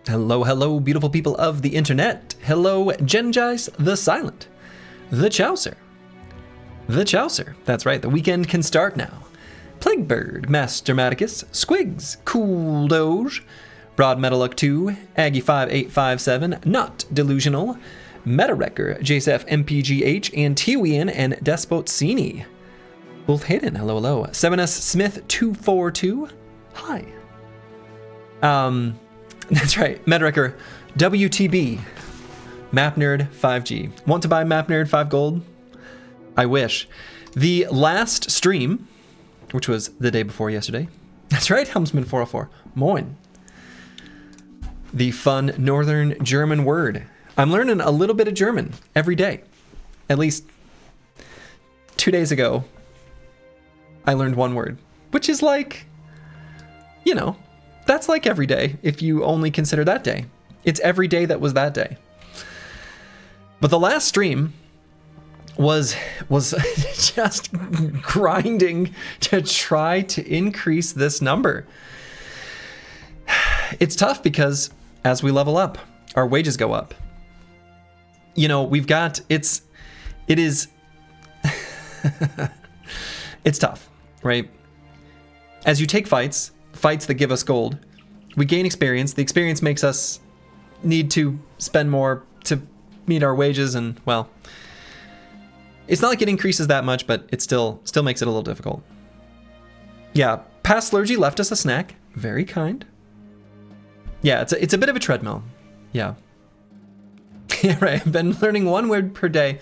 Hello, hello, beautiful people of the internet. Hello, Genjais the Silent, the Chaucer. That's right, the weekend can start now. Plaguebird, Master Maticus, Squigs, Cool Doge, Broad Metalluck 2, Aggie 5857, Not Delusional, Metawrecker, JSF MPGH, and Tiwian and Despot Cini. Wolf Hayden, hello, hello. 7S Smith 242, hi. That's right, Metawrecker, WTB, Map Nerd 5G. Want to buy Map Nerd 5 Gold? I wish. The last stream, which was the day before yesterday. That's right, Helmsman 404. Moin. The fun Northern German word. I'm learning a little bit of German every day. At least 2 days ago, I learned one word, which is like, you know, that's like every day if you only consider that day. It's every day that was that day. But the last stream was just grinding to try to increase this number. It's tough because as we level up, our wages go up. You know, we've got, it is, it's tough, right? As you take fights that give us gold, we gain experience. The experience makes us need to spend more to meet our wages, and well, it's not like it increases that much, but it still makes it a little difficult. Yeah, Past Slurgy left us a snack. Very kind. Yeah, it's a bit of a treadmill. Yeah. Yeah, right. I've been learning one word per day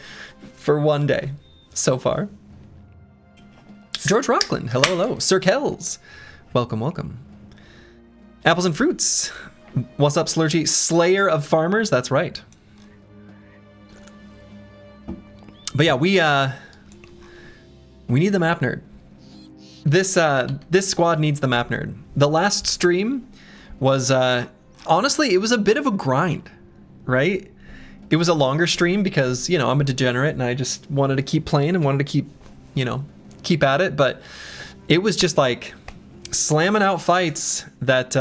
for 1 day so far. George Rockland, hello, hello. Sir Kells, welcome, welcome. Apples and Fruits, what's up, Slurgy? Slayer of Farmers, that's right. But yeah, we need the map nerd. This squad needs the map nerd. The last stream was honestly, it was a bit of a grind, right? It was a longer stream because, you know, I'm a degenerate and I just wanted to keep playing and wanted to keep, you know, keep at it. But it was just like slamming out fights that,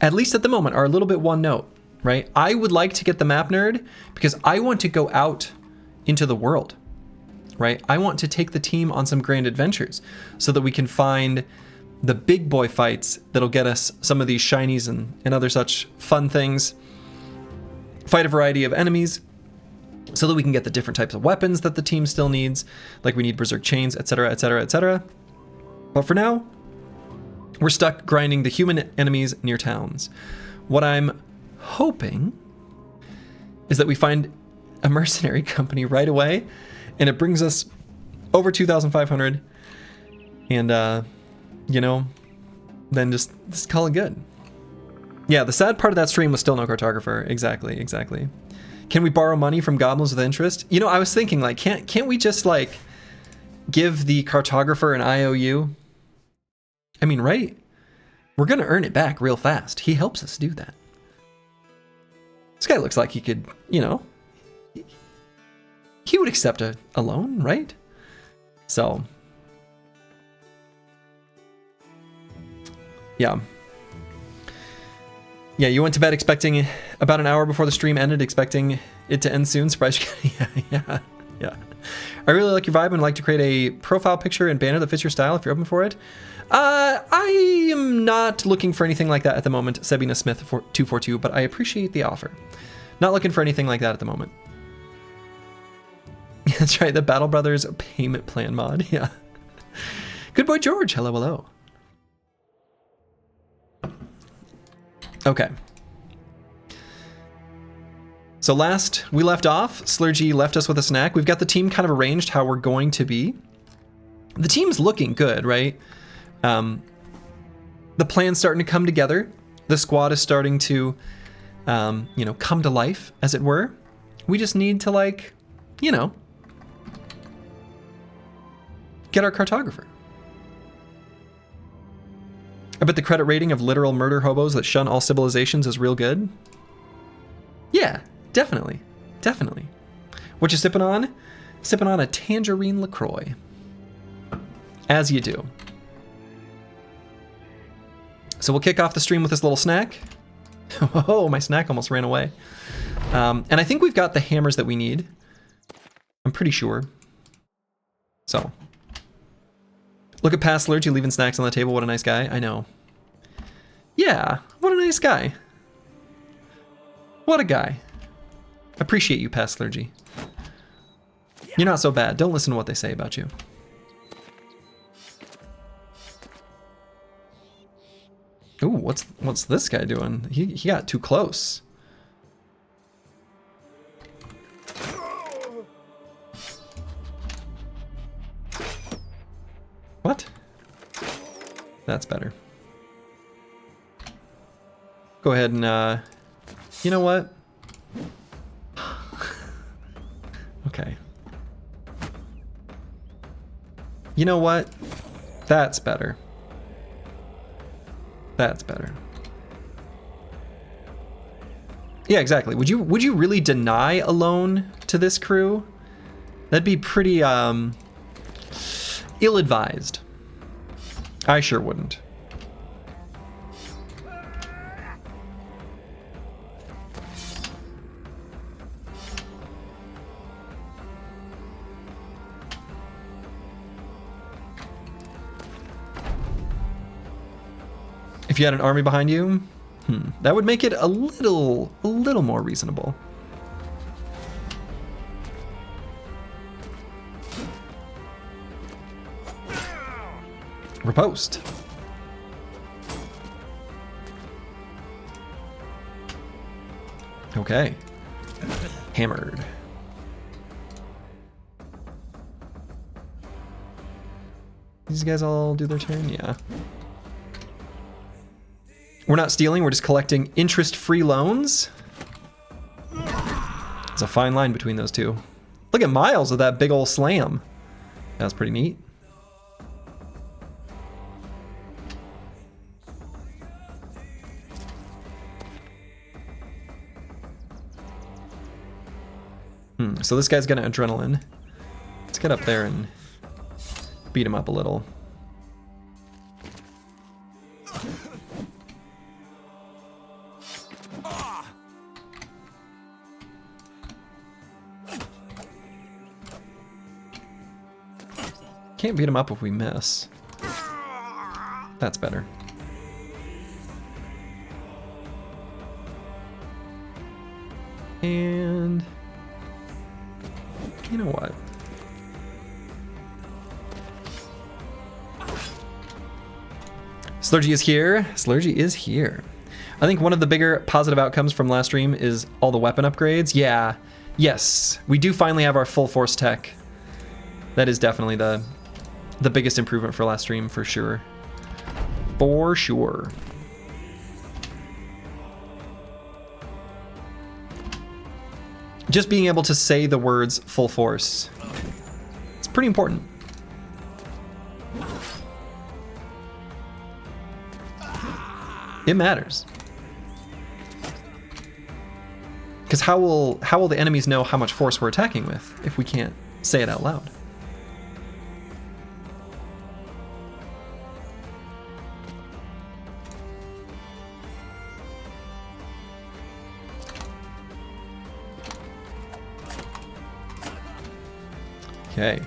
at least at the moment, are a little bit one note, right? I would like to get the map nerd because I want to go out into the world, right? I want to take the team on some grand adventures so that we can find the big boy fights that'll get us some of these shinies and other such fun things. Fight a variety of enemies so that we can get the different types of weapons that the team still needs. Like we need Berserk Chains, etc., etc., etc. But for now, we're stuck grinding the human enemies near towns. What I'm hoping is that we find a mercenary company right away and it brings us over 2,500 and you know, then just call it good. Yeah, the sad part of that stream was still no cartographer. Exactly. Can we borrow money from goblins with interest? You know, I was thinking like, can't we just like give the cartographer an IOU? I mean, right? We're gonna earn it back real fast. He helps us do that. This guy looks like he could, you know, he would accept a loan, right? So, yeah. Yeah, you went to bed expecting about an hour before the stream ended, expecting it to end soon. Surprise. Yeah. I really like your vibe and like to create a profile picture and banner that fits your style if you're open for it. I am not looking for anything like that at the moment, Sebina Smith 242, but I appreciate the offer. Not looking for anything like that at the moment. That's right, the Battle Brothers payment plan mod, yeah. Good boy George, hello, hello. Okay. So last we left off, Slurgy left us with a snack. We've got the team kind of arranged how we're going to be. The team's looking good, right? The plan's starting to come together. The squad is starting to, you know, come to life, as it were. We just need to, like, you know, get our cartographer. I bet the credit rating of literal murder hobos that shun all civilizations is real good. Yeah, definitely. What you sipping on? Sipping on a tangerine LaCroix. As you do. So we'll kick off the stream with this little snack. Oh, my snack almost ran away. And I think we've got the hammers that we need. I'm pretty sure. So. Look at past Slurgy leaving snacks on the table. What a nice guy. I know. Yeah, what a nice guy. What a guy. Appreciate you, past Slurgy. You're not so bad. Don't listen to what they say about you. Ooh, what's this guy doing? He got too close. What? That's better. Go ahead and, you know what? Okay. You know what? That's better. That's better. Yeah, exactly. Would you really deny a loan to this crew? That'd be pretty, ill-advised. I sure wouldn't. If you had an army behind you, that would make it a little more reasonable. Riposte. Okay. Hammered. These guys all do their turn? Yeah. We're not stealing, we're just collecting interest-free loans. There's a fine line between those two. Look at Miles with that big old slam. That's pretty neat. So this guy's gonna adrenaline. Let's get up there and beat him up a little. Can't beat him up if we miss. That's better. And you know what? Slurgy is here. Slurgy is here. I think one of the bigger positive outcomes from last stream is all the weapon upgrades. Yeah. Yes. We do finally have our full force tech. That is definitely the biggest improvement for last stream, for sure. For sure. Just being able to say the words full force. It's pretty important. It matters. Because how will the enemies know how much force we're attacking with if we can't say it out loud? Okay.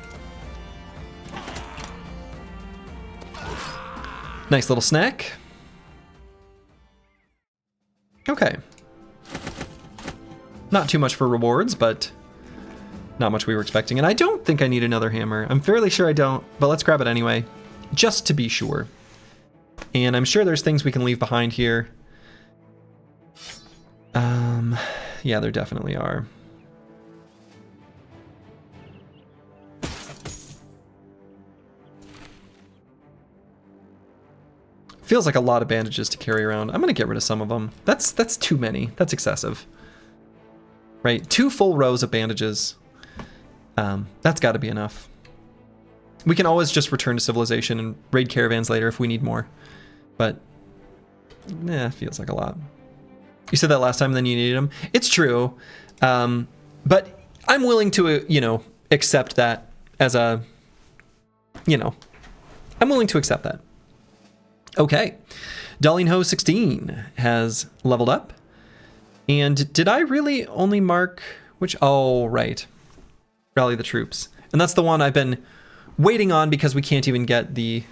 Nice little snack. Okay. Not too much for rewards, but not much we were expecting. And I don't think I need another hammer. I'm fairly sure I don't, but let's grab it anyway, just to be sure. And I'm sure there's things we can leave behind here. Yeah, there definitely are. Feels like a lot of bandages to carry around. I'm gonna get rid of some of them. That's too many. That's excessive. Right, 2 full rows of bandages. That's gotta be enough. We can always just return to civilization and raid caravans later if we need more. But, it feels like a lot. You said that last time and then you needed them. It's true. But I'm willing to, accept that as a, I'm willing to accept that. Okay. Darling Ho 16 has leveled up. And did I really only mark which? Oh, right. Rally the troops. And that's the one I've been waiting on because we can't even get the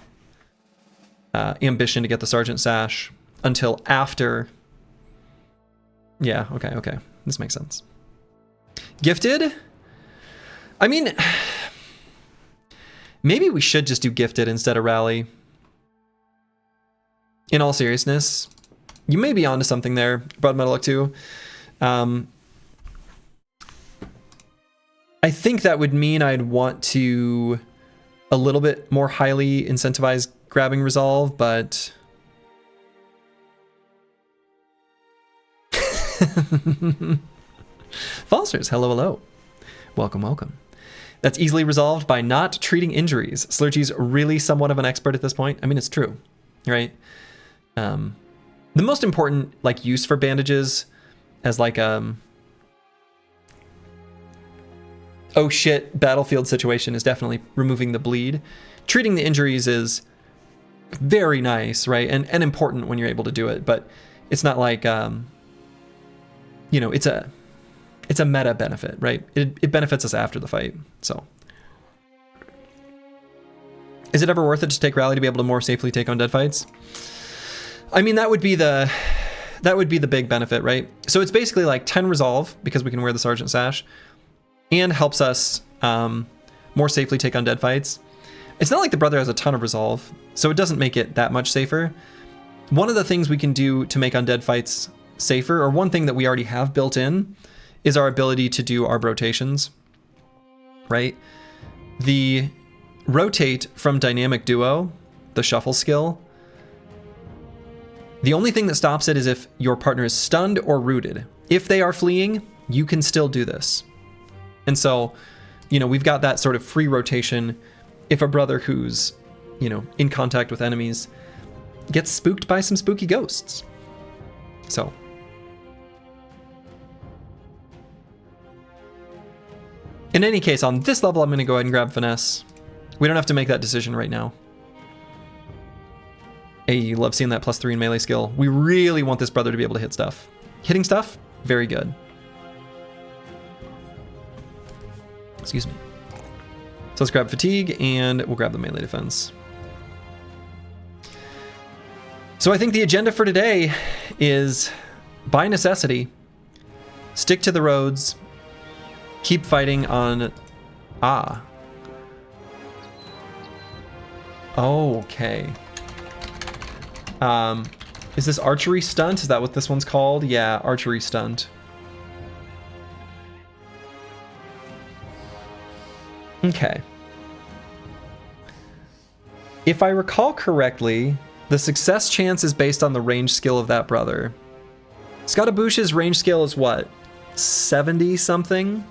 ambition to get the Sergeant Sash until after. Yeah, okay. This makes sense. Gifted? I mean, maybe we should just do Gifted instead of Rally. In all seriousness, you may be onto something there, Broad Metal Luck 2. I think that would mean I'd want to a little bit more highly incentivize grabbing Resolve, but... Falsers, hello. Welcome. That's easily resolved by not treating injuries. Slurgy's really somewhat of an expert at this point. I mean, it's true, right? The most important use for bandages as oh shit battlefield situation is definitely removing the bleed. Treating the injuries is very nice, right? And important when you're able to do it, but it's not like it's a meta benefit, right? It benefits us after the fight. So is it ever worth it to take Rally to be able to more safely take on dead fights? I mean, that would be the big benefit, right? So it's basically 10 resolve because we can wear the Sergeant Sash, and helps us more safely take on dead fights. It's not like the brother has a ton of resolve, so it doesn't make it that much safer. One of the things we can do to make undead fights safer, or one thing that we already have built in, is our ability to do arb rotations, right? The rotate from Dynamic Duo, the shuffle skill, the only thing that stops it is if your partner is stunned or rooted. If they are fleeing, you can still do this. And so, we've got that sort of free rotation if a brother who's, in contact with enemies gets spooked by some spooky ghosts. So. In any case, on this level, I'm going to go ahead and grab Finesse. We don't have to make that decision right now. Hey, you love seeing that +3 in melee skill. We really want this brother to be able to hit stuff. Hitting stuff, very good. Excuse me. So let's grab Fatigue, and we'll grab the melee defense. So I think the agenda for today is, by necessity, stick to the roads, keep fighting on... Okay. Is this archery stunt? Is that what this one's called? Yeah, archery stunt. Okay. If I recall correctly, the success chance is based on the range skill of that brother. Scottaboosh's range skill is what? 70 something?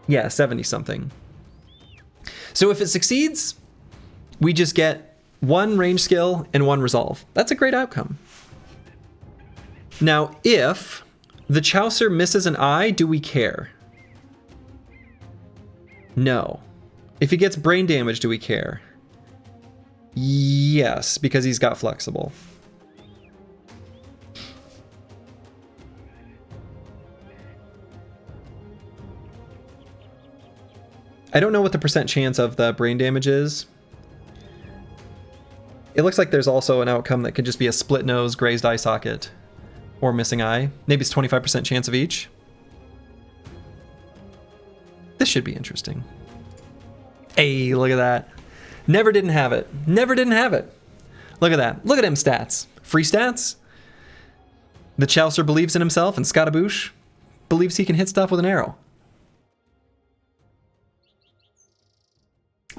Yeah, 70 something. So if it succeeds, we just get 1 range skill and 1 resolve. That's a great outcome. Now, if the Chaucer misses an eye, do we care? No. If he gets brain damage, do we care? Yes, because he's got flexible. I don't know what the percent chance of the brain damage is. It looks like there's also an outcome that could just be a split nose, grazed eye socket, or missing eye. Maybe it's 25% chance of each. This should be interesting. Hey, look at that. Never didn't have it. Never didn't have it. Look at that. Look at him stats. Free stats. The Chaucer believes in himself, and Scottaboosh believes he can hit stuff with an arrow.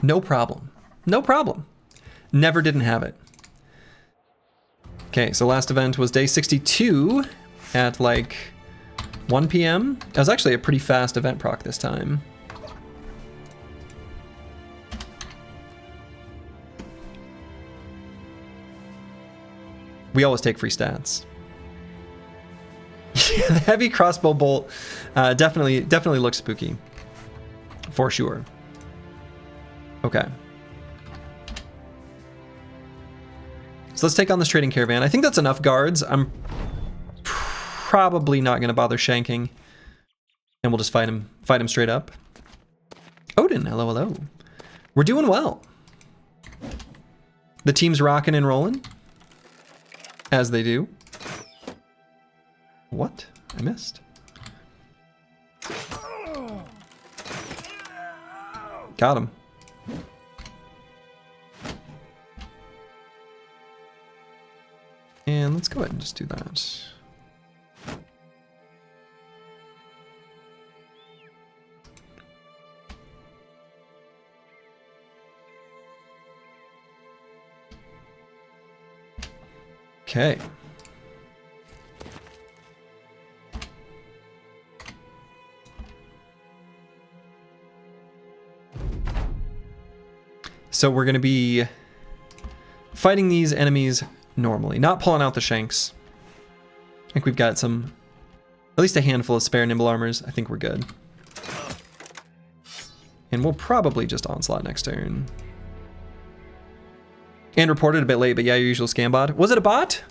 No problem. No problem. Never didn't have it. Okay, so last event was day 62 at like 1 p.m. That was actually a pretty fast event proc this time. We always take free stats. Yeah, the heavy crossbow bolt definitely looks spooky. For sure. Okay. So let's take on this trading caravan. I think that's enough guards. I'm probably not going to bother shanking. And we'll just fight him straight up. Odin, hello, hello. We're doing well. The team's rocking and rolling. As they do. What? I missed. Got him. And let's go ahead and just do that. Okay. So we're going to be fighting these enemies normally, not pulling out the shanks. I think we've got at least a handful of spare nimble armors. I think we're good. And we'll probably just onslaught next turn. And reported a bit late, but yeah, your usual scam bot. Was it a bot?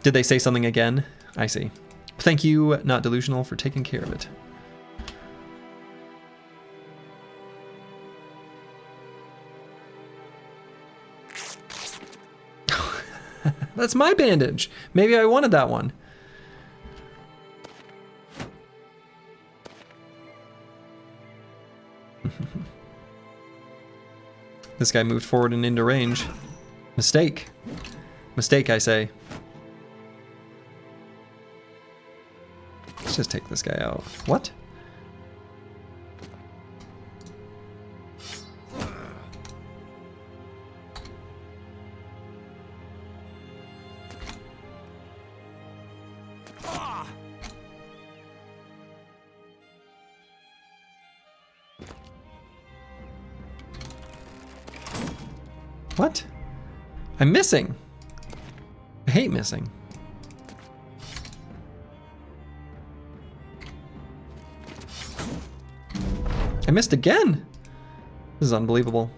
Did they say something again? I see. Thank you, Not Delusional, for taking care of it. That's my bandage. Maybe I wanted that one. This guy moved forward and into range. Mistake. Mistake, I say. Let's just take this guy out. What? What? I'm missing. I hate missing. I missed again. This is unbelievable.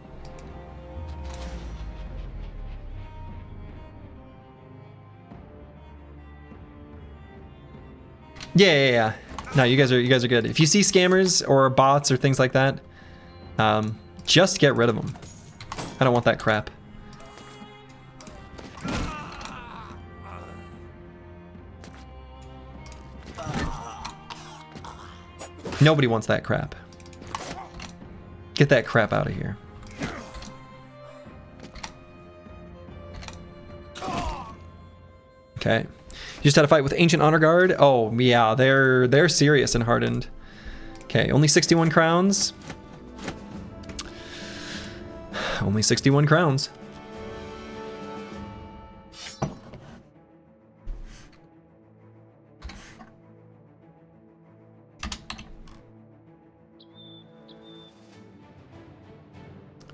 Yeah. No, you guys are good. If you see scammers or bots or things like that, just get rid of them. I don't want that crap. Nobody wants that crap. Get that crap out of here. Okay. You just had a fight with Ancient Honor Guard. Oh, yeah, they're serious and hardened. Okay, only 61 crowns. Only 61 crowns.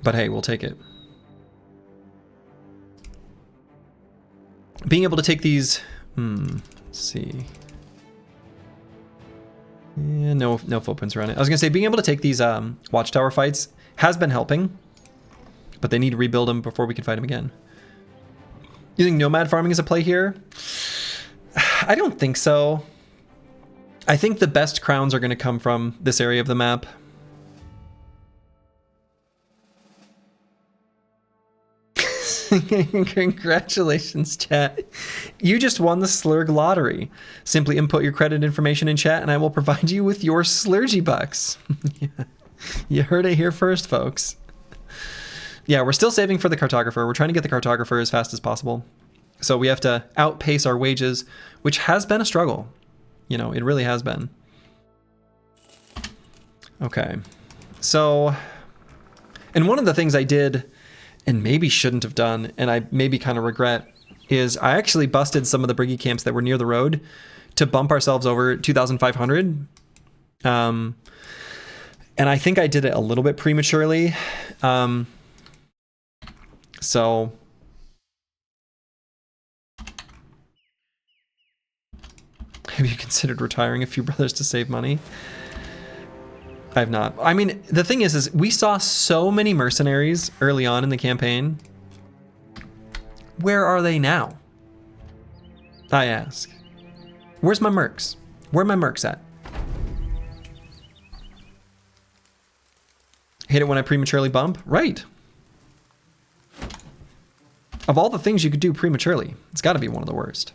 But hey, we'll take it. Being able to take these, let's see. Yeah, no footprints around it. I was gonna say, being able to take these watchtower fights has been helping, but they need to rebuild them before we can fight them again. You think nomad farming is a play here? I don't think so. I think the best crowns are gonna come from this area of the map. Congratulations, chat. You just won the Slurg lottery. Simply input your credit information in chat and I will provide you with your Slurgy bucks. You heard it here first, folks. Yeah, we're still saving for the cartographer. We're trying to get the cartographer as fast as possible. So we have to outpace our wages, which has been a struggle. You know, it really has been. Okay. So, and one of the things I did and maybe shouldn't have done, and I maybe kind of regret, is I actually busted some of the Briggy camps that were near the road to bump ourselves over 2,500. And I think I did it a little bit prematurely. So have you considered retiring a few brothers to save money? I have not. I mean, the thing is we saw so many mercenaries early on in the campaign Where are they now? I ask. Where's my mercs? Where are my mercs at? Hate it when I prematurely bump? Right. Of all the things you could do prematurely, it's got to be one of the worst.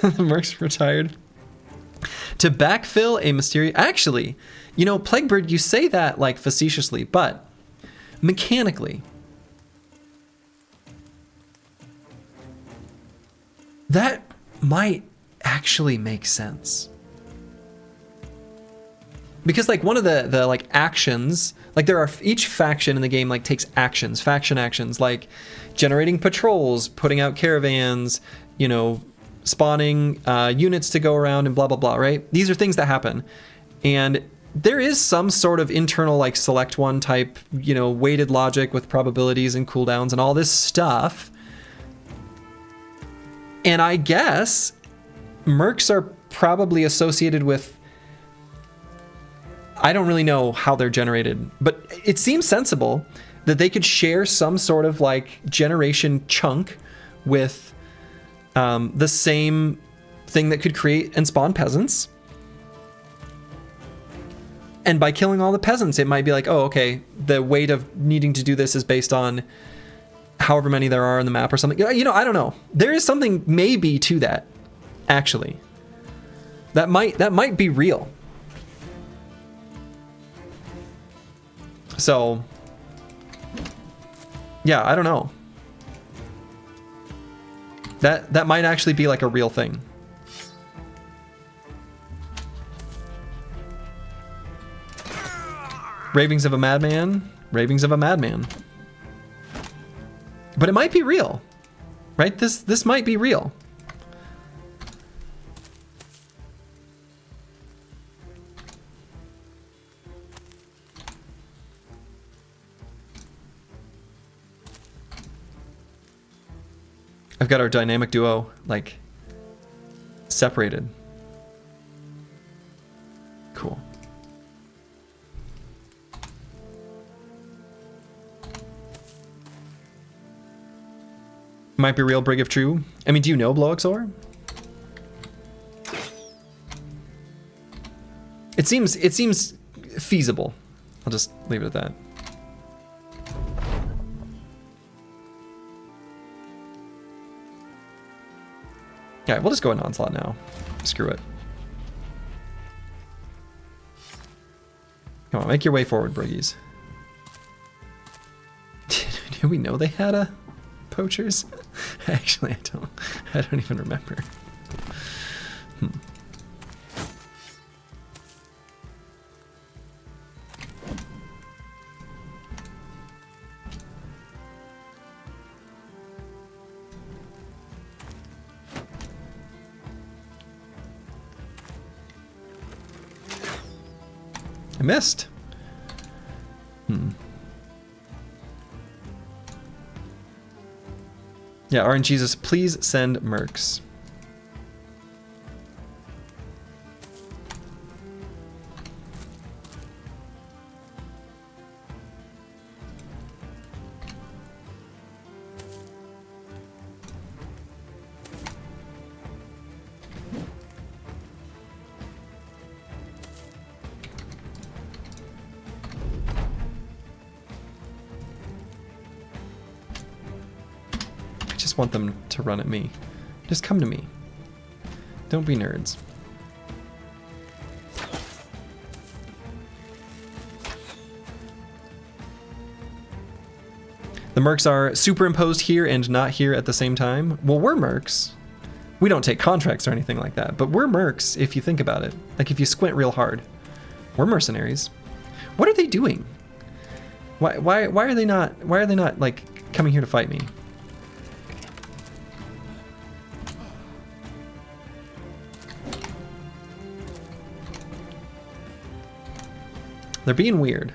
The mercs retired. To backfill a mysterious... Actually, you know, Plaguebird, you say that like facetiously, but mechanically, that might actually make sense. Because like one of the like actions, like there are, each faction in the game like takes actions, faction actions, like generating patrols, putting out caravans, you know, spawning units to go around and blah, blah, blah, right? These are things that happen. And there is some sort of internal like select one type, you know, weighted logic with probabilities and cooldowns and all this stuff. And I guess mercs are probably associated with, I don't really know how they're generated, but it seems sensible that they could share some sort of like generation chunk with the same thing that could create and spawn peasants. And by killing all the peasants, it might be like, oh, okay, the weight of needing to do this is based on however many there are on the map or something. You know, I don't know. There is something maybe to that, actually. That might be real. So, yeah, I don't know. That might actually be like a real thing. Ravings of a madman, ravings of a madman. But it might be real, right? This might be real. I've got our dynamic duo, like, separated. Cool. Might be real, Brig of True. I mean, do you know Bloaxor? It seems feasible. I'll just leave it at that. Yeah, we'll just go in onslaught now. Screw it. Come on, make your way forward, Briggies. Did we know they had poachers? Actually, I don't even remember. I missed. Yeah, RNGesus, please send mercs. Want them to run at me. Just come to me. Don't be nerds. The mercs are superimposed here and not here at the same time. Well, we're mercs. We don't take contracts or anything like that, but we're mercs if you think about it. Like if you squint real hard. We're mercenaries. What are they doing? Why are they not like coming here to fight me? They're being weird.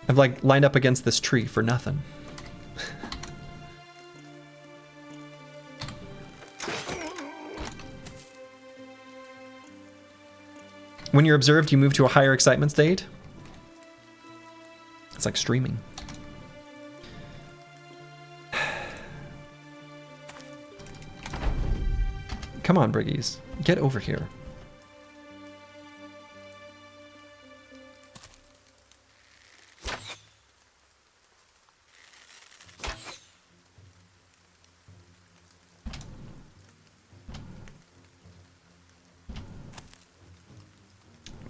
I've like lined up against this tree for nothing. When you're observed, you move to a higher excitement state. It's like streaming. Come on, Briggies. Get over here.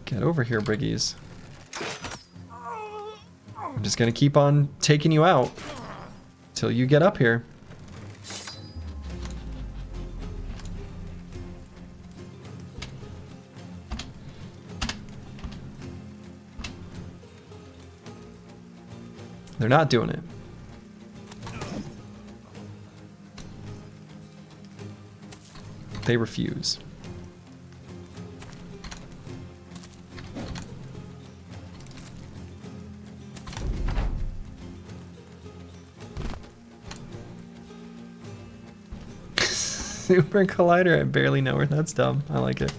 Get over here, Briggies. I'm just gonna keep on taking you out till you get up here. They're not doing it. They refuse. Super Collider, I barely know her. That's dumb. I like it.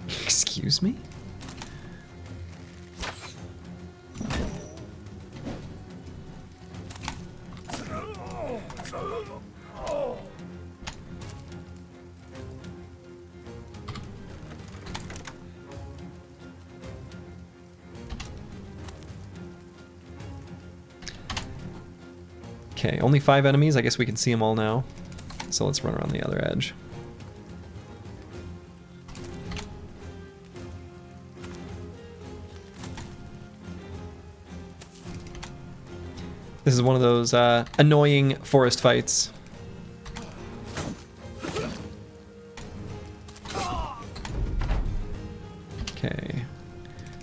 Excuse me? Okay, only 5 enemies. I guess we can see them all now. So let's run around the other edge. This is one of those annoying forest fights. Okay.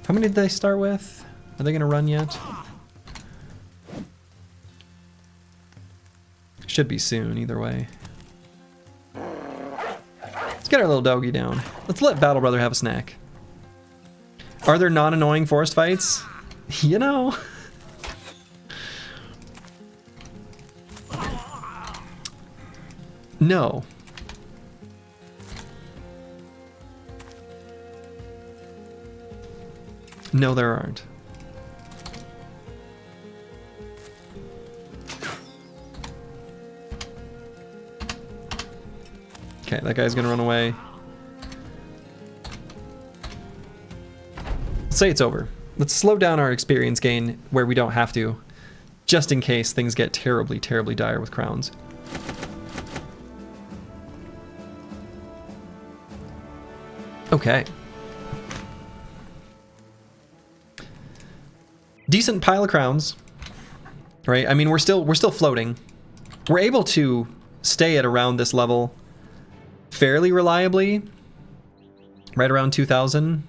How many did they start with? Are they gonna run yet? Should be soon, either way. Let's get our little doggy down. Let's let Battle Brother have a snack. Are there non-annoying forest fights? You know. No. No, there aren't. Okay, that guy's gonna run away. Let's say it's over. Let's slow down our experience gain where we don't have to, just in case things get terribly, terribly dire with crowns. Okay. Decent pile of crowns, right? I mean, we're still floating. We're able to stay at around this level fairly reliably, right around 2,000.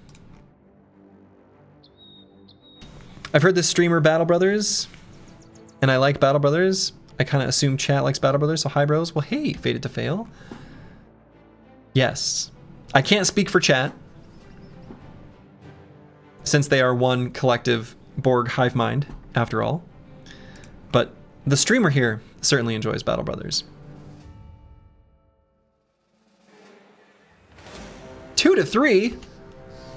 I've heard this streamer Battle Brothers, and I like Battle Brothers. I kind of assume chat likes Battle Brothers, so hi bros. Well, hey, Fated to Fail. Yes. I can't speak for chat, since they are one collective Borg hive mind, after all. But the streamer here certainly enjoys Battle Brothers. 2-3?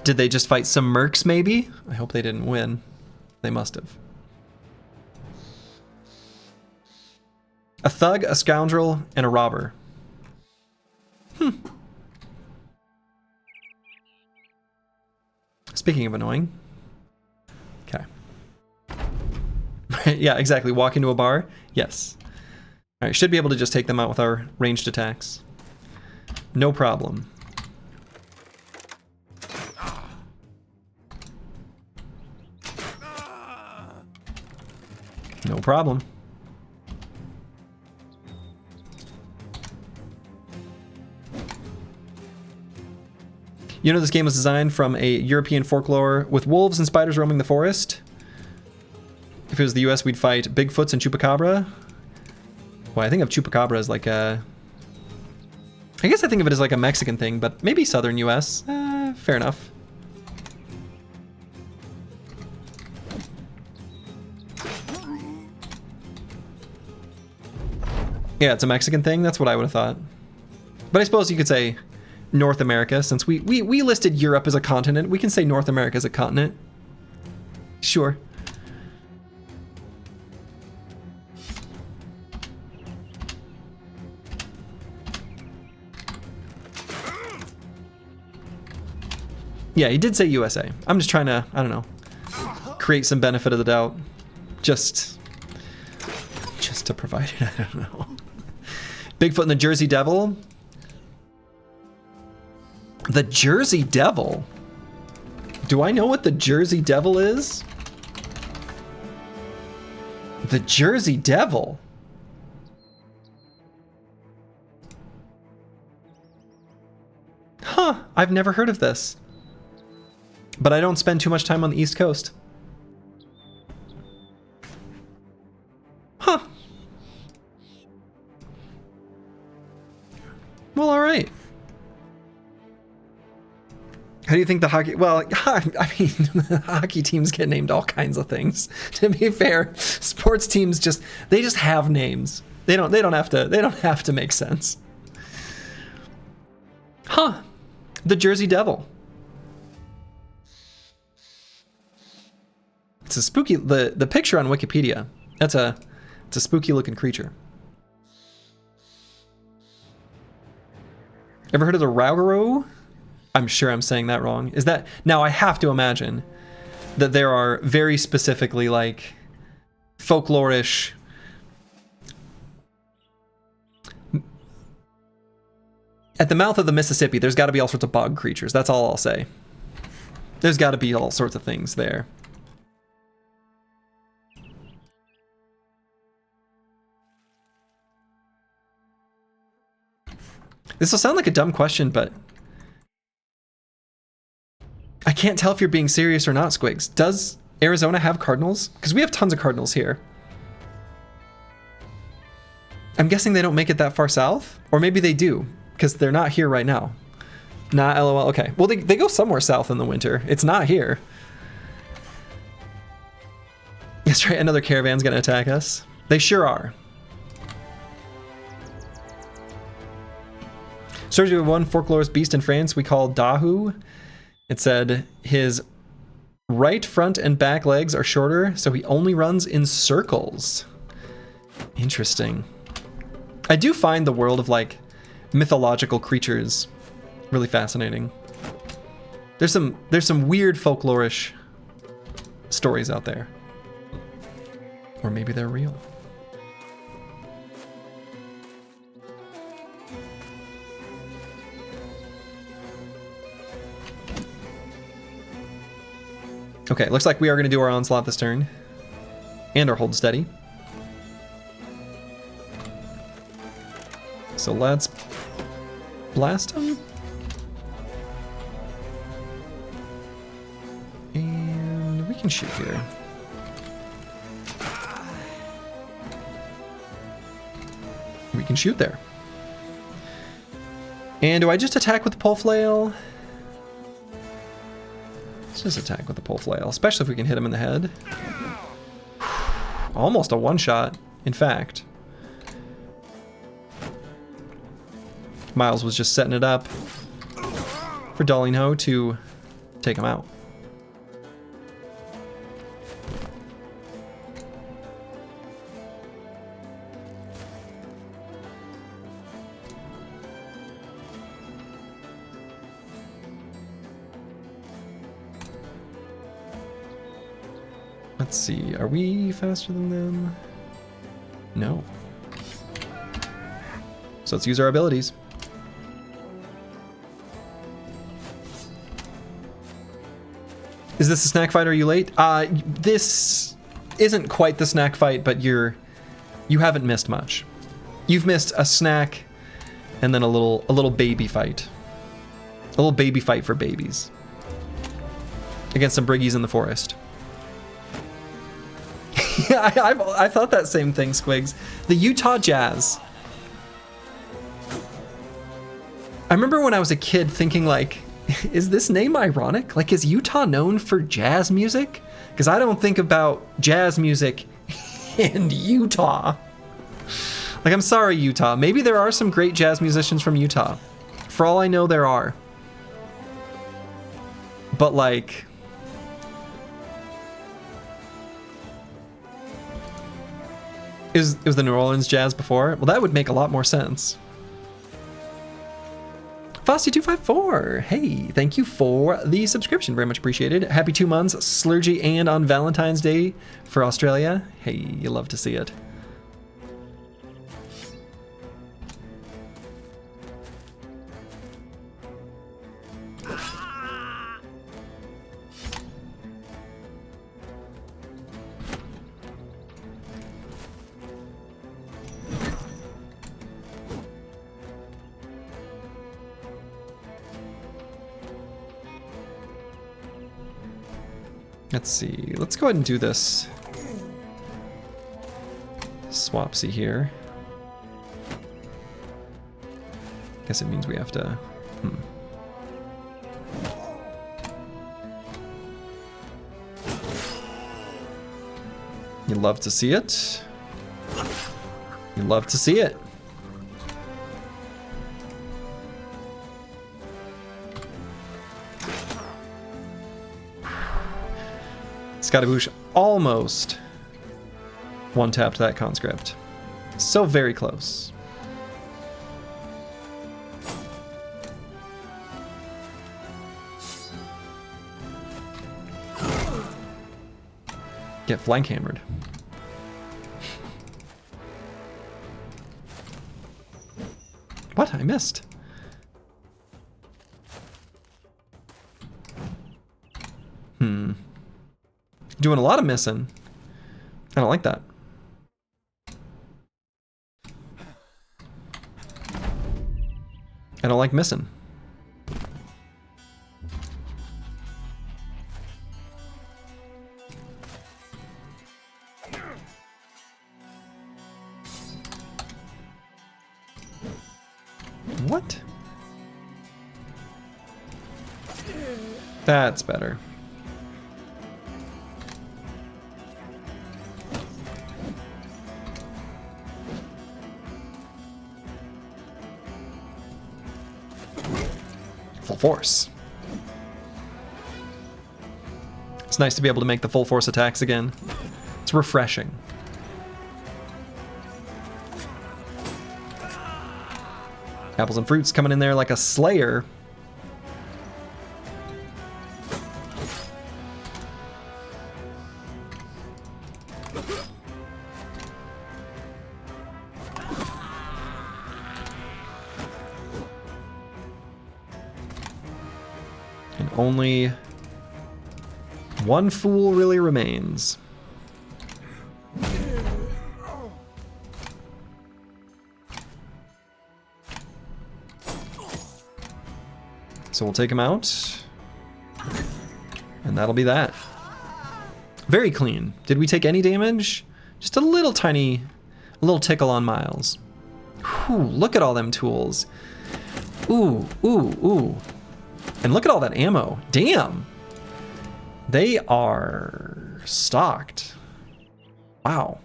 Did they just fight some mercs, maybe? I hope they didn't win. They must have. A thug, a scoundrel, and a robber. Speaking of annoying. Okay. Yeah, exactly. Walk into a bar? Yes. Alright, should be able to just take them out with our ranged attacks. No problem. No problem. You know, this game was designed from a European folklore with wolves and spiders roaming the forest. If it was the US, we'd fight Bigfoots and Chupacabra. Well, I think of Chupacabra as like a... I guess I think of it as like a Mexican thing, but maybe southern US. Fair enough. Yeah, it's a Mexican thing. That's what I would have thought. But I suppose you could say North America, since we listed Europe as a continent. We can say North America as a continent. Sure. Yeah, he did say USA. I'm just trying to, I don't know, create some benefit of the doubt. Just to provide it, I don't know. Bigfoot and the Jersey Devil. The Jersey Devil? Do I know what the Jersey Devil is? The Jersey Devil? Huh, I've never heard of this. But I don't spend too much time on the East Coast. Huh. Well, all right. How do you think the hockey... Well, I mean, hockey teams get named all kinds of things. To be fair, sports teams they just have names. They don't have to make sense. Huh. The Jersey Devil. It's a spooky... The picture on Wikipedia, it's a spooky looking creature. Ever heard of the Raugaro? I'm sure I'm saying that wrong. Is that... Now, I have to imagine that there are very specifically, like, folklorish... At the mouth of the Mississippi, there's got to be all sorts of bog creatures. That's all I'll say. There's got to be all sorts of things there. This will sound like a dumb question, but I can't tell if you're being serious or not, Squigs. Does Arizona have cardinals? Because we have tons of cardinals here. I'm guessing they don't make it that far south? Or maybe they do, because they're not here right now. Nah, LOL, okay. Well, they go somewhere south in the winter. It's not here. That's right, another caravan's gonna attack us. They sure are. Surgery 1, folklore's beast in France we call Dahu. It said his right front and back legs are shorter, so he only runs in circles. Interesting. I do find the world of, like, mythological creatures really fascinating. There's some weird folklorish stories out there. Or maybe they're real. Okay, looks like we are going to do our onslaught this turn. And our hold steady. So let's blast him. And we can shoot here. We can shoot there. And do I just attack with the pole flail? Let's just attack with the pole flail, especially if we can hit him in the head. Almost a one-shot, in fact. Miles was just setting it up for Dolino to take him out. Let's see, are we faster than them? No. So let's use our abilities. Is this a snack fight or are you late? This isn't quite the snack fight, but you haven't missed much. You've missed a snack and then a little baby fight. A little baby fight for babies. Against some briggies in the forest. Yeah, I thought that same thing, Squigs. The Utah Jazz. I remember when I was a kid thinking, like, is this name ironic? Like, is Utah known for jazz music? Because I don't think about jazz music in Utah. Like, I'm sorry, Utah. Maybe there are some great jazz musicians from Utah. For all I know, there are. But, like... Is the New Orleans jazz before? Well, that would make a lot more sense. Frosty254, hey, thank you for the subscription. Very much appreciated. Happy 2 months, Slurgy, and on Valentine's Day for Australia. Hey, you love to see it. Let's see, let's go ahead and do this swapsy here. Guess it means we have to, You love to see it. You love to see it. Scatabouche almost one-tapped that conscript. So very close. Get flank hammered. What? I missed. Doing a lot of missing. I don't like that. I don't like missing. What? That's better. Full force. It's nice to be able to make the full force attacks again. It's refreshing. Apples and fruits coming in there like a slayer. And only one fool really remains. So we'll take him out, and that'll be that. Very clean. Did we take any damage? Just a little tiny, a little tickle on Miles. Whew, look at all them tools. Ooh, ooh, ooh. And look at all that ammo. Damn. They are stocked. Wow.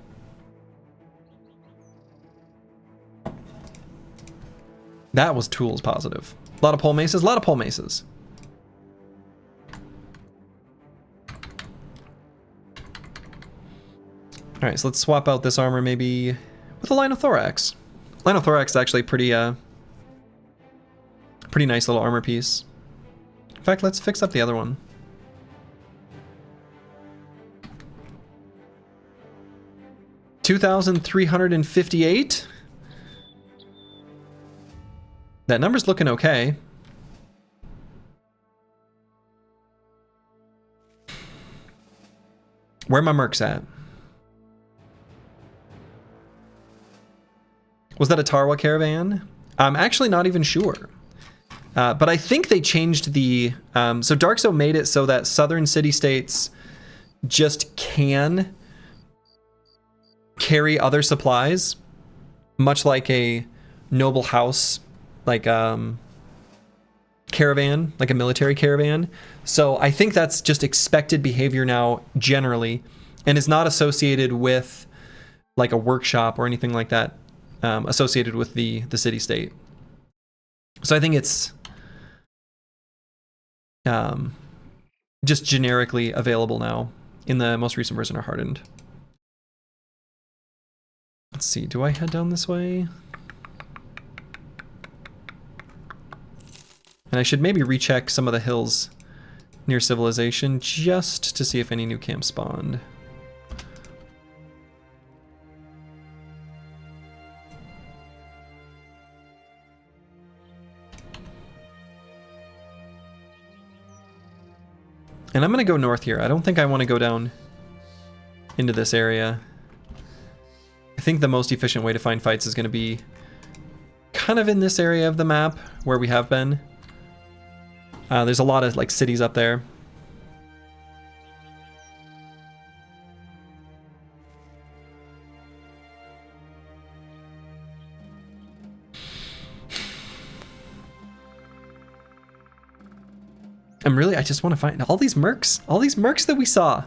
That was tools positive. A lot of pole maces, a lot of pole maces. All right, so let's swap out this armor maybe with a Linothorax. Linothorax is actually pretty nice little armor piece. In fact, let's fix up the other one. $2,358. That number's looking okay. Where are my mercs at? Was that a Tarwa caravan? I'm actually not even sure. But I think they changed the... so Darkso made it so that southern city-states just can carry other supplies, much like a noble house, like caravan, like a military caravan. So I think that's just expected behavior now generally, and is not associated with like a workshop or anything like that. associated with the city-state. So I think it's just generically available now in the most recent version of Hardened. Let's see, do I head down this way? And I should maybe recheck some of the hills near civilization just to see if any new camps spawned. And I'm gonna go north here. I don't think I want to go down into this area. I think the most efficient way to find fights is going to be kind of in this area of the map where we have been. There's a lot of like cities up there. I just want to find all these mercs that we saw.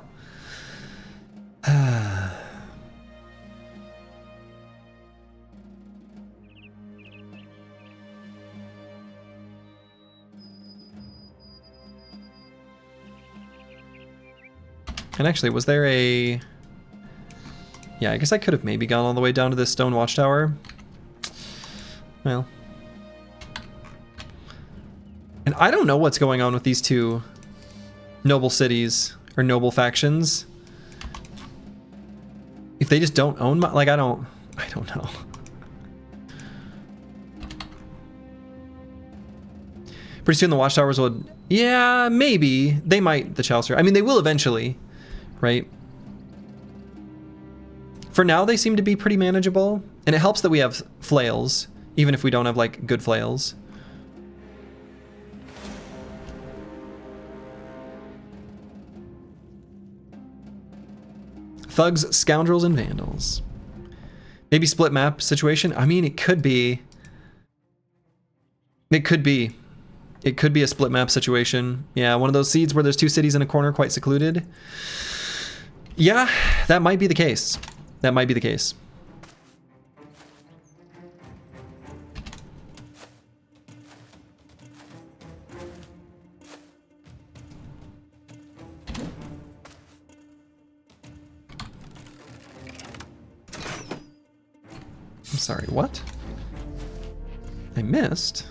And actually, was there a... Yeah, I guess I could have maybe gone all the way down to this stone watchtower. Well. And I don't know what's going on with these two noble cities, or noble factions. If they just don't own my... Like, I don't know. Pretty soon the watchtowers will... Yeah, maybe. They might, the Chaucer. I mean, they will eventually. Right? For now, they seem to be pretty manageable. And it helps that we have flails, even if we don't have, like, good flails. Thugs, scoundrels, and vandals. Maybe split map situation? I mean, it could be. It could be. It could be a split map situation. Yeah, one of those seeds where there's two cities in a corner quite secluded. Yeah, that might be the case. That might be the case. I'm sorry, what? I missed?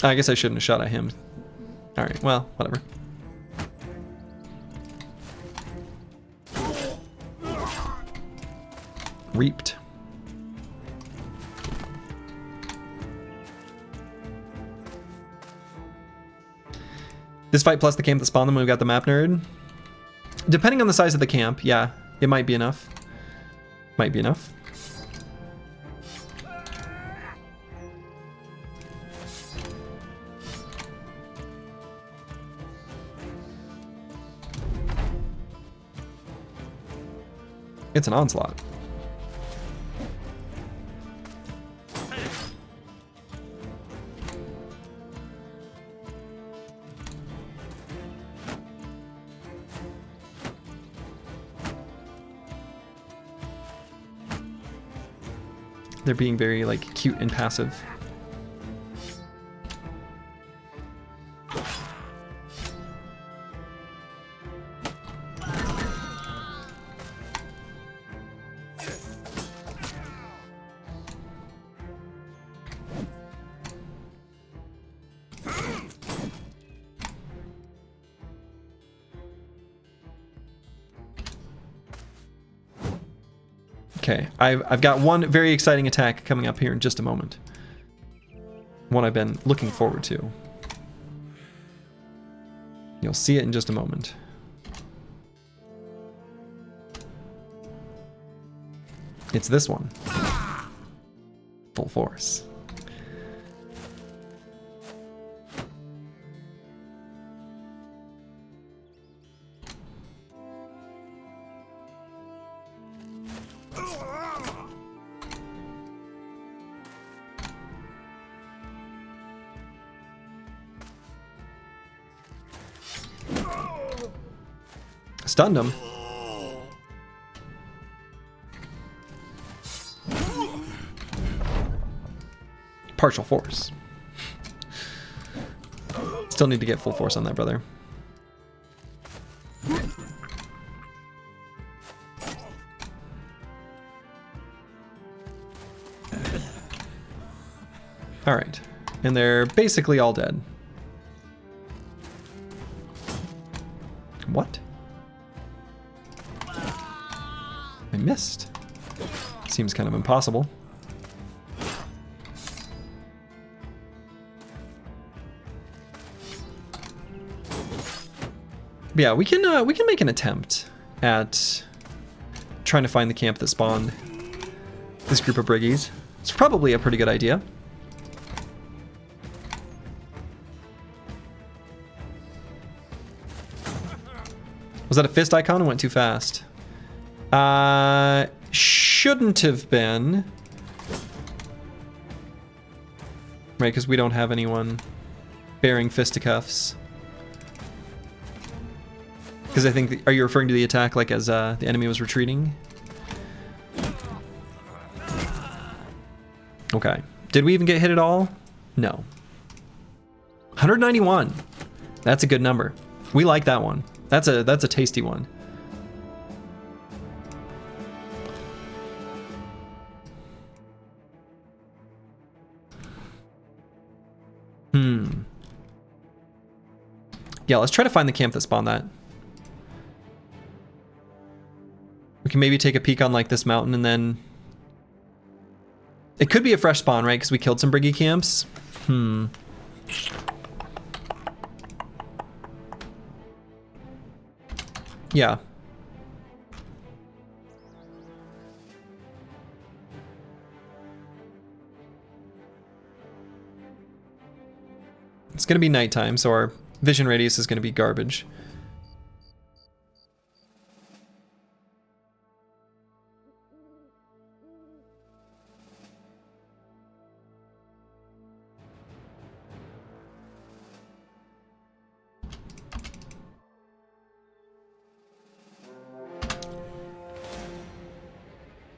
I guess I shouldn't have shot at him. Alright, well, whatever. Reaped. This fight plus the camp that spawned them when we got the map nerd. Depending on the size of the camp, yeah, it might be enough. Might be enough. It's an onslaught. They're being very, like, cute and passive. Okay, I've got one very exciting attack coming up here in just a moment. One I've been looking forward to. You'll see it in just a moment. It's this one. Full force. Stunned him. Partial force. Still need to get full force on that, brother. All right, and they're basically all dead. What? I missed. Seems kind of impossible. But yeah, we can make an attempt at trying to find the camp that spawned this group of briggies. It's probably a pretty good idea. Was that a fist icon? It went too fast. Shouldn't have been. Right, because we don't have anyone bearing fisticuffs. Because I think, are you referring to the attack like as the enemy was retreating? Okay. Did we even get hit at all? No. 191. That's a good number. We like that one. That's a tasty one. Yeah, let's try to find the camp that spawned that. We can maybe take a peek on like this mountain and then... It could be a fresh spawn, right? Because we killed some briggy camps. Yeah. It's going to be nighttime, so our vision radius is going to be garbage.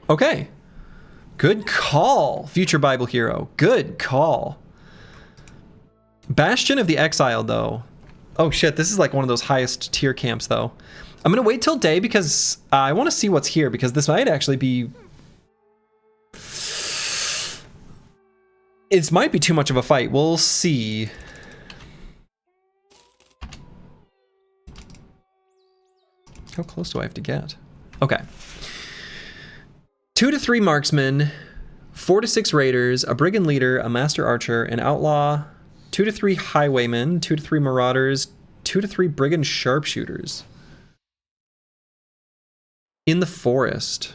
Okay. Good call, future Bible hero. Good call. Bastion of the Exiled, though. Oh shit, this is like one of those highest tier camps, though. I'm gonna wait till day because I want to see what's here, because this might actually be... It might be too much of a fight. We'll see. How close do I have to get? Okay. 2 to 3 marksmen, 4 to 6 raiders, a brigand leader, a master archer, an outlaw, 2 to 3 highwaymen, 2 to 3 marauders, 2 to 3 brigand sharpshooters. In the forest.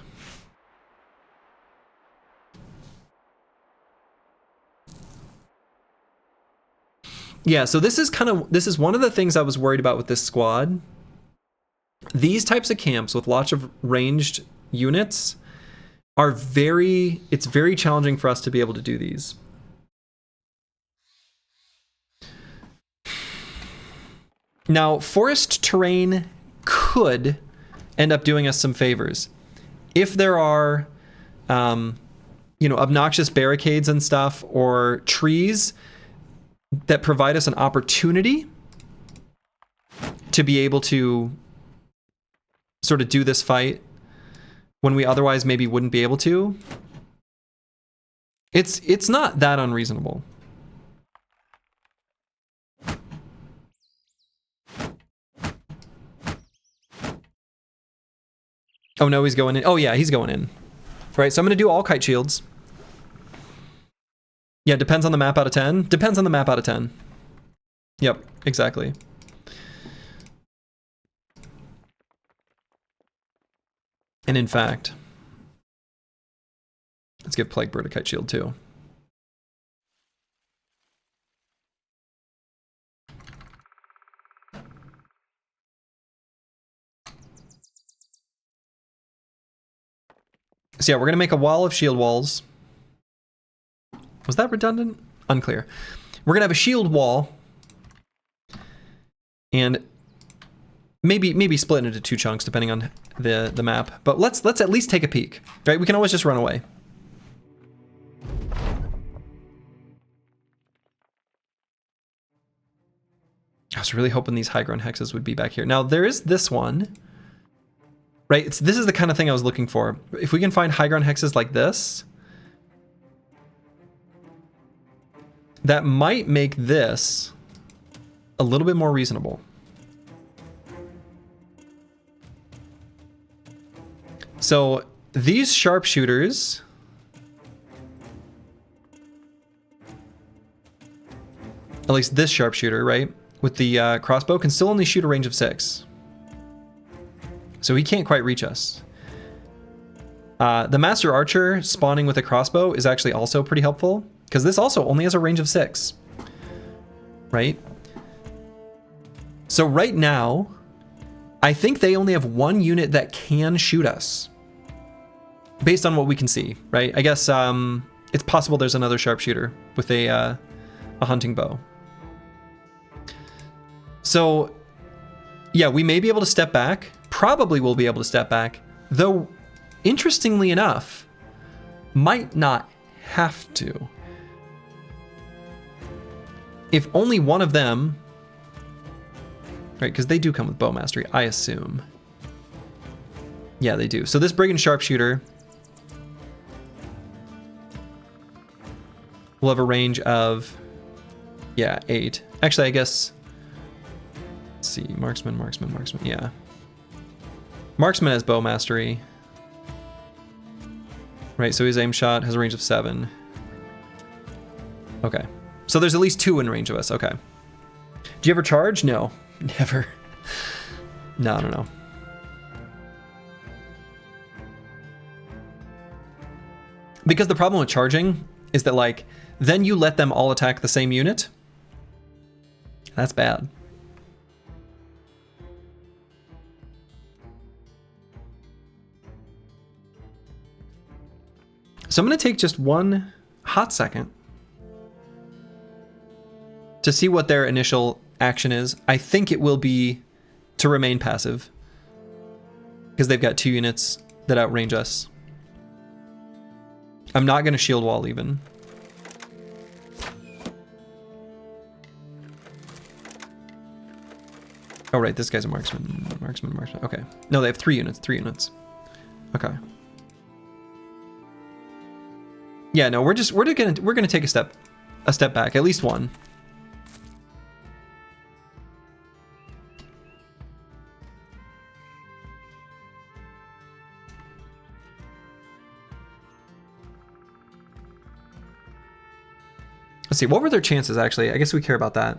Yeah, so this is one of the things I was worried about with this squad. These types of camps with lots of ranged units are it's very challenging for us to be able to do these. Now, forest terrain could end up doing us some favors. If there are, obnoxious barricades and stuff, or trees that provide us an opportunity to be able to sort of do this fight when we otherwise maybe wouldn't be able to, it's not that unreasonable. Oh no, he's going in. Oh yeah, he's going in. Right, so I'm gonna do all kite shields. Yeah, depends on the map out of 10. Depends on the map out of 10. Yep, exactly. And in fact, let's give Plaguebird a kite shield too. So yeah, we're gonna make a wall of shield walls. Was that redundant? Unclear. We're gonna have a shield wall. And Maybe split into 2 chunks depending on the map. But let's at least take a peek, right? We can always just run away. I was really hoping these high-grown hexes would be back here. Now there is this one, right? This is the kind of thing I was looking for. If we can find high-ground hexes like this, that might make this a little bit more reasonable. So these sharpshooters, at least this sharpshooter, right, with the crossbow, can still only shoot a range of 6. So he can't quite reach us. The Master Archer spawning with a crossbow is actually also pretty helpful, because this also only has a range of 6, right? So right now, I think they only have 1 unit that can shoot us, based on what we can see, right? I guess it's possible there's another sharpshooter with a hunting bow. So yeah, we may be able to step back. Probably will be able to step back, though interestingly enough, might not have to. If only one of them, right, because they do come with bow mastery, I assume. Yeah, they do. So this brigand sharpshooter will have a range of, yeah, 8. Actually, I guess, let's see, marksman, yeah. Marksman has bow mastery. Right, so his aim shot has a range of 7. Okay. So there's at least 2 in range of us, okay. Do you ever charge? No, never. No. Because the problem with charging is that, like, then you let them all attack the same unit. That's bad. So I'm going to take just one hot second to see what their initial action is. I think it will be to remain passive, because they've got 2 units that outrange us. I'm not going to shield wall even. Oh, right, this guy's a marksman. Okay. No, they have 3 units. Okay. Yeah, no, we're gonna take a step back, at least one. Let's see, what were their chances actually? I guess we care about that.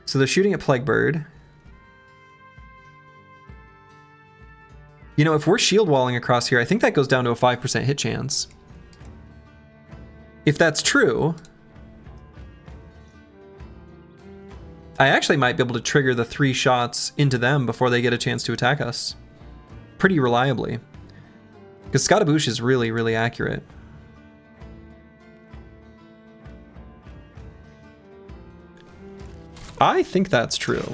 So they're shooting at Plague Bird. You know, if we're shield walling across here, I think that goes down to a 5% hit chance. If that's true, I actually might be able to trigger the 3 shots into them before they get a chance to attack us pretty reliably. Because Scatabouche is really, really accurate. I think that's true.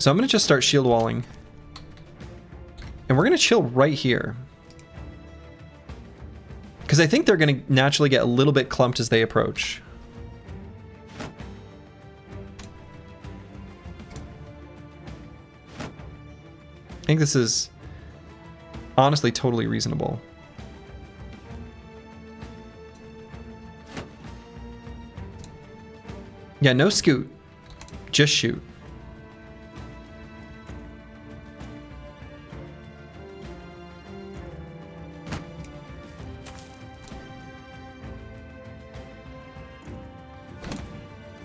So I'm going to just start shield walling. And we're going to chill right here. Because I think they're going to naturally get a little bit clumped as they approach. I think this is honestly totally reasonable. Yeah, no scoot. Just shoot.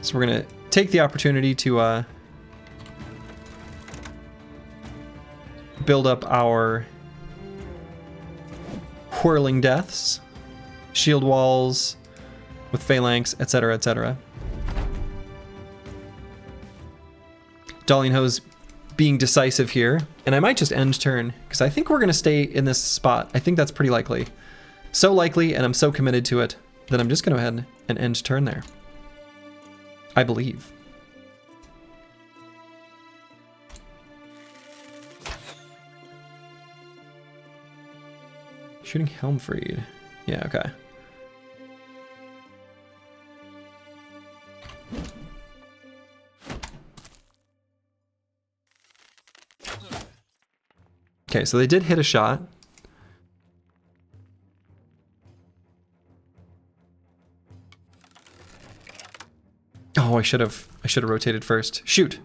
So we're gonna take the opportunity to build up our whirling deaths, shield walls with phalanx, etc., etc. Darling Hose being decisive here, and I might just end turn because I think we're gonna stay in this spot. I think that's pretty likely. so likely and I'm so committed to it that I'm just going to go ahead and end turn there. I believe. Shooting Helmfried. Yeah, okay. Okay, so they did hit a shot. Oh, I should have rotated first. Shoot.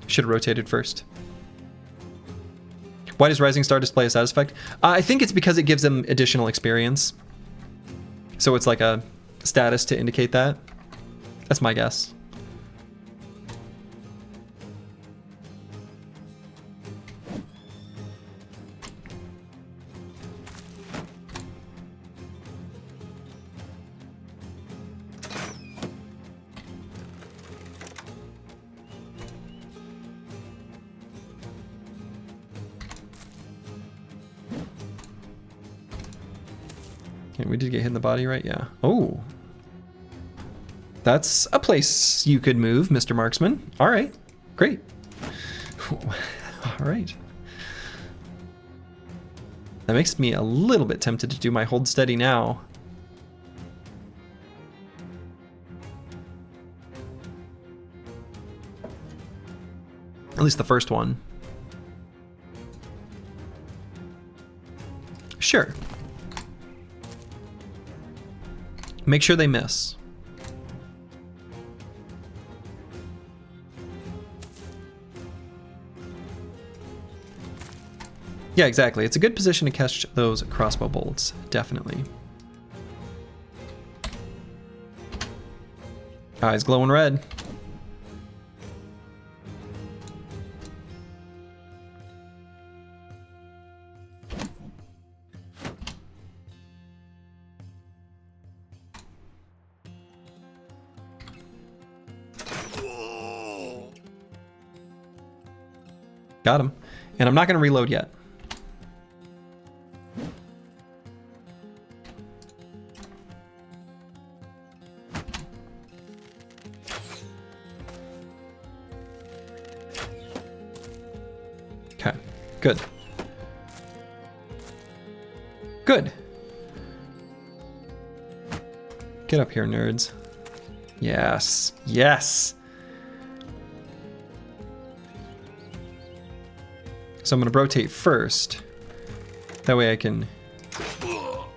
Should have rotated first. Why does Rising Star display a status effect? I think it's because it gives them additional experience. So it's like a status to indicate that. That's my guess. Okay, we did get hit in the body, right? Yeah. Oh. That's a place you could move, Mr. Marksman. All right. Great. All right. That makes me a little bit tempted to do my hold steady now. At least the first one. Sure. Make sure they miss. Yeah, exactly. It's a good position to catch those crossbow bolts, definitely. Eyes glowing red. Got him. And I'm not going to reload yet. Okay, good. Good. Get up here, nerds. Yes, yes. So I'm going to rotate first. That way I can... Oh,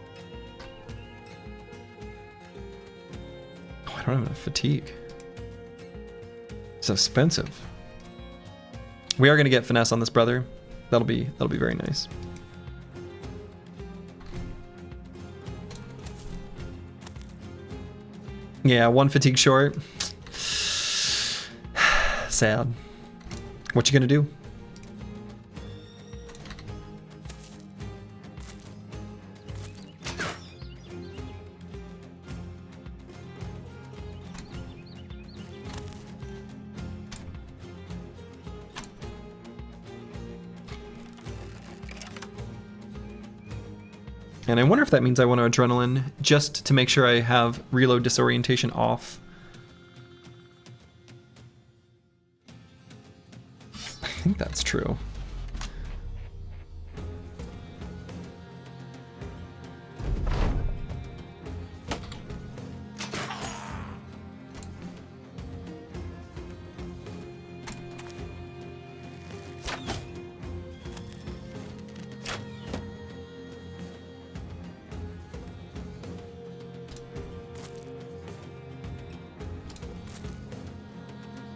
I don't have enough fatigue. It's expensive. We are going to get finesse on this brother. That'll be very nice. Yeah, one fatigue short. Sad. What you gonna do? And I wonder if that means I want to adrenaline just to make sure I have reload disorientation off. I think that's true.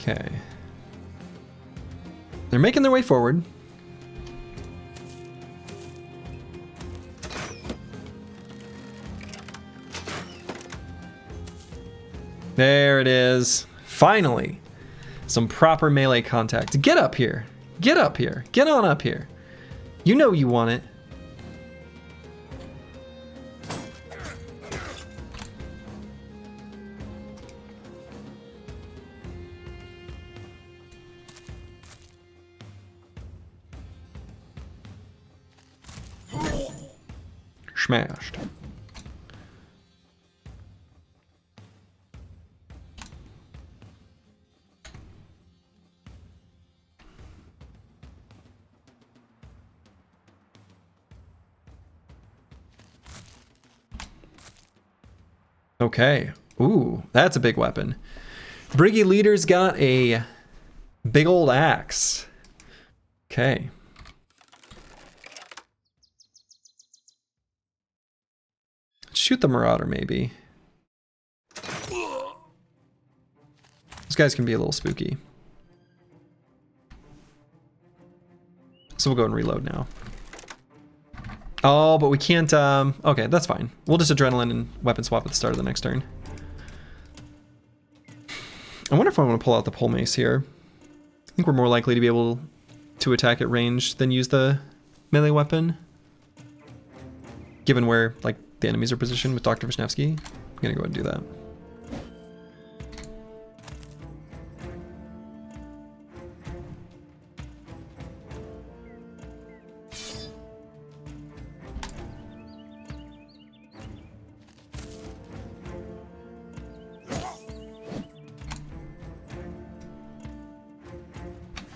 Okay. They're making their way forward. There it is. Finally. Some proper melee contact. Get up here. Get up here. Get on up here. You know you want it. Smashed. Okay. Ooh, that's a big weapon. Briggy leader's got a big old axe. Okay. Shoot the Marauder, maybe. These guys can be a little spooky. So we'll go and reload now. Oh, but we can't, okay, that's fine. We'll just adrenaline and weapon swap at the start of the next turn. I wonder if I want to pull out the pole mace here. I think we're more likely to be able to attack at range than use the melee weapon. Given where, like, the enemies are positioned with Dr. Vishnevsky. I'm gonna go ahead and do that.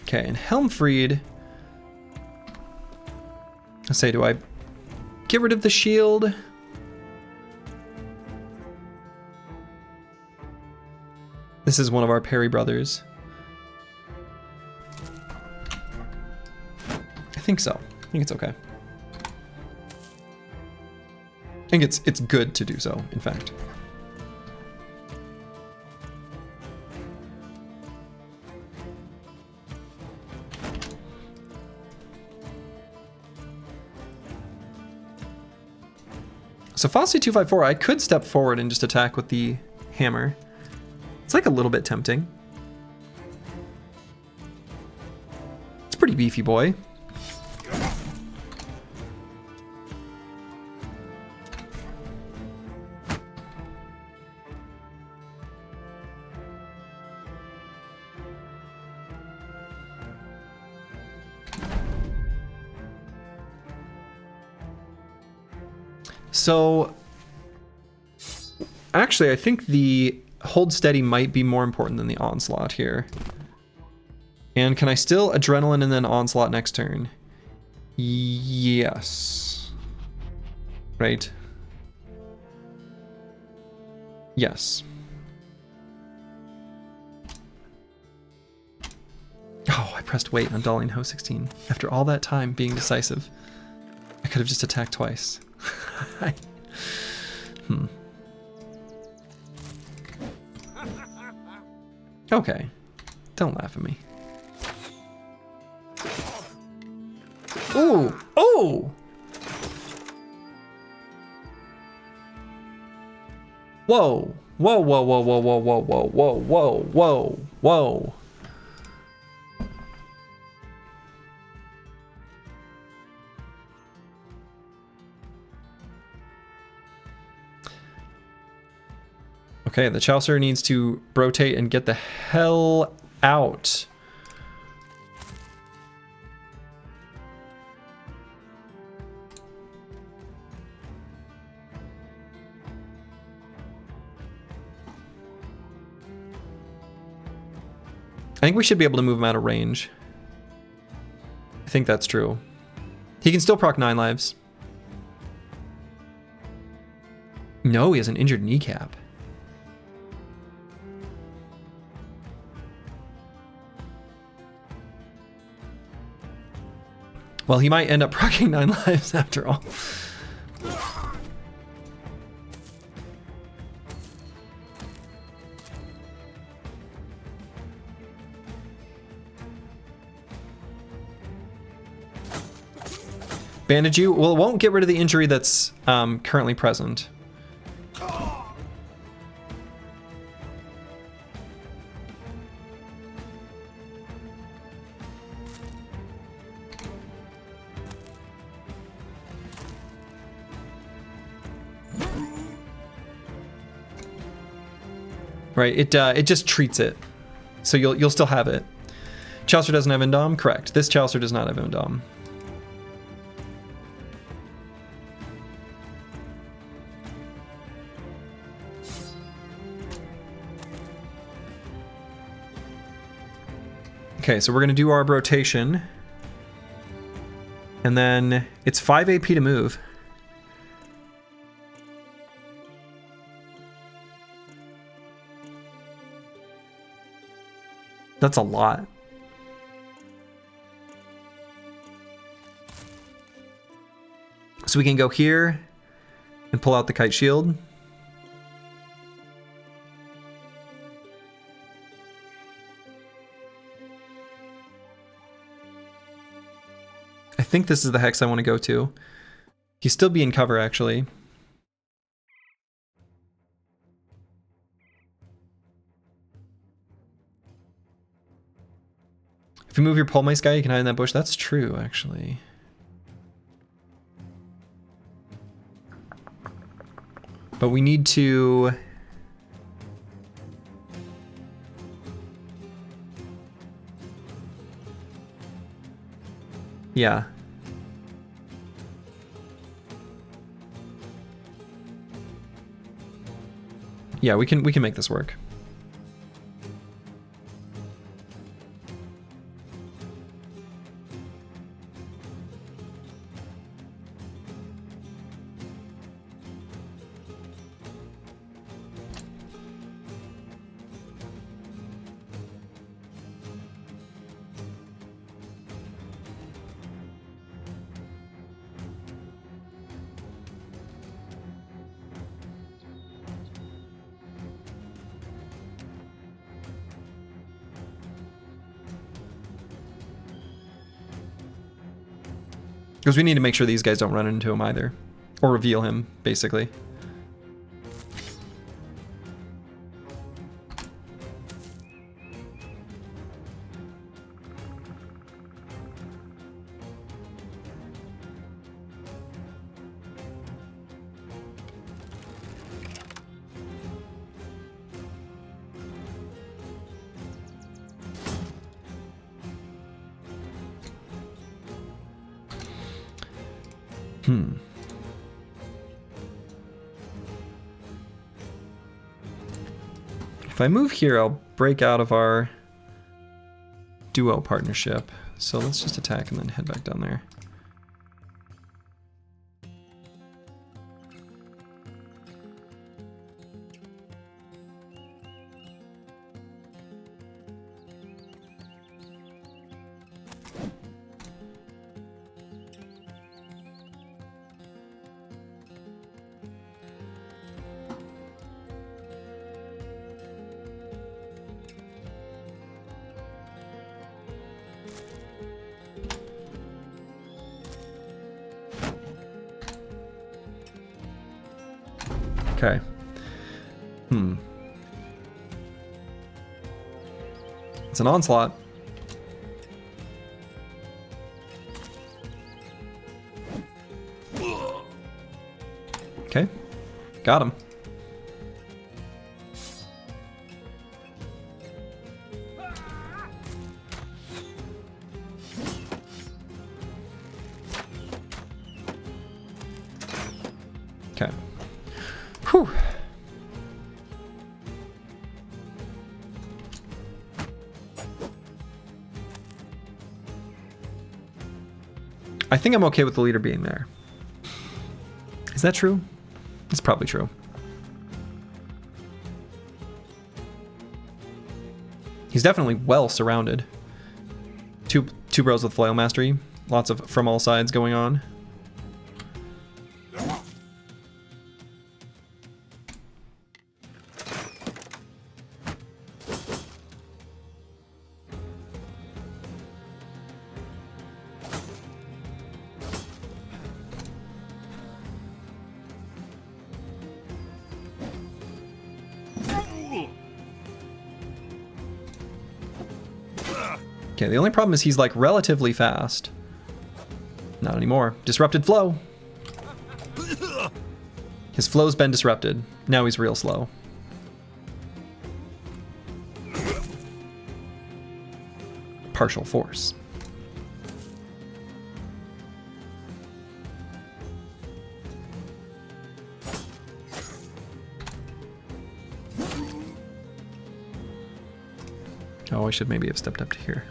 Okay, and Helmfried. Let's say, do I get rid of the shield? This is one of our Perry brothers. I think so. I think it's okay. I think it's good to do so, in fact. So Fossey 254, I could step forward and just attack with the hammer. It's like a little bit tempting. It's a pretty beefy boy. So, actually, I think the hold steady might be more important than the onslaught here. And can I still adrenaline and then onslaught next turn? Yes. Right? Yes. Oh, I pressed wait on Dolly and Ho 16. After all that time being decisive, I could have just attacked twice. Okay. Don't laugh at me. Ooh! Oh! Whoa! Whoa, whoa, whoa, whoa, whoa, whoa, whoa, whoa, whoa, whoa, whoa. Okay, the Chaucer needs to rotate and get the hell out. I think we should be able to move him out of range. I think that's true. He can still proc 9 lives. No, he has an injured kneecap. Well, he might end up proccing 9 lives after all. Bandage you? Well, it won't get rid of the injury that's currently present. Right, it just treats it, so you'll still have it. Chaucer doesn't have Indom, correct? This Chaucer does not have Indom. Okay, so we're going to do our rotation. And then it's 5 AP to move. That's a lot. So we can go here and pull out the kite shield. I think this is the hex I want to go to. He's still be in cover, actually. If you move your pole mice guy, you can hide in that bush. That's true, actually. But we need to... Yeah. Yeah, we can make this work. Because we need to make sure these guys don't run into him either. Or reveal him, basically. If I move here, I'll break out of our duo partnership. So let's just attack and then head back down there. Okay. It's an onslaught. Okay. Got him. Okay. Whew. I think I'm okay with the leader being there. Is that true? It's probably true. He's definitely well surrounded. Two bros with flail mastery. Lots of from all sides going on. Okay, the only problem is he's like relatively fast. Not anymore. Disrupted flow. His flow's been disrupted. Now he's real slow. Partial force. Oh, I should maybe have stepped up to here.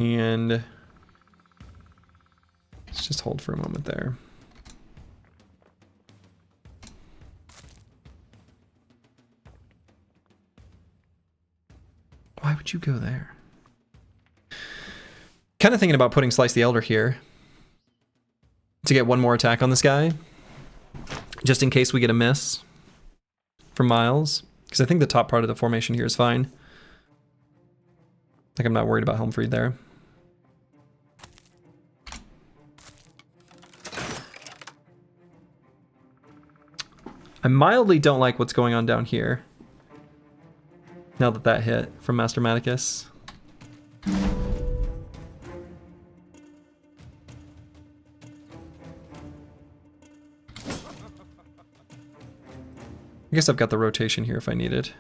And let's just hold for a moment there. Why would you go there? Kind of thinking about putting Slice the Elder here to get one more attack on this guy, just in case we get a miss from Miles, because I think the top part of the formation here is fine. Like, I'm not worried about Helmfried there. I mildly don't like what's going on down here. Now that that hit from Master Maticus. I guess I've got the rotation here if I need it.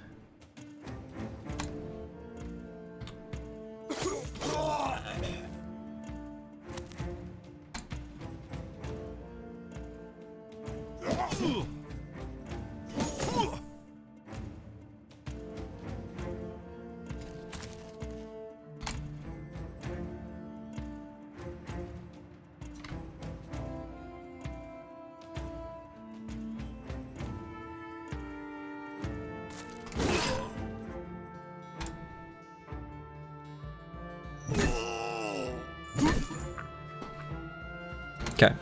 Okay.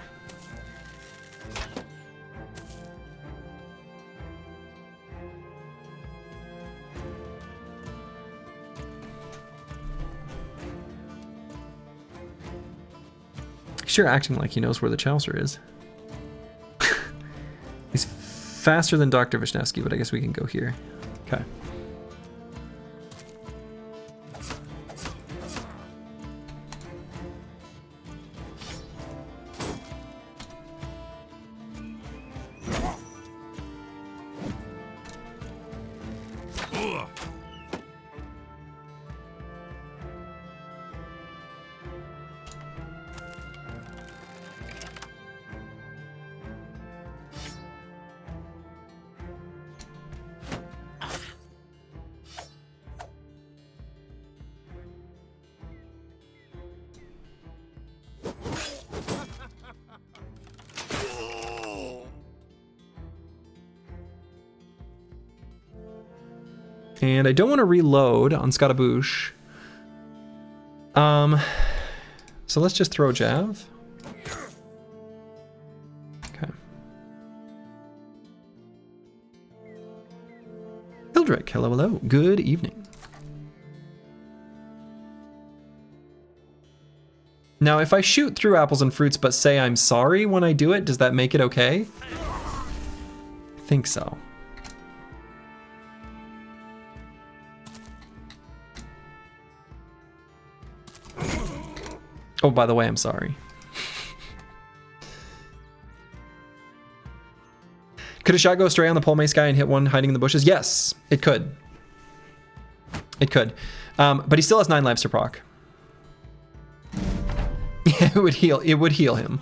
He's sure acting like he knows where the Chaucer is. He's faster than Dr. Vishnevsky, but I guess we can go here. Okay. And I don't want to reload on Scaramouche. So let's just throw Jav. Okay. Hildrick, hello, hello. Good evening. Now, if I shoot through apples and fruits but say I'm sorry when I do it, does that make it okay? I think so. Oh, by the way, I'm sorry. Could a shot go astray on the pole mace guy and hit one hiding in the bushes? Yes, it could. It could. But he still has 9 lives to proc. Yeah, it would heal. It would heal him.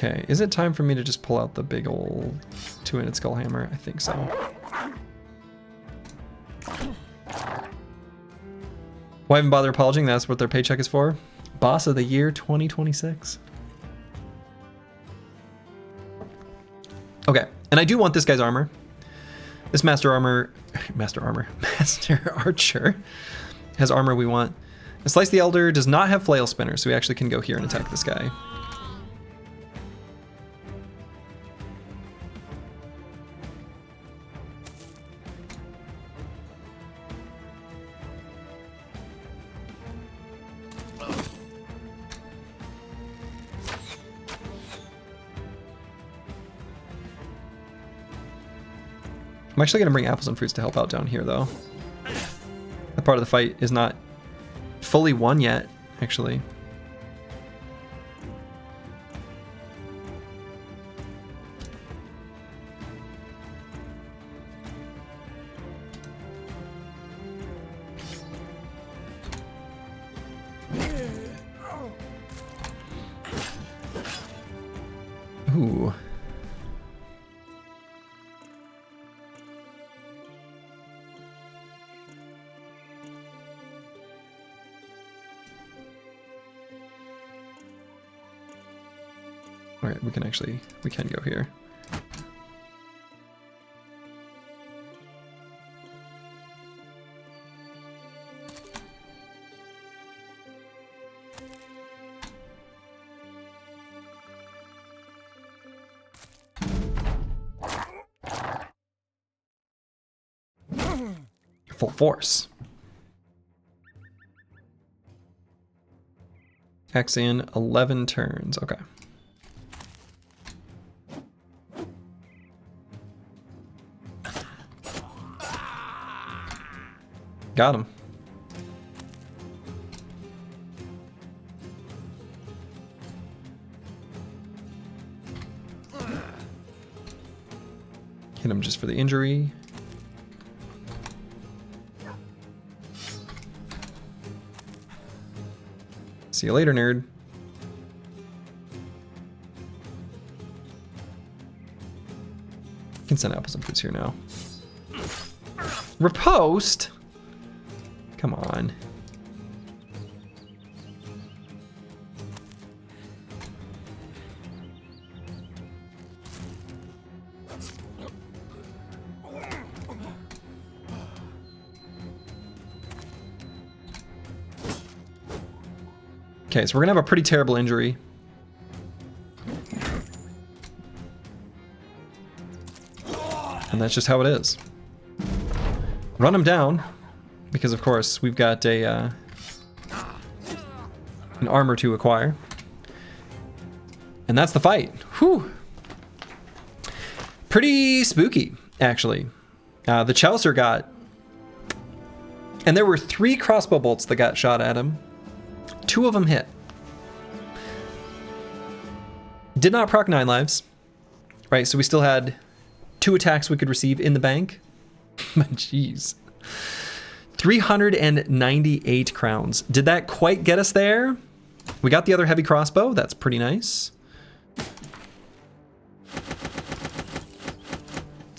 Okay, is it time for me to just pull out the big old 2-handed skull hammer? I think so. Why even bother apologizing? That's what their paycheck is for. Boss of the year 2026. Okay, and I do want this guy's armor. This Master Archer has armor we want. And Slice the Elder does not have flail spinner, so we actually can go here and attack this guy. I'm actually going to bring apples and fruits to help out down here, though. That part of the fight is not fully won yet, actually. Ooh. All right, we can go here. Full force. X in 11 turns. Okay. Got him. Hit him just for the injury. See you later, nerd. Can send apples and fruits here now. Riposte? Come on. Okay, so we're gonna have a pretty terrible injury. And that's just how it is. Run him down, because of course we've got an armor to acquire. And that's the fight. Whew. Pretty spooky, actually. The Chaucer got... And there were 3 crossbow bolts that got shot at him. 2 of them hit. Did not proc 9 lives. Right, so we still had 2 attacks we could receive in the bank. Jeez. 398 crowns. Did that quite get us there? We got the other heavy crossbow. That's pretty nice.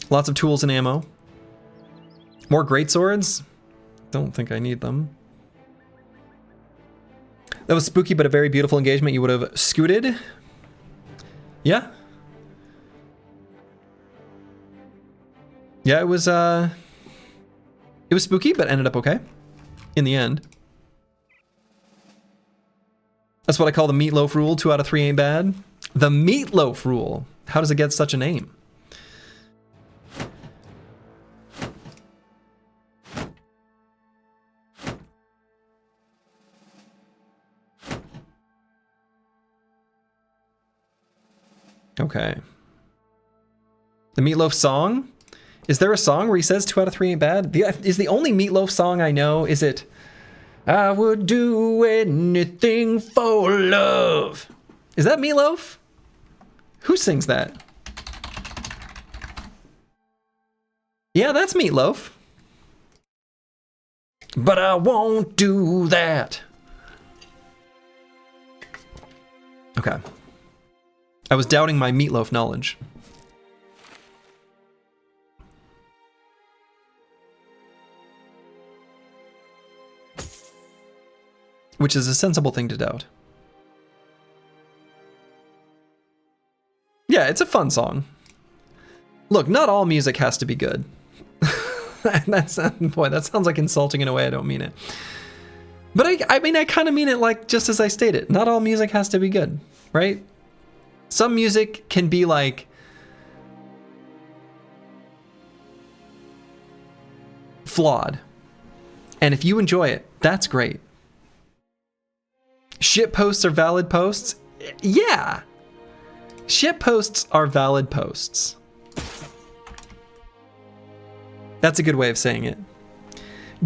Lots of tools and ammo. More greatswords. Don't think I need them. That was spooky, but a very beautiful engagement. You would have scooted. Yeah. Yeah, it was spooky, but ended up okay in the end. That's what I call the meatloaf rule. 2 out of 3 ain't bad. The meatloaf rule. How does it get such a name? Okay. The Meatloaf song? Is there a song where he says 2 out of 3 ain't bad? Is the only Meatloaf song I know, is it, I would do anything for love? Is that Meatloaf? Who sings that? Yeah, that's Meatloaf. But I won't do that. Okay. I was doubting my Meatloaf knowledge. Which is a sensible thing to doubt. Yeah, it's a fun song. Look, not all music has to be good. Boy, that sounds like insulting in a way I don't mean it. But I mean, I kind of mean it like just as I stated. Not all music has to be good, right? Some music can be like flawed. And if you enjoy it, that's great. Shit posts are valid posts? Yeah. Shit posts are valid posts. That's a good way of saying it.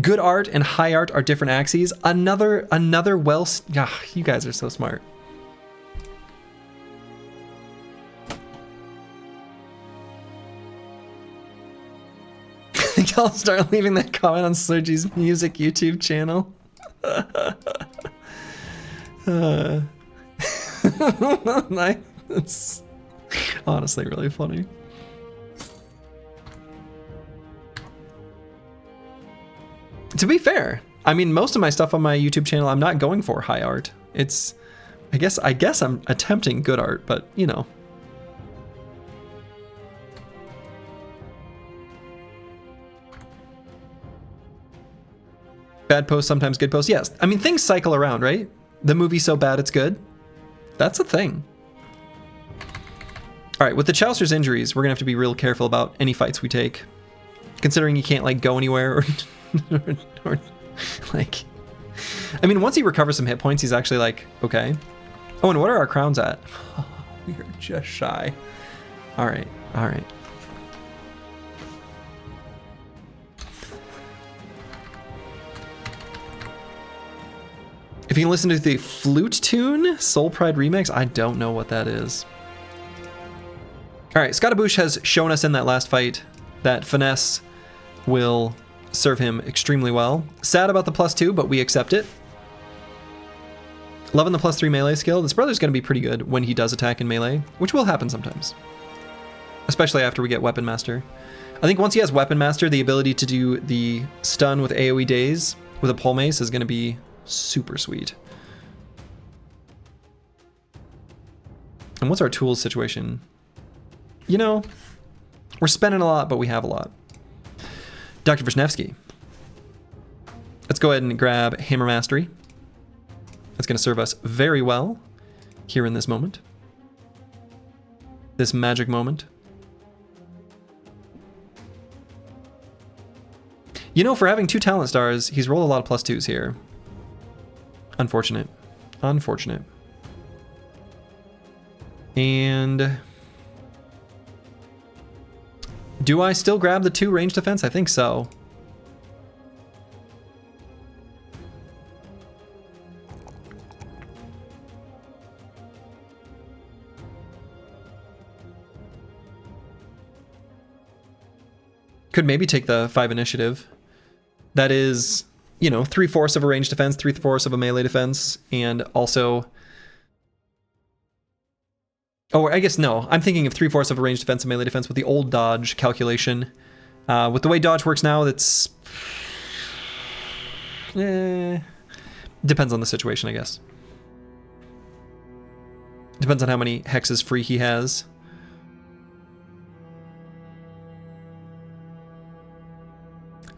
Good art and high art are different axes. Another well... you guys are so smart. I'll start leaving that comment on Slurgy's music YouTube channel. Nice. Honestly, really funny. To be fair, I mean, most of my stuff on my YouTube channel, I'm not going for high art. It's, I guess I'm attempting good art, but you know. Bad posts, sometimes good posts. Yes, I mean, things cycle around, right? The movie's so bad it's good. That's a thing. All right, with the Chaucer's injuries, we're gonna have to be real careful about any fights we take. Considering he can't like go anywhere or like, I mean, once he recovers some hit points, he's actually like, okay. Oh, and what are our crowns at? Oh, we are just shy. All right, all right. If you can listen to the flute tune, Soul Pride remix, I don't know what that is. All right, Scottaboosh has shown us in that last fight that finesse will serve him extremely well. Sad about the +2, but we accept it. Loving the +3 melee skill. This brother's going to be pretty good when he does attack in melee, which will happen sometimes. Especially after we get Weapon Master. I think once he has Weapon Master, the ability to do the stun with AoE daze with a pole mace is going to be super sweet. And what's our tools situation? You know, we're spending a lot, but we have a lot. Dr. Vishnevsky. Let's go ahead and grab Hammer Mastery. That's going to serve us very well here in this moment. This magic moment. You know, for having 2 talent stars, he's rolled a lot of +2s here. Unfortunate. Unfortunate. And do I still grab the 2 range defense? I think so. Could maybe take the 5 initiative. That is, you know, 3/4 of a range defense, 3/4 of a melee defense, and also... Oh, I guess no. I'm thinking of 3/4 of a range defense and melee defense with the old dodge calculation. With the way dodge works now, that's... depends on the situation, I guess. Depends on how many hexes free he has.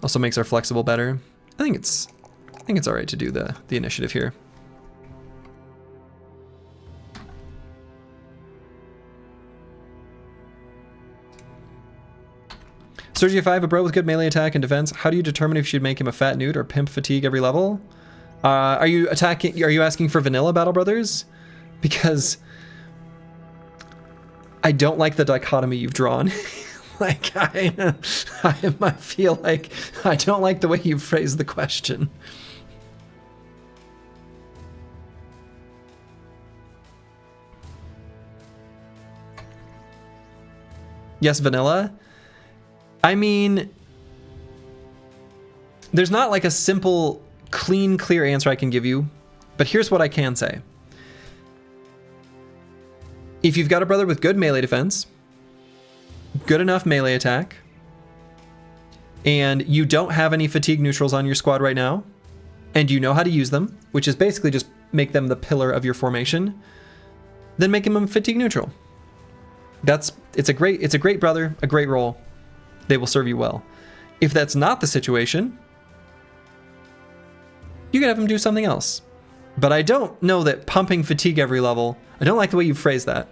Also makes our flexible better. I think it's all right to do the initiative here. Sergio 5, a bro with good melee attack and defense. How do you determine if you should make him a fat nude or pimp fatigue every level? Are you asking for vanilla Battle Brothers? Because I don't like the dichotomy you've drawn. Like, I feel like I don't like the way you phrased the question. Yes, vanilla. I mean, there's not like a simple, clean, clear answer I can give you, but here's what I can say. If you've got a brother with good melee defense, good enough melee attack, and you don't have any fatigue neutrals on your squad right now, and you know how to use them, which is basically just make them the pillar of your formation, then make them fatigue neutral. It's a great brother, a great role. They will serve you well. If that's not the situation, you can have them do something else. But I don't know that pumping fatigue every level, I don't like the way you phrase that.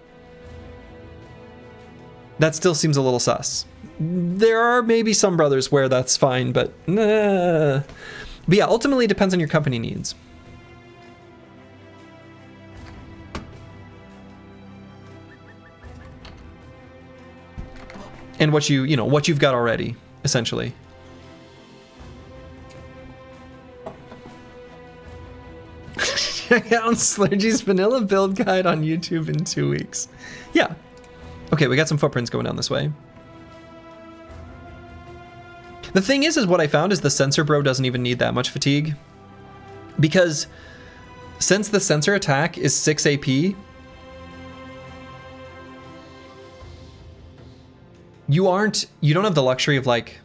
That still seems a little sus. There are maybe some brothers where that's fine, but nah. But yeah, ultimately it depends on your company needs. And what what you've got already, essentially. Check out Slurgy's vanilla build guide on YouTube in 2 weeks. Yeah. Okay, we got some footprints going down this way. The thing is what I found is the sensor bro doesn't even need that much fatigue. Because since the sensor attack is 6 AP, you don't have the luxury of like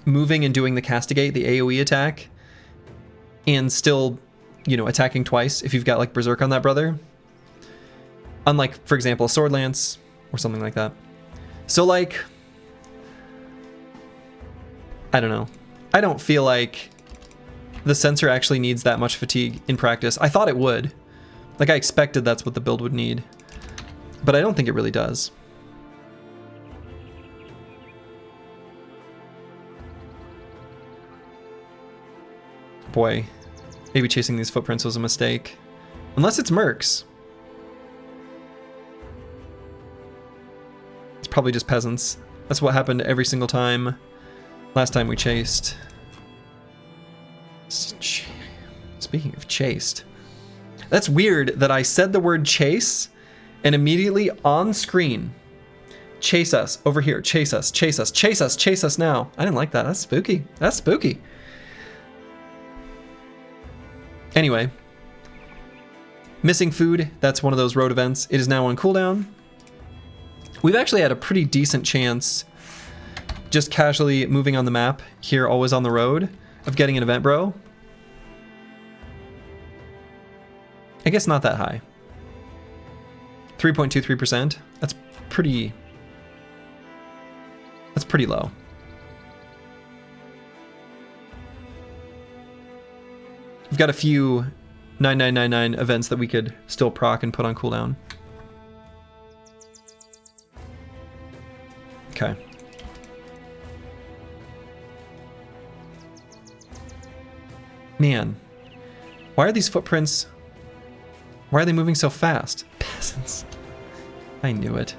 moving and doing the castigate, the AoE attack, and still, you know, attacking twice if you've got like Berserk on that brother. Unlike, for example, Sword Lance or something like that. So like, I don't know. I don't feel like the sensor actually needs that much fatigue in practice. I thought it would. Like I expected that's what the build would need. But I don't think it really does. Boy, maybe chasing these footprints was a mistake. Unless it's mercs. It's probably just peasants. That's what happened every single time. Last time we chased. Speaking of chased. That's weird that I said the word chase and immediately on screen. Chase us over here. Chase us. Chase us. Chase us. Chase us now. I didn't like that. That's spooky. That's spooky. Anyway. Missing food. That's one of those road events. It is now on cooldown. We've actually had a pretty decent chance just casually moving on the map here, always on the road, of getting an event bro. I guess not that high. 3.23%. That's pretty low. We've got a few 9999 events that we could still proc and put on cooldown. Okay. Man, why are these footprints? Why are they moving so fast? Peasants. I knew it.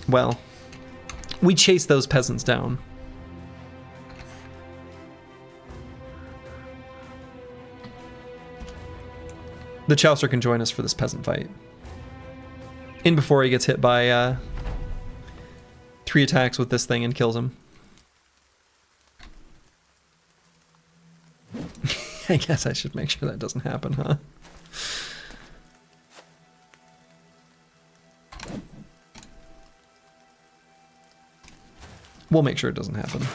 Well, we chased those peasants down. The Chaucer can join us for this peasant fight. In before he gets hit by 3 attacks with this thing and kills him. I guess I should make sure that doesn't happen, huh? We'll make sure it doesn't happen.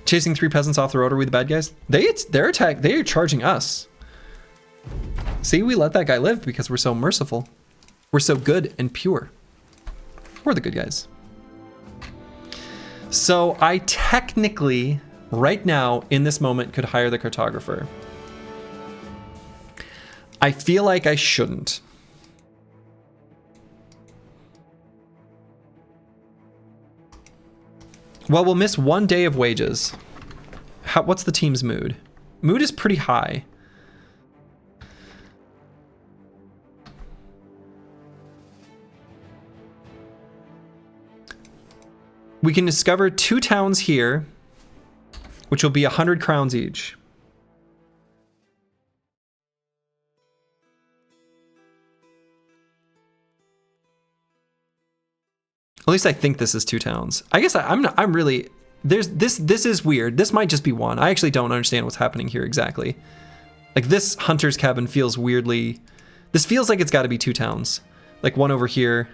Chasing 3 peasants off the road, are we the bad guys? They're charging us. See, we let that guy live because we're so merciful. We're so good and pure. We're the good guys. So I technically, right now, in this moment, could hire the cartographer. I feel like I shouldn't. Well, we'll miss 1 day of wages. What's the team's mood? Mood is pretty high. We can discover 2 towns here, which will be 100 crowns each. At least I think this is 2 towns. I guess I'm really, this is weird. This might just be 1. I actually don't understand what's happening here exactly. Like this hunter's cabin feels weirdly, this feels like it's got to be 2 towns. Like 1 over here.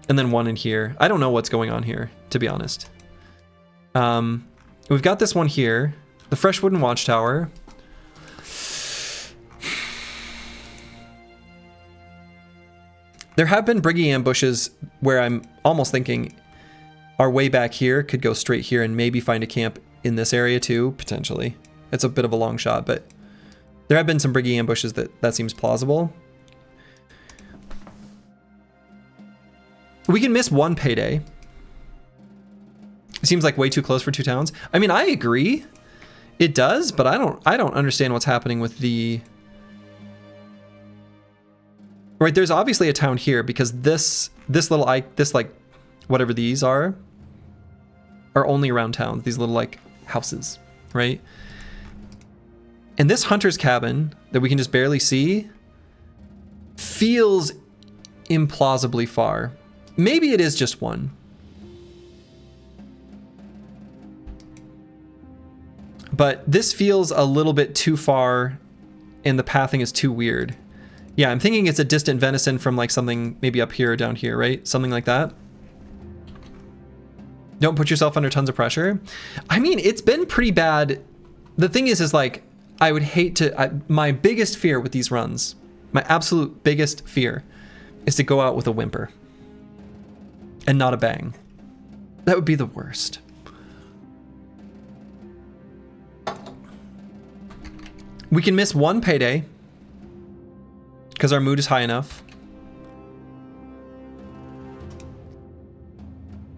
And then 1 in here. I don't know what's going on here, to be honest. We've got this one here. The Fresh Wooden Watchtower. There have been Briggy ambushes where I'm almost thinking our way back here could go straight here and maybe find a camp in this area too, potentially. It's a bit of a long shot, but there have been some Briggy ambushes that seems plausible. We can miss 1 payday. It seems like way too close for 2 towns. I mean, I agree. It does, but I don't understand what's happening with the... Right, there's obviously a town here because this like whatever these are only around towns. These little like houses. right? And this hunter's cabin that we can just barely see feels implausibly far. Maybe it is just one. But this feels a little bit too far and the pathing is too weird. Yeah, I'm thinking it's a distant venison from like something maybe up here or down here, right? Something like that. Don't put yourself under tons of pressure. I mean, it's been pretty bad. The thing is like, I would hate to, my biggest fear with these runs, my absolute biggest fear is to go out with a whimper and not a bang. That would be the worst. We can miss one payday because our mood is high enough.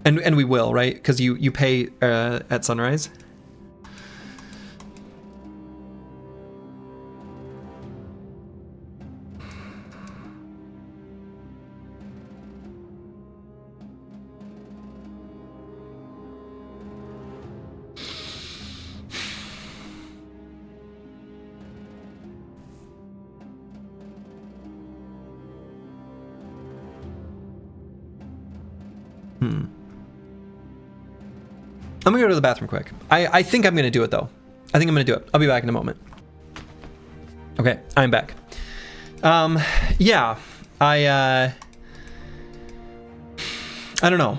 And we will, right? Because you pay at sunrise. I'm gonna go to the bathroom quick. I think I'm gonna do it though. I think I'm gonna do it. I'll be back in a moment. Okay, I'm back. Yeah, I don't know.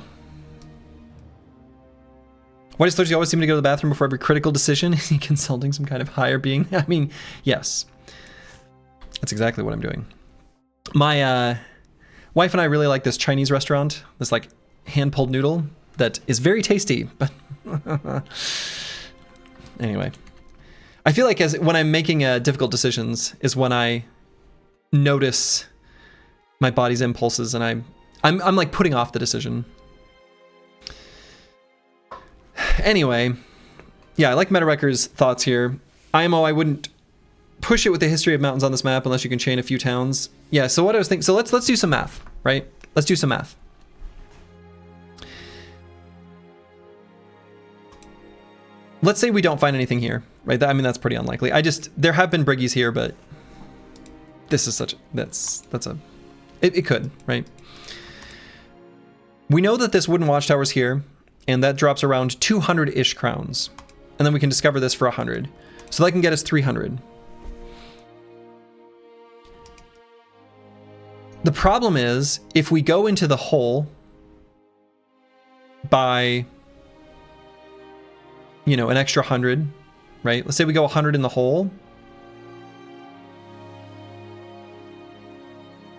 Why does Thursday always seem to go to the bathroom before every critical decision? Is he consulting some kind of higher being? I mean, yes. That's exactly what I'm doing. My wife and I really like this Chinese restaurant, this like hand-pulled noodle that is very tasty, but anyway. I feel like when I'm making difficult decisions is when I notice my body's impulses and I'm like putting off the decision. Anyway, yeah, I like Metarecker's thoughts here. IMO, I wouldn't push it with the history of mountains on this map unless you can chain a few towns. Yeah, so what I was thinking, so let's do some math, right? Let's do some math. Let's say we don't find anything here, right? I mean, that's pretty unlikely. There have been briggies here, but this is it could, right? We know that this wooden watchtower's here, and that drops around 200-ish crowns. And then we can discover this for 100. So that can get us 300. The problem is, if we go into the hole by, you know, an extra 100, right? Let's say we go 100 in the hole.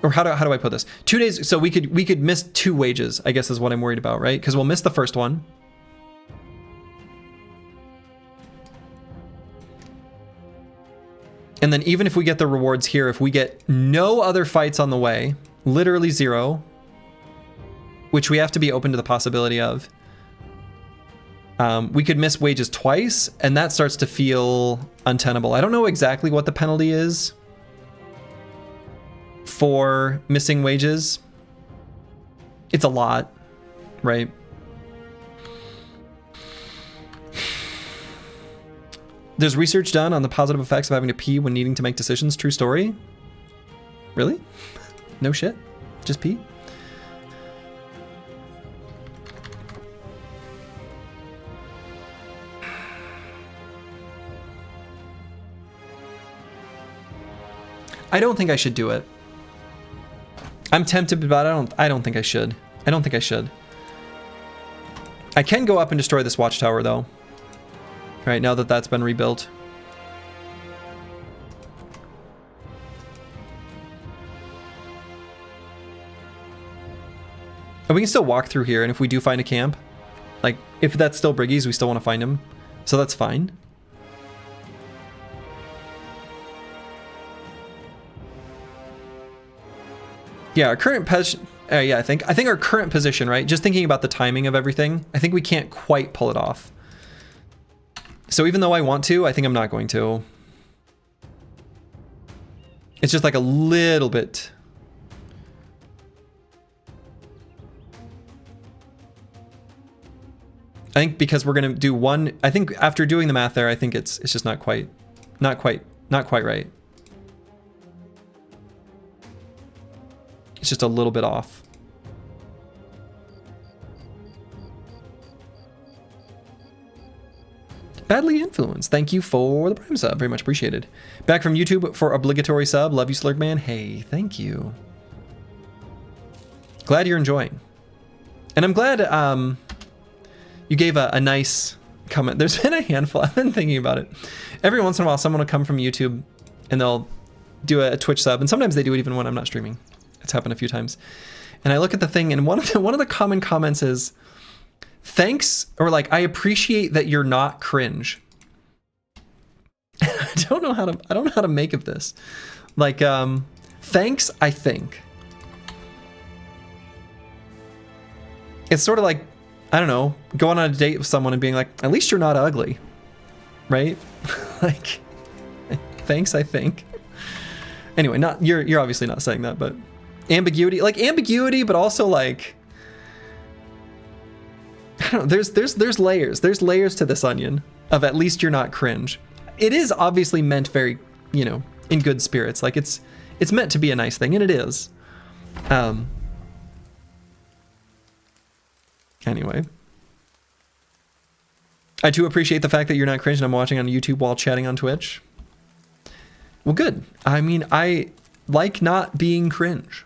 Or how do I put this? 2 days, so we could miss 2 wages, I guess is what I'm worried about, right? Because we'll miss the first one. And then even if we get the rewards here, if we get no other fights on the way, literally 0, which we have to be open to the possibility of, we could miss wages twice, and that starts to feel untenable. I don't know exactly what the penalty is for missing wages. It's a lot, right? There's research done on the positive effects of having to pee when needing to make decisions. True story? Really? No shit? Just pee? I don't think I should do it. I'm tempted, but I don't think I should. I don't think I should. I can go up and destroy this watchtower though. Right, now that that's been rebuilt. And we can still walk through here, and if we do find a camp, like, if that's still Briggies, we still want to find him. So that's fine. Yeah, our current I think our current position, right? Just thinking about the timing of everything, I think we can't quite pull it off. So even though I want to, I think I'm not going to. It's just like a little bit. I think because we're gonna do one. I think after doing the math there, I think it's just not quite right. It's just a little bit off. Badly influenced. Thank you for the Prime sub. Very much appreciated. Back from YouTube for obligatory sub. Love you, Slurgman. Hey, thank you. Glad you're enjoying. And I'm glad you gave a nice comment. There's been a handful. I've been thinking about it. Every once in a while, someone will come from YouTube and they'll do a Twitch sub. And sometimes they do it even when I'm not streaming. It's happened a few times. And I look at the thing and one of the common comments is, thanks, or like, I appreciate that you're not cringe. I don't know how to make of this. Like, thanks, I think. It's sort of like, I don't know, going on a date with someone and being like, at least you're not ugly, right? Like, thanks, I think. Anyway, not you're obviously not saying that, but ambiguity, but also like, I don't know, there's layers. There's layers to this onion of at least you're not cringe. It is obviously meant very, you know, in good spirits. Like it's meant to be a nice thing, and it is. Anyway. I do appreciate the fact that you're not cringe and I'm watching on YouTube while chatting on Twitch. Well, good. I mean, I like not being cringe.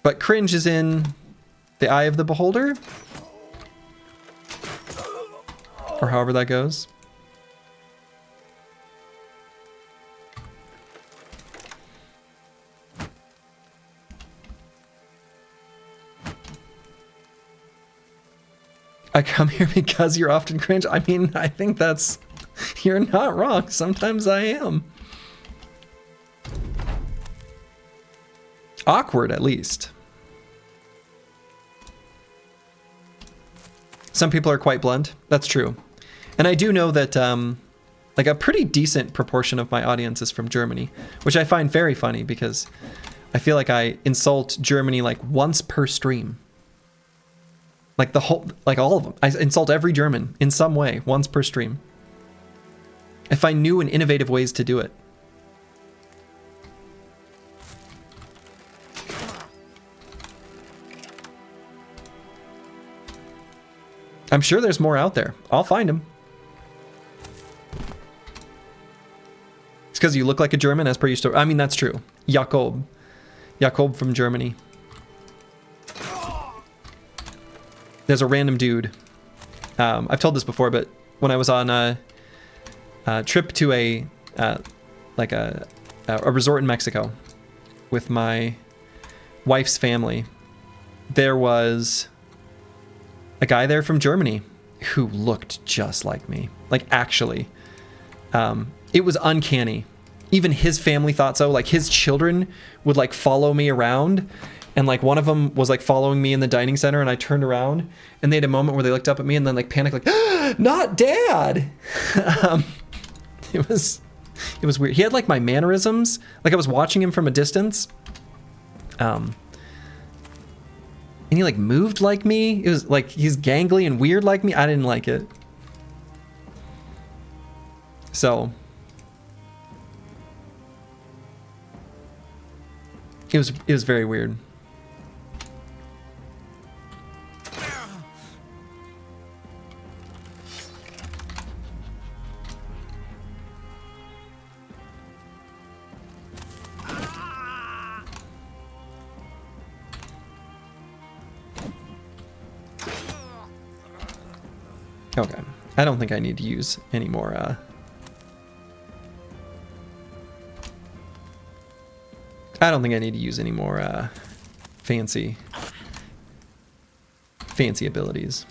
But cringe is in the eye of the beholder? Or however that goes. I come here because you're often cringe. I mean, I think that's... You're not wrong. Sometimes I am. Awkward, at least. Some people are quite blunt. That's true. And I do know that like a pretty decent proportion of my audience is from Germany, which I find very funny because I feel like I insult Germany like once per stream. Like the whole, like all of them. I insult every German in some way, once per stream. I find new and innovative ways to do it. I'm sure there's more out there. I'll find them. It's because you look like a German as per your story. I mean, that's true. Jakob. Jakob from Germany. There's a random dude. I've told this before, but when I was on a trip to a resort in Mexico with my wife's family, there was a guy there from Germany who looked just like me. Like, actually. It was uncanny. Even his family thought so. Like, his children would, like, follow me around. And, like, one of them was, like, following me in the dining center. And I turned around. And they had a moment where they looked up at me and then, like, panicked, like, ah, not Dad! It was weird. He had, like, my mannerisms. Like, I was watching him from a distance. And he like moved like me. It was like he's gangly and weird like me. I didn't like it. So it was very weird. Okay, I don't think I need to use any more, I don't think I need to use any more, fancy abilities.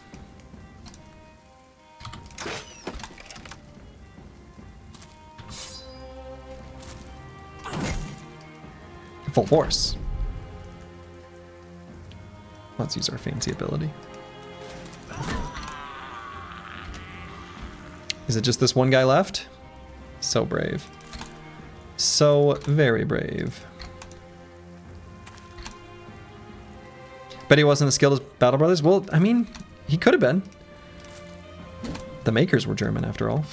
Full force. Let's use our fancy ability. Is it just this one guy left? So brave. So very brave. Bet he wasn't as skilled as Battle Brothers. Well, I mean, he could have been. The makers were German, after all.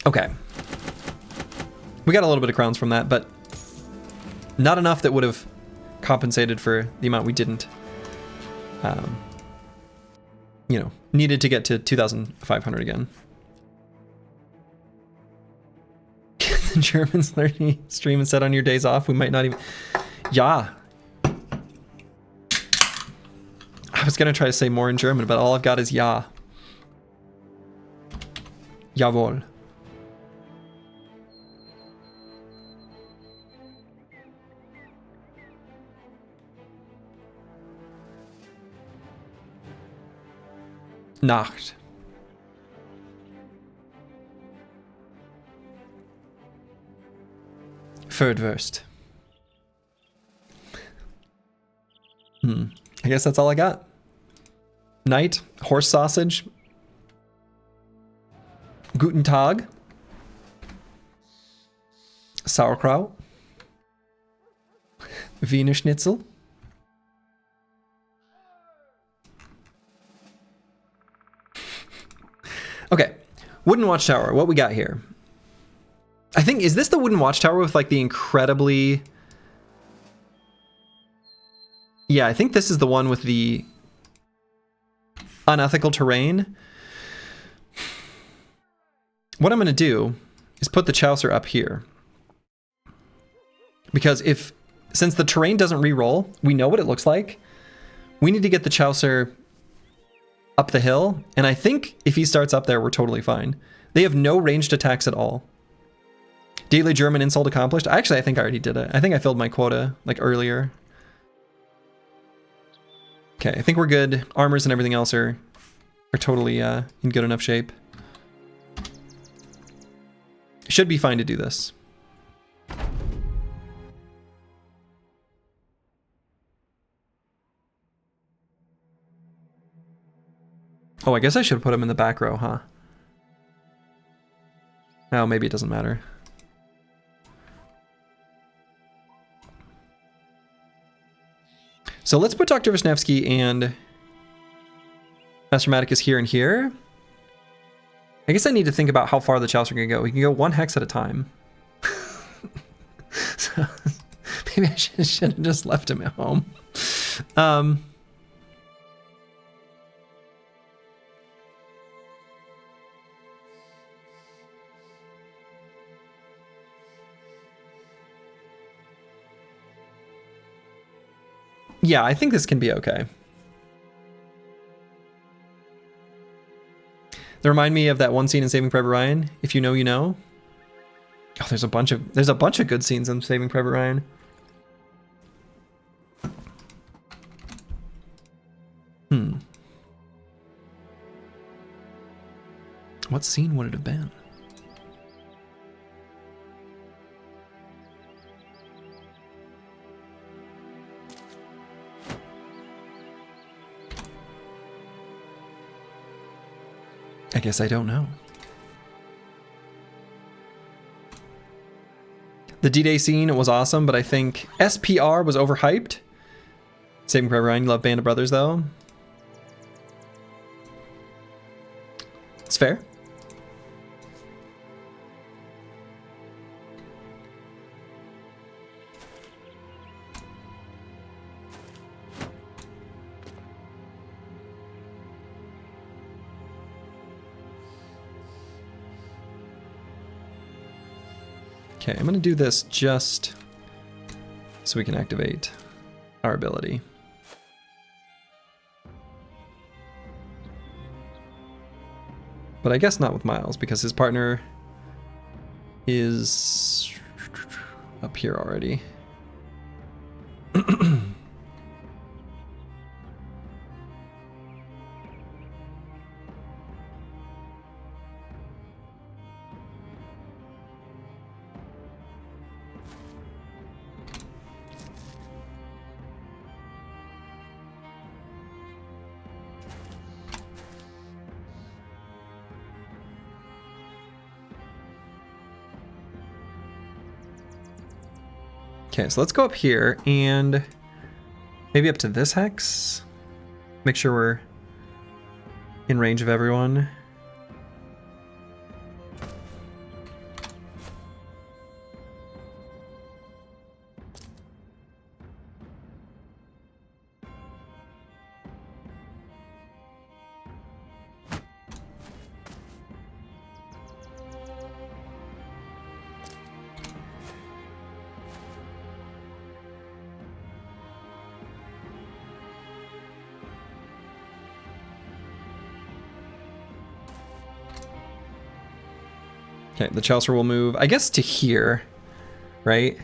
Okay. We got a little bit of crowns from that, but not enough that would have compensated for the amount we didn't. You know, needed to get to 2,500 again. The Germans learning stream and said on your days off, we might not even... Yeah. I was gonna try to say more in German, but all I've got is ja. Jawohl. Nacht. Ferdwurst. I guess that's all I got. Night, horse sausage. Guten Tag. Sauerkraut. Wiener Schnitzel. Okay, wooden watchtower, what we got here? I think, is this the wooden watchtower with like the incredibly... Yeah, I think this is the one with the unethical terrain. What I'm gonna do is put the Chaucer up here. Because since the terrain doesn't re-roll, we know what it looks like. We need to get the Chaucer up the hill, and I think if he starts up there, we're totally fine. They have no ranged attacks at all. Daily German insult accomplished. Actually, I think I already did it. I think I filled my quota like earlier. Okay, I think we're good. Armors and everything else are totally in good enough shape. Should be fine to do this. Oh, I guess I should put him in the back row, huh? Oh, maybe it doesn't matter. So let's put Dr. Wisniewski and Master Maticus here and here. I guess I need to think about how far the Chaucer can go. He can go one hex at a time. So maybe I should have just left him at home. Yeah, I think this can be okay. They remind me of that one scene in Saving Private Ryan. If you know, you know. Oh, there's a bunch of good scenes in Saving Private Ryan. What scene would it have been? I guess I don't know. The D-Day scene was awesome, but I think SPR was overhyped. Saving Private Ryan, love Band of Brothers though. It's fair. Okay, I'm gonna do this just so we can activate our ability. But I guess not with Miles, because his partner is up here already. Okay, so let's go up here and maybe up to this hex. Make sure we're in range of everyone. Okay, the Chaucer will move, I guess, to here, right?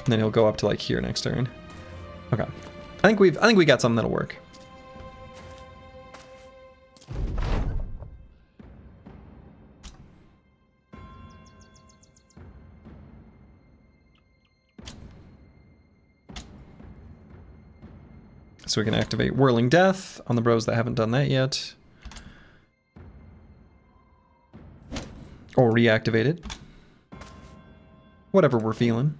And then he'll go up to like here next turn. Okay, I think we got something that'll work. So we can activate Whirling Death on the bros that haven't done that yet. Or reactivate it. Whatever we're feeling.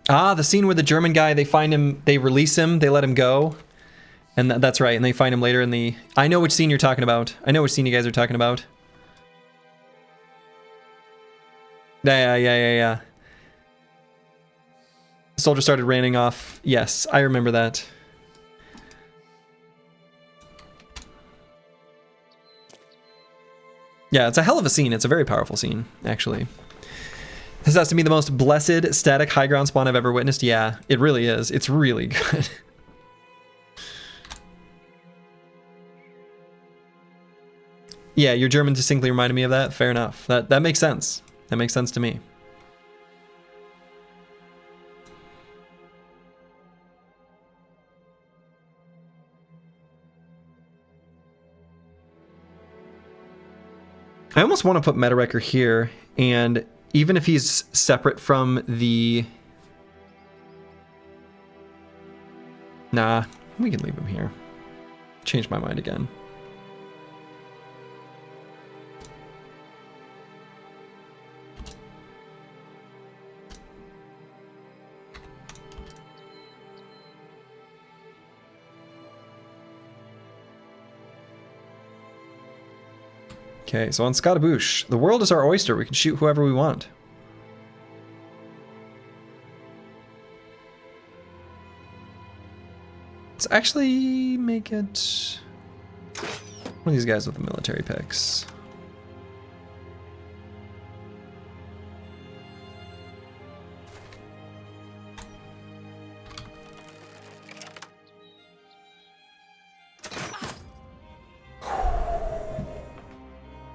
Ah, the scene where the German guy, they find him, they release him, they let him go. And that's right, and they find him later in the... I know which scene you're talking about. I know which scene you guys are talking about. Yeah. The soldier started raining off. Yes, I remember that. Yeah, it's a hell of a scene. It's a very powerful scene, actually. This has to be the most blessed static high ground spawn I've ever witnessed. Yeah, it really is. It's really good. Yeah, your German distinctly reminded me of that. Fair enough. That makes sense. That makes sense to me. I almost want to put Meta-Wrecker here, and even if he's separate from the... Nah, we can leave him here. Changed my mind again. Okay, so on Scottaboosh, the world is our oyster. We can shoot whoever we want. Let's actually make it one of these guys with the military picks.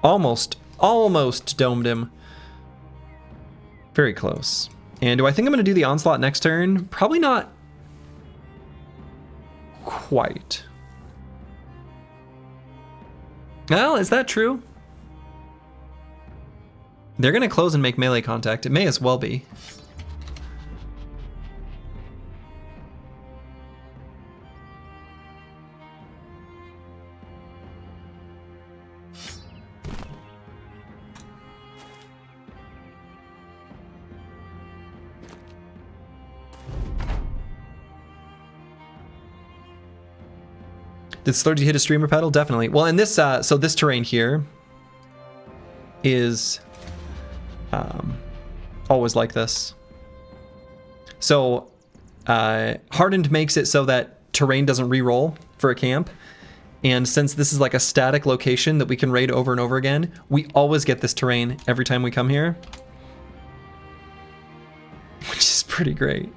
Almost domed him. Very close. And do I think I'm going to do the onslaught next turn? Probably not quite. Well, is that true? They're going to close and make melee contact. It may as well be. Did Slurgy hit a streamer pedal? Definitely. Well, and this, so this terrain here is always like this. So Hardened makes it so that terrain doesn't re-roll for a camp. And since this is like a static location that we can raid over and over again, we always get this terrain every time we come here. Which is pretty great.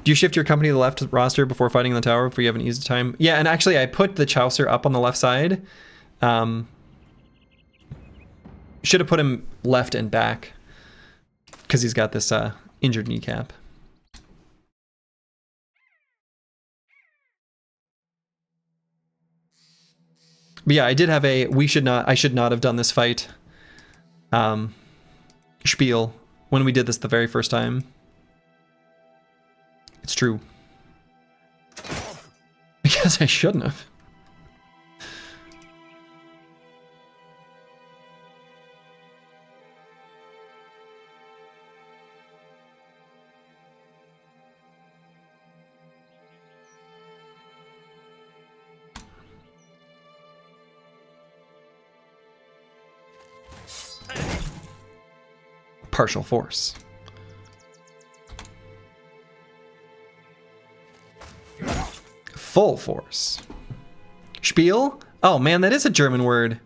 Do you shift your company to the left roster before fighting the tower if you have an easy time? Yeah, and actually I put the Chaucer up on the left side. Should have put him left and back because he's got this injured kneecap. But yeah, I did have a I should not have done this fight spiel when we did this the very first time. It's true. Because I shouldn't have. Partial force. Full force. Spiel? Oh man, that is a German word. Or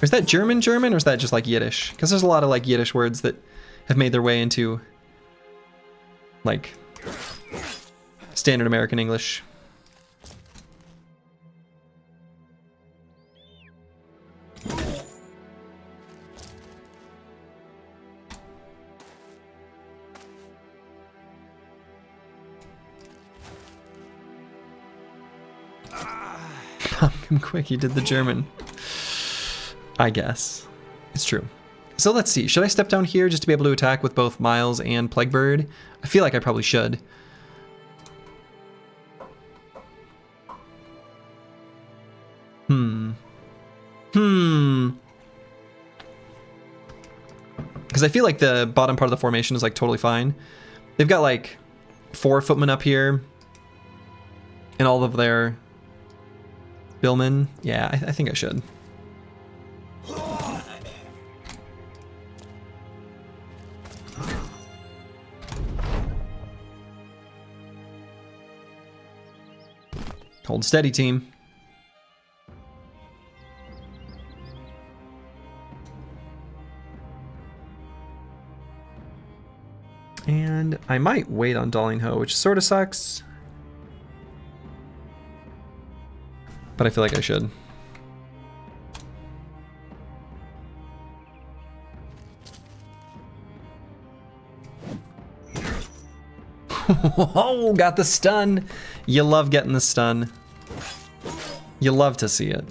is that German or is that just like Yiddish? Because there's a lot of like Yiddish words that have made their way into like standard American English. Pumpkin quick, he did the German. I guess. It's true. So let's see. Should I step down here just to be able to attack with both Miles and Plaguebird? I feel like I probably should. Because I feel like the bottom part of the formation is like totally fine. They've got like 4 footmen up here. And all of their Billman. Yeah, I think I should. Hold steady, team. And I might wait on Darlingho, which sort of sucks. But I feel like I should. Oh, got the stun. You love getting the stun. You love to see it.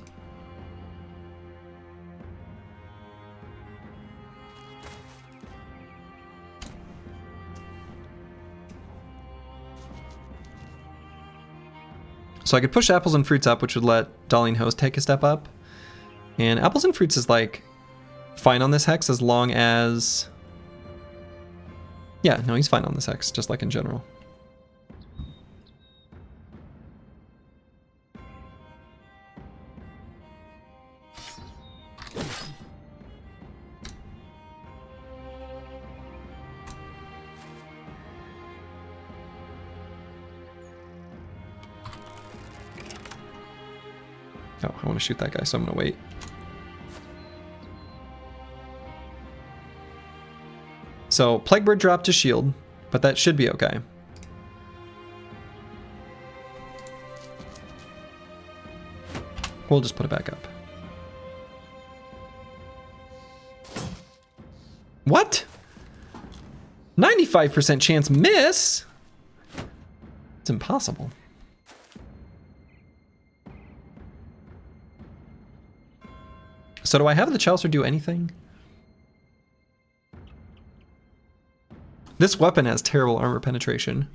So I could push Apples and Fruits up, which would let Darling Host take a step up. And Apples and Fruits is like fine on this hex as long as... Yeah, no, he's fine on this hex, just like in general. Oh, I want to shoot that guy, so I'm going to wait. So, Plaguebird dropped to shield, but that should be okay. We'll just put it back up. What? 95% chance miss? It's impossible. So do I have the Chaucer do anything? This weapon has terrible armor penetration.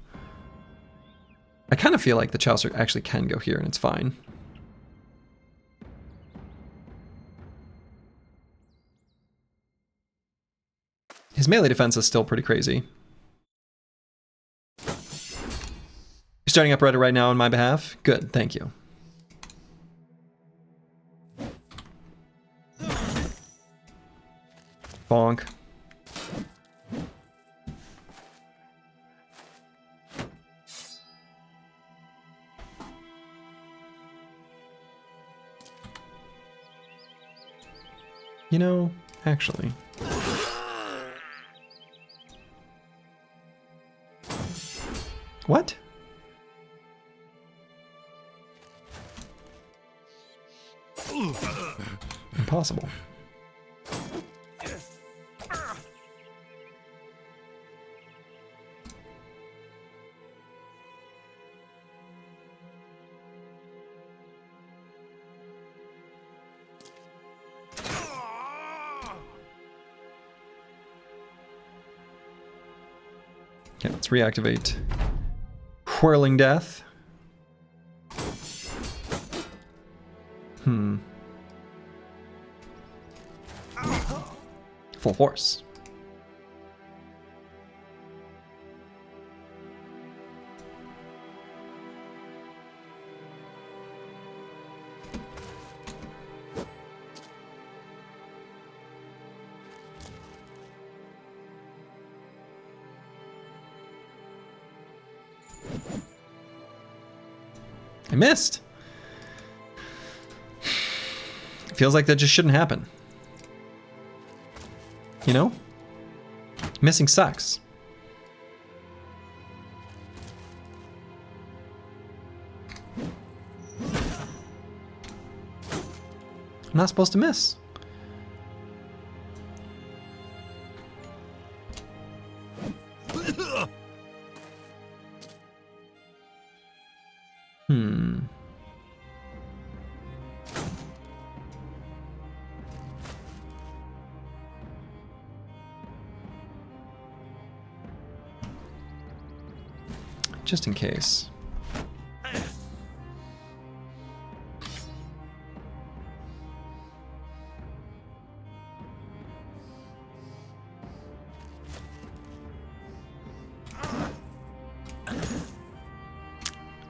I kind of feel like the Chaucer actually can go here and it's fine. His melee defense is still pretty crazy. You're starting up Reddit right now on my behalf? Good, thank you. Bonk. You know, actually. impossible. Okay, let's reactivate Whirling Death. Full force. I missed. Feels like that just shouldn't happen. You know? Missing sucks. I'm not supposed to miss. Just in case.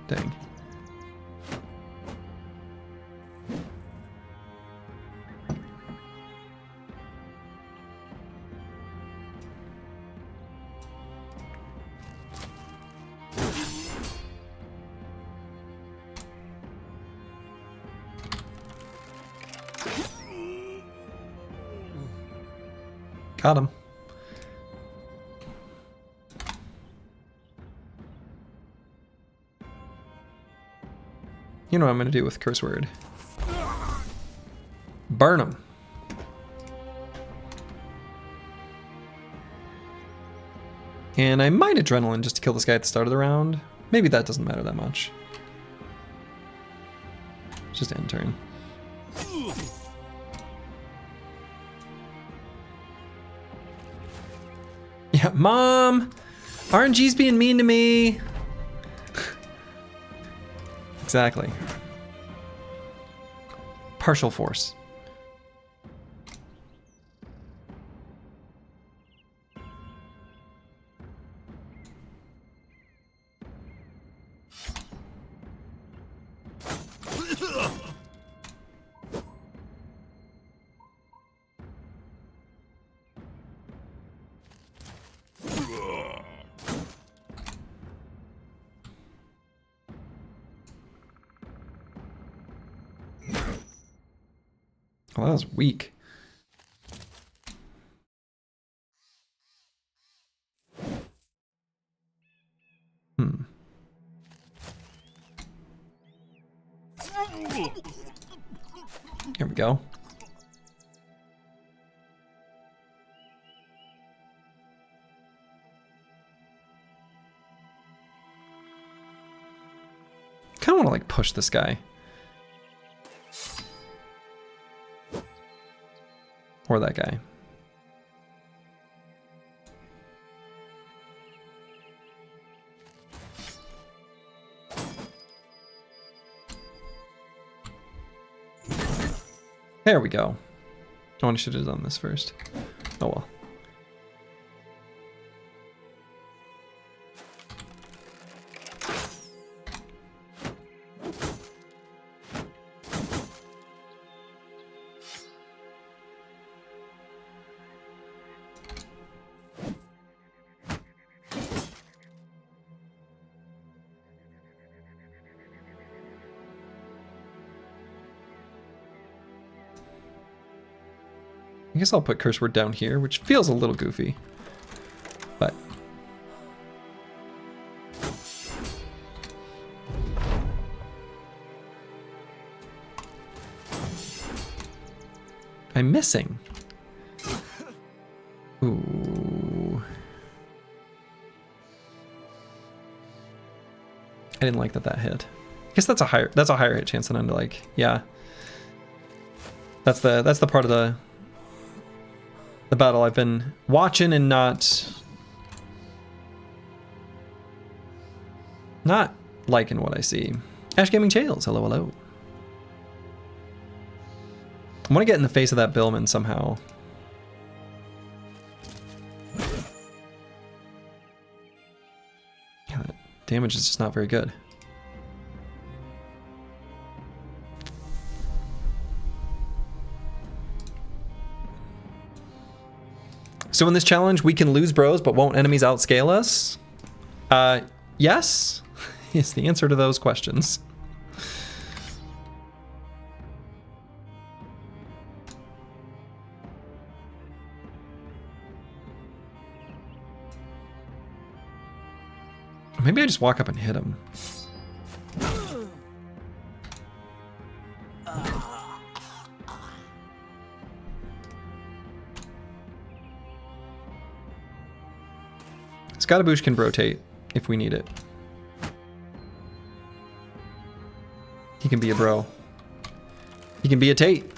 Dang. Got him. You know what I'm going to do with curse word. Burn him. And I might adrenaline just to kill this guy at the start of the round. Maybe that doesn't matter that much. Just end turn. Yeah, Mom! RNG's being mean to me! Exactly. Partial force. Well, that was weak. Here we go. Kind of want to like push this guy. Or that guy. There we go. Oh, I should have done this first. Oh well. I guess I'll put curse word down here, which feels a little goofy, but I'm missing? Ooh. I didn't like that hit. I guess that's a higher hit chance than I'm like, yeah. That's the part of the battle I've been watching and not liking what I see. Ash Gaming Tales, hello, hello. I want to get in the face of that Billman somehow. Yeah, that damage is just not very good. So in this challenge, we can lose bros, but won't enemies outscale us? Yes, is the answer to those questions. Maybe I just walk up and hit him. Scottaboosh can rotate if we need it. He can be a bro. He can be a Tate.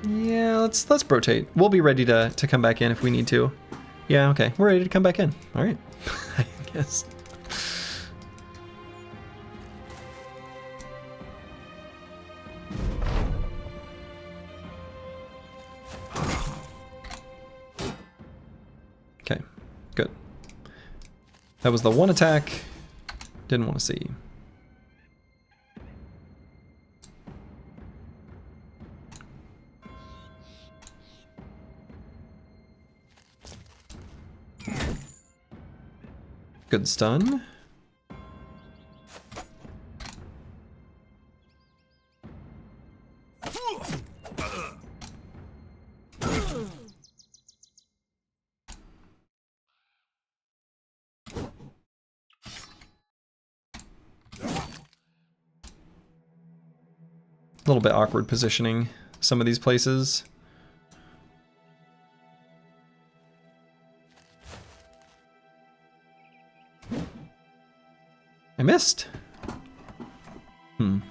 Yeah, let's rotate. We'll be ready to come back in if we need to. Yeah, okay. We're ready to come back in. All right. I guess. Okay, good. That was the one attack. Didn't want to see. Good stun. A little bit awkward positioning some of these places. I missed. We're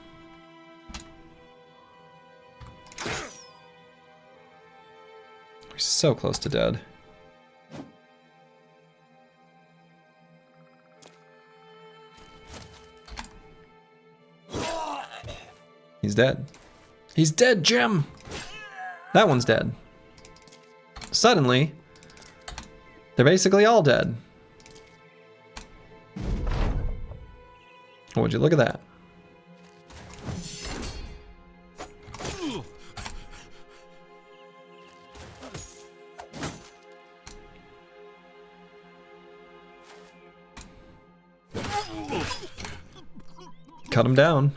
so close to dead. He's dead. He's dead, Jim! That one's dead. Suddenly, they're basically all dead. Oh, would you look at that? Cut him down.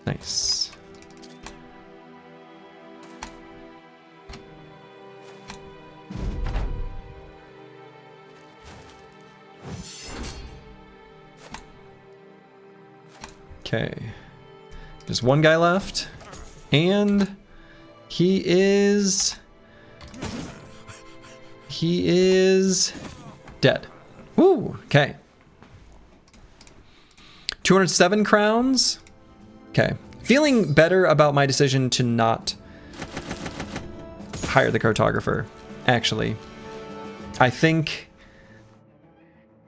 Nice. Okay, just one guy left, and he is dead. Woo, okay. 207 crowns. Okay, feeling better about my decision to not hire the cartographer, actually. I think,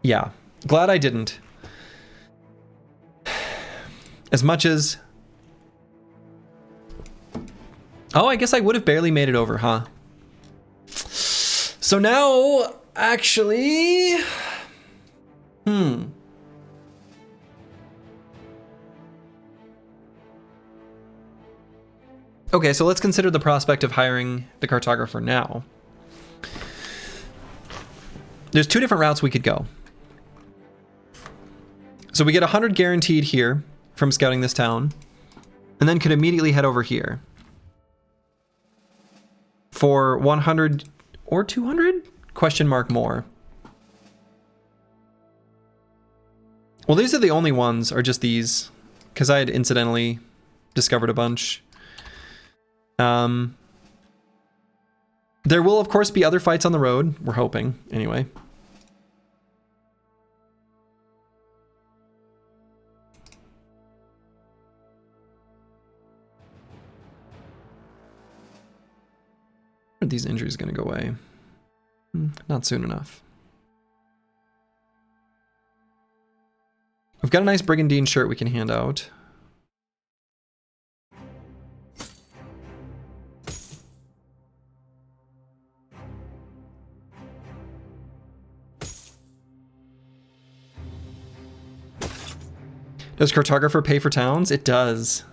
yeah, glad I didn't. As much as... Oh, I guess I would have barely made it over, huh? So now, actually... Okay, so let's consider the prospect of hiring the cartographer now. There's two different routes we could go. So we get 100 guaranteed here from scouting this town, and then could immediately head over here for 100 or 200? Question mark more. Well, these are the only ones, or just these, because I had incidentally discovered a bunch. There will, of course, be other fights on the road. We're hoping, anyway. Are these injuries going to go away? Not soon enough. We've got a nice brigandine shirt we can hand out. Does cartographer pay for towns? It does.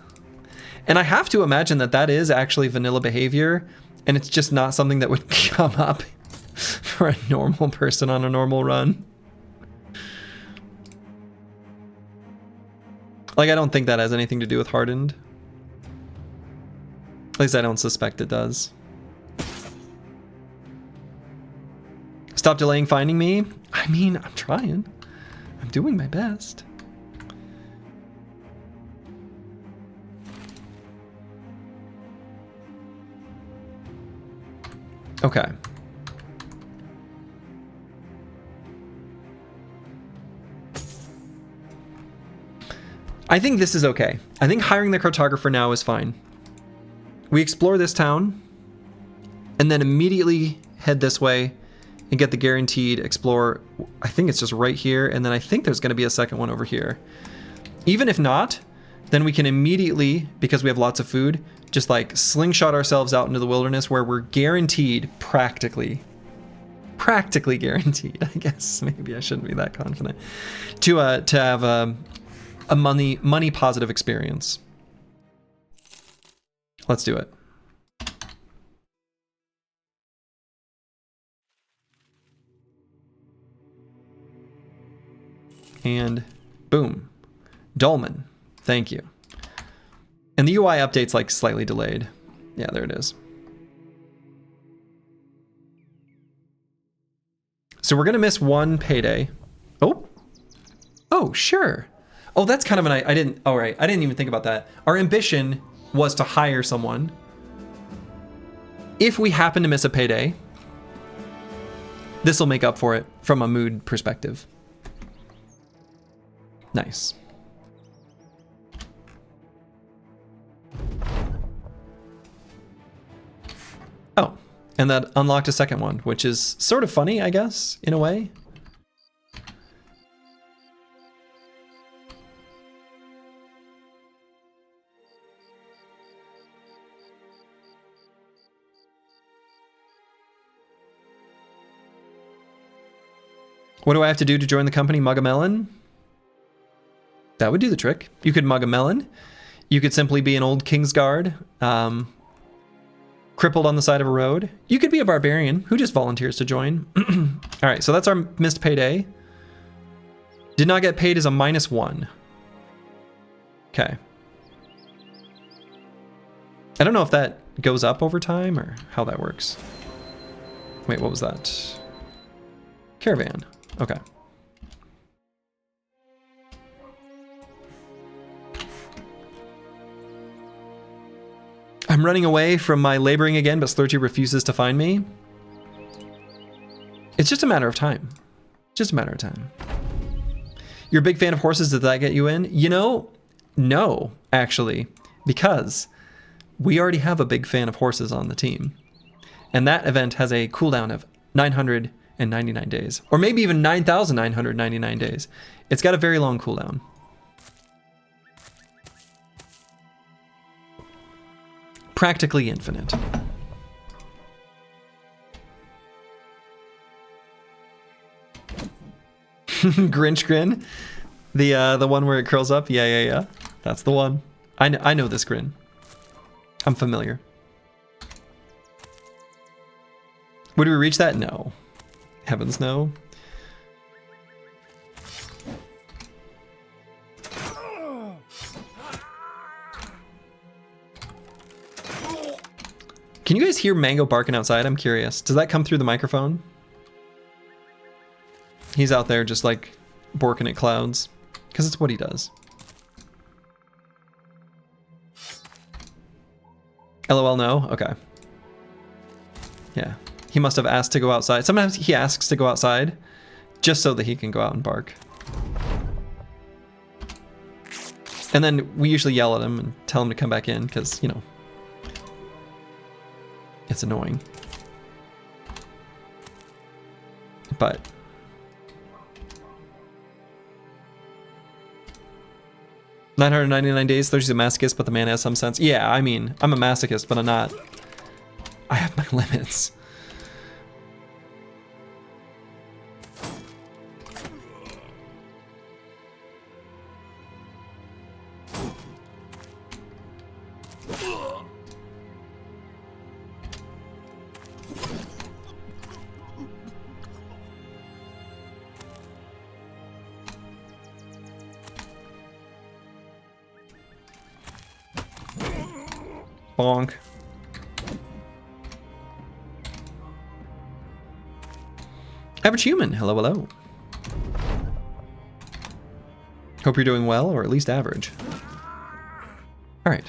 And I have to imagine that that is actually vanilla behavior, and it's just not something that would come up for a normal person on a normal run. Like, I don't think that has anything to do with Hardened. At least I don't suspect it does. Stop delaying finding me? I mean, I'm trying. I'm doing my best. Okay. I think this is okay. I think hiring the cartographer now is fine. We explore this town and then immediately head this way and get the guaranteed explore. I think it's just right here, and then I think there's going to be a second one over here. Even if not, then we can immediately, because we have lots of food, just like slingshot ourselves out into the wilderness where we're guaranteed, practically guaranteed, I guess. Maybe I shouldn't be that confident, to have a money positive experience. Let's do it. And boom. Dolman. Thank you. And the UI update's like slightly delayed. Yeah, there it is. So we're gonna miss one payday. Oh, sure. Oh, that's kind of an, I didn't even think about that. Our ambition was to hire someone. If we happen to miss a payday, this will make up for it from a mood perspective. Nice. Oh, and that unlocked a second one, which is sort of funny, I guess, in a way. What do I have to do to join the company? Mug a melon? That would do the trick. You could mug a melon. You could simply be an old Kingsguard, crippled on the side of a road. You could be a barbarian who just volunteers to join. All right, so that's our missed payday. Did not get paid as a -1. Okay. I don't know if that goes up over time or how that works. Wait, what was that? Caravan. Okay. I'm running away from my laboring again, but Slurty refuses to find me. It's just a matter of time. Just a matter of time. You're a big fan of horses. Did that get you in? You know, no, actually, because we already have a big fan of horses on the team. And that event has a cooldown of 999 days, or maybe even 9,999 days. It's got a very long cooldown. Practically infinite. Grinch grin, the one where it curls up. Yeah. That's the one. I know this grin. I'm familiar. Would we reach that? No. Heavens no. Can you guys hear Mango barking outside? I'm curious. Does that come through the microphone? He's out there just like borking at clouds, because it's what he does. LOL no? Okay. Yeah. He must have asked to go outside. Sometimes he asks to go outside just so that he can go out and bark. And then we usually yell at him and tell him to come back in because, you know, it's annoying. But 999 days, Thursday's a masochist, but the man has some sense. Yeah, I mean, I'm a masochist, but I'm not. I have my limits. Bonk. Average human, hello, hello. Hope you're doing well, or at least average. All right.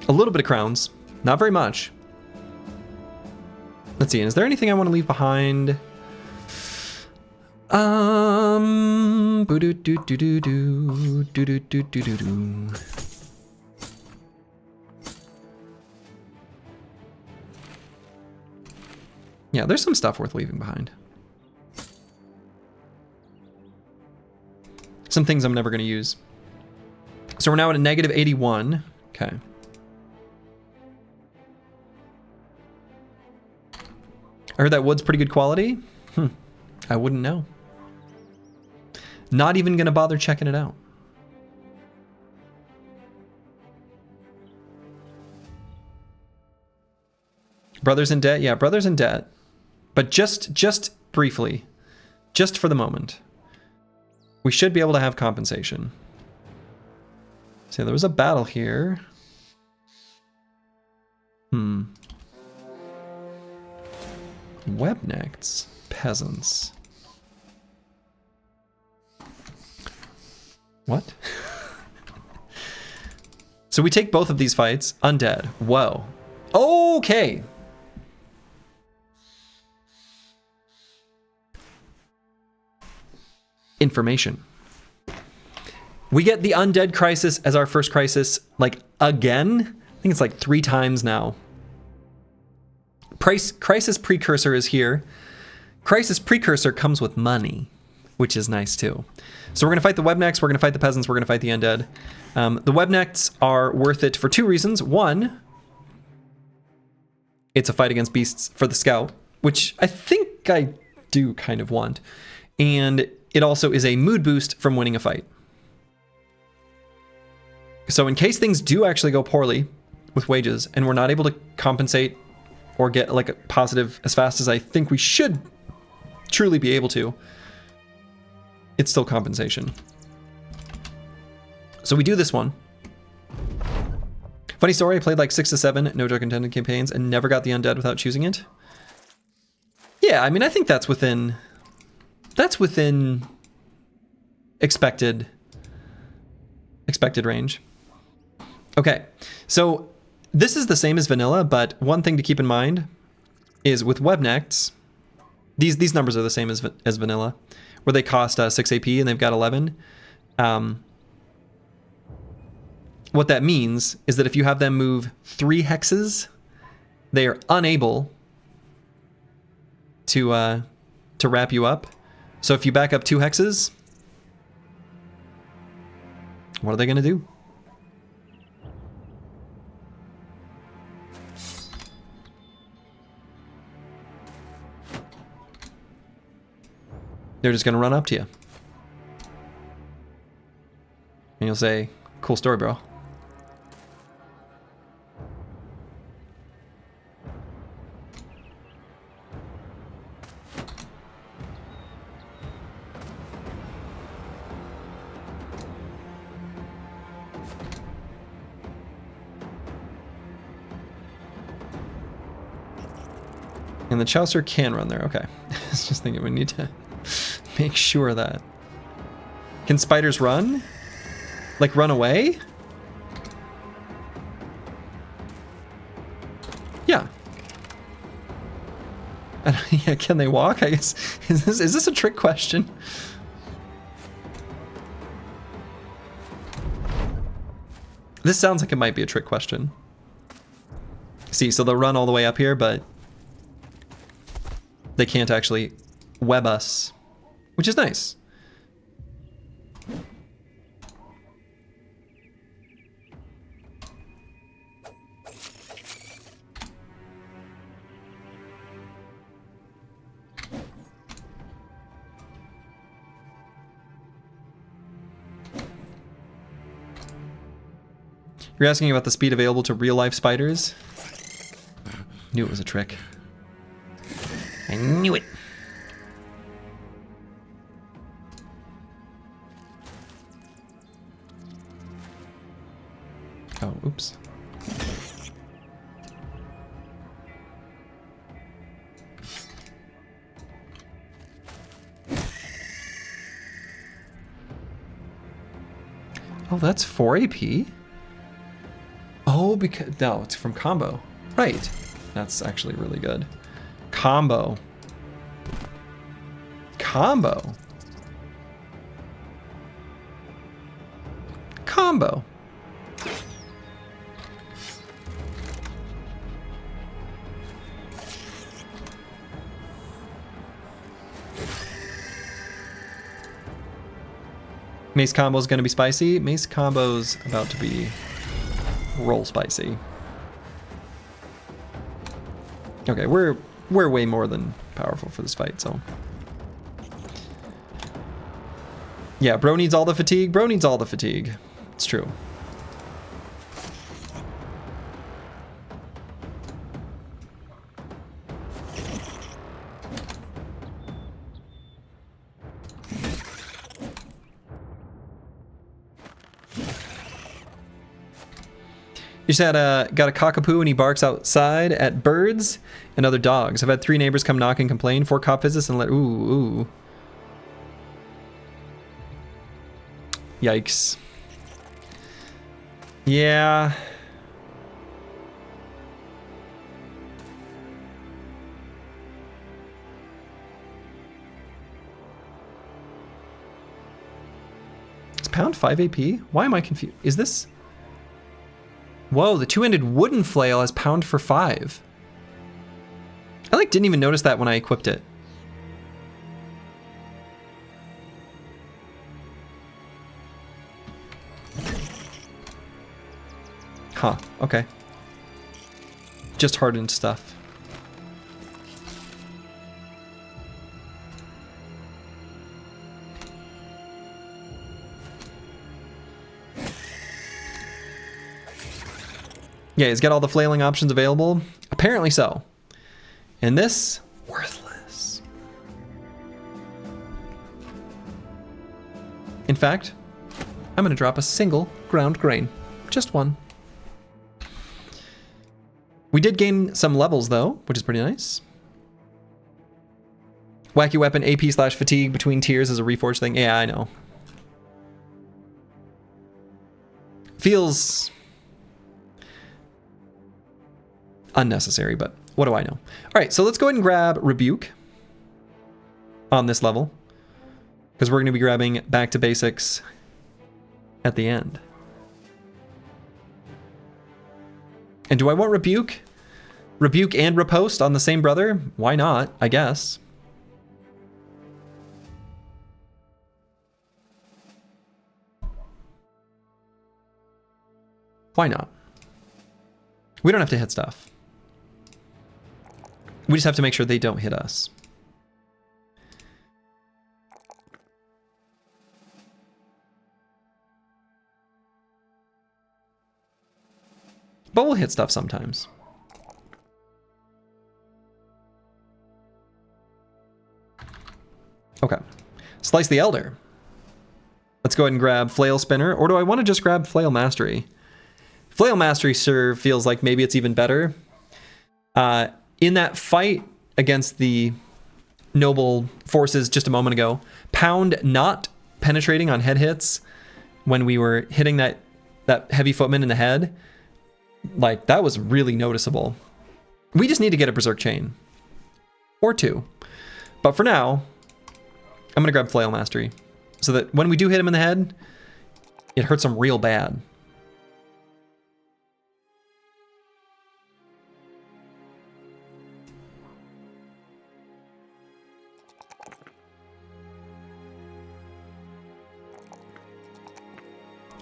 A little bit of crowns, not very much. Let's see, is there anything I want to leave behind? Yeah, there's some stuff worth leaving behind. Some things I'm never going to use. So we're now at a negative 81. Okay. I heard that wood's pretty good quality. I wouldn't know. Not even gonna bother checking it out. Brothers in debt? Yeah, brothers in debt. But just briefly, just for the moment, we should be able to have compensation. So there was a battle here. Webnects, peasants. What? So we take both of these fights. Undead. Whoa. Okay. Information. We get the undead crisis as our first crisis, like, again. I think it's like 3 times now. Crisis Precursor is here. Crisis Precursor comes with money, which is nice too. So we're going to fight the Webnects, we're going to fight the Peasants, we're going to fight the Undead. The Webnects are worth it for 2 reasons. One, it's a fight against beasts for the Scout, which I think I do kind of want. And it also is a mood boost from winning a fight. So in case things do actually go poorly with wages and we're not able to compensate or get like a positive as fast as I think we should truly be able to, it's still compensation. So we do this one. Funny story, I played like 6 to 7 no joke intended campaigns and never got the undead without choosing it. Yeah, I mean, I think that's within expected range. Okay, so this is the same as vanilla, but one thing to keep in mind is with Webnects, these numbers are the same as vanilla, where they cost 6 AP and they've got 11. What that means is that if you have them move 3 hexes, they are unable to wrap you up. So if you back up 2 hexes, what are they going to do? They're just going to run up to you. you'll say, cool story, bro. And the Chaucer can run there. Okay. I was just thinking we need to make sure that. Can spiders run? Like run away? Yeah. Yeah, can they walk? I guess is this a trick question? This sounds like it might be a trick question. See, so they'll run all the way up here, but they can't actually web us, which is nice. You're asking about the speed available to real-life spiders? Knew it was a trick. I knew it. Oh, oops. Oh, that's 4 AP? Oh, because no, it's from combo. Right. That's actually really good. Combo. Combo. Combo. Mace combo is going to be spicy. Mace combo's about to be roll spicy. Okay, we're way more than powerful for this fight, so. Yeah, bro needs all the fatigue. Bro needs all the fatigue. It's true. You just had got a cockapoo and he barks outside at birds and other dogs. I've had 3 neighbors come knock and complain. 4 cop visits and let ooh. Yikes. Yeah. Is pound 5 AP? Why am I confused? Is this? Whoa, the 2-ended wooden flail has pound for 5. I like didn't even notice that when I equipped it. Huh, okay. Just hardened stuff. Yeah, he's got all the flailing options available. Apparently so. And this, worthless. In fact, I'm gonna drop a single ground grain. Just one. We did gain some levels though, which is pretty nice. Wacky weapon AP/fatigue between tiers is a reforged thing. Yeah, I know. Feels unnecessary, but what do I know? All right, so let's go ahead and grab Rebuke on this level, because we're going to be grabbing Back to Basics at the end. And do I want Rebuke? Rebuke and Riposte on the same brother? Why not, I guess. Why not? We don't have to hit stuff. We just have to make sure they don't hit us. But we'll hit stuff sometimes. Okay. Slice the Elder. Let's go ahead and grab Flail Spinner. Or do I want to just grab Flail Mastery? Flail Mastery serve feels like maybe it's even better. In that fight against the noble forces just a moment ago, Pound not penetrating on head hits when we were hitting that heavy footman in the head, like that was really noticeable. We just need to get a Berserk Chain. Or two. But for now, I'm gonna grab Flail Mastery. So that when we do hit him in the head, it hurts him real bad.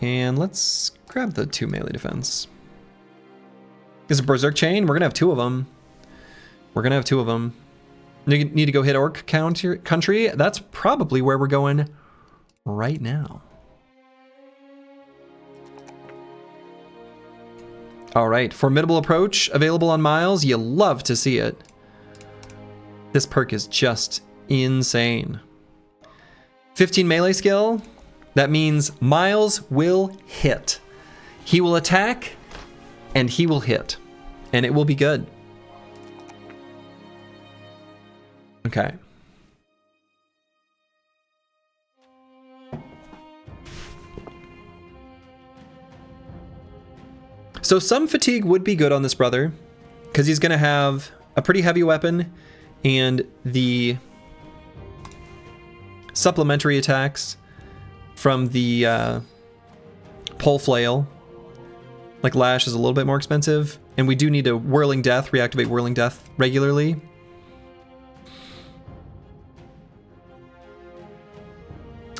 And let's grab the 2 melee defense. Is a Berserk Chain? We're gonna have 2 of them. We're gonna have 2 of them. Need to go hit Orc Country. That's probably where we're going right now. All right, Formidable Approach available on Miles. You love to see it. This perk is just insane. 15 melee skill. That means Miles will hit. He will attack and he will hit. And it will be good. Okay. So some fatigue would be good on this brother, because he's going to have a pretty heavy weapon and the supplementary attacks from the pole flail. Like Lash is a little bit more expensive, and we do need to Whirling Death, reactivate Whirling Death regularly.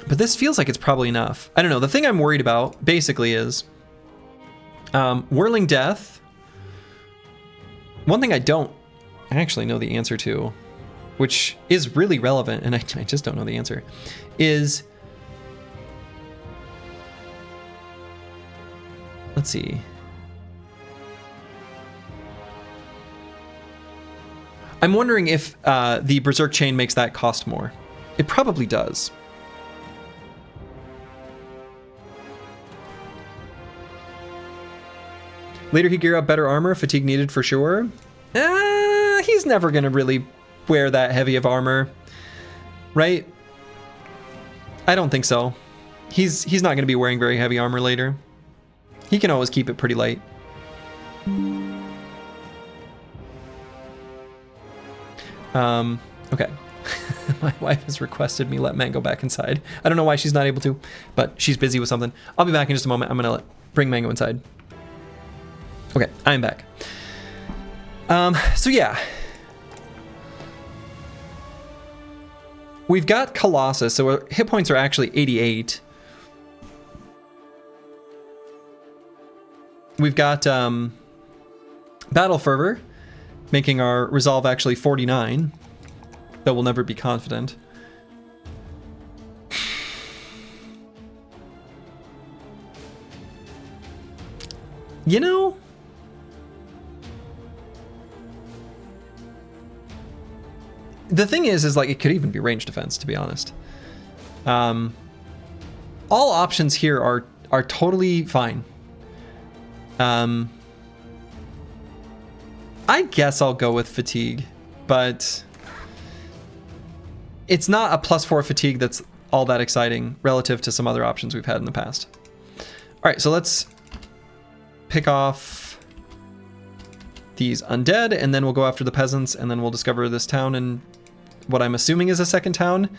But this feels like it's probably enough. I don't know. The thing I'm worried about basically is Whirling Death. One thing I don't actually know the answer to, which is really relevant, and I just don't know the answer, is, let's see. I'm wondering if the Berserk Chain makes that cost more. It probably does. Later he gear up better armor, fatigue needed for sure. He's never gonna really wear that heavy of armor, right? I don't think so. He's not gonna be wearing very heavy armor later. He can always keep it pretty light. Okay. My wife has requested me let Mango go back inside. I don't know why she's not able to, but she's busy with something. I'll be back in just a moment. I'm gonna bring Mango inside. Okay, I'm back. So yeah. We've got Colossus, so our hit points are actually 88. We've got Battle Fervor, making our resolve actually 49. Though we'll never be confident. You know, the thing is like it could even be range defense, to be honest. All options here are totally fine. I guess I'll go with fatigue, but it's not a +4 fatigue that's all that exciting relative to some other options we've had in the past. All right, so let's pick off these undead, and then we'll go after the peasants, and then we'll discover this town and what I'm assuming is a second town.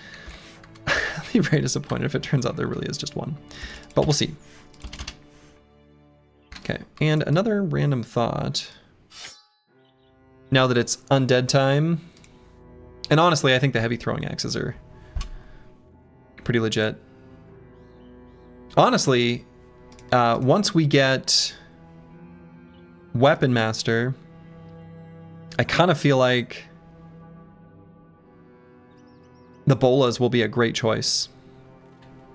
I'll be very disappointed if it turns out there really is just one, but we'll see. Okay, and another random thought. Now that it's undead time, and honestly, I think the heavy throwing axes are pretty legit. Honestly, once we get Weapon Master, I kind of feel like the bolas will be a great choice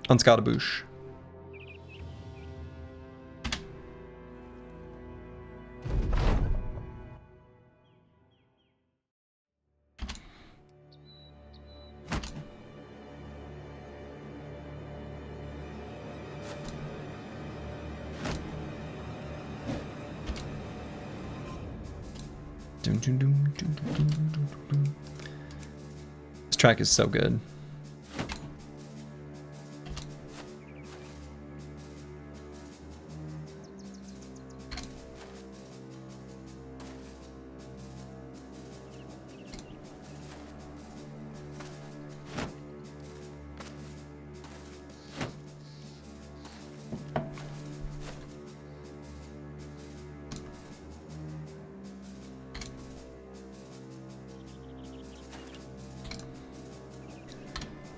on Scottaboosh. This track is so good.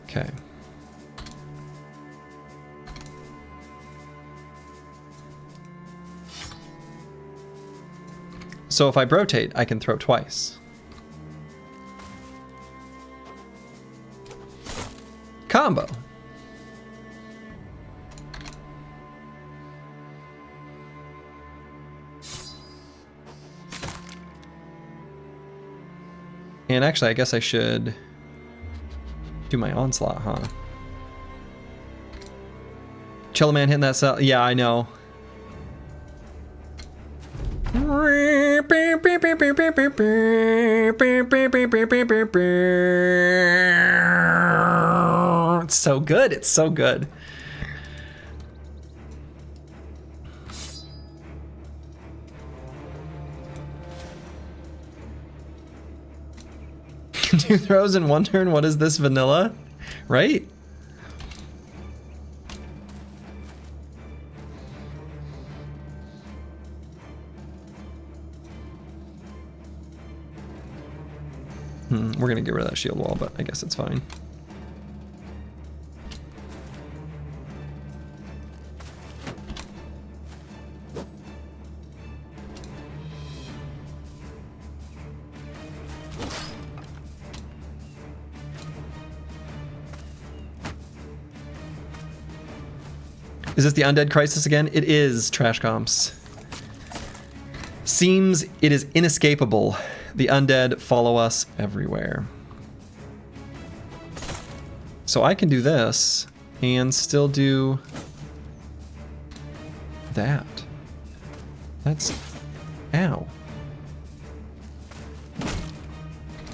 Okay. So if I rotate, I can throw twice. Combo. And actually, I guess I should do my onslaught, huh? Cello Man hitting that cell. Yeah, I know. It's so good. It's so good. Two throws in one turn. What is this, vanilla? Right? We're gonna get rid of that shield wall, but I guess it's fine. Is this the Undead Crisis again? It is, Trash Comps. Seems it is inescapable. The undead follow us everywhere. So I can do this and still do that. That's... Ow.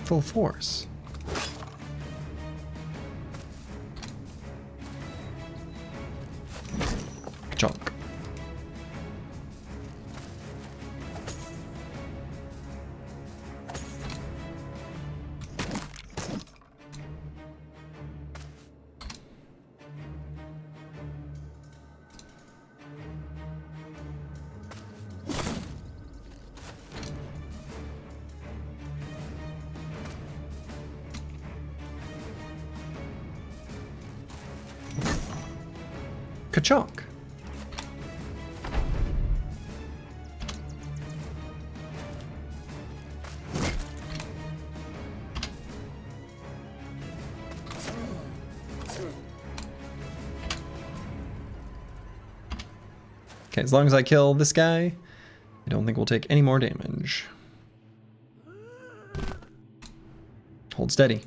Full force. Chunk. Ka-chunk. Okay, as long as I kill this guy, I don't think we'll take any more damage. Hold steady.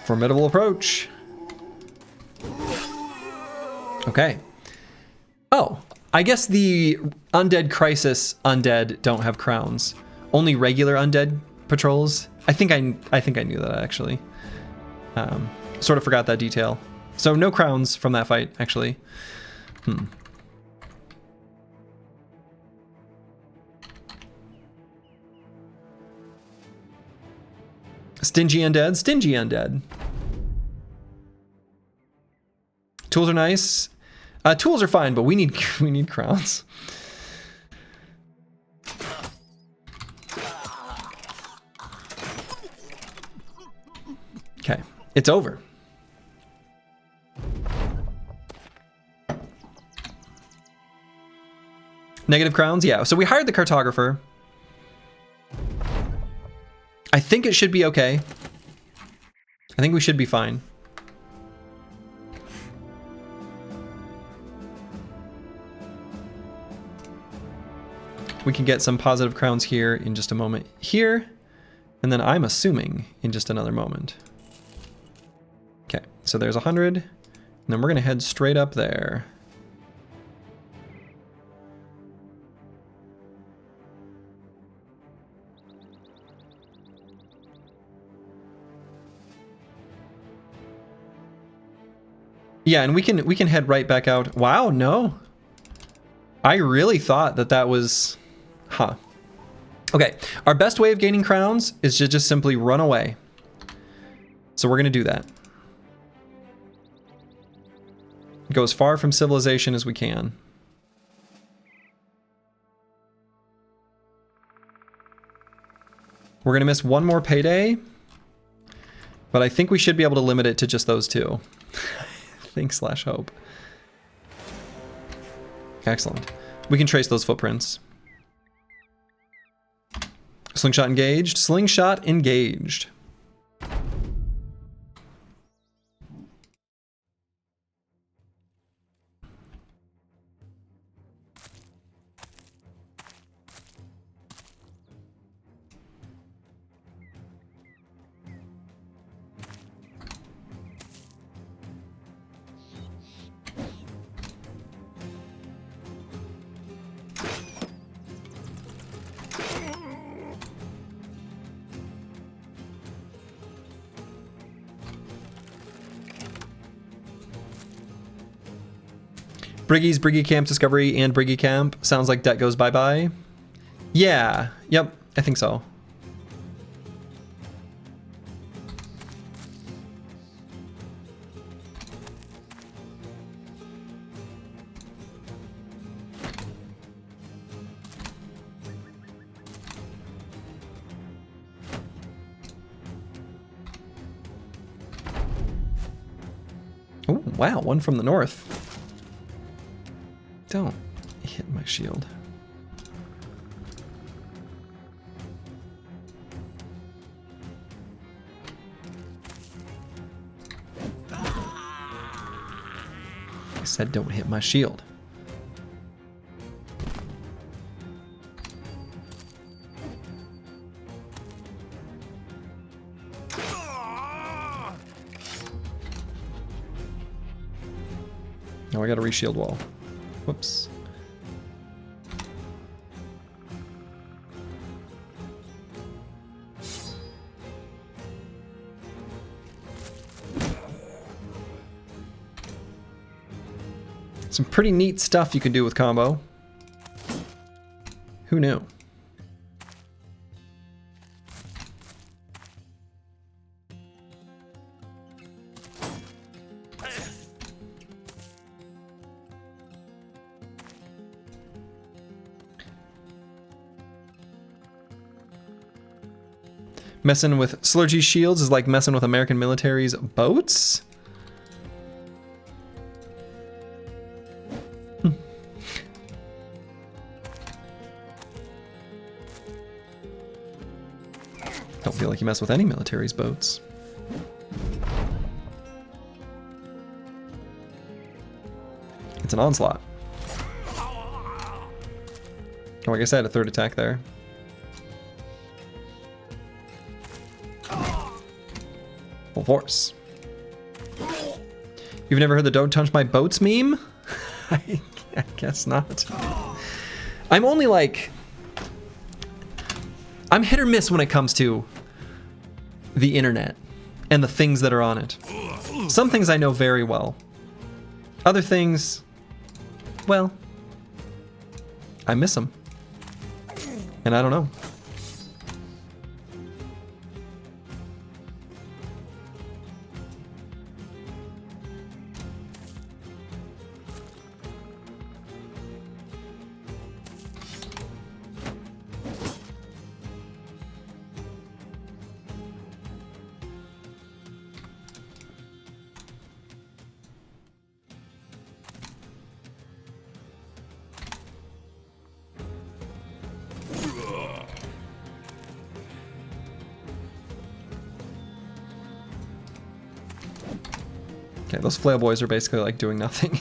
Formidable approach. Okay. Oh, I guess the Undead Crisis undead don't have crowns. Only regular undead patrols. I think I knew that actually. Sort of forgot that detail. So no crowns from that fight actually. Stingy undead, stingy undead. Tools are nice. Tools are fine, but we need crowns. Okay, it's over. Negative crowns, yeah. So we hired the cartographer. I think it should be okay. I think we should be fine. We can get some positive crowns here in just a moment here, and then I'm assuming in just another moment. Okay, so there's 100, And then we're gonna head straight up there. Yeah, and we can head right back out. Wow, no. I really thought that that was... Huh. Okay, our best way of gaining crowns is to just simply run away. So we're gonna do that. Go as far from civilization as we can. We're gonna miss one more payday, but I think we should be able to limit it to just those two. Think/hope. Excellent. We can trace those footprints. Slingshot engaged. Slingshot engaged. Briggy Camp Discovery and Briggy Camp. Sounds like debt goes bye-bye. Yeah, yep, I think so. Oh, wow, one from the north. Don't hit my shield. I said don't hit my shield. Now I got a reshield wall. Whoops. Some pretty neat stuff you can do with combo. Who knew? Messing with Slurgy's shields is like messing with American military's boats? Don't feel like you mess with any military's boats. It's an onslaught. Oh, like I said, a third attack there. Full force. You've never heard the "don't touch my boats" meme? I guess not. I'm only like... I'm hit or miss when it comes to the internet and the things that are on it. Some things I know very well. Other things, well, I miss them. And I don't know. Okay, those flail boys are basically like doing nothing.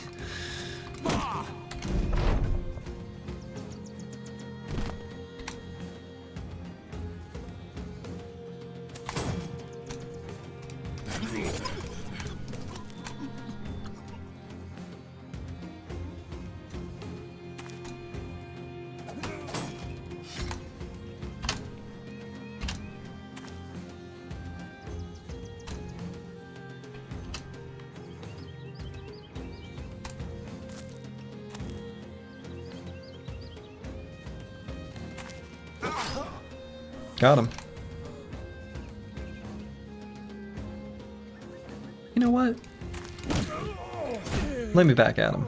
Got him. You know what? Let me back at him.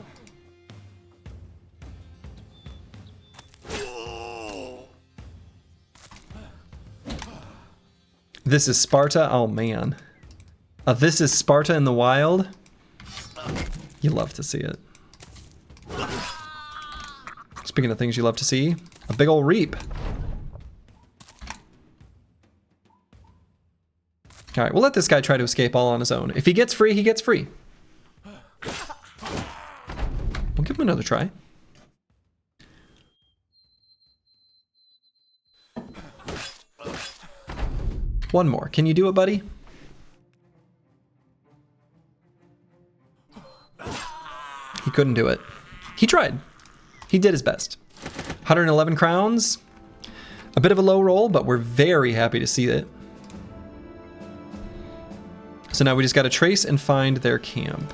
This is Sparta? Oh man. This is Sparta in the wild? You love to see it. Speaking of things you love to see, a big ol' reap. Alright, we'll let this guy try to escape all on his own. If he gets free, he gets free. We'll give him another try. One more. Can you do it, buddy? He couldn't do it. He tried. He did his best. 111 crowns. A bit of a low roll, but we're very happy to see it. So now we just got to trace and find their camp.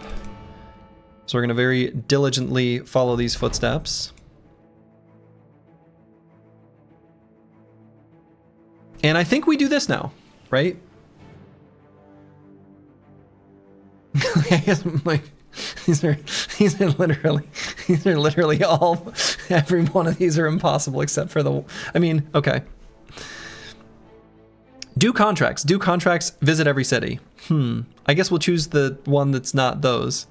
So we're going to very diligently follow these footsteps. And I think we do this now, right? I guess like these are literally all, every one of these are impossible except for the, I mean, okay. Do contracts, visit every city. I guess we'll choose the one that's not those.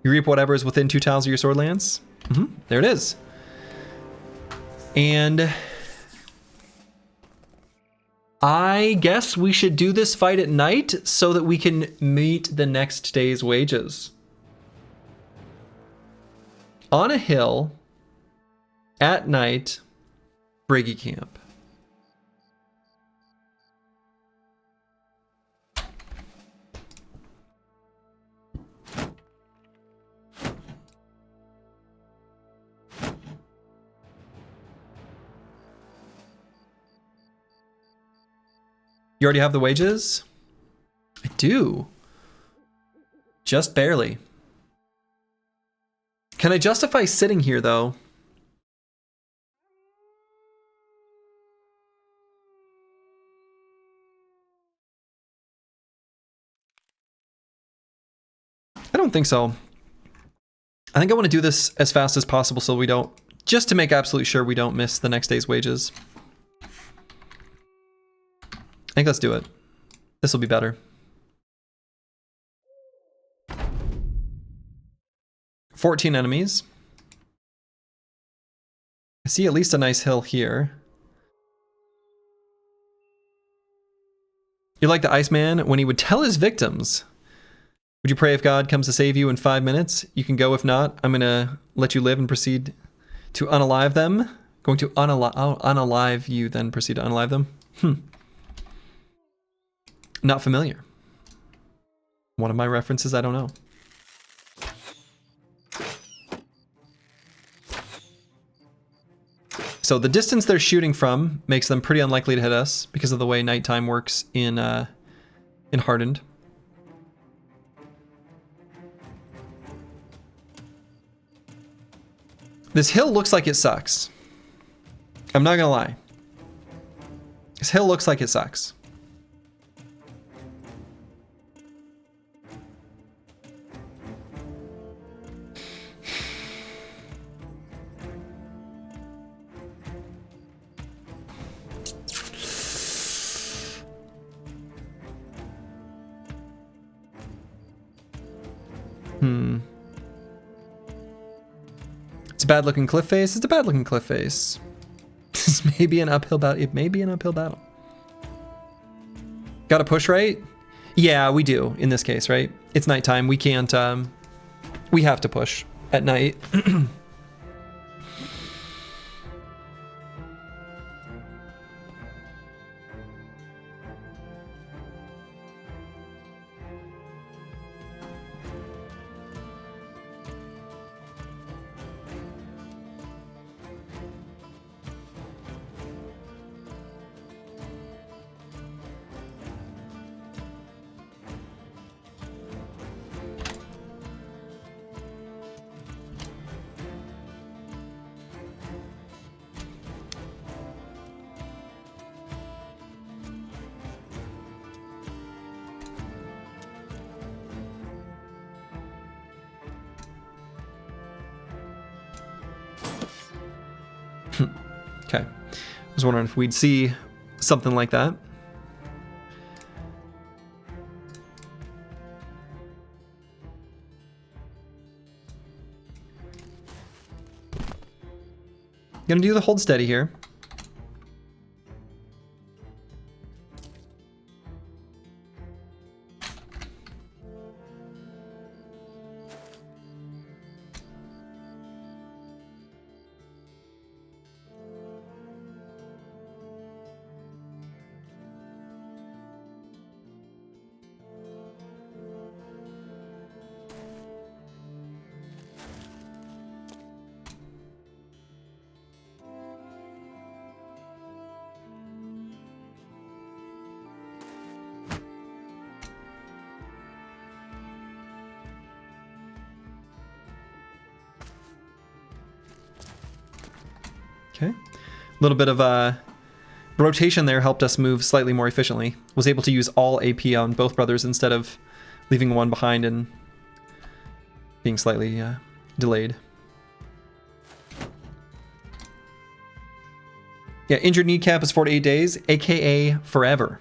You reap whatever is within 2 tiles of your sword lance. There it is. And I guess we should do this fight at night so that we can meet the next day's wages. On a hill, at night, Briggy camp. You already have the wages? I do. Just barely. Can I justify sitting here, though? I don't think so. I think I want to do this as fast as possible so we don't, just to make absolutely sure we don't miss the next day's wages. I think let's do it. This will be better. 14 enemies. I see at least a nice hill here. You're like the Iceman when he would tell his victims, would you pray if God comes to save you in 5 minutes? You can go. If not, I'm going to let you live and proceed to unalive them. Going to unalive you, then proceed to unalive them. Not familiar. One of my references, I don't know. So the distance they're shooting from makes them pretty unlikely to hit us because of the way nighttime works in Hardened. This hill looks like it sucks. I'm not gonna lie. This hill looks like it sucks. It's a bad looking cliff face. It's a bad looking cliff face. This may be an uphill battle. It may be an uphill battle. Got to push, right? Yeah, we do in this case, right? It's nighttime. We can't, we have to push at night. Okay. I was wondering if we'd see something like that. Gonna do the hold steady here. Okay. A little bit of rotation there helped us move slightly more efficiently. Was able to use all AP on both brothers instead of leaving one behind and being slightly delayed. Yeah, injured kneecap is 4 to 8 days, aka forever.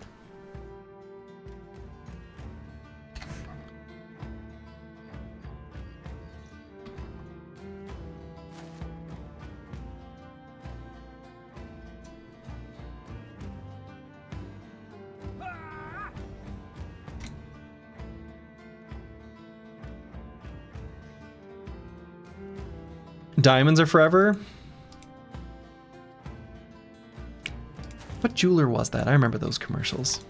Diamonds are forever. What jeweler was that? I remember those commercials.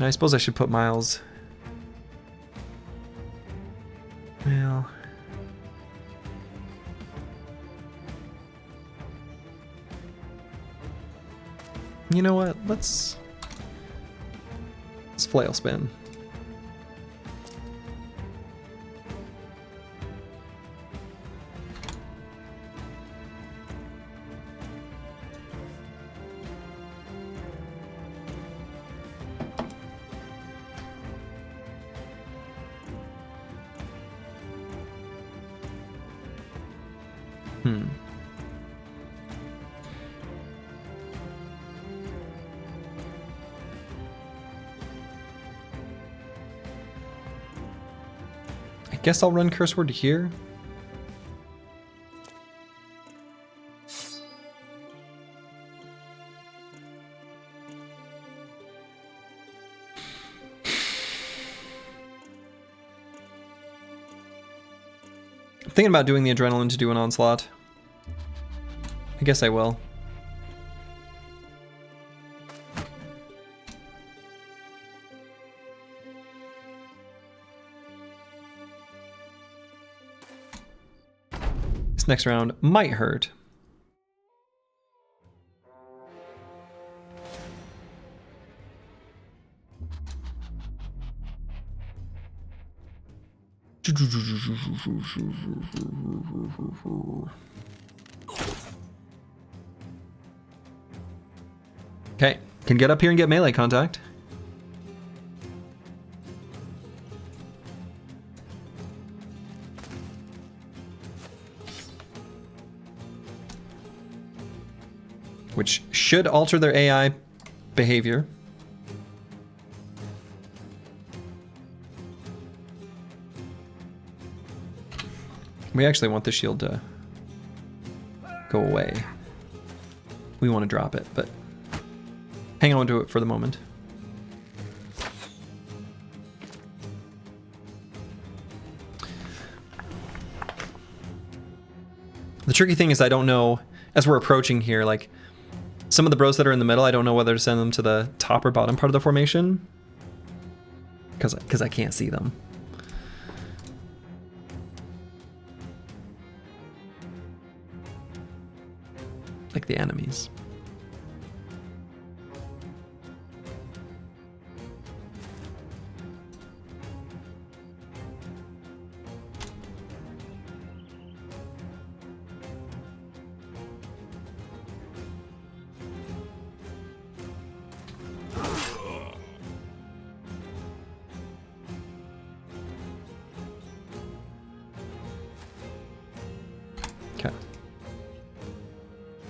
I suppose I should put Miles. Well, you know what? Let's flail spin. I guess I'll run Curse Word to here. I'm thinking about doing the Adrenaline to do an Onslaught. I guess I will. Next round might hurt. Okay, can get up here and get melee contact. Which should alter their AI behavior. We actually want the shield to go away. We want to drop it, but hang on to it for the moment. The tricky thing is I don't know, as we're approaching here, like, some of the bros that are in the middle, I don't know whether to send them to the top or bottom part of the formation. Because I can't see them. Like the enemies.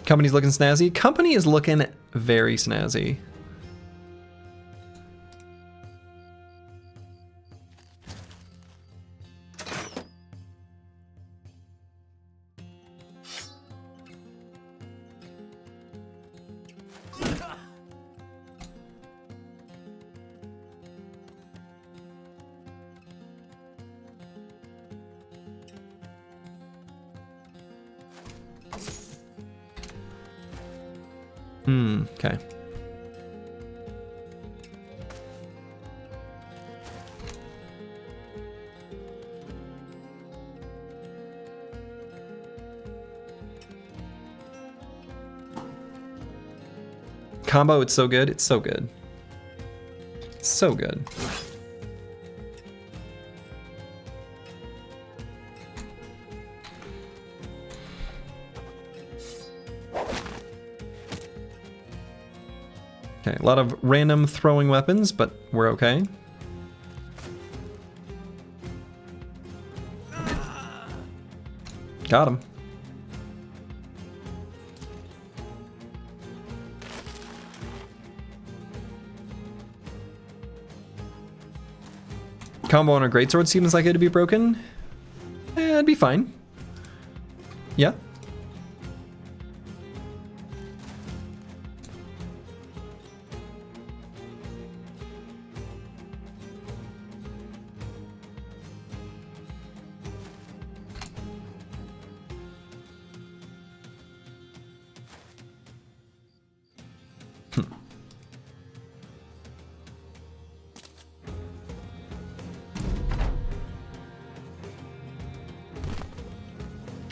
Company's looking snazzy. Company is looking very snazzy. Okay. Combo, it's so good. It's so good. So good. Okay, a lot of random throwing weapons, but we're okay. Got him. Combo on a greatsword seems like it'd be broken. It'd be fine. Yeah.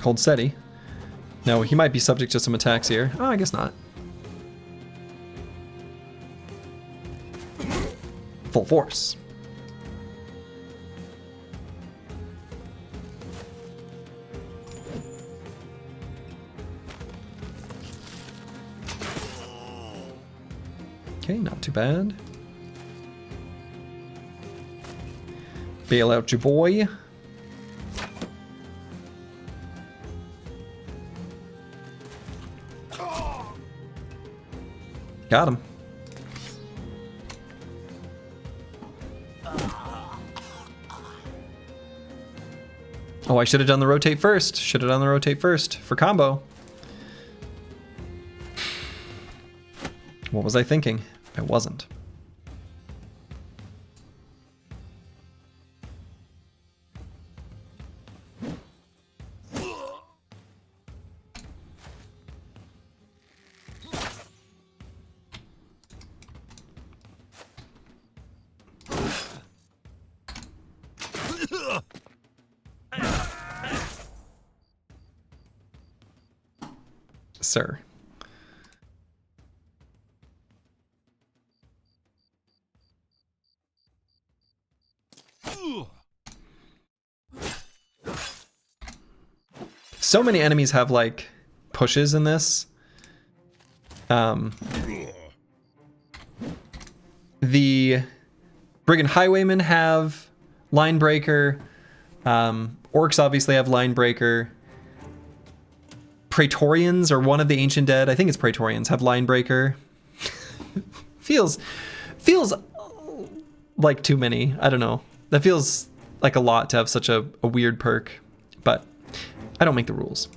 Hold steady. No, he might be subject to some attacks here. Oh, I guess not. Full force. Okay, not too bad. Bail out your boy. Got him. Oh, I should have done the rotate first. Should have done the rotate first for combo. What was I thinking? I wasn't. Sir. So many enemies have like pushes in this. The Brigand Highwaymen have Line Breaker. Orcs obviously have Line Breaker. Praetorians, or one of the Ancient Dead, I think it's Praetorians, have Line Breaker. feels like too many. I don't know. That feels like a lot to have such a weird perk, but I don't make the rules.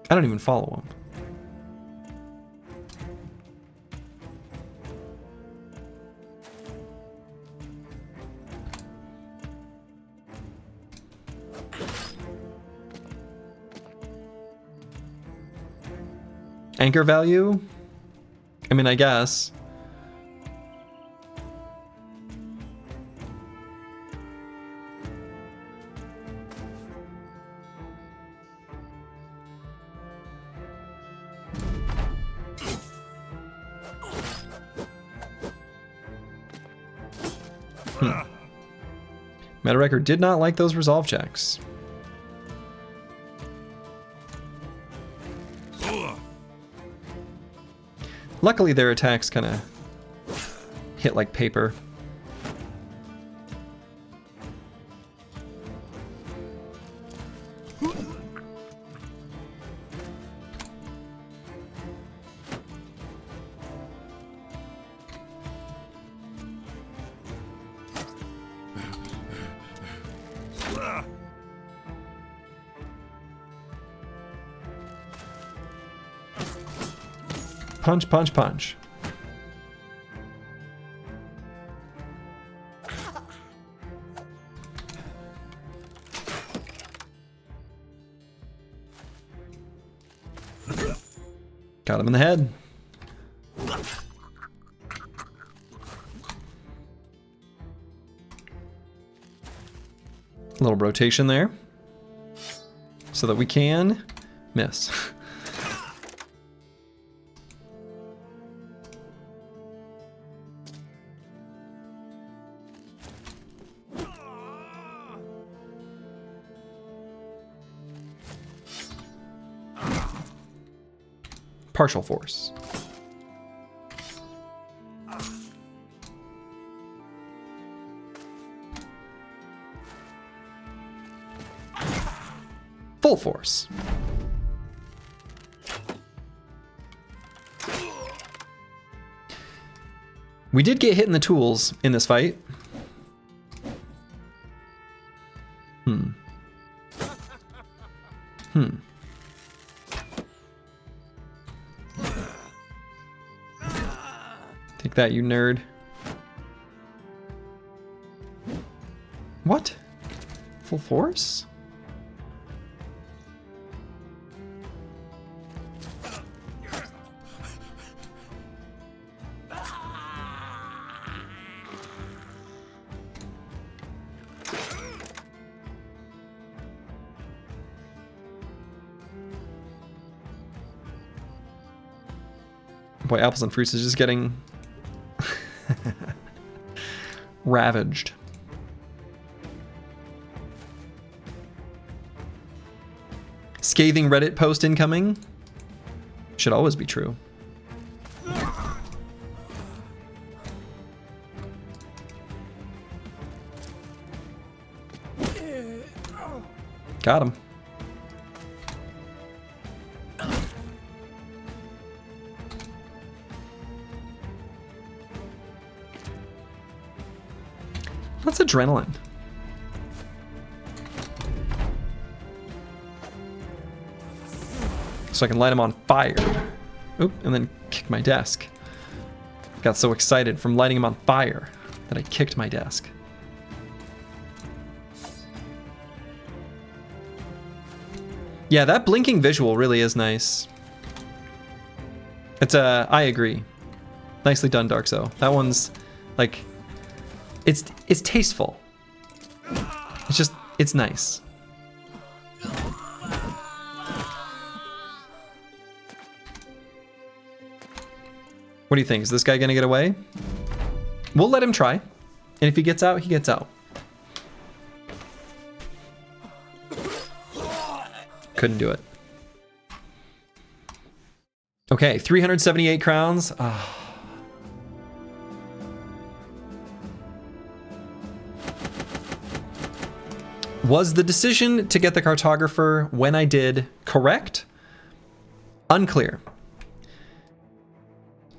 I don't even follow them. Anchor value? I mean, I guess. Meta Record did not like those resolve checks. Luckily, their attacks kind of hit like paper. Punch, punch, punch. Got him in the head. A little rotation there so that we can miss. Partial force. Full force. We did get hit in the tools in this fight. Take that, you nerd. What? Full force? Boy, apples and fruits is just getting ravaged. Scathing Reddit post incoming. Should always be true. Got him. That's adrenaline. So I can light him on fire. Oop, and then kick my desk. Got so excited from lighting him on fire that I kicked my desk. Yeah, that blinking visual really is nice. It's I agree. Nicely done, Darkso. That one's like, it's tasteful. It's just, it's nice. What do you think? Is this guy gonna get away? We'll let him try. And if he gets out, he gets out. Couldn't do it. Okay, 378 crowns. Was the decision to get the cartographer when I did correct? Unclear.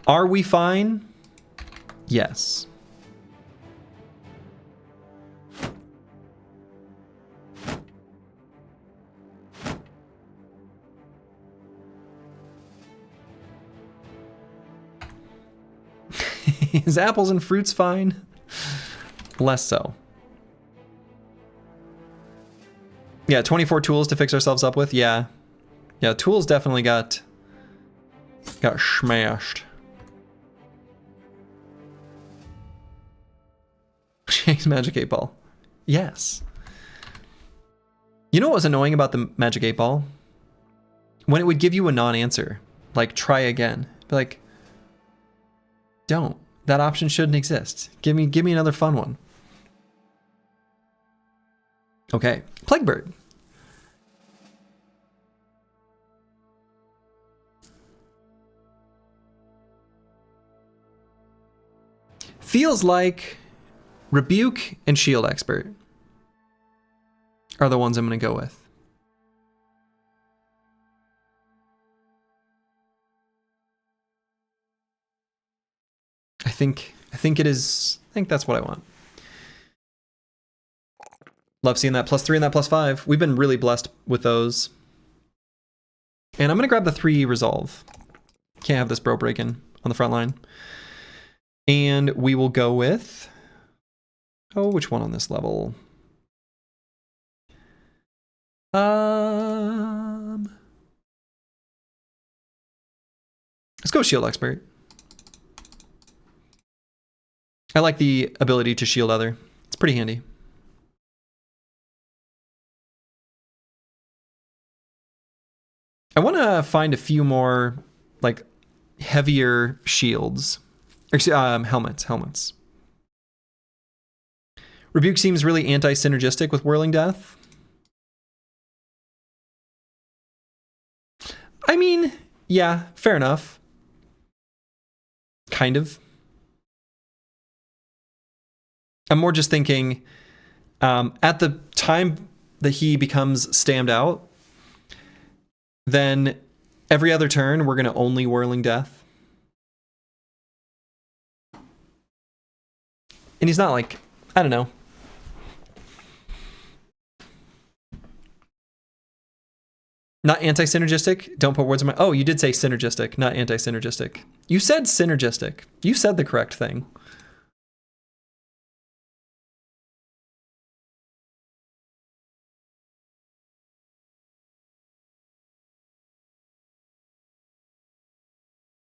Are we fine? Yes. Is apples and fruits fine? Less so. Yeah, 24 tools to fix ourselves up with. Yeah. Yeah, tools definitely got smashed. Chase Magic 8 Ball. Yes. You know what was annoying about the Magic 8 Ball? When it would give you a non-answer. Like, try again. Be like, don't. That option shouldn't exist. Give me another fun one. Okay, Plague Bird. Feels like Rebuke and Shield Expert are the ones I'm going to go with. I think it is. I think that's what I want. Love seeing that +3 and that +5. We've been really blessed with those. And I'm going to grab the 3 resolve. Can't have this bro breaking on the front line. And we will go with... Oh, which one on this level? Let's go Shield Expert. I like the ability to shield other. It's pretty handy. I want to find a few more, like, heavier shields. Helmets. Rebuke seems really anti-synergistic with Whirling Death. I mean, yeah, fair enough. Kind of. I'm more just thinking, at the time that he becomes stammed out, then every other turn we're going to only Whirling Death. And he's not like, I don't know. Not anti-synergistic? Don't put words in my... Oh, you did say synergistic, not anti-synergistic. You said synergistic. You said the correct thing.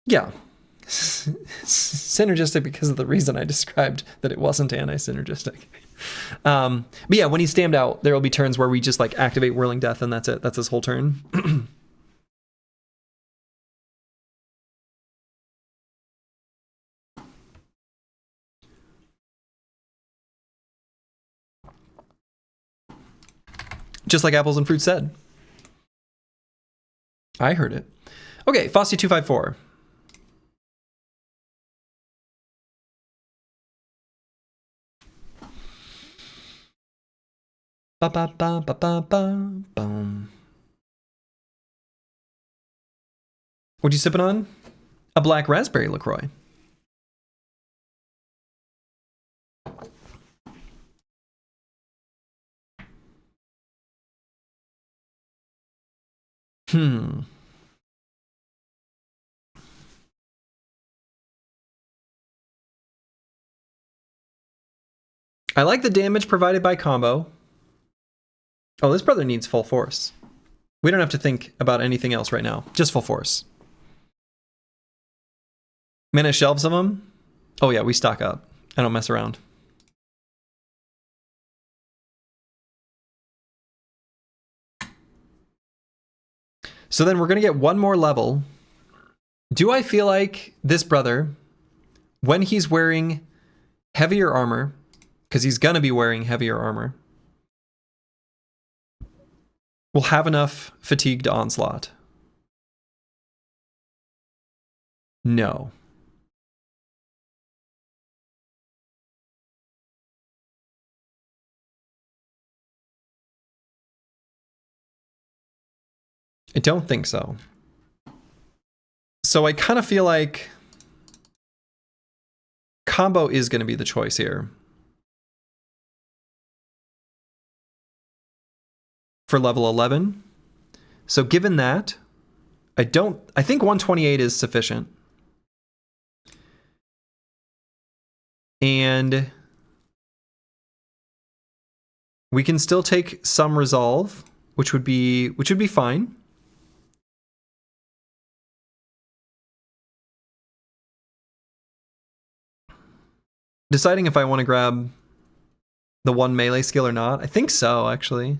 Yeah. Synergistic because of the reason I described that it wasn't anti-synergistic. But yeah, when he's stammed out, there will be turns where we just like activate Whirling Death and that's it. That's his whole turn. Just like Apples and Fruit said. I heard it. Okay, Fossy 254. Ba ba ba ba ba ba boom. What you sipping on? A black raspberry LaCroix. I like the damage provided by combo. Oh, this brother needs full force. We don't have to think about anything else right now. Just full force. Mana shelves of them? Oh yeah, we stock up. I don't mess around. So then we're going to get one more level. Do I feel like this brother, when he's wearing heavier armor, because he's going to be wearing heavier armor, will have enough fatigued onslaught? No. I don't think so. So I kind of feel like combo is going to be the choice here. For level 11. So given that, I think 128 is sufficient. And we can still take some resolve, which would be fine. Deciding if I want to grab the 1 melee skill or not. I think so, actually.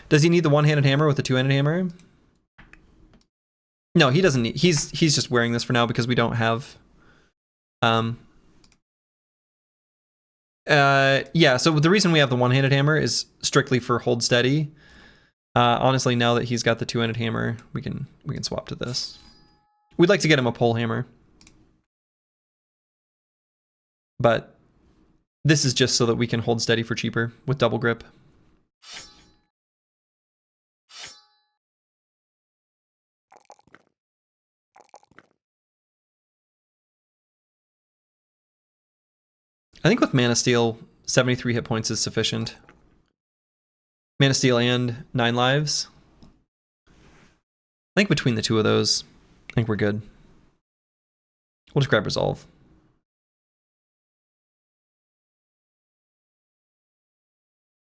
Does he need the one-handed hammer with the two-handed hammer? No, he doesn't need... He's just wearing this for now because we don't have... Yeah, so the reason we have the one-handed hammer is strictly for hold steady. Honestly, now that he's got the two-handed hammer, we can swap to this. We'd like to get him a pole hammer. But this is just so that we can hold steady for cheaper with double grip. I think with Mana Steel, 73 hit points is sufficient. Mana Steel and 9 lives. I think between the two of those, I think we're good. We'll just grab Resolve.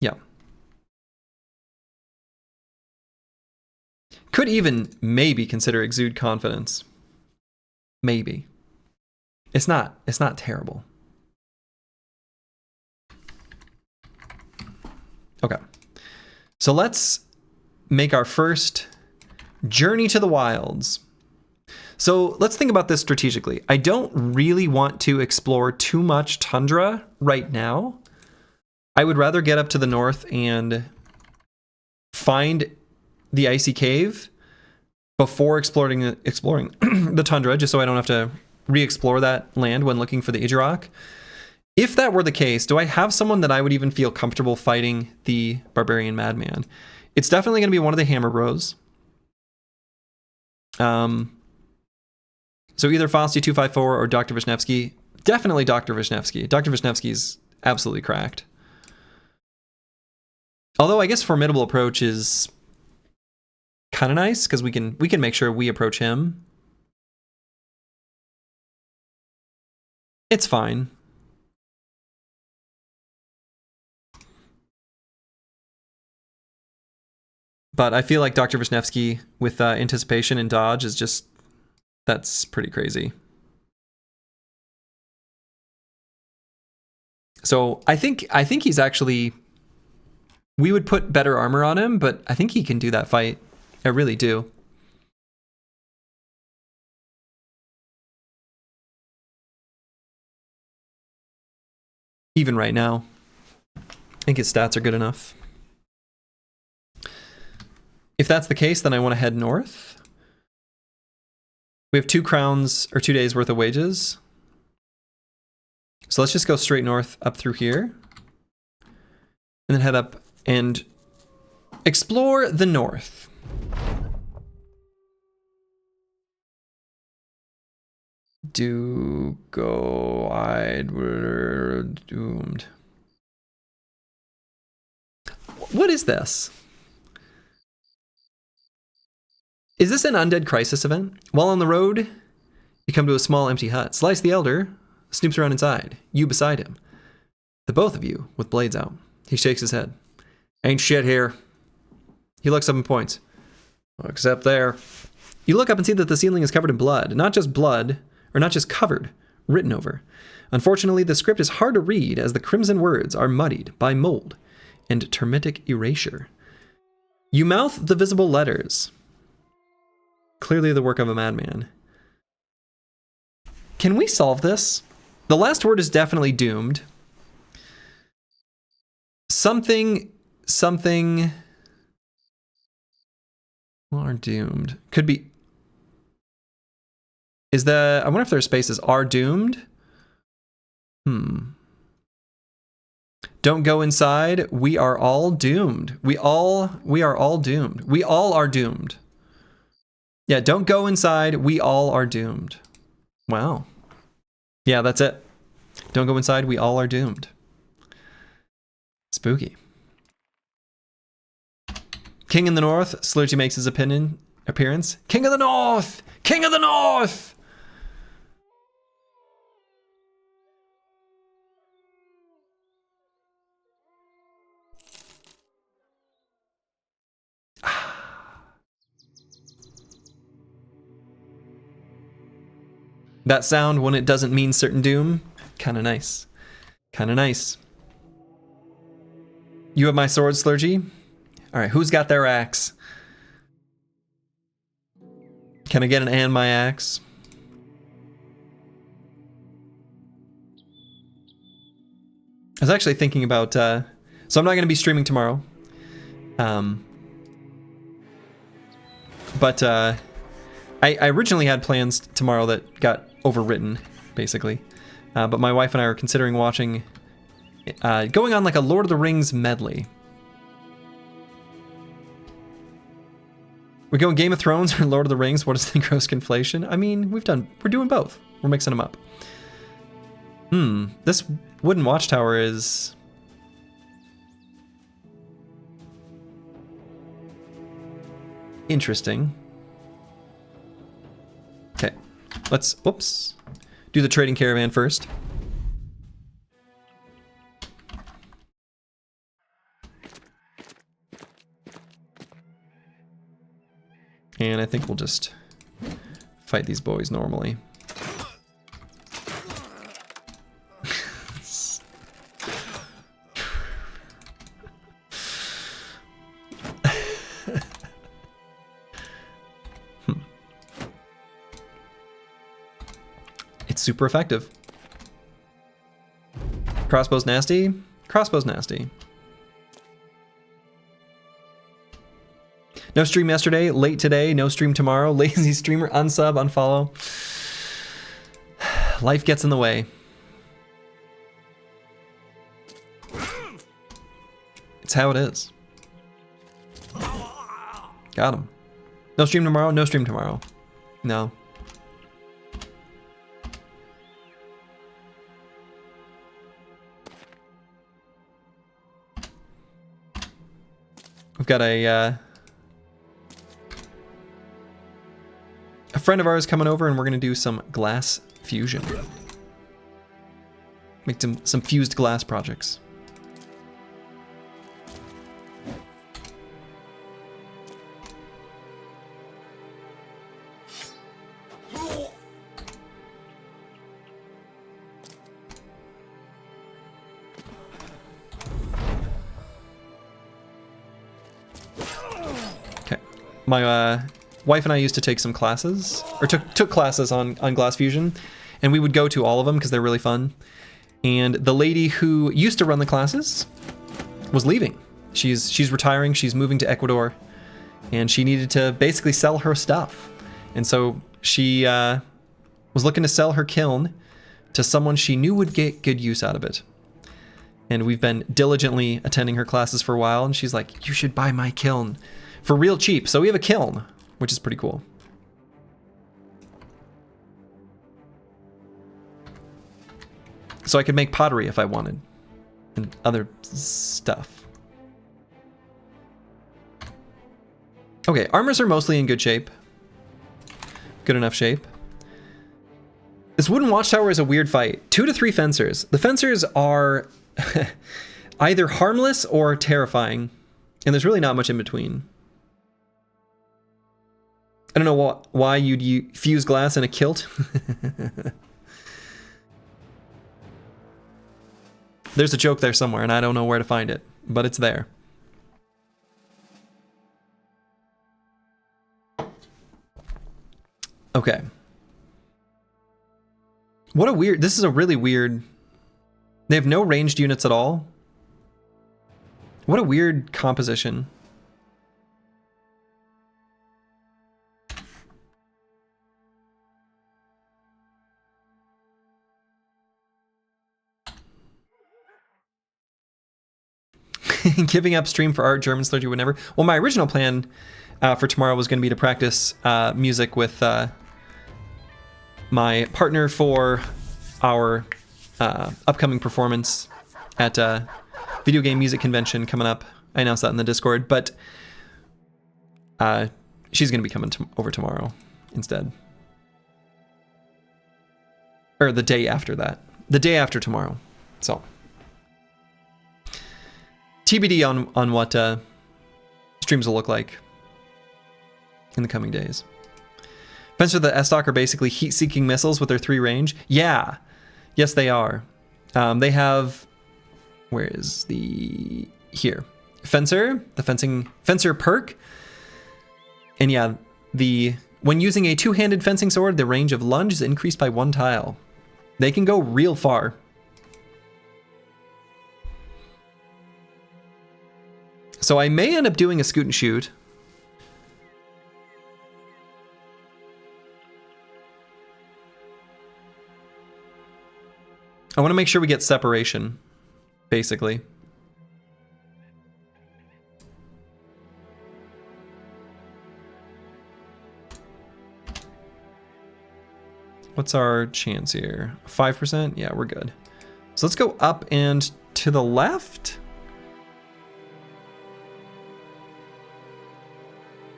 Yeah. Could even maybe consider Exude Confidence. Maybe. It's not terrible. Okay. So let's make our first journey to the wilds. So let's think about this strategically. I don't really want to explore too much tundra right now. I would rather get up to the north and find the icy cave before exploring the tundra, just so I don't have to re-explore that land when looking for the Idjarok. If that were the case, do I have someone that I would even feel comfortable fighting the Barbarian Madman? It's definitely going to be one of the Hammer Bros. So either Fosti 254 or Dr. Vishnevsky. Definitely Dr. Vishnevsky. Dr. Vishnevsky is absolutely cracked. Although I guess Formidable Approach is kind of nice because we can make sure we approach him. It's fine. But I feel like Dr. Vishnevsky with anticipation and dodge is just, that's pretty crazy. So I think he's actually, we would put better armor on him, but I think he can do that fight. I really do. Even right now, I think his stats are good enough. If that's the case, then I want to head north. We have 2 crowns or 2 days worth of wages. So let's just go straight north up through here. And then head up and explore the north. Do go wide, we're doomed. What is this? Is this an Undead Crisis event? While on the road, you come to a small empty hut. Slice the Elder snoops around inside, you beside him. The both of you with blades out. He shakes his head. Ain't shit here. He looks up and points. Except there. You look up and see that the ceiling is covered in blood. Not just blood, or not just covered, written over. Unfortunately, the script is hard to read as the crimson words are muddied by mold and termitic erasure. You mouth the visible letters. Clearly the work of a madman. Can we solve this? The last word is definitely doomed. Something are doomed. Could be. Is the, I wonder if their spaces are doomed. Don't go inside. We are all doomed. We are all doomed. We all are doomed. Yeah, don't go inside. We all are doomed. Wow. Yeah, that's it. Don't go inside. We all are doomed. Spooky. King in the North. Slurgy makes his appearance. King of the North! King of the North! That sound when it doesn't mean certain doom, kind of nice. Kind of nice. You have my sword, Slurgy? All right, who's got their axe? Can I get an and my axe? I was actually thinking about, so I'm not going to be streaming tomorrow. But I originally had plans tomorrow that got overwritten, basically. But my wife and I are considering watching, going on like a Lord of the Rings medley. We're going Game of Thrones or Lord of the Rings. What is the gross conflation? I mean, we're doing both. We're mixing them up. This wooden watchtower is interesting. Okay, let's, whoops, do the trading caravan first. And I think we'll just fight these boys normally. It's super effective. Crossbow's nasty. Crossbow's nasty. No stream yesterday, late today, no stream tomorrow. Lazy streamer, unsub, unfollow. Life gets in the way. It's how it is. Got him. No stream tomorrow, no stream tomorrow. No. We've got a friend of ours coming over, and we're gonna do some glass fusion. Make some fused glass projects. Okay, my wife and I used to take some classes, or took classes on glass fusion, and we would go to all of them because they're really fun. And the lady who used to run the classes was leaving. She's retiring. She's moving to Ecuador, and she needed to basically sell her stuff. And so she was looking to sell her kiln to someone she knew would get good use out of it. And we've been diligently attending her classes for a while, and she's like, "You should buy my kiln for real cheap." So we have a kiln, which is pretty cool. So I could make pottery if I wanted, and other stuff. Okay, armors are mostly in good shape. Good enough shape. This wooden watchtower is a weird fight. 2 to 3 fencers. The fencers are either harmless or terrifying, and there's really not much in between. I don't know why you'd fuse glass in a kilt. There's a joke there somewhere, and I don't know where to find it, but it's there. Okay. What a weird... This is a really weird... They have no ranged units at all. What a weird composition. Giving up stream for art, German clergy would never. Well, my original plan for tomorrow was going to be to practice music with my partner for our upcoming performance at video game music convention coming up. I announced that in the Discord, but she's going to be coming over tomorrow instead. Or the day after that. The day after tomorrow. So TBD on what streams will look like in the coming days. Fencer the S-Stock are basically heat-seeking missiles with their 3 range. Yeah. Yes, they are. They have... Where is the... Here. Fencer. The Fencer perk. And yeah, when using a 2-handed fencing sword, the range of lunge is increased by 1 tile. They can go real far. So I may end up doing a scoot and shoot. I want to make sure we get separation, basically. What's our chance here? 5%? Yeah, we're good. So let's go up and to the left.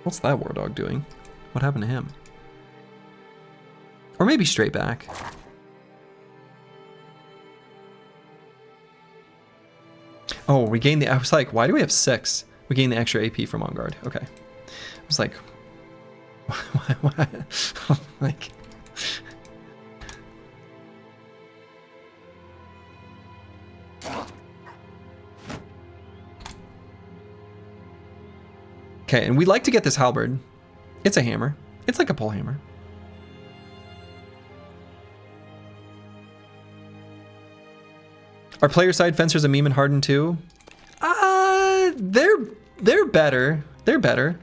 What's that war dog doing? What happened to him? Or maybe straight back. Oh, we gained the... I was like, why do we have 6? We gained the extra AP from On Guard. Okay. I was like... why? Like... Okay, and we'd like to get this halberd. It's a hammer. It's like a pole hammer. Are player side fencers a meme in Hardened too? They're better. They're better.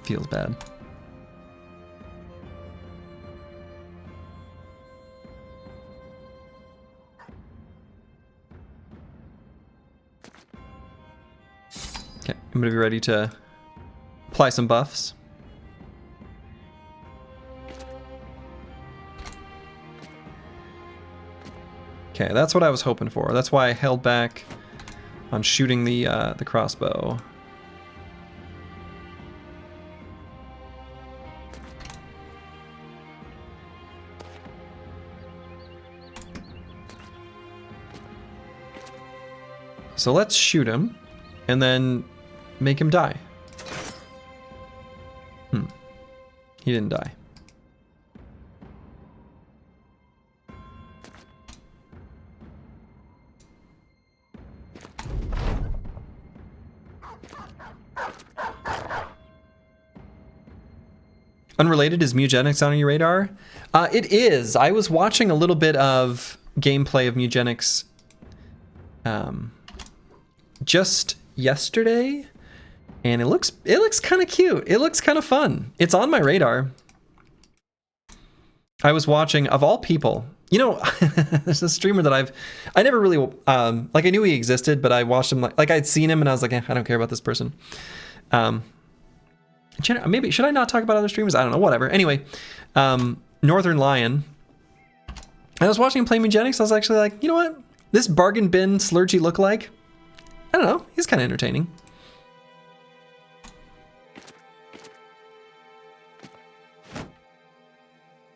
Feels bad. Okay, I'm gonna be ready to apply some buffs. Okay, that's what I was hoping for. That's why I held back on shooting the crossbow. So let's shoot him, and then make him die. He didn't die. Unrelated, is Mugenics on your radar? It is. I was watching a little bit of gameplay of Mugenics just yesterday, and it looks kind of cute. It looks kind of fun. It's on my radar. I was watching, of all people, you know, there's a streamer that I never really like, I knew he existed, but I watched him like I'd seen him and I was like, I don't care about this person. Maybe should I not talk about other streamers? I don't know, whatever. Anyway, Northern Lion. I was watching him play Mugenics. I was actually like, you know what? This bargain bin Slurgy lookalike, I don't know, he's kind of entertaining.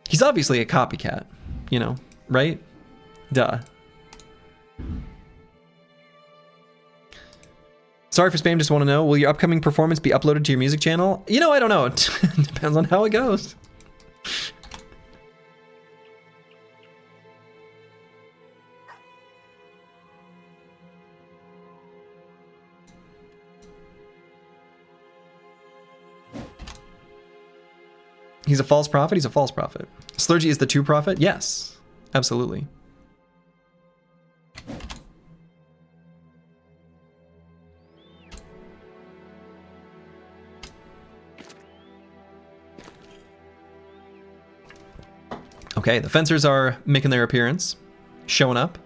He's obviously a copycat, you know, right? Duh. Sorry for spam, just want to know, will your upcoming performance be uploaded to your music channel? You know, I don't know. It depends on how it goes. He's a false prophet? He's a false prophet. Slurgy is the true prophet? Yes, absolutely. Okay, the fencers are making their appearance, showing up.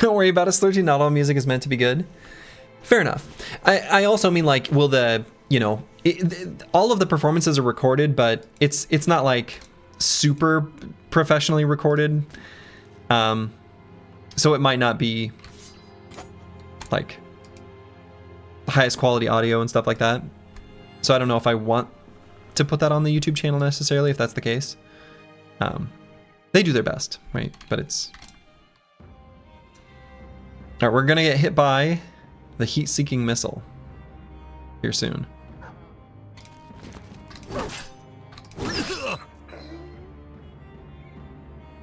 Don't worry about it, Slurgy. Not all music is meant to be good. Fair enough. I also mean, like, will the, you know, all of the performances are recorded, but it's not like super professionally recorded. So it might not be like the highest quality audio and stuff like that. So I don't know if I want to put that on the YouTube channel necessarily, if that's the case. They do their best, right? But it's... All right, we're gonna get hit by the heat-seeking missile. here soon.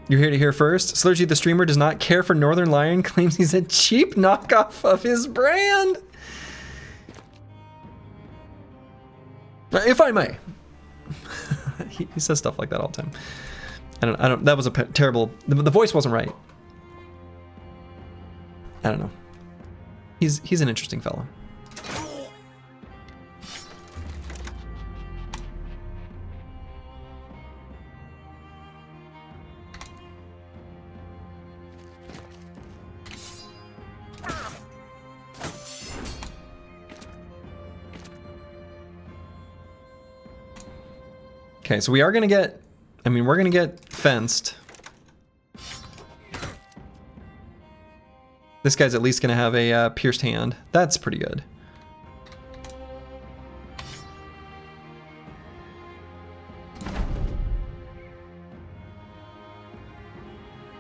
You're here to hear first. Slurgy the streamer does not care for Northern Lion, claims he's a cheap knockoff of his brand. If I may. He says stuff like that all the time. I don't, that was a terrible, the voice wasn't right. I don't know. He's an interesting fellow. Okay, so we are gonna get, I mean, we're gonna get fenced. This guy's at least gonna have a pierced hand. That's pretty good.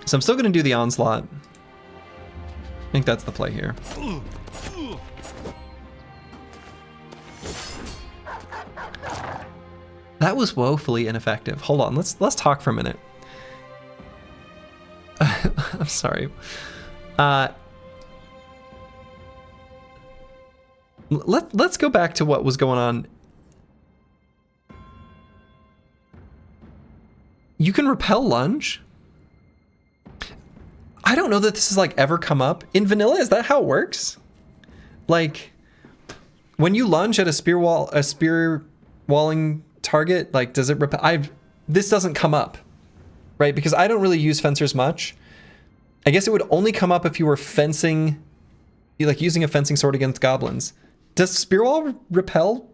So I'm still gonna do the onslaught. I think that's the play here. That was woefully ineffective. Hold on, let's talk for a minute. I'm sorry. Let's go back to what was going on. You can repel lunge? I don't know that this has like ever come up. In vanilla, is that how it works? Like, when you lunge at a spear walling target, like, does it repel? This doesn't come up, right? Because I don't really use fencers much. I guess it would only come up if you were fencing, like using a fencing sword against goblins. Does spearwall repel?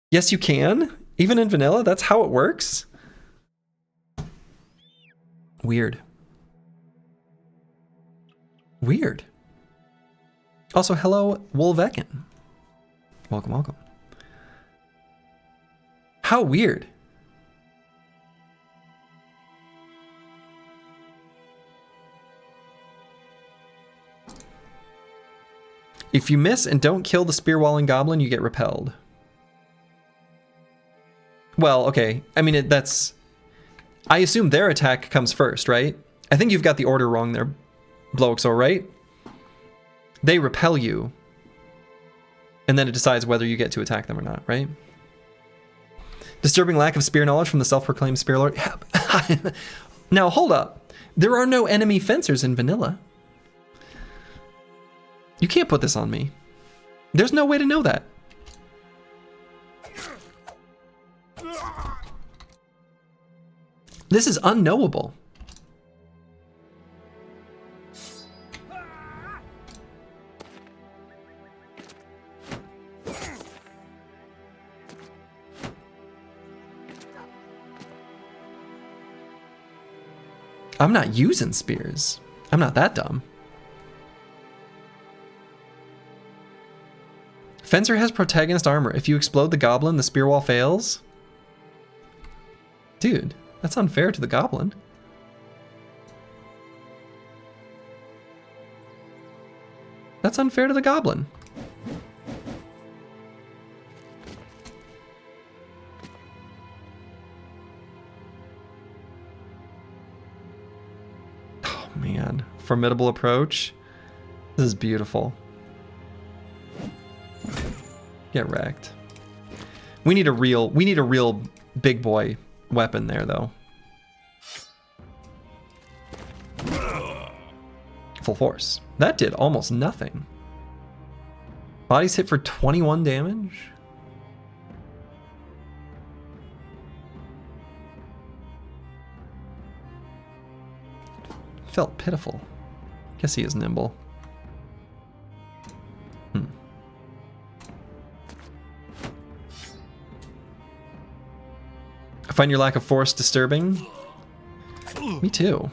Yes, you can. Even in vanilla, that's how it works. Weird. Weird. Also, hello, Wolvekin. Welcome, welcome. How weird. If you miss and don't kill the spear walling goblin, you get repelled. Well, okay. I mean, that's... I assume their attack comes first, right? I think you've got the order wrong there, Bloxo, right? They repel you. And then it decides whether you get to attack them or not, right? Disturbing lack of spear knowledge from the self-proclaimed spear lord. Now, hold up. There are no enemy fencers in vanilla. You can't put this on me. There's no way to know that. This is unknowable. I'm not using spears. I'm not that dumb. Fencer has protagonist armor. If you explode the goblin, the spear wall fails. Dude, that's unfair to the goblin. That's unfair to the goblin. Oh man, formidable approach. This is beautiful. Get wrecked. We need a real big boy weapon there though. Full force. That did almost nothing. Bodies hit for 21 damage. Felt pitiful. Guess he is nimble. I find your lack of force disturbing. Me too.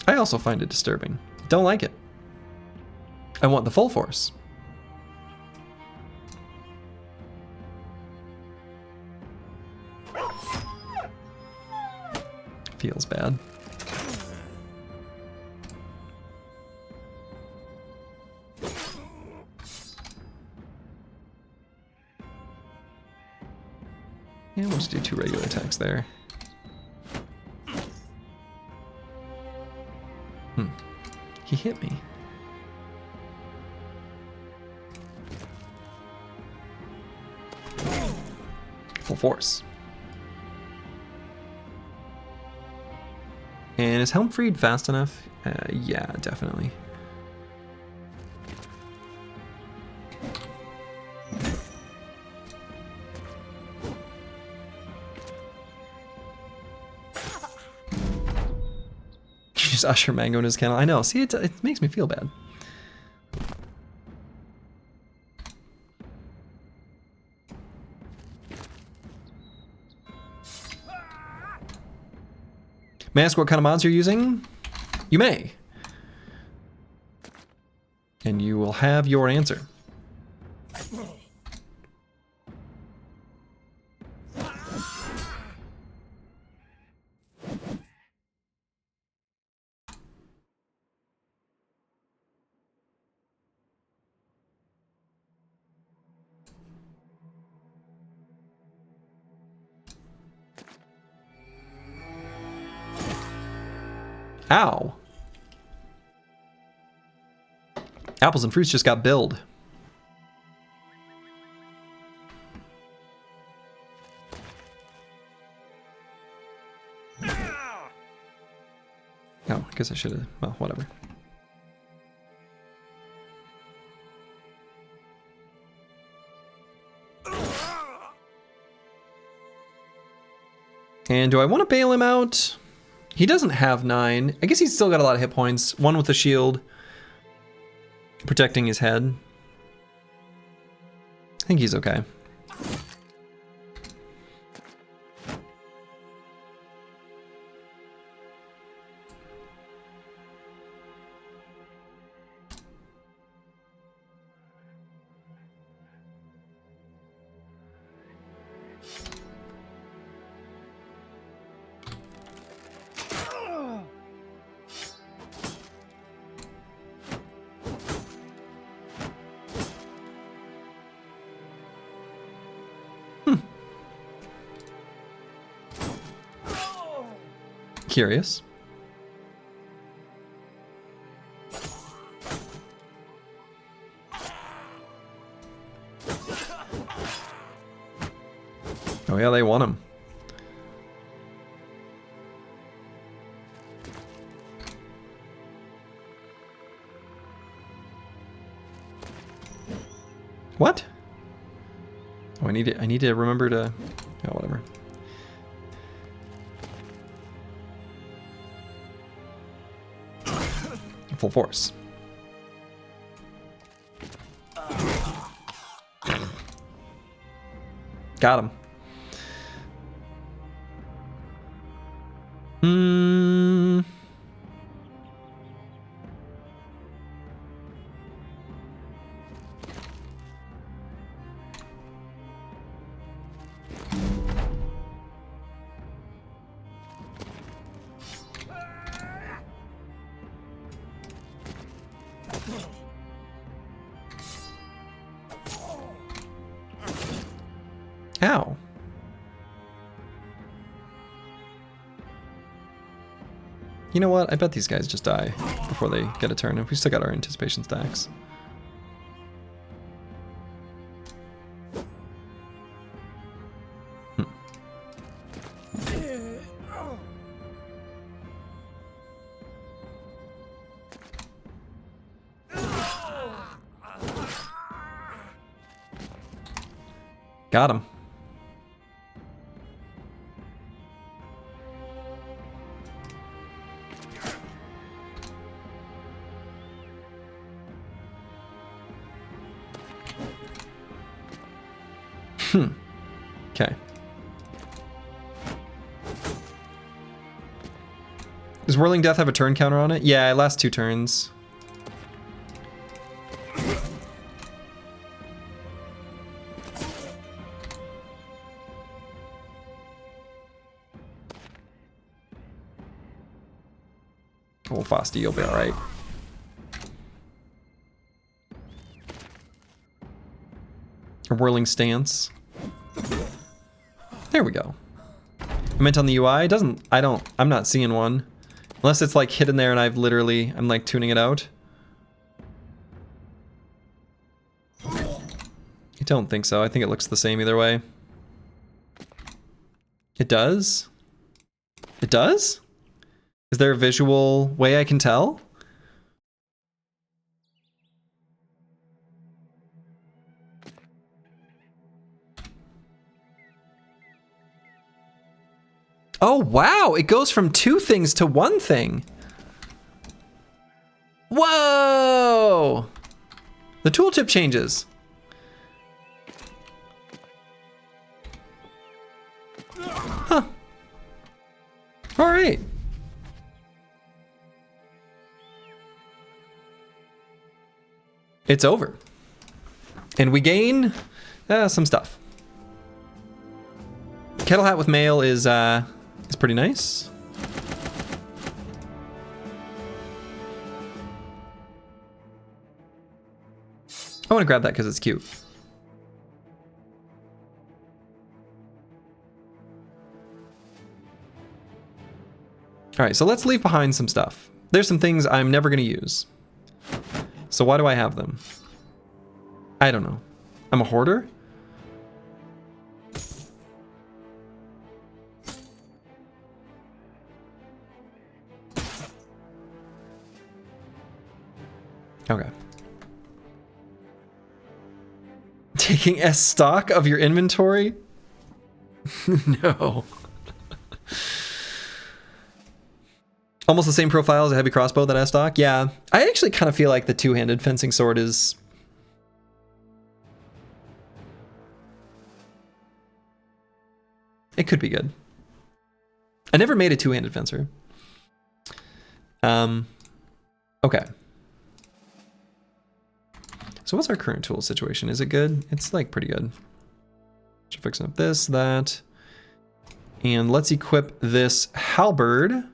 I also find it disturbing. Don't like it. I want the full force. Feels bad. Yeah, we'll just do 2 regular attacks there. He hit me. Full force. And is Helm freed fast enough? Yeah, definitely. Just usher Mango in his kennel. I know. See, it makes me feel bad. May I ask what kind of mods you're using? You may. And you will have your answer. Ow. Apples and fruits just got billed. Oh, I guess I should have, well, whatever. And do I want to bail him out? He doesn't have 9. I guess he's still got a lot of hit points. 1 with the shield. Protecting his head. I think he's okay. Curious. Oh yeah, they want him. What? Oh, I need to remember to, oh, whatever. Full force. Got him. Ow. You know what? I bet these guys just die before they get a turn. We still got our anticipation stacks. Got him. Okay. Does Whirling Death have a turn counter on it? Yeah, it lasts 2 turns. Oh, Frosty, you'll be alright. A Whirling Stance. There we go. I meant on the UI. It doesn't. I'm not seeing one. Unless it's like hidden there and I'm like tuning it out. I don't think so. I think it looks the same either way. It does? It does? Is there a visual way I can tell? Oh, wow. It goes from 2 things to 1 thing. Whoa! The tooltip changes. Huh. All right. It's over. And we gain some stuff. Kettle hat with mail is pretty nice. I want to grab that because it's cute. All right, so let's leave behind some stuff. There's some things I'm never going to use. So why do I have them? I don't know. I'm a hoarder? Okay. Taking S stock of your inventory? No. Almost the same profile as a heavy crossbow that S stock? Yeah. I actually kind of feel like the two-handed fencing sword is... It could be good. I never made a two-handed fencer. Okay. So what's our current tool situation? Is it good? It's like pretty good. So fixing up this, that. And let's equip this halberd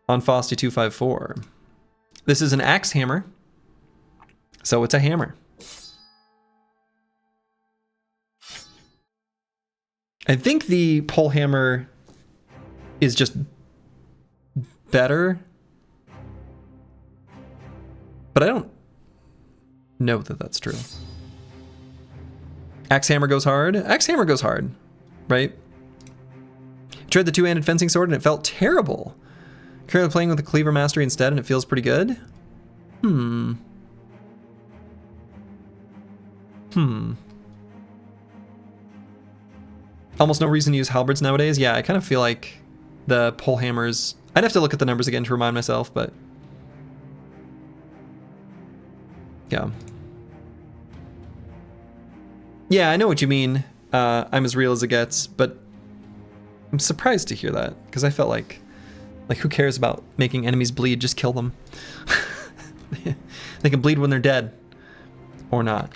on Fausti 254. This is an axe hammer. So it's a hammer. I think the pole hammer is just better. But I don't know that that's true. Axe hammer goes hard. Axe hammer goes hard, right? Tried the two-handed fencing sword and it felt terrible. Currently playing with the cleaver mastery instead and it feels pretty good. Almost no reason to use halberds nowadays. Yeah, I kind of feel like the pole hammers... I'd have to look at the numbers again to remind myself, but... Yeah. Yeah, I know what you mean. I'm as real as it gets, but I'm surprised to hear that, because I felt like who cares about making enemies bleed? Just kill them. They can bleed when they're dead. Or not.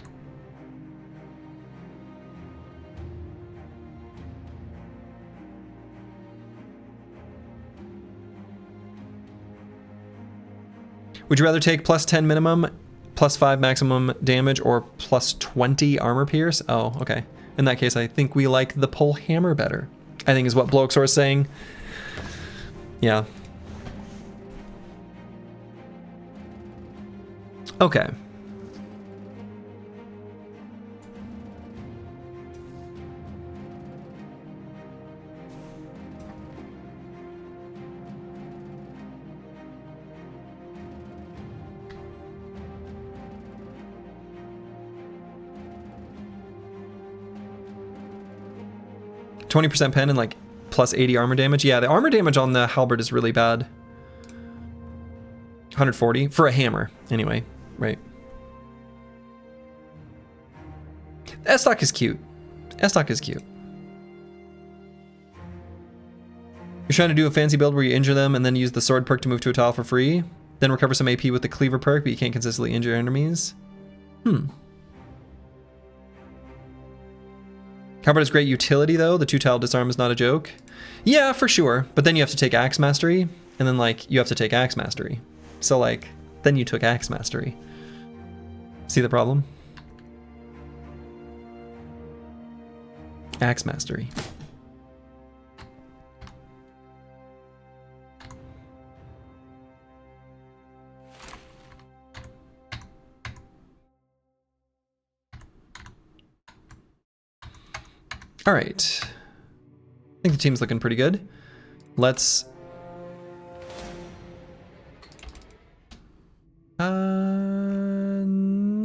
Would you rather take plus 10 minimum, plus 5 maximum damage, or plus 20 armor pierce? Oh, okay. In that case, I think we like the pole hammer better, I think is what Bloxor is saying. Yeah. Okay. %20 pen and like plus 80 armor damage. Yeah, the armor damage on the halberd is really bad. 140 for a hammer, anyway, right? S-stock is cute. S-stock is cute. You're trying to do a fancy build where you injure them and then use the sword perk to move to a tile for free, then recover some AP with the cleaver perk, but you can't consistently injure enemies. Halberd has great utility though. The 2-tile disarm is not a joke. Yeah, for sure. But then you have to take Axe Mastery, and then like you have to take Axe Mastery. So like, then you took Axe Mastery. See the problem? Axe Mastery. All right. I think the team's looking pretty good. Let's...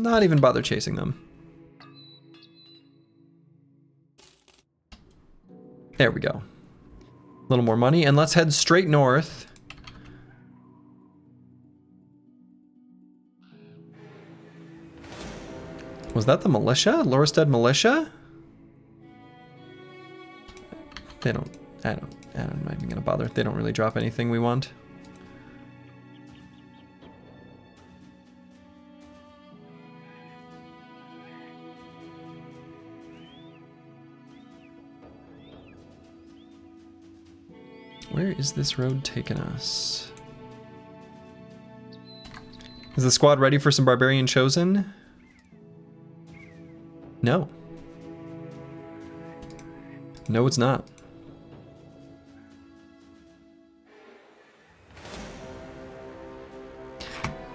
not even bother chasing them. There we go. A little more money, and let's head straight north. Was that the militia? Lorestead militia? They don't, I'm not even gonna bother. They don't really drop anything we want. Where is this road taking us? Is the squad ready for some Barbarian Chosen? No. No, it's not.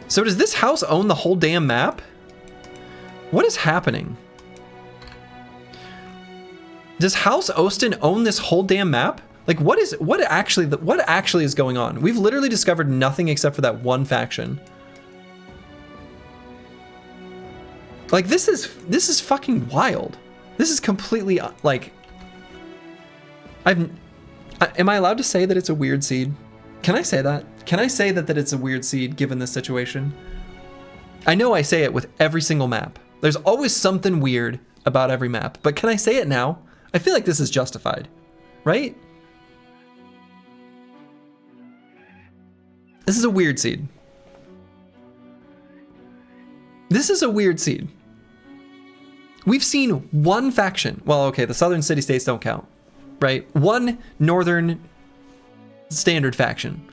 So does this house own the whole damn map? What is happening? Does House Osten own this whole damn map? Like, what actually is going on? We've literally discovered nothing except for that one faction. Like, this is fucking wild. This is completely, like... am I allowed to say that it's a weird seed? Can I say that? Can I say that it's a weird seed given this situation? I know I say it with every single map. There's always something weird about every map, but can I say it now? I feel like this is justified, right? This is a weird seed. This is a weird seed. We've seen one faction. Well, okay, the southern city-states don't count, right? One northern standard faction.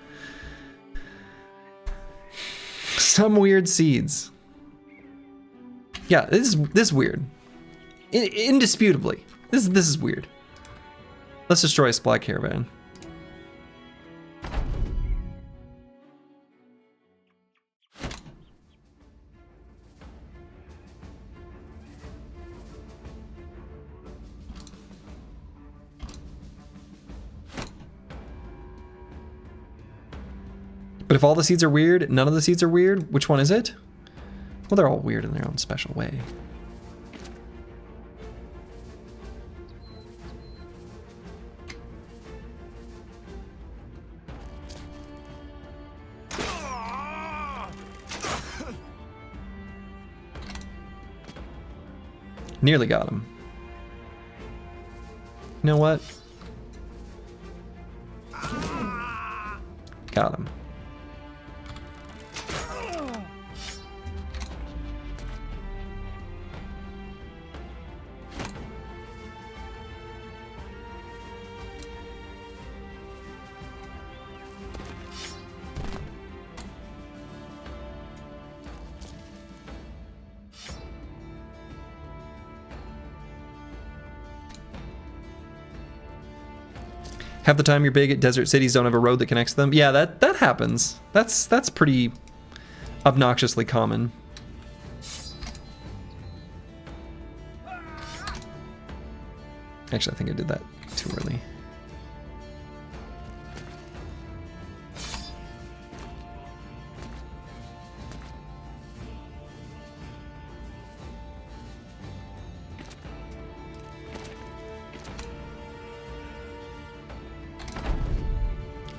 Some weird seeds. Yeah, this is weird. Indisputably. This is weird. Let's destroy a supply caravan. But if all the seeds are weird, none of the seeds are weird, which one is it? Well, they're all weird in their own special way. Nearly got him. You know what? Got him. Half the time you're big, desert cities don't have a road that connects them. Yeah, that happens. That's pretty obnoxiously common. Actually, I think I did that too early.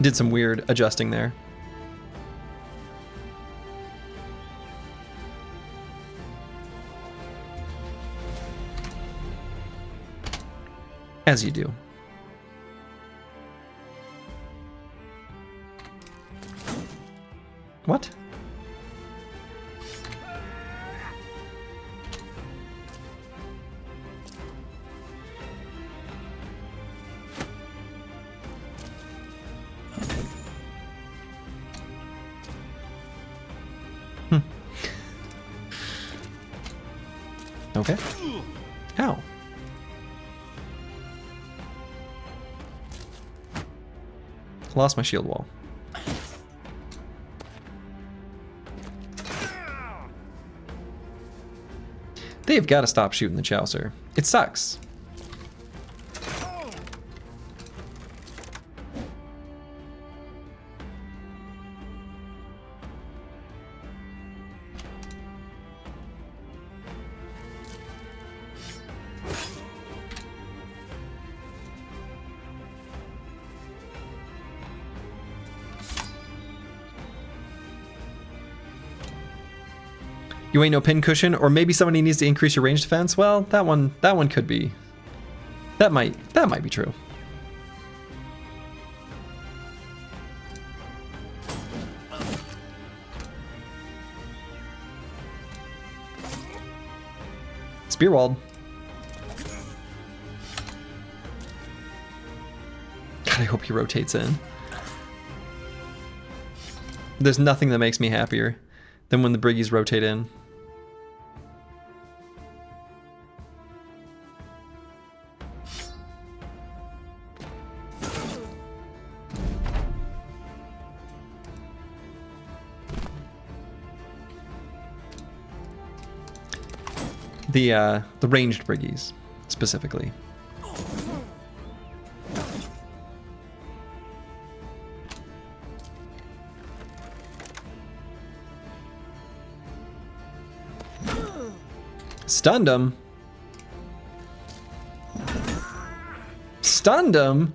Did some weird adjusting there. As you do. What? Okay. Ow. Lost my shield wall. They've got to stop shooting the Chaucer. It sucks. You ain't no pincushion, or maybe somebody needs to increase your range defense. Well, that one could be. That might be true. Spearwald. God, I hope he rotates in. There's nothing that makes me happier than when the Briggies rotate in. The ranged Briggies, specifically. Stunned him. Stunned him?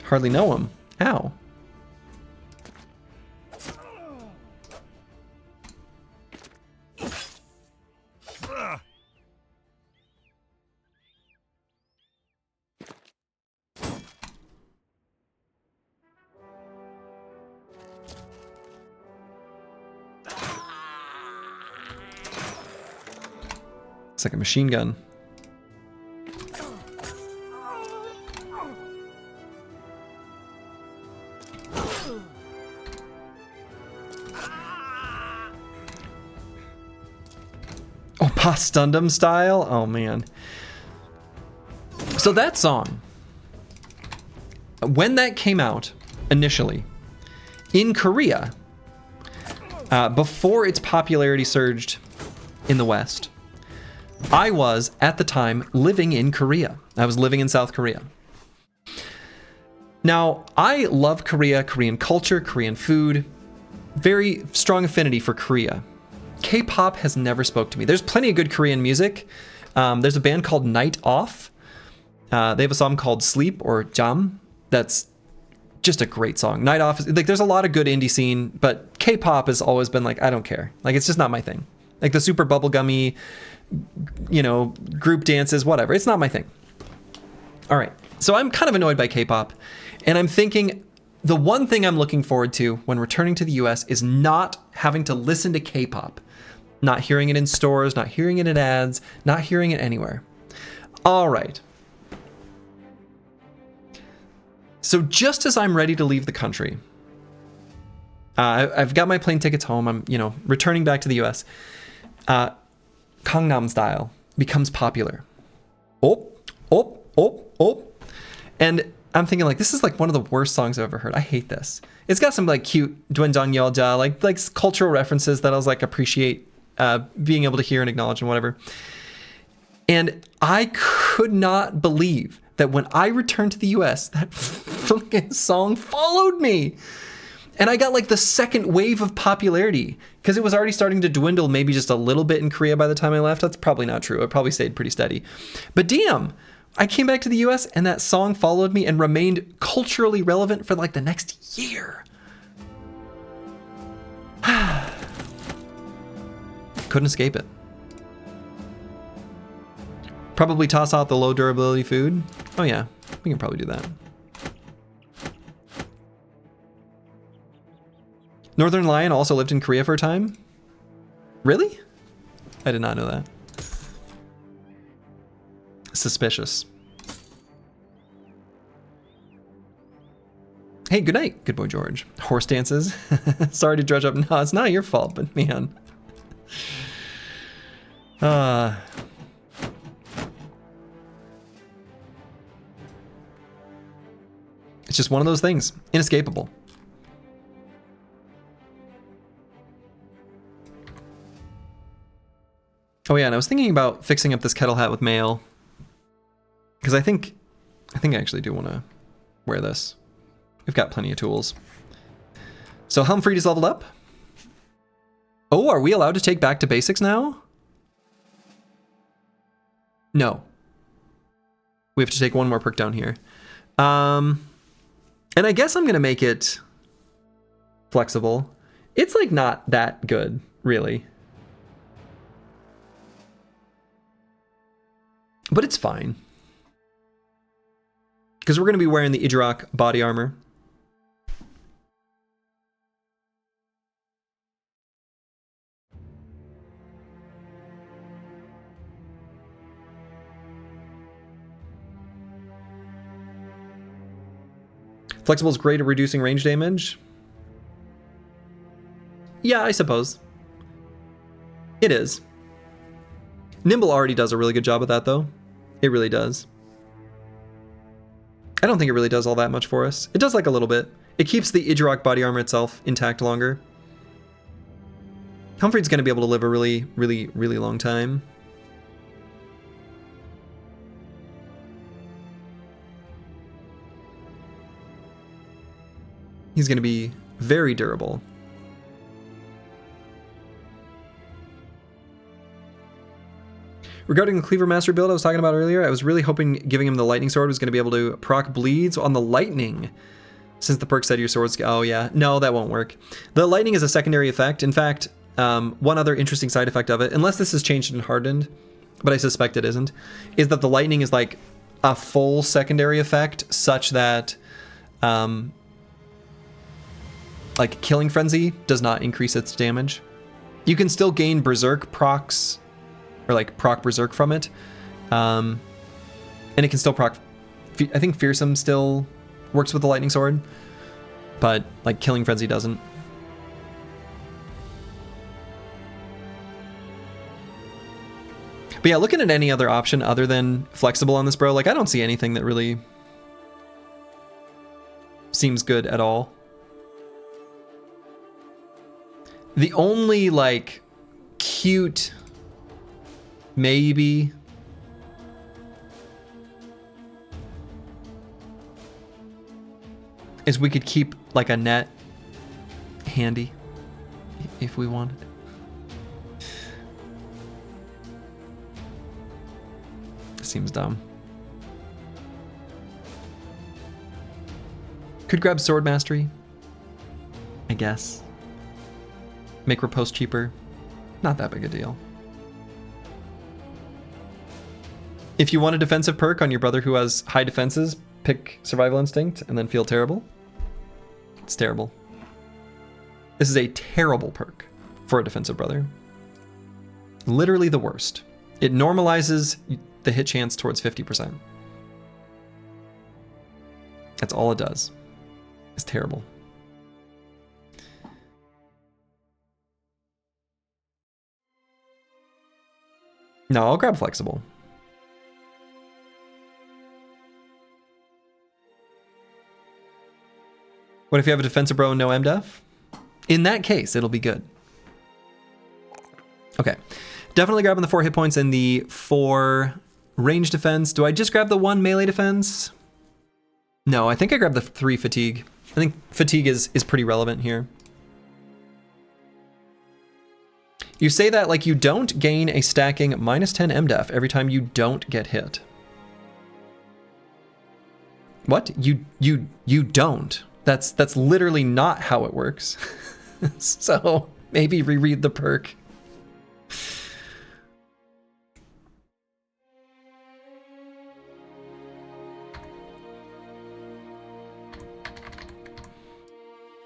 Hardly know him. Ow. It's like a machine gun. Oh, Pa stunned him style? Oh, man. So that song, when that came out initially in Korea, before its popularity surged in the West, I was, at the time, living in Korea. I was living in South Korea. Now, I love Korea, Korean culture, Korean food. Very strong affinity for Korea. K-pop has never spoke to me. There's plenty of good Korean music. There's a band called Night Off. They have a song called Sleep or Jam. That's just a great song. Night Off, like there's a lot of good indie scene, but K-pop has always been like, I don't care. Like it's just not my thing. Like the super bubblegummy, you know, group dances, whatever. It's not my thing. All right. So I'm kind of annoyed by K-pop, and I'm thinking the one thing I'm looking forward to when returning to the US is not having to listen to K-pop, not hearing it in stores, not hearing it in ads, not hearing it anywhere. All right. So just as I'm ready to leave the country, I've got my plane tickets home. I'm, you know, returning back to the US. Gangnam Style becomes popular. Oh. And I'm thinking like, this is like one of the worst songs I've ever heard. I hate this. It's got some like cute Doenjang Yeolja, like cultural references that I was like appreciate being able to hear and acknowledge and whatever. And I could not believe that when I returned to the US, that fucking song followed me. And I got like the second wave of popularity because it was already starting to dwindle maybe just a little bit in Korea by the time I left. That's probably not true. It probably stayed pretty steady. But damn, I came back to the US and that song followed me and remained culturally relevant for like the next year. Couldn't escape it. Probably toss out the low durability food. Oh yeah, we can probably do that. Northern Lion also lived in Korea for a time? Really? I did not know that. Suspicious. Hey, good night, good boy George. Horse dances. Sorry to dredge up. No, it's not your fault, but man. It's just one of those things. Inescapable. Oh yeah, and I was thinking about fixing up this kettle hat with mail. Because I think I actually do want to wear this. We've got plenty of tools. So Humfried is leveled up. Oh, are we allowed to take back to basics now? No. We have to take one more perk down here. And I guess I'm going to make it flexible It's like not that good, really. But it's fine. Because we're going to be wearing the Idrak body armor. Flexible is great at reducing range damage. Yeah, I suppose. It is. Nimble already does a really good job at that, though. It really does. I don't think it really does all that much for us. It does like a little bit. It keeps the Idrak body armor itself intact longer. Humphrey's going to be able to live a really, really, really long time. He's going to be very durable. Regarding the Cleaver Master build I was talking about earlier, I was really hoping giving him the Lightning Sword was going to be able to proc bleeds on the Lightning. Since the perk said your swords... Oh, yeah. No, that won't work. The Lightning is a secondary effect. In fact, one other interesting side effect of it, unless this is changed in Hardened, but I suspect it isn't, is that the Lightning is like a full secondary effect such that... like Killing Frenzy does not increase its damage. You can still gain Berserk procs, or like proc Berserk from it. And it can still proc, I think Fearsome still works with the Lightning Sword, but like Killing Frenzy doesn't. But yeah, looking at any other option other than Flexible on this bro, like I don't see anything that really seems good at all. The only, like, cute, maybe, is we could keep, like, a net handy, if we wanted. Seems dumb. Could grab Sword Mastery, I guess. Make Riposte cheaper. Not that big a deal. If you want a defensive perk on your brother who has high defenses, pick Survival Instinct and then feel terrible. It's terrible. This is a terrible perk for a defensive brother. Literally the worst. It normalizes the hit chance towards 50%. That's all it does. It's terrible. No, I'll grab Flexible. What if you have a defensive bro and no MDef? In that case, it'll be good. Okay. Definitely grabbing the 4 hit points and the 4 range defense. Do I just grab the 1 melee defense? No, I think I grabbed the 3 fatigue. I think fatigue is pretty relevant here. You say that like you don't gain a stacking -10 MDef every time you don't get hit. What? You don't. That's literally not how it works. So maybe reread the perk.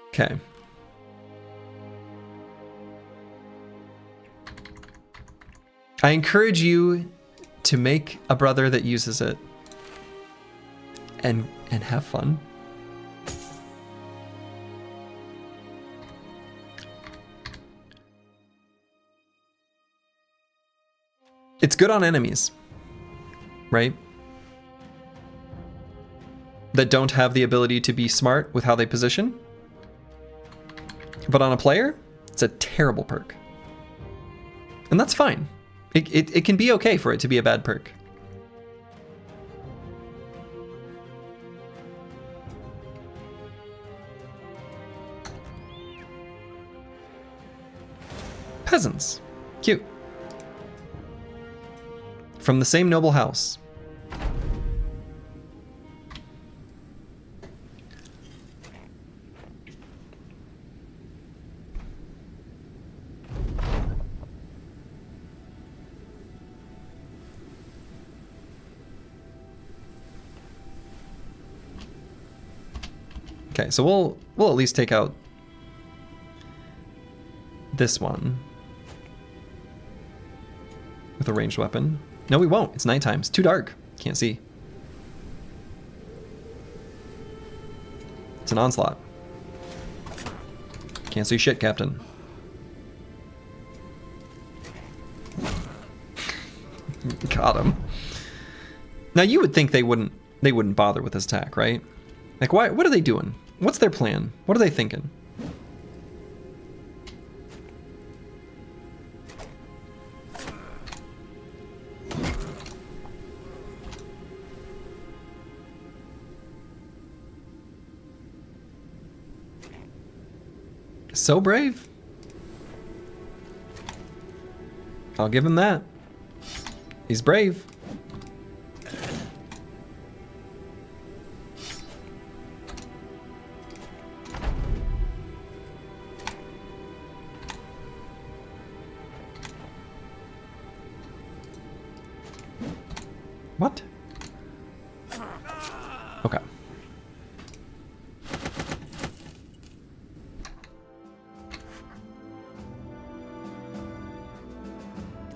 Okay. I encourage you to make a brother that uses it and have fun. It's good on enemies, right? That don't have the ability to be smart with how they position. But on a player, it's a terrible perk. And that's fine. It can be okay for it to be a bad perk. Peasants. Cute. From the same noble house. Okay, so we'll at least take out this one with a ranged weapon. No, we won't. It's nighttime. It's too dark. Can't see. It's an onslaught. Can't see shit, Captain. Got him. Now you would think they wouldn't bother with this attack, right? Like, why? What are they doing? What's their plan? What are they thinking? So brave. I'll give him that. He's brave. What? Okay.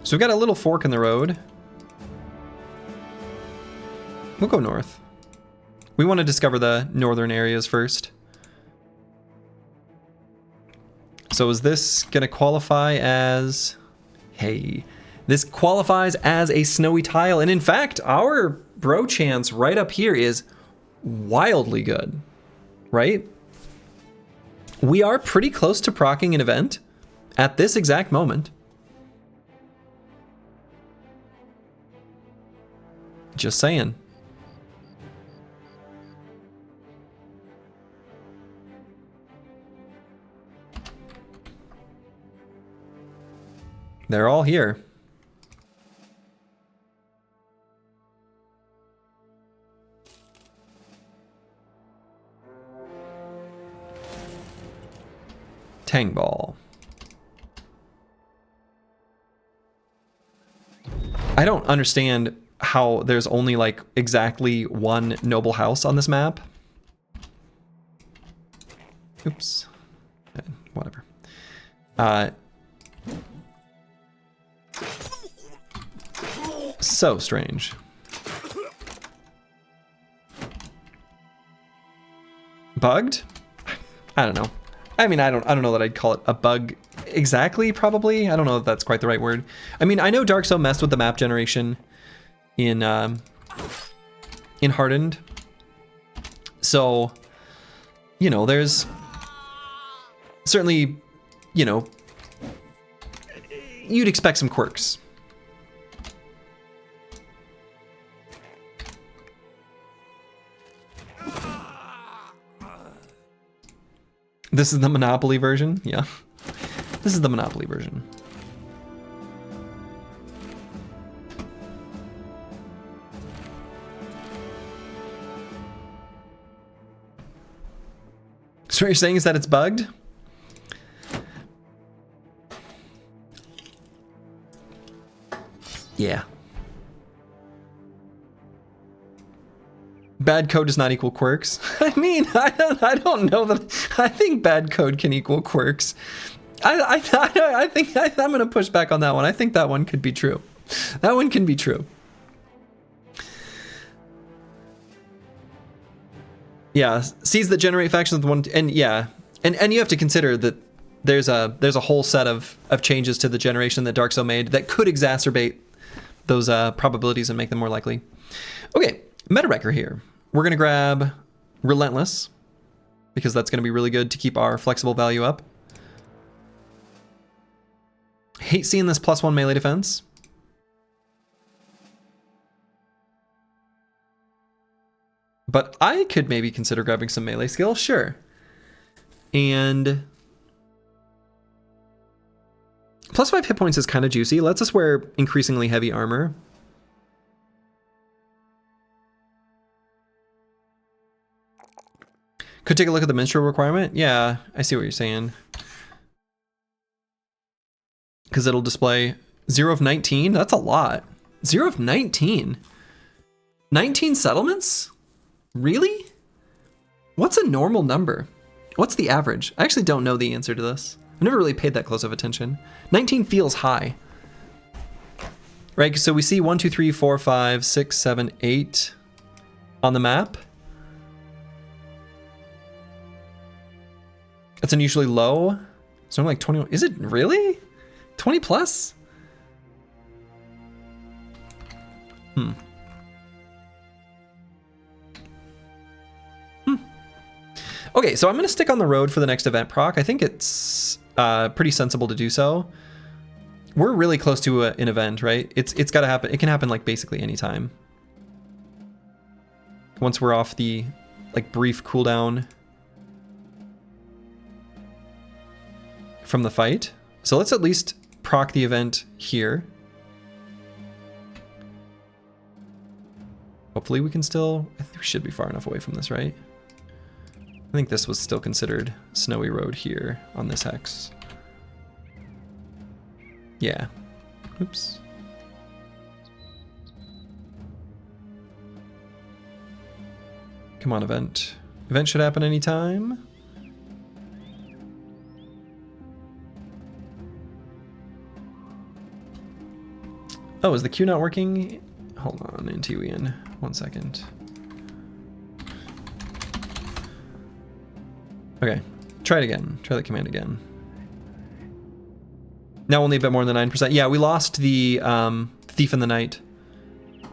So we've got a little fork in the road. We'll go north. We want to discover the northern areas first. So is this going to qualify as... Hey, this qualifies as a snowy tile. And in fact, our bro chance right up here is wildly good, right? We are pretty close to proccing an event at this exact moment. Just saying. They're all here. Tang ball. I don't understand how there's only like exactly one noble house on this map. Oops. Whatever. So strange. Bugged? I don't know. I mean, I don't know that I'd call it a bug exactly, probably. I don't know if that's quite the right word. I mean, I know Dark Souls messed with the map generation in Hardened. So, you know, there's certainly, you know, you'd expect some quirks. This is the Monopoly version? Yeah. This is the Monopoly version. So what you're saying is that it's bugged? Yeah. Bad code does not equal quirks. I mean, I don't know that. I think bad code can equal quirks. I think I'm gonna push back on that one. I think that one could be true. That one can be true. Yeah, seeds that generate factions with one, and yeah, and you have to consider that there's a whole set of changes to the generation that Dark Souls made that could exacerbate those probabilities and make them more likely. Okay, meta wrecker here. We're gonna grab Relentless because that's gonna be really good to keep our flexible value up. Hate seeing this +1 melee defense. But I could maybe consider grabbing some melee skill, sure. And +5 hit points is kind of juicy. Lets us wear increasingly heavy armor. Could take a look at the minstrel requirement. Yeah, I see what you're saying. Because it'll display 0 of 19. That's a lot. 0 of 19. 19 settlements? Really? What's a normal number? What's the average? I actually don't know the answer to this. I've never really paid that close of attention. 19 feels high. Right, so we see 1, 2, 3, 4, 5, 6, 7, 8 on the map. That's unusually low. So I'm like 21. Is it really? 20 plus? Okay, so I'm going to stick on the road for the next event proc. I think it's pretty sensible to do so. We're really close to an event, right? It's got to happen. It can happen like basically anytime. Once we're off the like brief cooldown from the fight. So let's at least proc the event here. Hopefully we can still, I think we should be far enough away from this, right? I think this was still considered snowy road here on this hex. Yeah. Oops. Come on, event. Event should happen anytime. Oh, is the queue not working? Hold on, Intuian. 1 second. Okay, try it again. Try the command again. Now only a bit more than 9%. Yeah, we lost the Thief in the Night.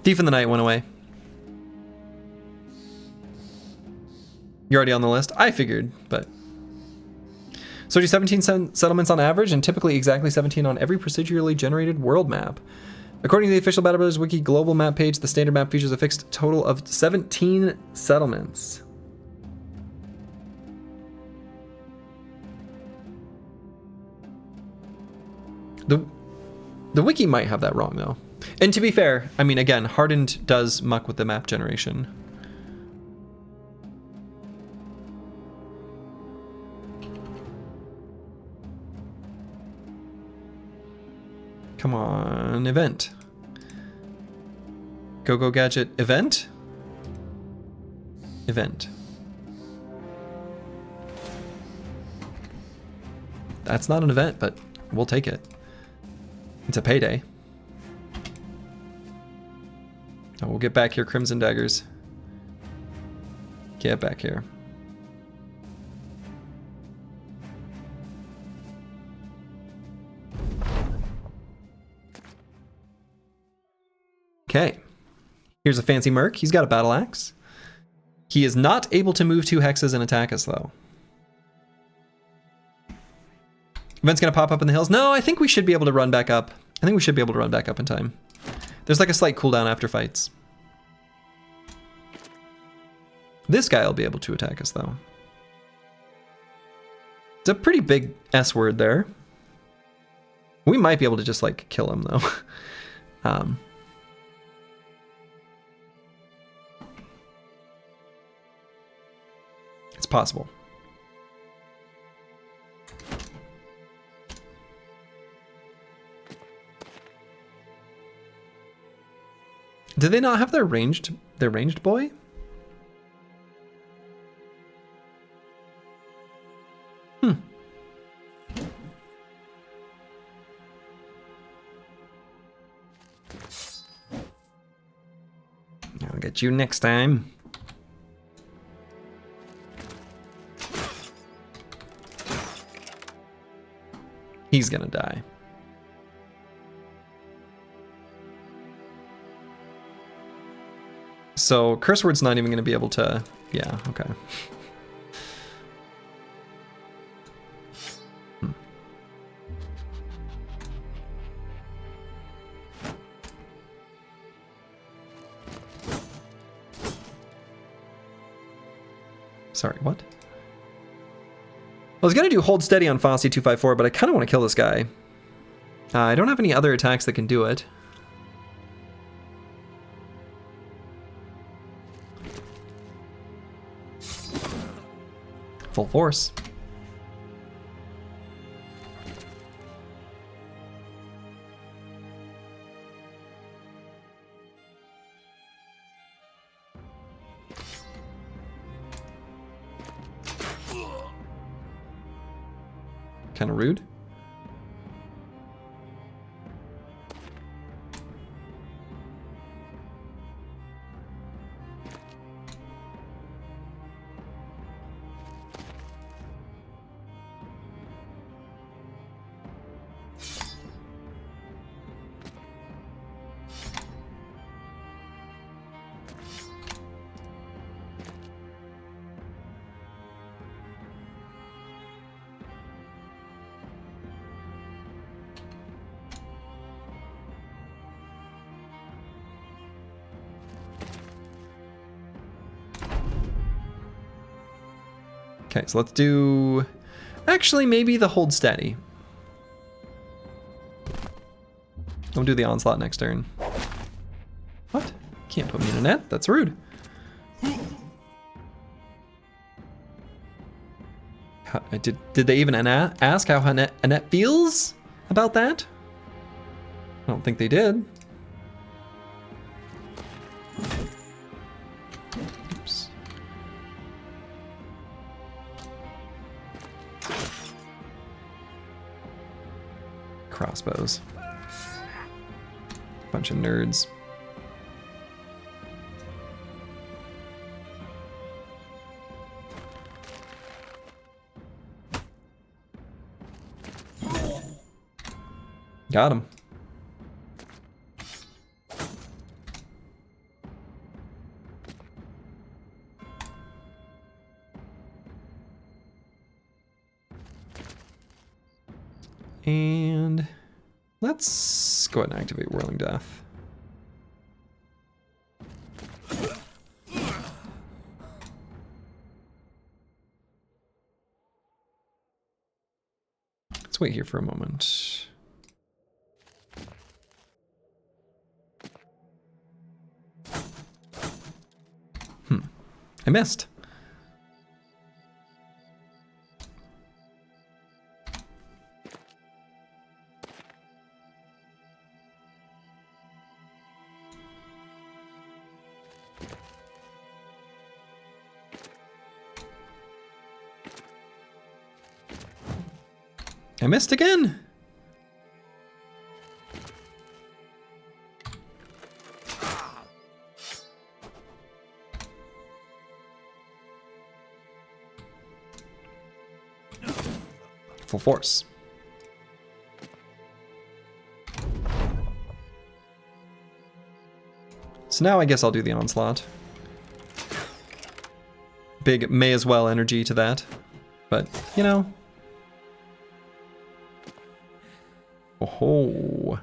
Thief in the Night went away. You're already on the list? I figured, but... So do 17 settlements on average, and typically exactly 17 on every procedurally generated world map. According to the official Battle Brothers Wiki global map page, the standard map features a fixed total of 17 settlements. The wiki might have that wrong, though. And to be fair, I mean, again, Hardened does muck with the map generation. Come on, event. Go Gadget event? Event. That's not an event, but we'll take it. It's a payday. Oh, we'll get back here, Crimson Daggers. Get back here. Okay. Here's a fancy merc. He's got a battle axe. He is not able to move 2 hexes and attack us, though. Event's gonna pop up in the hills. No, I think we should be able to run back up. I think we should be able to run back up in time. There's like a slight cooldown after fights. This guy will be able to attack us, though. It's a pretty big S word there. We might be able to just like kill him, though. It's possible. Do they not have their ranged boy? I'll get you next time. He's gonna die. So curse word's not even gonna be able to, yeah, okay. Sorry, what? I was gonna do hold steady on Fossey 254, but I kind of want to kill this guy. I don't have any other attacks that can do it. Full force. Kind of rude. Okay, so let's do... Actually, maybe the hold steady. Don't do the onslaught next turn. What? Can't put me in a net? That's rude. Did they even ask how Annette feels about that? I don't think they did. Oops. Crossbows. Bunch of nerds. Got him. And let's go ahead and activate Whirling Death. Let's wait here for a moment. I missed. I missed again. Full force. So now I guess I'll do the onslaught. Big may as well energy to that. But, you know. Oh.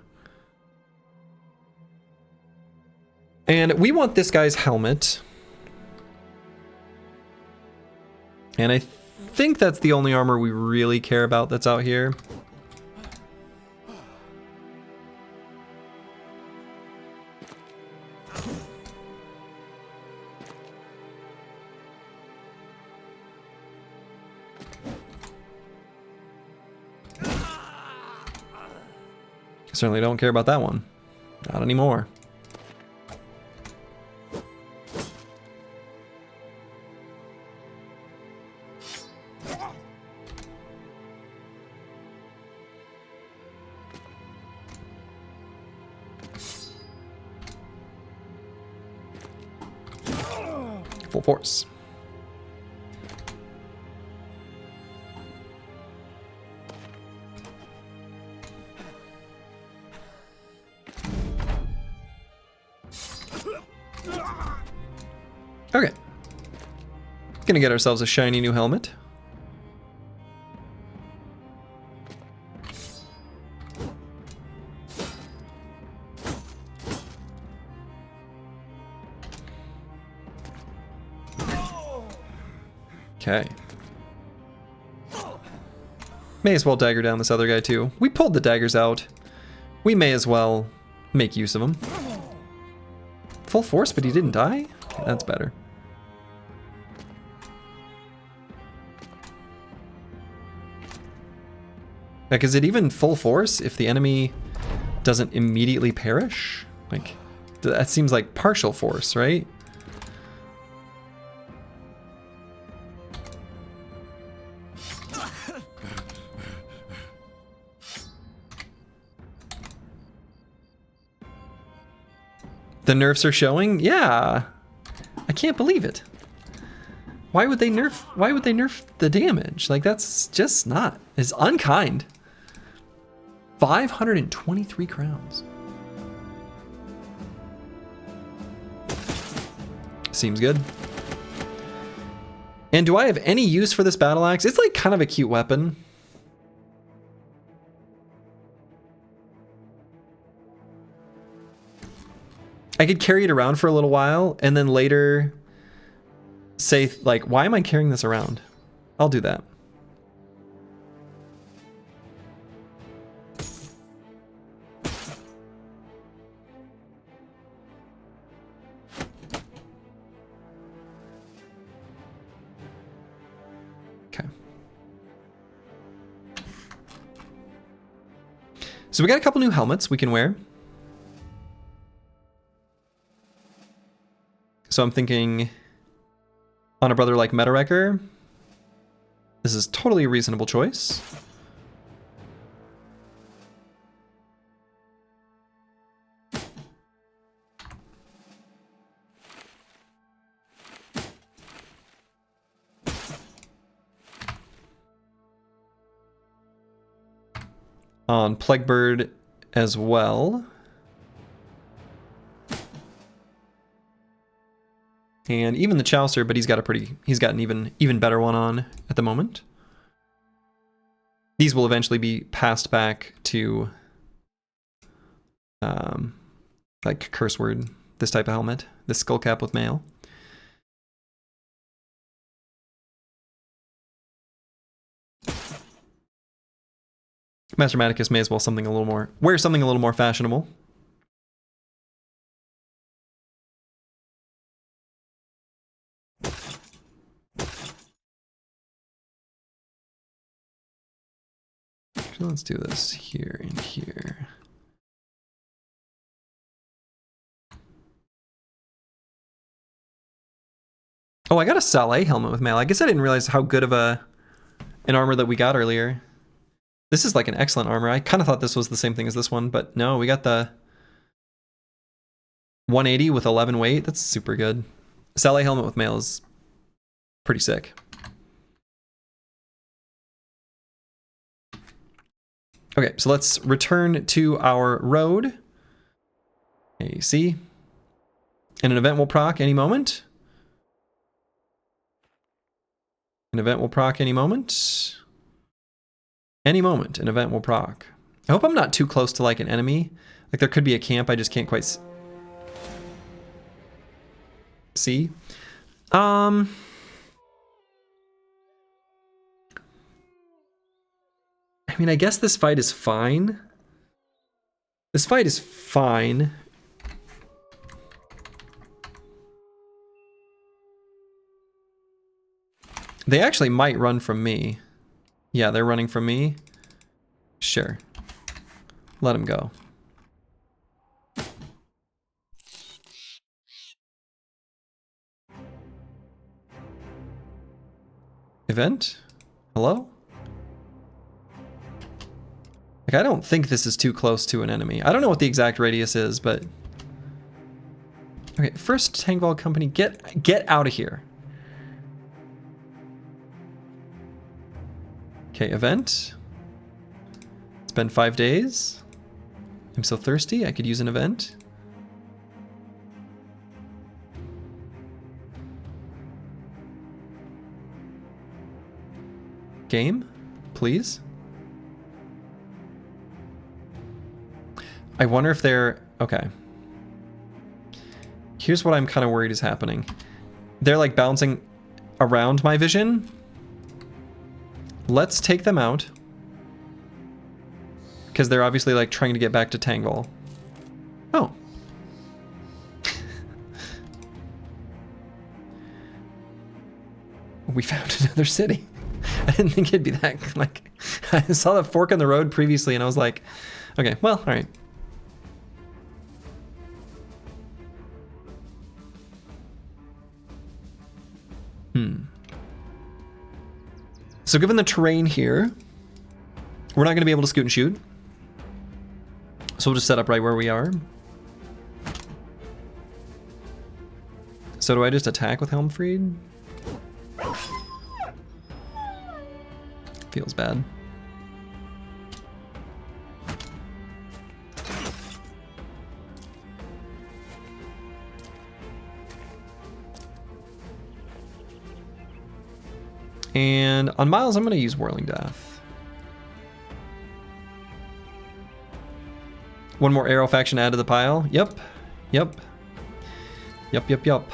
And we want this guy's helmet. And I think that's the only armor we really care about that's out here. Certainly don't care about that one. Not anymore. Full force. Okay. Gonna get ourselves a shiny new helmet. Okay. May as well dagger down this other guy too. We pulled the daggers out. We may as well make use of them. Full force, but he didn't die? Okay, that's better. Like, is it even full force if the enemy doesn't immediately perish? Like, that seems like partial force, right? The nerfs are showing? Yeah. I can't believe it. Why would they nerf the damage? Like, that's just not. It's unkind. 523 crowns. Seems good. And do I have any use for this battle axe? It's like kind of a cute weapon. I could carry it around for a little while and then later say, like, why am I carrying this around? I'll do that. Okay. So we got a couple new helmets we can wear. So I'm thinking on a brother like Meta Wrecker, this is totally a reasonable choice. On Plaguebird as well. And even the Chaucer, but he's got an even better one on at the moment. These will eventually be passed back to like curse word, this type of helmet, this skull cap with mail. Master Maticus may as well wear something a little more fashionable. So let's do this here and here. Oh, I got a Saleh helmet with mail. I guess I didn't realize how good of an armor that we got earlier. This is like an excellent armor. I kind of thought this was the same thing as this one, but no, we got the 180 with 11 weight. That's super good. Saleh helmet with mail is pretty sick. Okay, so let's return to our road. AC. And an event will proc any moment. An event will proc any moment. Any moment, an event will proc. I hope I'm not too close to like an enemy. Like there could be a camp, I just can't quite see. I mean, I guess this fight is fine. This fight is fine. They actually might run from me. Yeah, they're running from me. Sure. Let them go. Event? Hello? Like, I don't think this is too close to an enemy. I don't know what the exact radius is, but... Okay, first Tangval Company, get out of here. Okay, event. It's been 5 days. I'm so thirsty, I could use an event. Game, please. I wonder if they're... Okay. Here's what I'm kind of worried is happening. They're like bouncing around my vision. Let's take them out. Because they're obviously like trying to get back to Tangval. Oh. We found another city. I didn't think it'd be that, like... I saw the fork in the road previously and I was like, okay, well, alright. So given the terrain here, we're not going to be able to scoot and shoot. So we'll just set up right where we are. So do I just attack with Helmfried? Feels bad. And on Miles, I'm going to use Whirling Death. One more arrow faction add to the pile. Yep. Yep. Yep, yep, yep.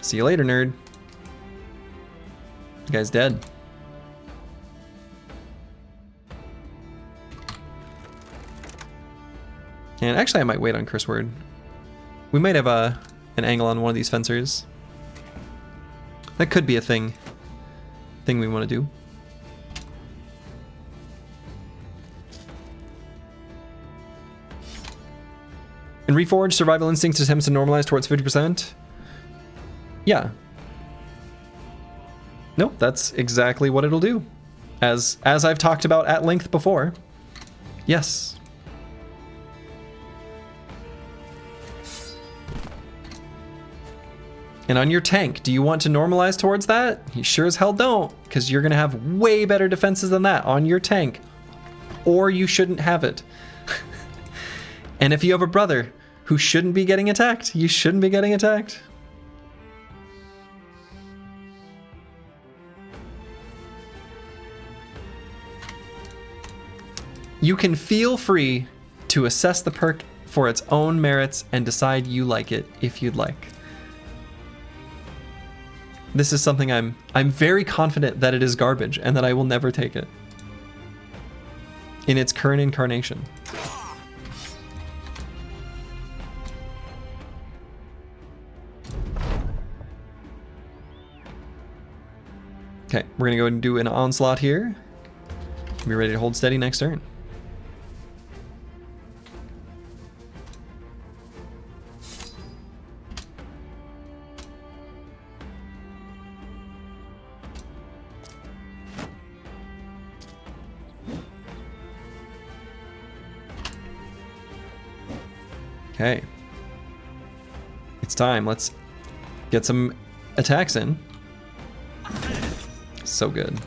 See you later, nerd. The guy's dead. And actually, I might wait on Curse Word. We might have an angle on one of these fencers. That could be a thing we want to do. In Reforged, survival instinct attempts to normalize towards 50%. Yeah. No, that's exactly what it'll do. As I've talked about at length before. Yes. And on your tank, do you want to normalize towards that? You sure as hell don't, because you're going to have way better defenses than that on your tank. Or you shouldn't have it. And if you have a brother who shouldn't be getting attacked, you shouldn't be getting attacked. You can feel free to assess the perk for its own merits and decide you like it if you'd like. This is something I'm very confident that it is garbage and that I will never take it in its current incarnation. Okay, we're gonna go ahead and do an onslaught here. Be ready to hold steady next turn. Okay. It's time. Let's get some attacks in. So good.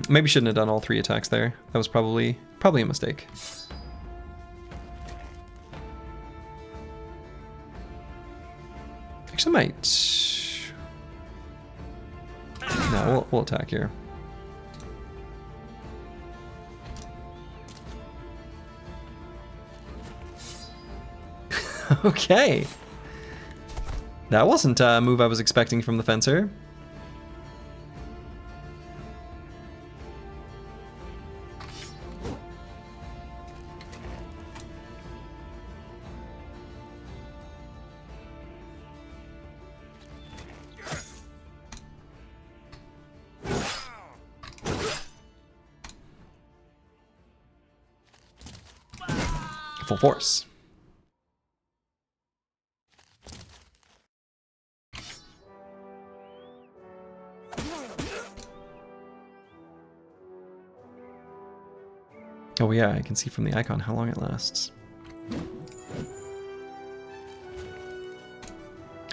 Maybe shouldn't have done all 3 attacks there. That was probably a mistake. Actually, I might. No, we'll attack here. Okay. That wasn't a move I was expecting from the fencer. Full force. Oh yeah, I can see from the icon how long it lasts.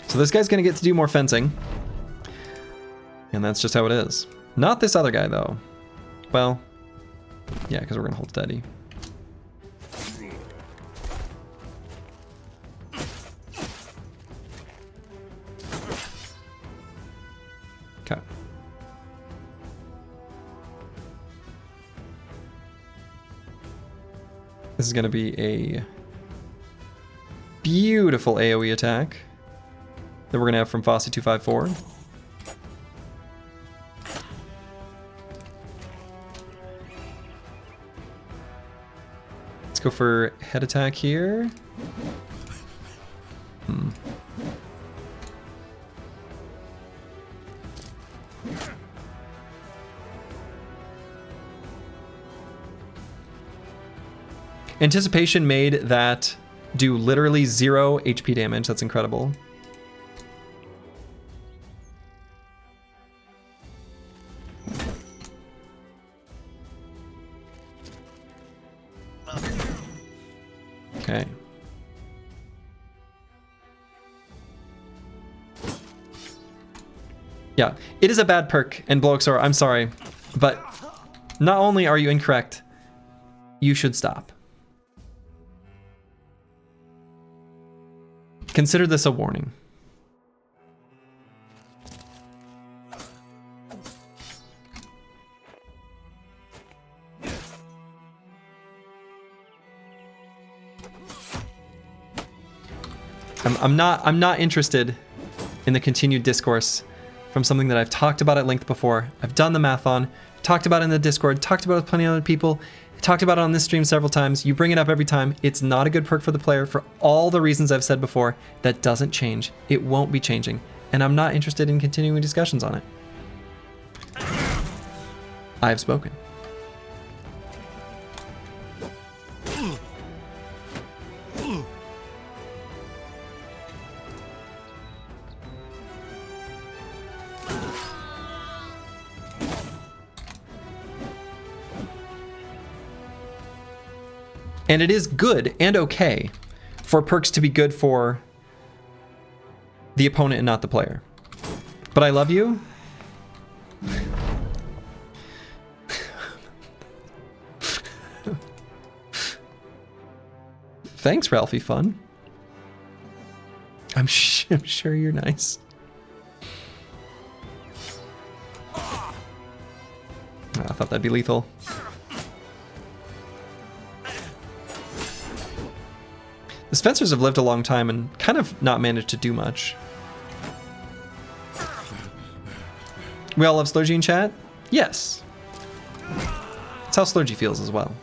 So this guy's gonna get to do more fencing. And that's just how it is. Not this other guy though. Well, yeah, because we're gonna hold steady. Okay. This is going to be a beautiful AoE attack that we're going to have from Fossy254. Let's go for head attack here. Anticipation made that do literally 0 HP damage. That's incredible. Okay. Yeah, it is a bad perk, and Bloxor, I'm sorry, but not only are you incorrect, you should stop. Consider this a warning. I'm not interested in the continued discourse from something that I've talked about at length before. I've done the math on, talked about it in the Discord, talked about it with plenty of other people, talked about it on this stream several times. You bring it up every time. It's not a good perk for the player for all the reasons I've said before. That doesn't change. It won't be changing. And I'm not interested in continuing discussions on it. I've spoken. And it is good and okay for perks to be good for the opponent and not the player. But I love you. Thanks, Ralphie Fun. I'm sure you're nice. I thought that'd be lethal. The Spencers have lived a long time and kind of not managed to do much. We all love Slurgy in chat? Yes. That's how Slurgy feels as well.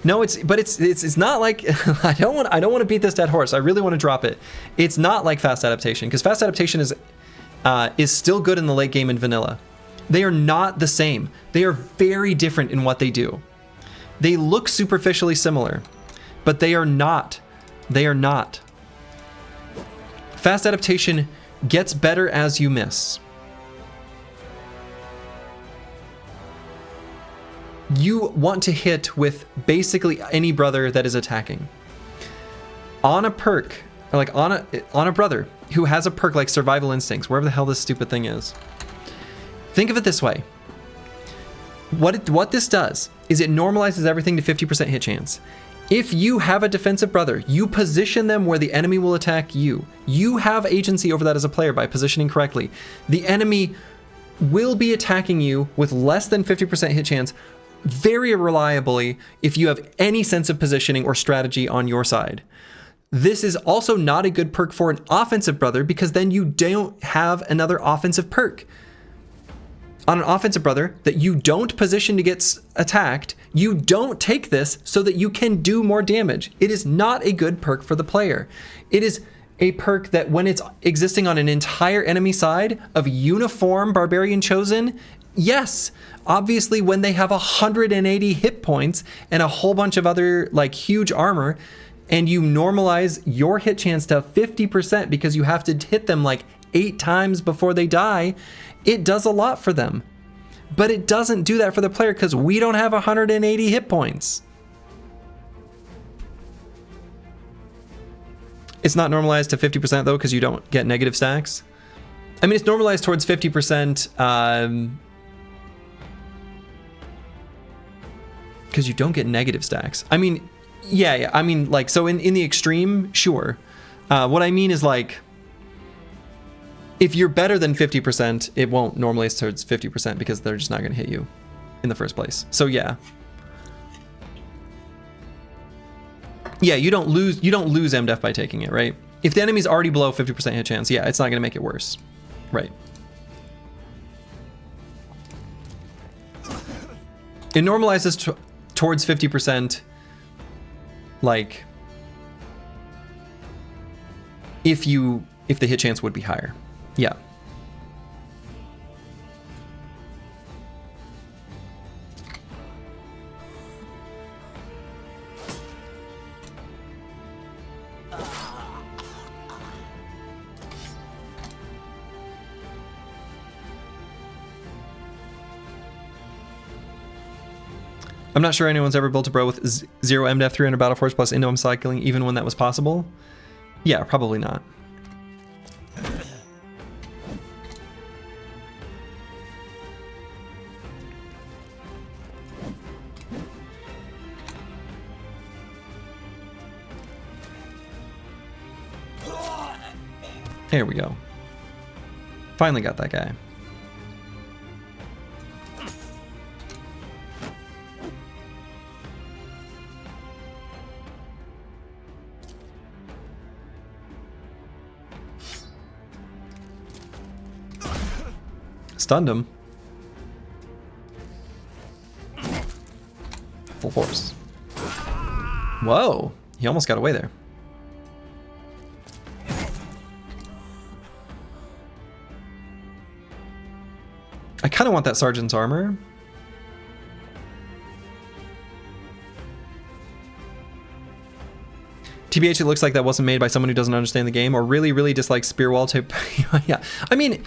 No, it's not like I don't want to beat this dead horse. I really want to drop it. It's not like fast adaptation, because fast adaptation is still good in the late game in vanilla. They are not the same. They are very different in what they do. They look superficially similar, but they are not. They are not. Fast adaptation gets better as you miss. You want to hit with basically any brother that is attacking. On a perk, or like on a brother who has a perk like Survival Instincts, wherever the hell this stupid thing is. Think of it this way. What this does is it normalizes everything to 50% hit chance. If you have a defensive brother, you position them where the enemy will attack you. You have agency over that as a player by positioning correctly. The enemy will be attacking you with less than 50% hit chance very reliably if you have any sense of positioning or strategy on your side. This is also not a good perk for an offensive brother, because then you don't have another offensive perk. On an offensive brother that you don't position to get attacked, you don't take this so that you can do more damage. It is not a good perk for the player. It is a perk that when it's existing on an entire enemy side of uniform Barbarian Chosen, yes, obviously when they have 180 hit points and a whole bunch of other like huge armor, and you normalize your hit chance to 50% because you have to hit them like 8 times before they die, it does a lot for them. But it doesn't do that for the player because we don't have 180 hit points. It's not normalized to 50% though, because you don't get negative stacks. I mean, it's normalized towards 50% because you don't get negative stacks. I mean, yeah. I mean, like, so in the extreme, sure. What I mean is like, if you're better than 50%, it won't normalize towards 50% because they're just not going to hit you in the first place. So yeah. Yeah, you don't lose MDef by taking it, right? If the enemy's already below 50% hit chance, yeah, it's not going to make it worse. Right. It normalizes towards 50%, like, if the hit chance would be higher. Yeah. I'm not sure anyone's ever built a bro with 0 MDF, 300 Battleforce plus Indom cycling, even when that was possible. Yeah, probably not. There we go. Finally got that guy. Stunned him. Full force. Whoa, he almost got away there. I kind of want that sergeant's armor. TBH, it looks like that wasn't made by someone who doesn't understand the game or really, really dislikes spear wall type. Yeah, I mean,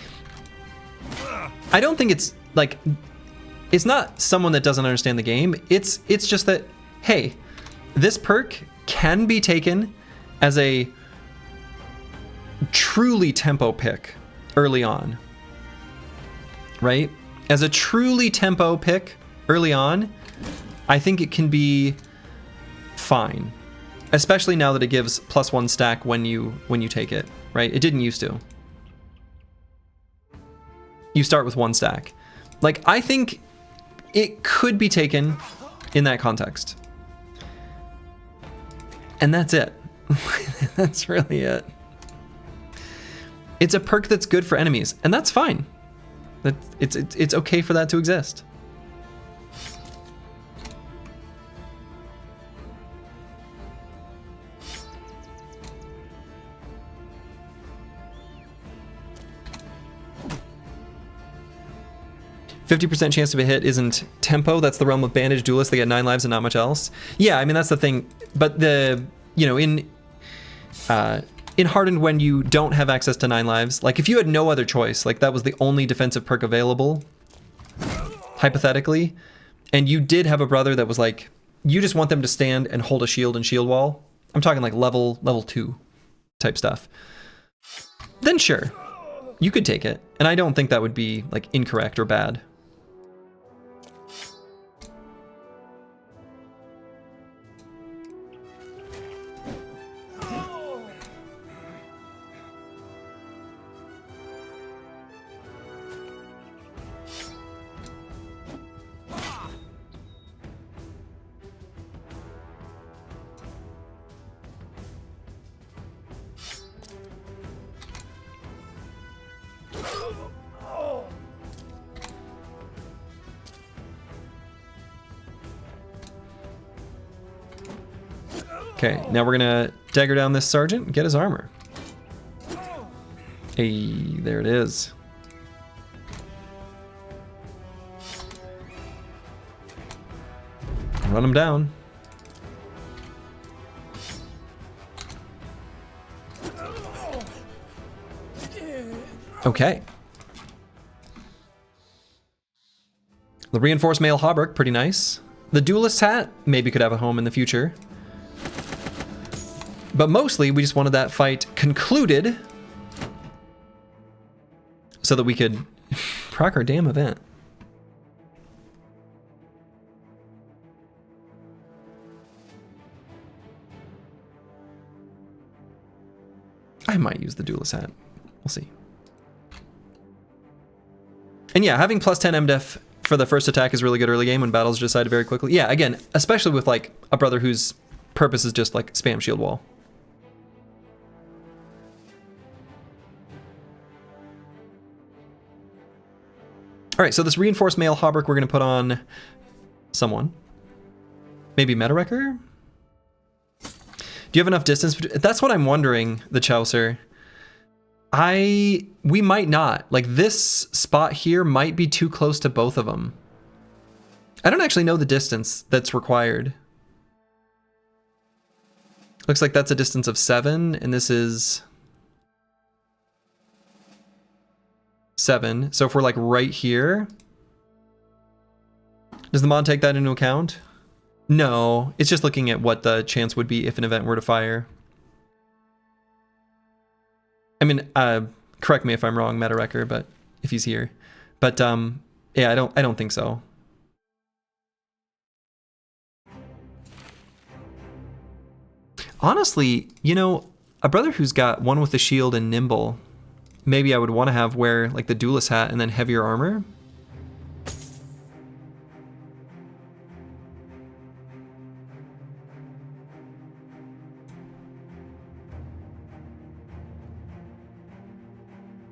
I don't think it's like, it's not someone that doesn't understand the game. It's just that, hey, this perk can be taken as a truly tempo pick early on, right? As a truly tempo pick early on, I think it can be fine, especially now that it gives +1 stack when you take it, right? It didn't used to. You start with 1 stack. Like, I think it could be taken in that context. And that's it. That's really it. It's a perk that's good for enemies, and that's fine. It's okay for that to exist. %50 chance of a hit isn't tempo. That's the realm of bandage duelists. They get 9 lives and not much else. Yeah, I mean, that's the thing. But in Hardened, when you don't have access to 9 lives, like if you had no other choice, like that was the only defensive perk available, hypothetically, and you did have a brother that was like, you just want them to stand and hold a shield and shield wall. I'm talking like level 2 type stuff. Then sure, you could take it. And I don't think that would be like incorrect or bad. Okay, now we're gonna dagger down this sergeant and get his armor. Hey, there it is. Run him down. Okay. The reinforced male hauberk, pretty nice. The duelist's hat maybe could have a home in the future. But mostly, we just wanted that fight concluded so that we could proc our damn event. I might use the duelist hat. We'll see. And yeah, having +10 MDef for the first attack is really good early game when battles are decided very quickly. Yeah, again, especially with like a brother whose purpose is just like spam shield wall. All right, so this reinforced male hauberk we're going to put on someone. Maybe Meta Wrecker? Do you have enough distance? That's what I'm wondering, the Chaucer. We might not. Like, this spot here might be too close to both of them. I don't actually know the distance that's required. Looks like that's a distance of 7, and this is 7. So if we're like right here, does the mod take that into account? No, it's just looking at what the chance would be if an event were to fire. I mean, correct me if I'm wrong, Meta Wrecker, but if he's here. But yeah, I don't think so. Honestly, you know, a brother who's got one with the shield and nimble, maybe I would want to have wear like the duelist hat and then heavier armor.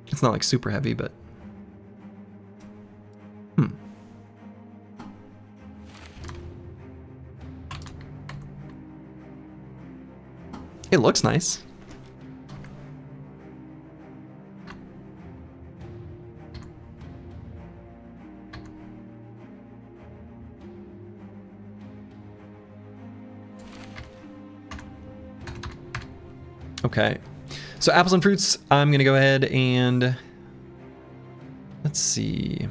It's not like super heavy, but it looks nice. Okay, so apples and fruits, I'm gonna go ahead and let's see.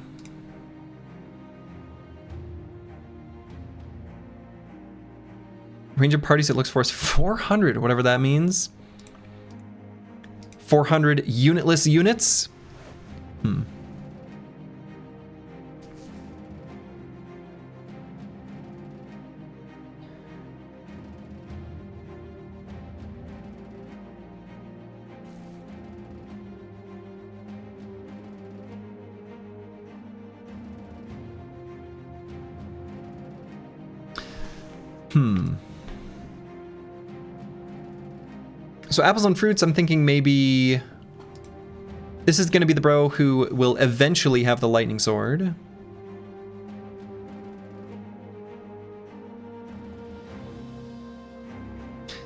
Range of parties it looks for is 400, whatever that means. 400 unitless units. So apples and fruits, I'm thinking maybe this is going to be the bro who will eventually have the lightning sword.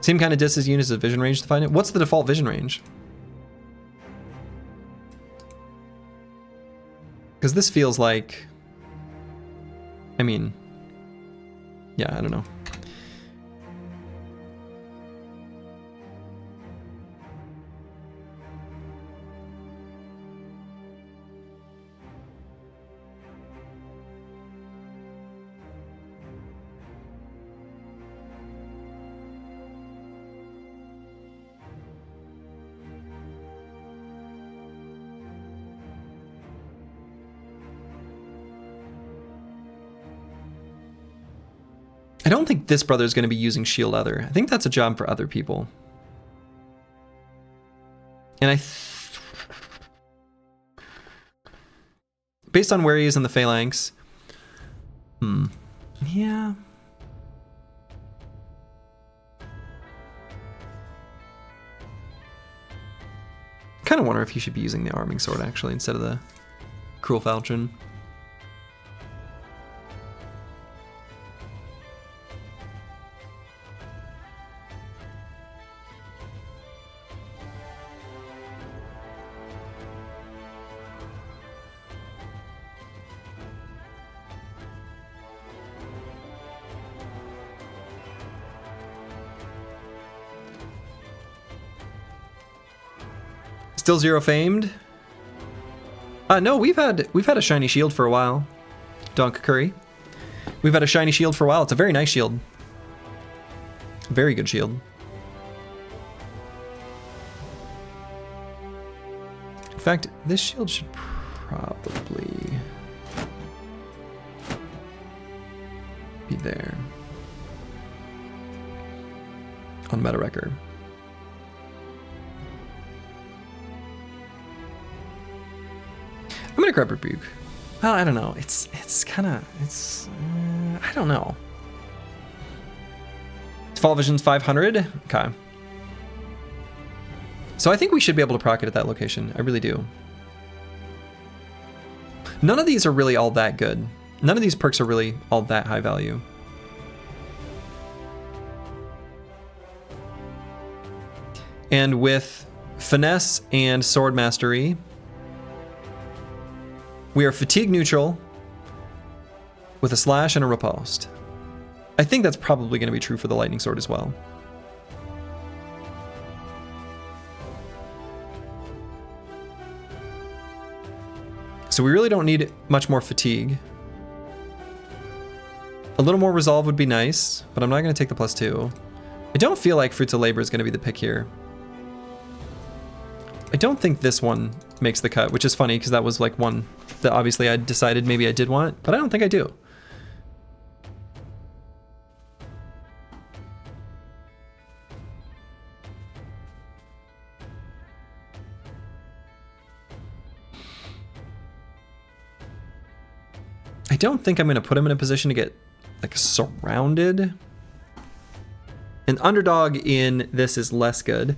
Same kind of distance units as vision range to find it. What's the default vision range? Because this feels like, I mean, yeah, I don't know. I don't think this brother is going to be using shield leather. I think that's a job for other people. And based on where he is in the phalanx, yeah. Kind of wonder if he should be using the arming sword actually instead of the cruel falchion. Still 0 famed? No, we've had a shiny shield for a while. Donk Curry. We've had a shiny shield for a while. It's a very nice shield. Very good shield. In fact, this shield should probably be there. On Meta Wrecker. I'm gonna grab Rebuke. Well, I don't know. It's kind of, I don't know. Fall Vision's 500. Okay. So I think we should be able to proc it at that location. I really do. None of these are really all that good. None of these perks are really all that high value. And with Finesse and Sword Mastery, we are fatigue neutral with a slash and a riposte. I think that's probably going to be true for the Lightning Sword as well. So we really don't need much more fatigue. A little more resolve would be nice, but I'm not going to take the +2. I don't feel like Fruits of Labor is going to be the pick here. I don't think this one makes the cut, which is funny because that was like one that obviously I decided maybe I did want, but I don't think I do. I don't think I'm going to put him in a position to get like surrounded. An underdog in this is less good.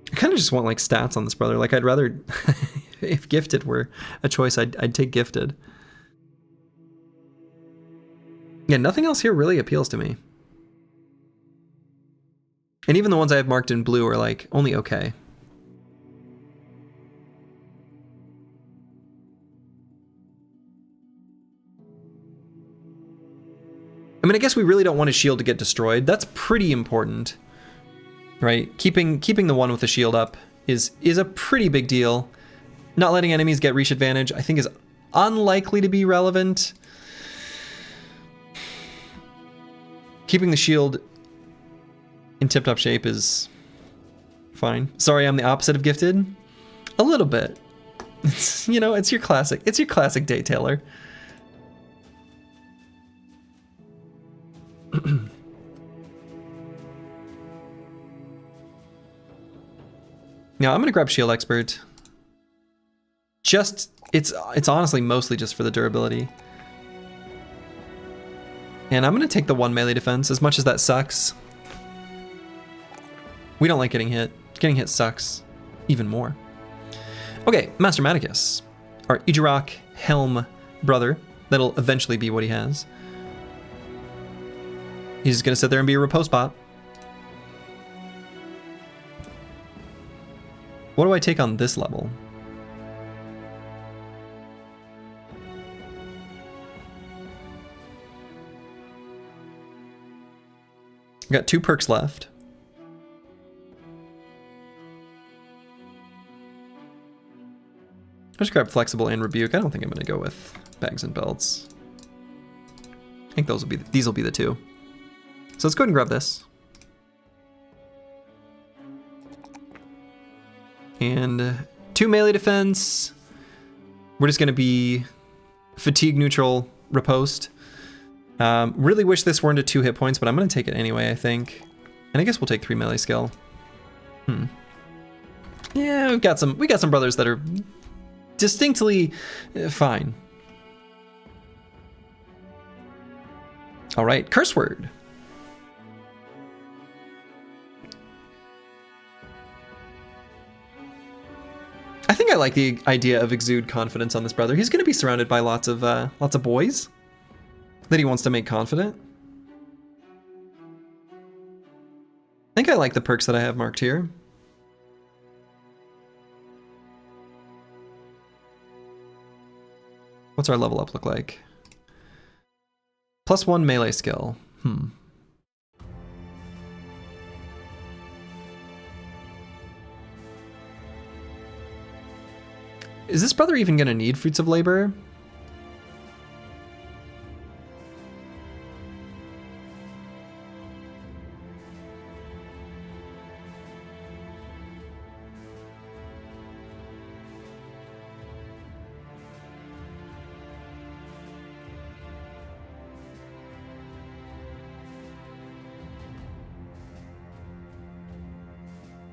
I kind of just want like stats on this brother. Like I'd rather, if gifted were a choice, I'd take gifted. Yeah, nothing else here really appeals to me. And even the ones I have marked in blue are like only okay. I mean, I guess we really don't want his shield to get destroyed. That's pretty important. Right, keeping the one with the shield up is a pretty big deal. Not letting enemies get reach advantage, I think, is unlikely to be relevant. Keeping the shield in tip-top shape is fine. Sorry, I'm the opposite of gifted. A little bit. It's, you know, it's your classic Daetailer. Now I'm gonna grab Shield Expert. Just, it's honestly mostly just for the durability. And I'm gonna take the 1 melee defense, as much as that sucks. We don't like getting hit. Getting hit sucks even more. Okay, Master Maticus, our Ijirok Helm brother. That'll eventually be what he has. He's just gonna sit there and be a riposte bot. What do I take on this level? I got 2 perks left. I'll just grab Flexible and Rebuke. I don't think I'm going to go with Bags and Belts. I think these will be the 2. So let's go ahead and grab this. And 2 melee defense. We're just going to be fatigue neutral riposte. Really wish this weren't a 2 hit points, but I'm going to take it anyway, I think. And I guess we'll take 3 melee skill. Yeah, we got some brothers that are distinctly fine. All right, curse word. I think I like the idea of exude confidence on this brother. He's going to be surrounded by lots of boys that he wants to make confident. I think I like the perks that I have marked here. What's our level up look like? +1 melee skill. Is this brother even going to need Fruits of Labor?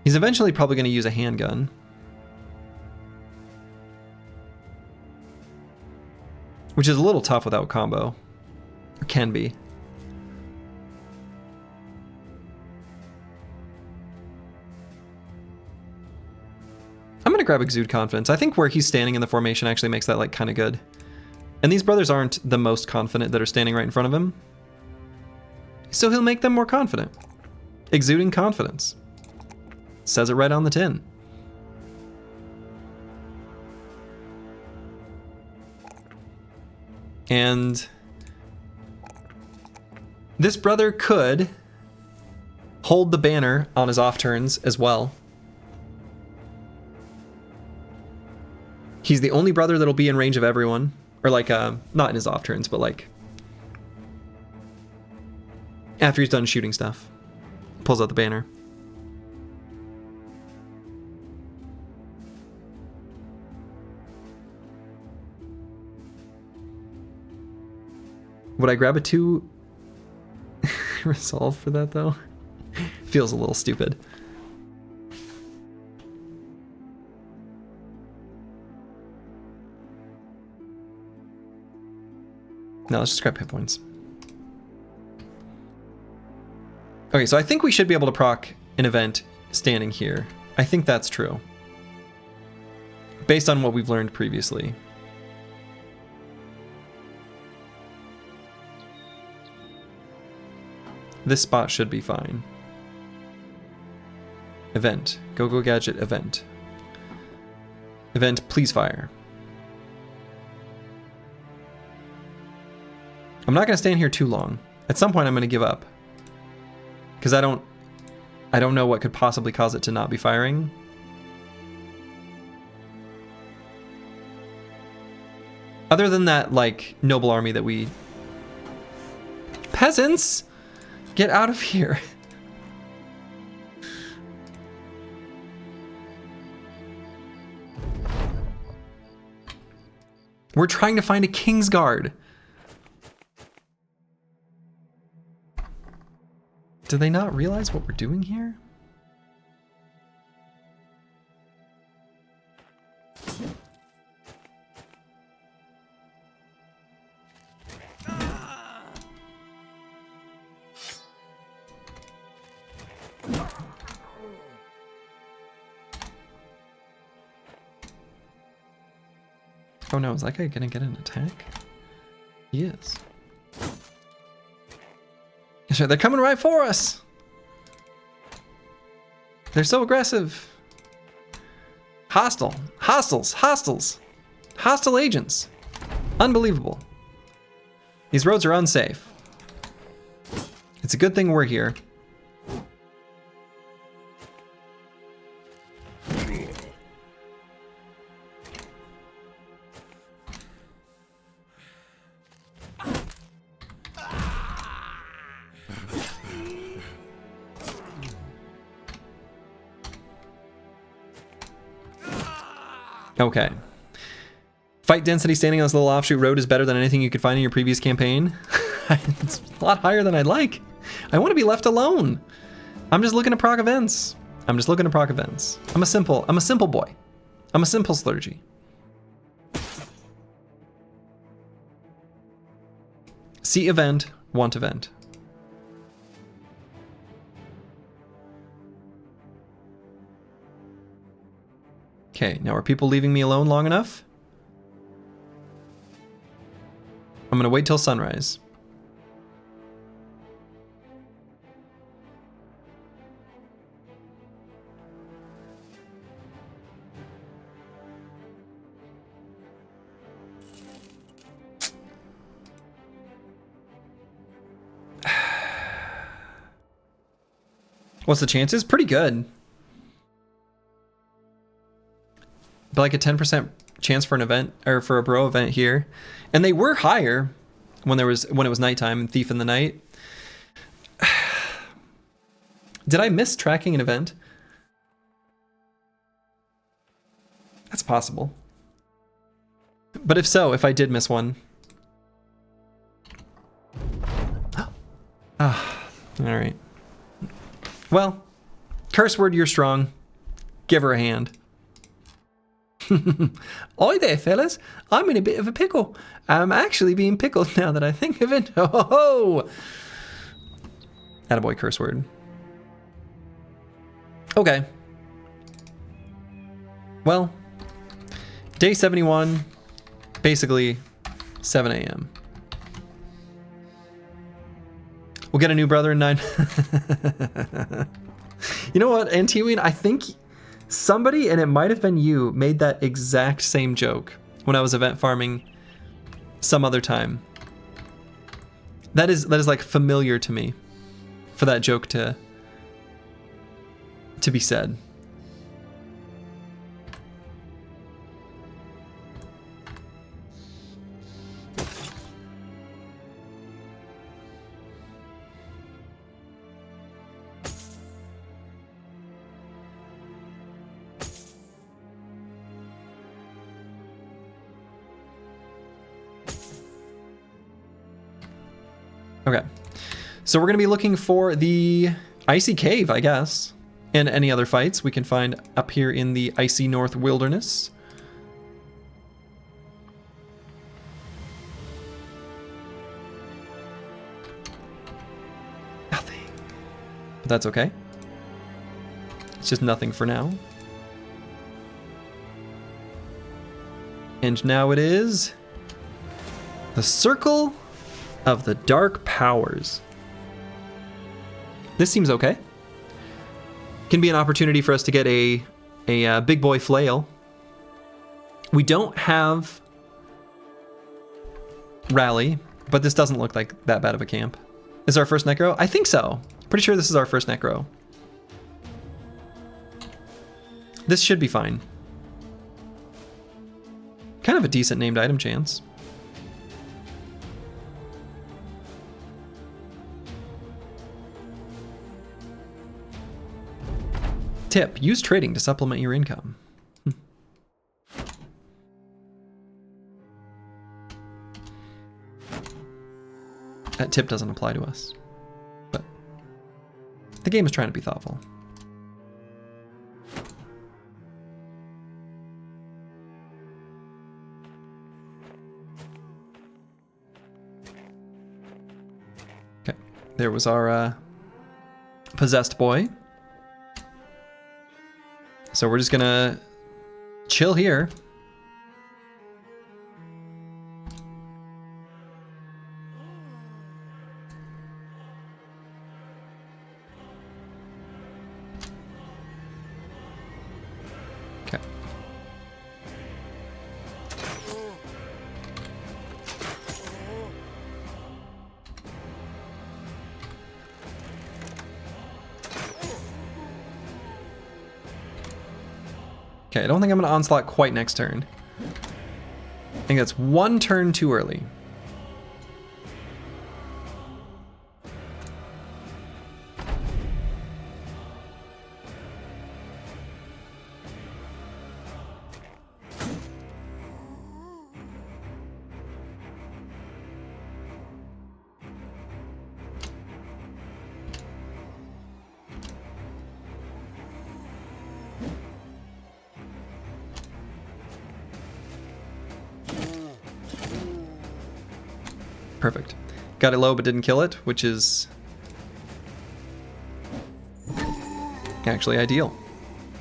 He's eventually probably going to use a handgun. Which is a little tough without combo. Or can be. I'm going to grab Exude Confidence. I think where he's standing in the formation actually makes that like kind of good. And these brothers aren't the most confident that are standing right in front of him. So he'll make them more confident. Exuding confidence. Says it right on the tin. And this brother could hold the banner on his off turns as well. He's the only brother that'll be in range of everyone. Or like, not in his off turns, but like after he's done shooting stuff. Pulls out the banner. Would I grab a 2 resolve for that though? Feels a little stupid. No, let's just grab hit points. Okay, so I think we should be able to proc an event standing here. I think that's true. Based on what we've learned previously. This spot should be fine. Event. Go gadget event. Event, please fire. I'm not going to stand here too long. At some point I'm going to give up. Because I don't know what could possibly cause it to not be firing. Other than that, like, noble army that we... Peasants! Get out of here. We're trying to find a Kingsguard. Do they not realize what we're doing here? Oh no, is that guy gonna get an attack? He is. That's right, they're coming right for us! They're so aggressive. Hostile. Hostiles. Hostiles. Hostile agents. Unbelievable. These roads are unsafe. It's a good thing we're here. Okay. Fight density standing on this little offshoot road is better than anything you could find in your previous campaign. It's a lot higher than I'd like. I want to be left alone. I'm just looking to proc events. I'm just looking to proc events. I'm a simple boy. I'm a simple slurgy. See event, want event. Okay, now are people leaving me alone long enough? I'm gonna wait till sunrise. What's the chances? Pretty good. But like a 10% chance for an event or for a bro event here. And they were higher when it was nighttime and Thief in the Night. Did I miss tracking an event? That's possible. But if so, if I did miss one. Ah, all right. Well, curse word, you're strong. Give her a hand. Oi there, fellas. I'm in a bit of a pickle. I'm actually being pickled now that I think of it. Ho ho ho! Attaboy, curse word. Okay. Well, day 71, basically 7 a.m. We'll get a new brother in 9. You know what, Antiween, I think somebody, and it might have been you, made that exact same joke when I was event farming some other time. That is like familiar to me for that joke to be said. Okay, so we're going to be looking for the Icy Cave, I guess, and any other fights we can find up here in the Icy North Wilderness. Nothing. But that's okay. It's just nothing for now. And now it is the Circle of the Dark Powers. This seems okay. Can be an opportunity for us to get a big boy flail. We don't have rally, but this doesn't look like that bad of a camp. Is our first necro? I think so. Pretty sure this is our first necro. This should be fine. Kind of a decent named item chance. Tip, use trading to supplement your income. That tip doesn't apply to us, but the game is trying to be thoughtful. Okay, there was our possessed boy. So we're just gonna chill here. Okay. Okay, I don't think I'm gonna onslaught quite next turn. I think that's one turn too early. Perfect. Got it low but didn't kill it, which is actually ideal.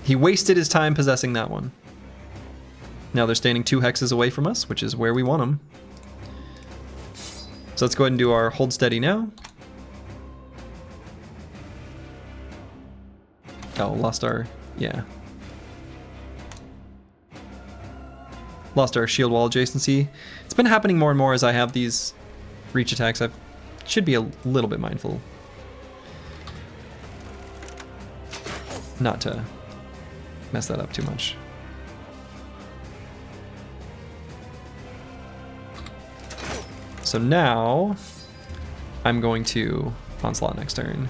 He wasted his time possessing that one. Now they're standing 2 hexes away from us, which is where we want them. So let's go ahead and do our hold steady now. Oh, lost our, yeah. Lost our shield wall adjacency. It's been happening more and more as I have these reach attacks. I should be a little bit mindful not to mess that up too much. So now I'm going to onslaught next turn.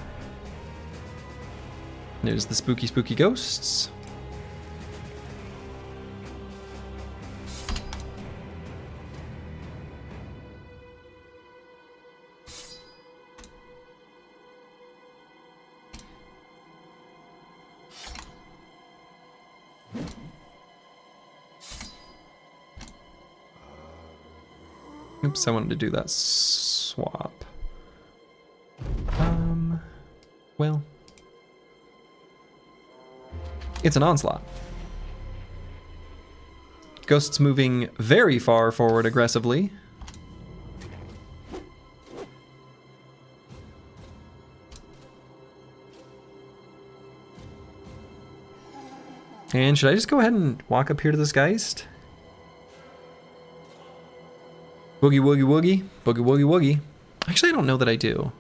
There's the spooky, spooky ghosts. Oops, I wanted to do that swap. Well, it's an onslaught. Ghost's moving very far forward aggressively. And should I just go ahead and walk up here to this Geist? Woogie woogie woogie. Boogie woogie woogie. Actually, I don't know that I do.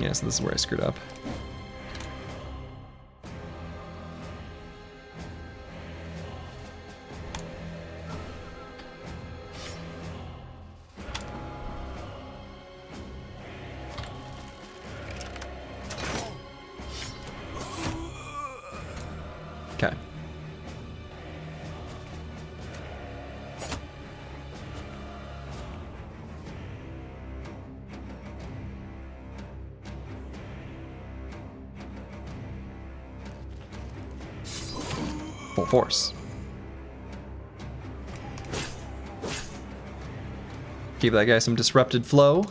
Yeah, so this is where I screwed up. Okay. Full force. Give that guy some disrupted flow,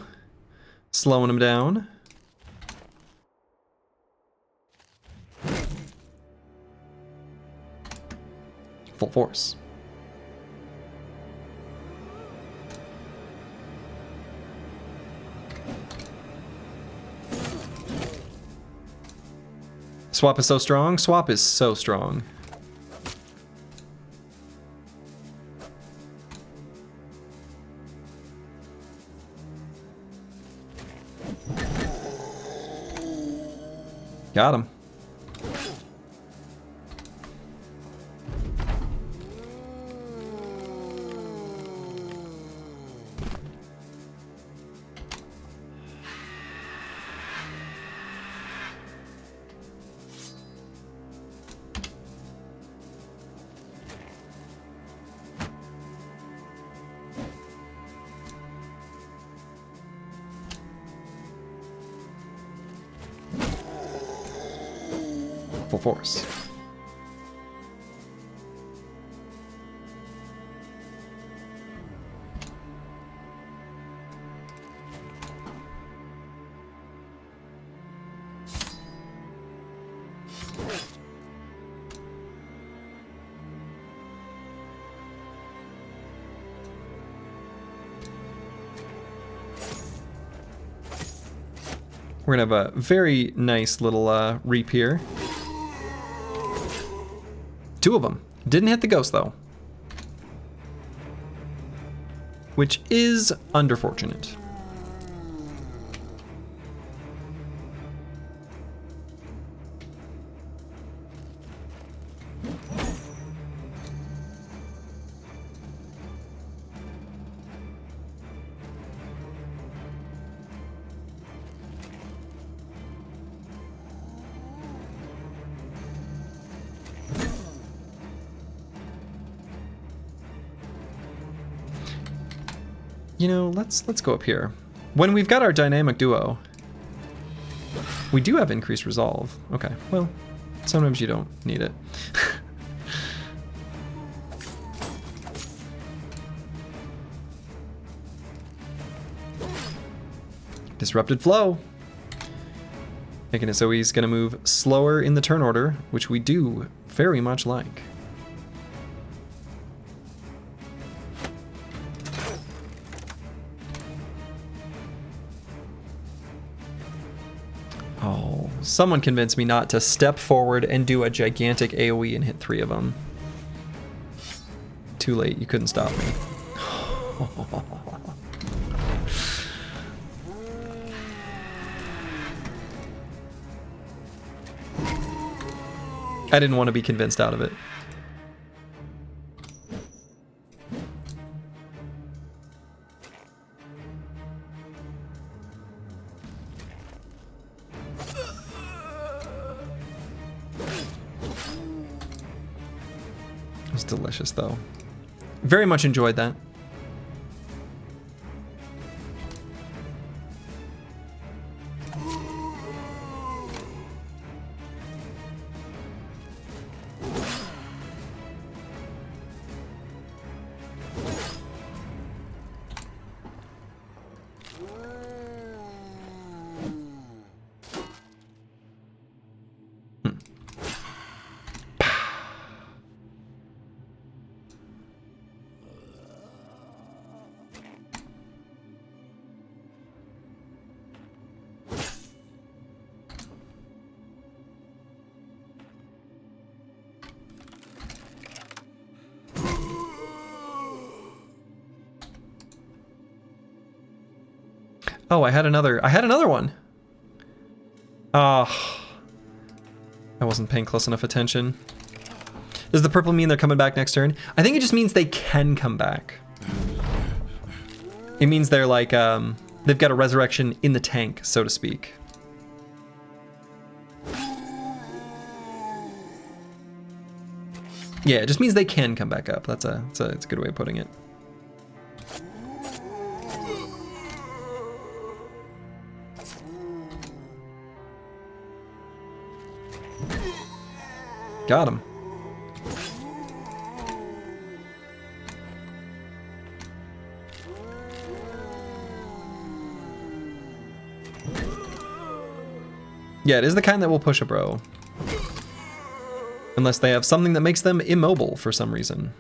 slowing him down. Full force. Swap is so strong. Swap is so strong. Got him. Full force. We're gonna have a very nice little reap here. Two of them. Didn't hit the ghost though. Which is underfortunate. You know, let's go up here. When we've got our dynamic duo, we do have increased resolve. Okay, well, sometimes you don't need it. Disrupted flow. Making it so he's gonna move slower in the turn order, which we do very much like. Oh, someone convinced me not to step forward and do a gigantic AoE and hit 3 of them. Too late, you couldn't stop me. I didn't want to be convinced out of it. It was delicious, though. Very much enjoyed that. Oh, I had another one. Ah, I wasn't paying close enough attention. Does the purple mean they're coming back next turn? I think it just means they can come back. It means they're like, they've got a resurrection in the tank, so to speak. Yeah, it just means they can come back up. It's a good way of putting it. Got him. Yeah, it is the kind that will push a bro. Unless they have something that makes them immobile for some reason.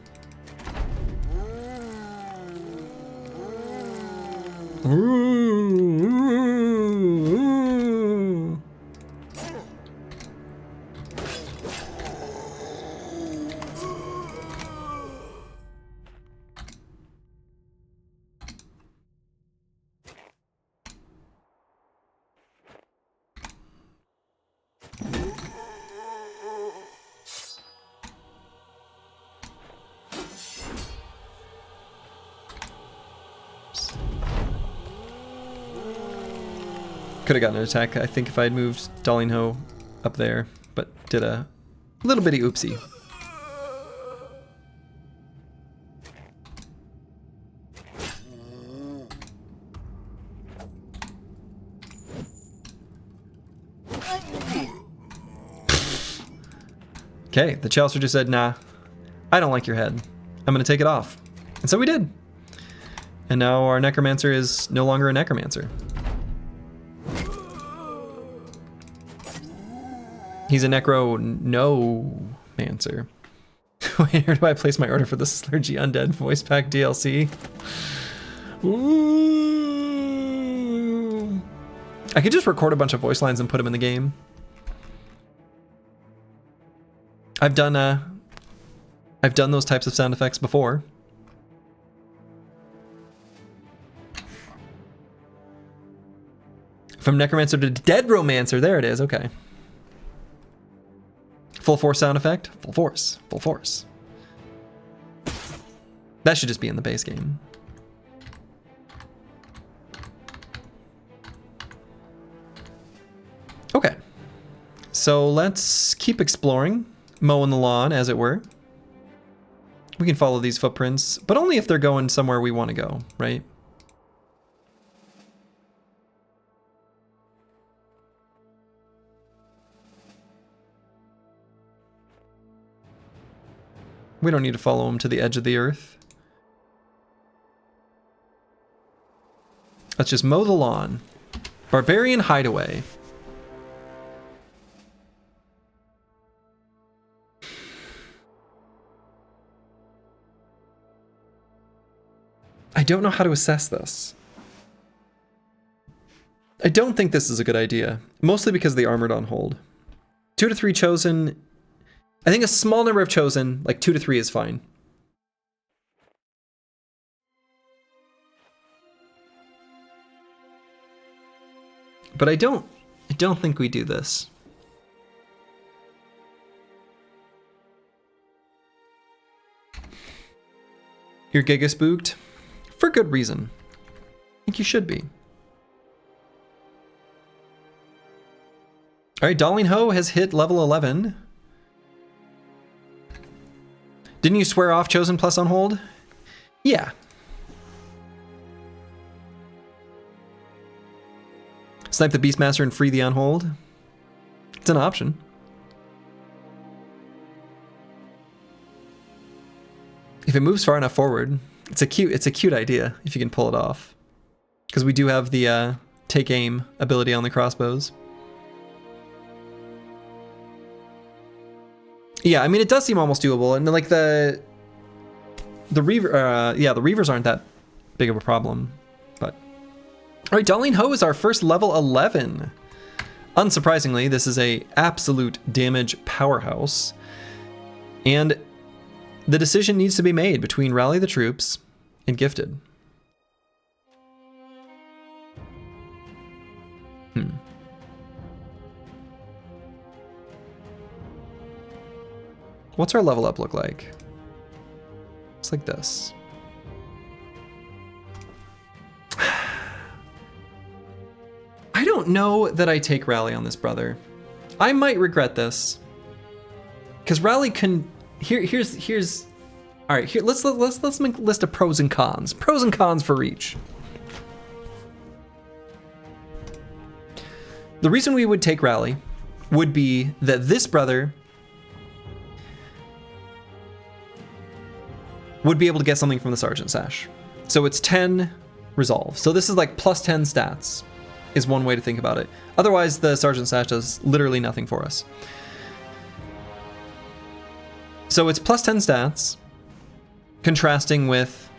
Could have gotten an attack, I think, if I had moved Darling Ho up there, but did a little bitty oopsie. Okay, the Chalicer just said, nah, I don't like your head. I'm gonna take it off. And so we did. And now our Necromancer is no longer a Necromancer. He's a Necro-no-mancer. Where do I place my order for the Slurgy Undead voice pack DLC? Ooh. I could just record a bunch of voice lines and put them in the game. I've done those types of sound effects before. From Necromancer to Dead Romancer, there it is, okay. Full force sound effect, full force, full force. That should just be in the base game. Okay, so let's keep exploring, mowing the lawn, as it were. We can follow these footprints, but only if they're going somewhere we want to go, right? We don't need to follow them to the edge of the earth. Let's just mow the lawn. Barbarian Hideaway. I don't know how to assess this. I don't think this is a good idea, mostly because the armored on hold. 2 to 3 chosen. I think a small number of chosen, like 2 to 3 is fine. But I don't think we do this. You're giga spooked? For good reason. I think you should be. Alright, Darling Ho has hit level 11. Didn't you swear off Chosen plus on hold? Yeah. Snipe the Beastmaster and free the on hold. It's an option. If it moves far enough forward, it's a cute idea if you can pull it off. Because we do have the take aim ability on the crossbows. Yeah, I mean, it does seem almost doable, and like the Reaver, yeah, the Reavers aren't that big of a problem, but... All right, Darling Ho is our first level 11. Unsurprisingly, this is a absolute damage powerhouse, and the decision needs to be made between Rally the Troops and Gifted. What's our level up look like? It's like this. I don't know that I take Rally on this brother. I might regret this. Because Rally can... Here's... Alright, here, let's make a list of pros and cons. Pros and cons for each. The reason we would take Rally would be that this brother would be able to get something from the Sergeant Sash. So it's 10 resolve. So this is like plus 10 stats is one way to think about it. Otherwise, the Sergeant Sash does literally nothing for us. So it's plus 10 stats, contrasting with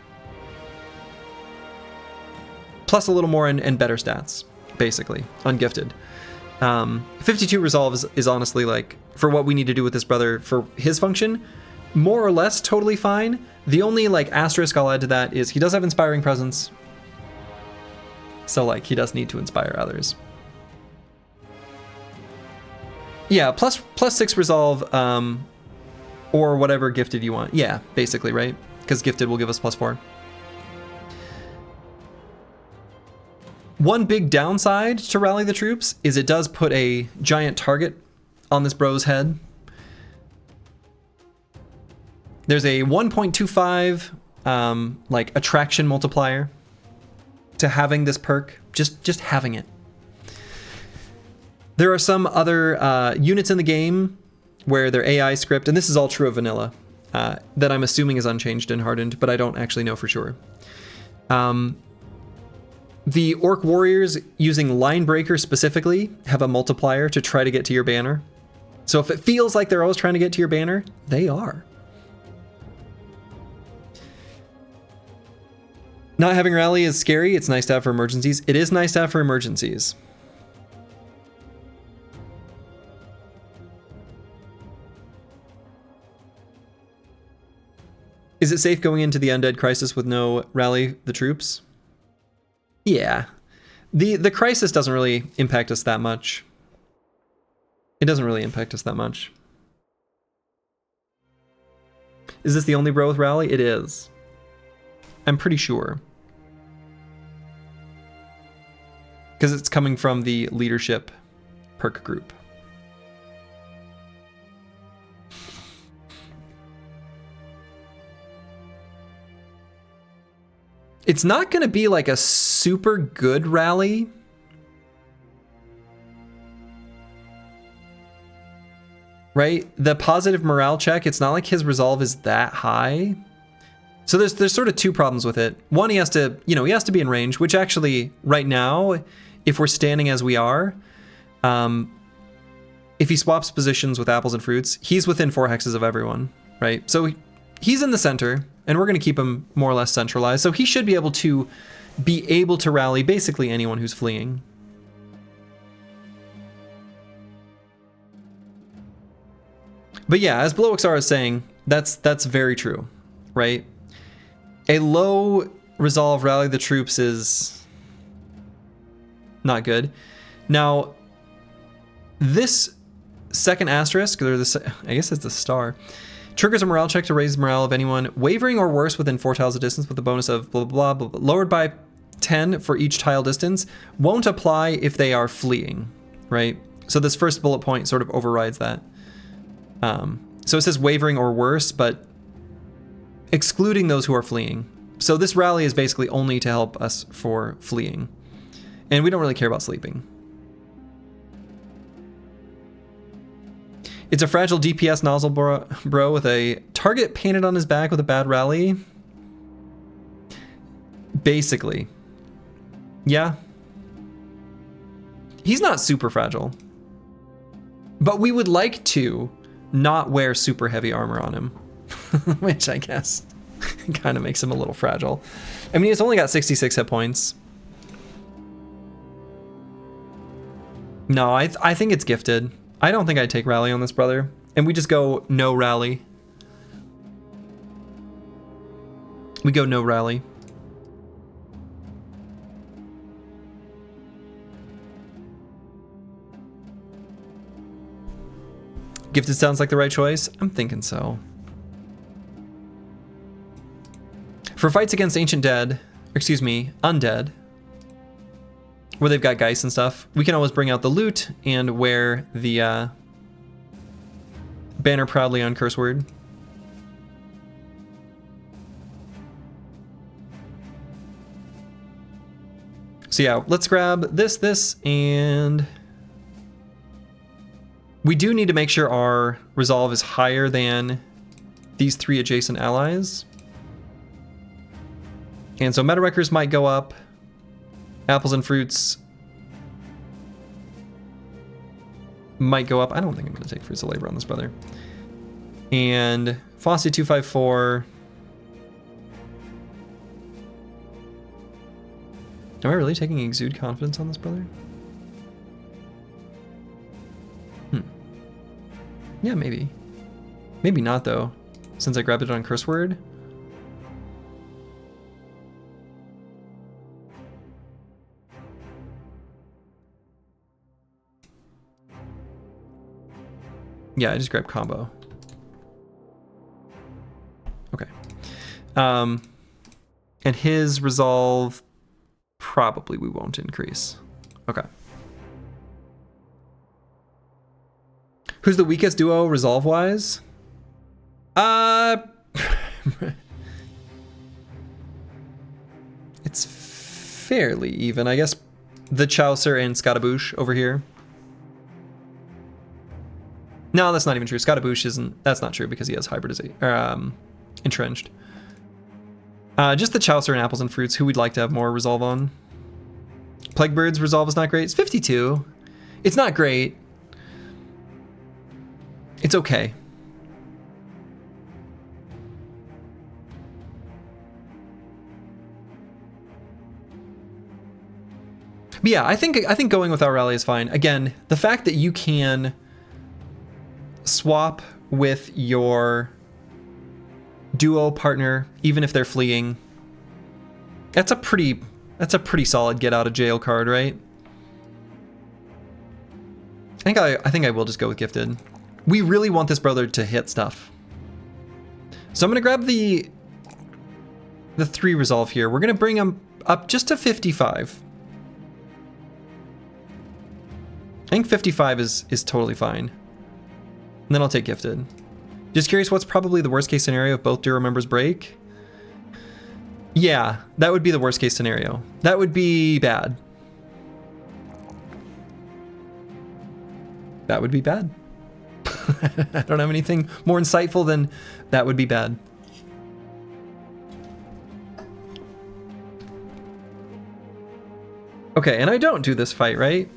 plus a little more and better stats, basically, ungifted. 52 resolve is honestly, like, for what we need to do with this brother, for his function, more or less totally fine. The only, like, asterisk I'll add to that is he does have Inspiring Presence. So, like, he does need to inspire others. Yeah, plus 6 resolve, or whatever gifted you want. Yeah, basically, right? Because gifted will give us plus 4. One big downside to Rally the Troops is it does put a giant target on this bro's head. There's a 1.25 like attraction multiplier to having this perk, just having it. There are some other units in the game where their AI script, and this is all true of vanilla, that I'm assuming is unchanged in Hardened, but I don't actually know for sure. The Orc Warriors, using Line Breaker specifically, have a multiplier to try to get to your banner. So if it feels like they're always trying to get to your banner, they are. Not having Rally is scary. It's nice to have for emergencies. It is nice to have for emergencies. Is it safe going into the Undead Crisis with no Rally the Troops? Yeah. The Crisis doesn't really impact us that much. It doesn't really impact us that much. Is this the only bro with Rally? It is. I'm pretty sure. Because it's coming from the leadership perk group. It's not going to be like a super good Rally. Right? The positive morale check, it's not like his resolve is that high. So there's sort of two problems with it. One, he has to be in range, which actually right now, if we're standing as we are, if he swaps positions with apples and fruits, he's within 4 hexes of everyone, right? So he's in the center, and we're going to keep him more or less centralized. So he should be able to rally basically anyone who's fleeing. But yeah, as Bloixar is saying, that's very true, right? A low resolve Rally the Troops is not good. Now, this second asterisk, or this, I guess it's the star, triggers a morale check to raise morale of anyone wavering or worse within 4 tiles of distance with a bonus of blah, blah, blah, blah, lowered by 10 for each tile distance. Won't apply if they are fleeing, right? So this first bullet point sort of overrides that. So it says wavering or worse, but excluding those who are fleeing. So this rally is basically only to help us for fleeing. And we don't really care about sleeping. It's a fragile DPS nozzle bro with a target painted on his back with a bad rally. Basically. Yeah. He's not super fragile. But we would like to not wear super heavy armor on him. Which I guess kind of makes him a little fragile. I mean, he's only got 66 hit points. No, I think it's gifted. I don't think I'd take rally on this brother. And we just go no rally. We go no rally. Gifted sounds like the right choice. I'm thinking so. For fights against ancient dead, or excuse me, undead, where they've got geist and stuff, we can always bring out the loot and wear the banner proudly on curse word. So yeah, let's grab this, and we do need to make sure our resolve is higher than these 3 adjacent allies. And so meta wreckers might go up. Apples and fruits might go up. I don't think I'm going to take fruits of labor on this brother. And Fossey 254. Am I really taking exude confidence on this brother? Yeah, maybe. Maybe not though, since I grabbed it on curse word. Yeah, I just grabbed combo. Okay. And his resolve, probably we won't increase. Okay. Who's the weakest duo resolve-wise? It's fairly even. I guess the Chaucer and Scottaboosh over here. No, that's not even true. Scottaboosh isn't. That's not true because he has hybridization, entrenched. Just the Chaucer and apples and fruits, who we'd like to have more resolve on. Plaguebird's resolve is not great. It's 52. It's not great. It's okay. But yeah, I think going with Aureli is fine. Again, the fact that you can swap with your duo partner, even if they're fleeing, that's a pretty solid get out of jail card, right? I think I will just go with gifted. We really want this brother to hit stuff. So I'm gonna grab the 3 resolve here. We're gonna bring him up just to 55. I think 55 is totally fine. And then I'll take gifted. Just curious, what's probably the worst case scenario if both duo members break? Yeah, that would be the worst case scenario. That would be bad. That would be bad. I don't have anything more insightful than that would be bad. Okay, and I don't do this fight, right?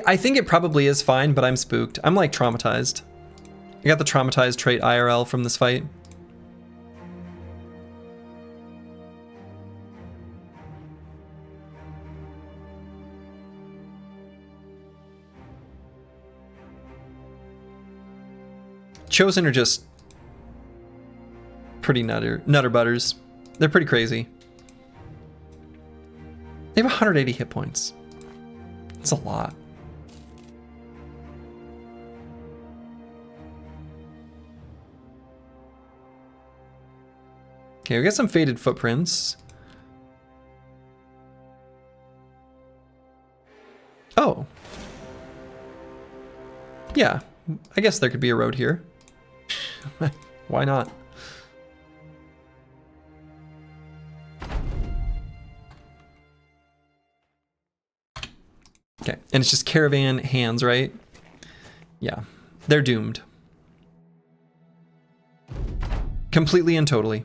I think it probably is fine, but I'm spooked. I'm like traumatized. I got the traumatized trait IRL from this fight. Chosen are just pretty nutter butters. They're pretty crazy. They have 180 hit points. That's a lot. Okay, we got some faded footprints. Oh. Yeah, I guess there could be a road here. Why not? Okay, and it's just caravan hands, right? Yeah, they're doomed. Completely and totally.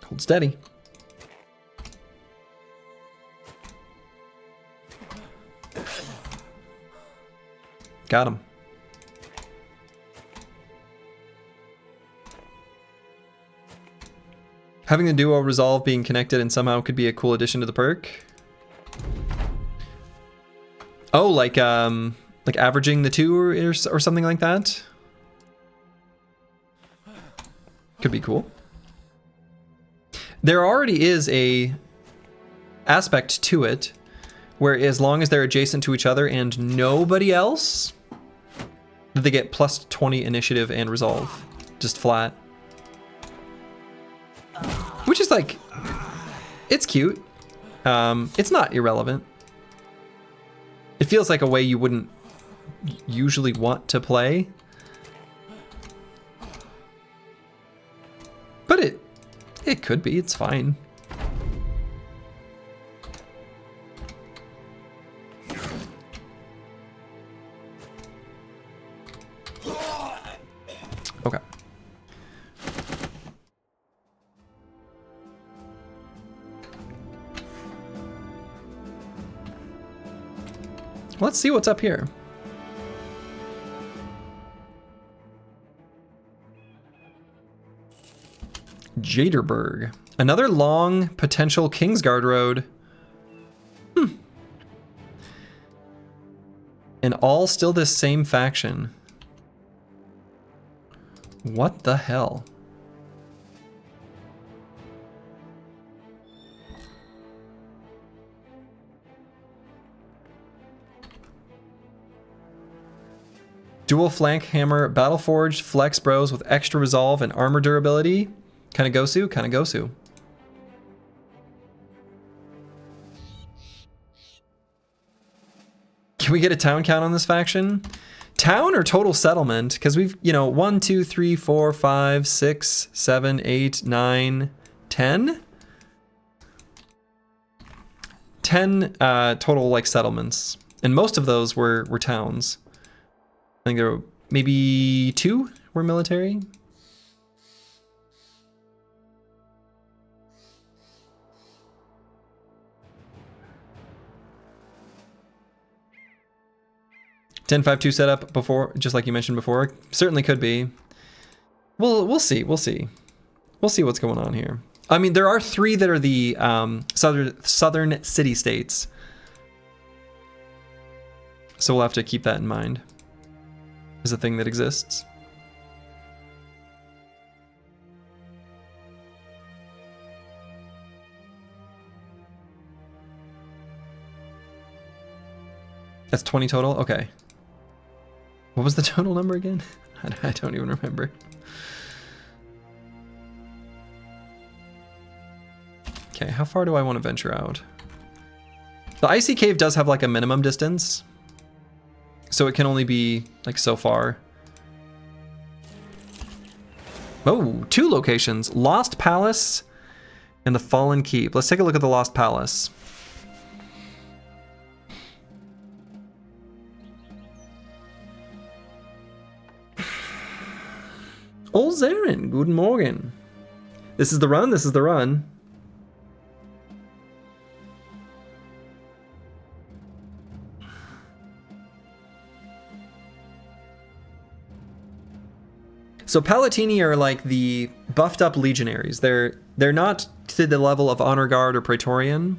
Hold steady. Got him. Having the duo resolve being connected and somehow could be a cool addition to the perk. Oh, like averaging the two or something like that. Could be cool. There already is a aspect to it where as long as they're adjacent to each other and nobody else, they get plus 20 initiative and resolve, just flat. Which is like, it's cute. It's not irrelevant. It feels like a way you wouldn't usually want to play. But it could be, it's fine. Okay. Let's see what's up here. Jaderberg. Another long potential Kingsguard road. And all still this same faction. What the hell? Dual flank hammer, Battleforged, flex bros with extra resolve and armor durability. Kinda Gosu, kinda Gosu. Can we get a town count on this faction? Town or total settlement? Because we've, 1, 2, 3, 4, 5, 6, 7, 8, 9, 10? 10 total like settlements. And most of those were towns. I think there were maybe 2 were military. (10.5.2) setup before, just like you mentioned before. Certainly could be. We'll see. We'll see. We'll see what's going on here. I mean, there are 3 that are the southern city-states. So we'll have to keep that in mind. Is a thing that exists. That's 20 total? Okay. What was the total number again? I don't even remember. Okay, how far do I want to venture out? The icy cave does have like a minimum distance. So it can only be like so far. Oh, 2 locations. Lost Palace and the Fallen Keep. Let's take a look at the Lost Palace. Old Zarin, guten Morgen. This is the run, this is the run. So Palatini are like the buffed up legionaries. They're not to the level of Honor Guard or Praetorian.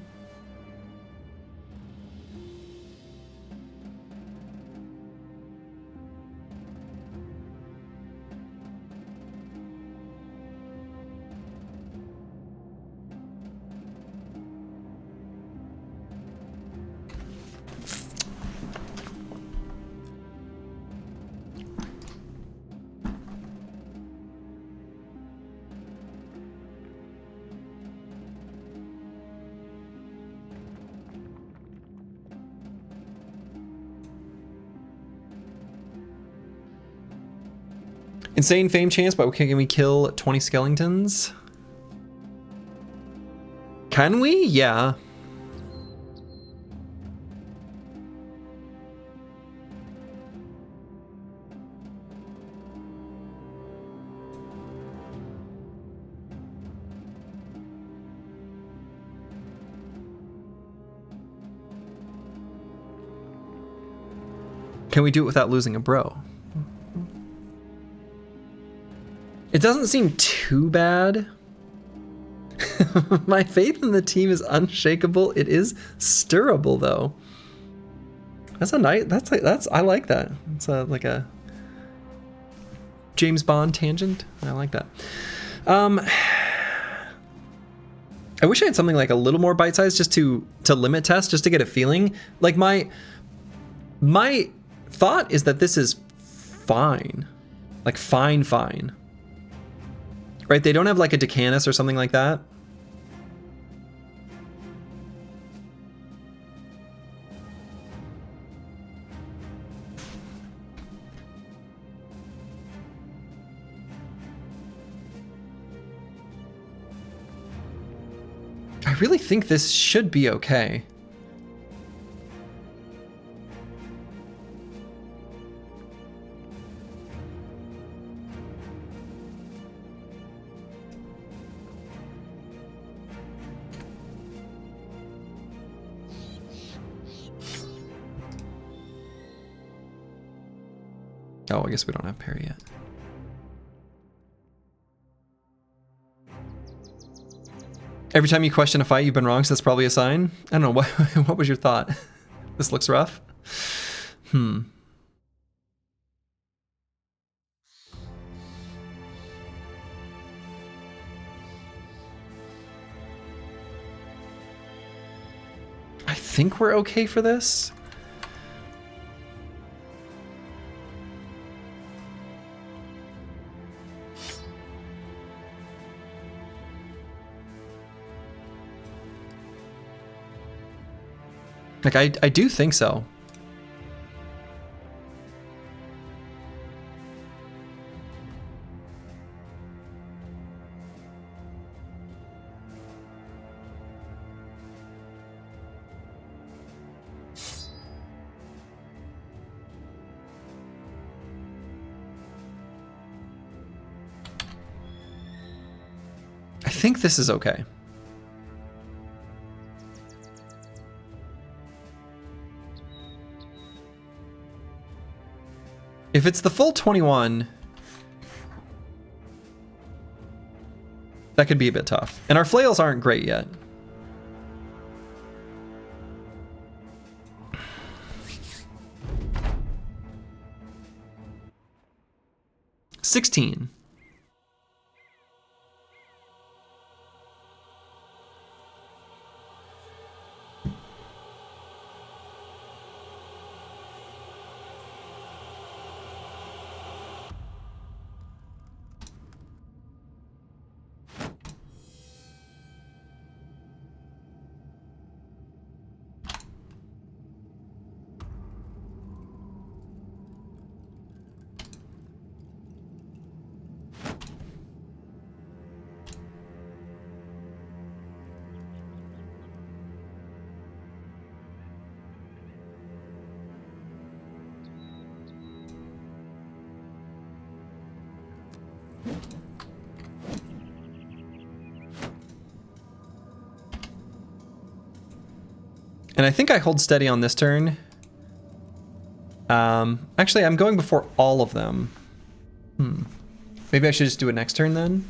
Insane fame chance, but can we kill 20 skeletons? Can we? Yeah. Can we do it without losing a bro? It doesn't seem too bad. My faith in the team is unshakable. It is stirrable, though. That's a nice. I like that. It's like a James Bond tangent. I like that. I wish I had something like a little more bite size just to limit test, just to get a feeling. Like my thought is that this is fine, like fine, right? They don't have like a Decanus or something like that. I really think this should be okay. Oh, I guess we don't have parry yet. Every time you question a fight, you've been wrong, so that's probably a sign. I don't know, what was your thought? This looks rough? I think we're okay for this. Like, I do think so. I think this is okay. If it's the full 21, that could be a bit tough. And our flails aren't great yet. $16. And I think I hold steady on this turn. Actually, I'm going before all of them. Maybe I should just do it next turn then?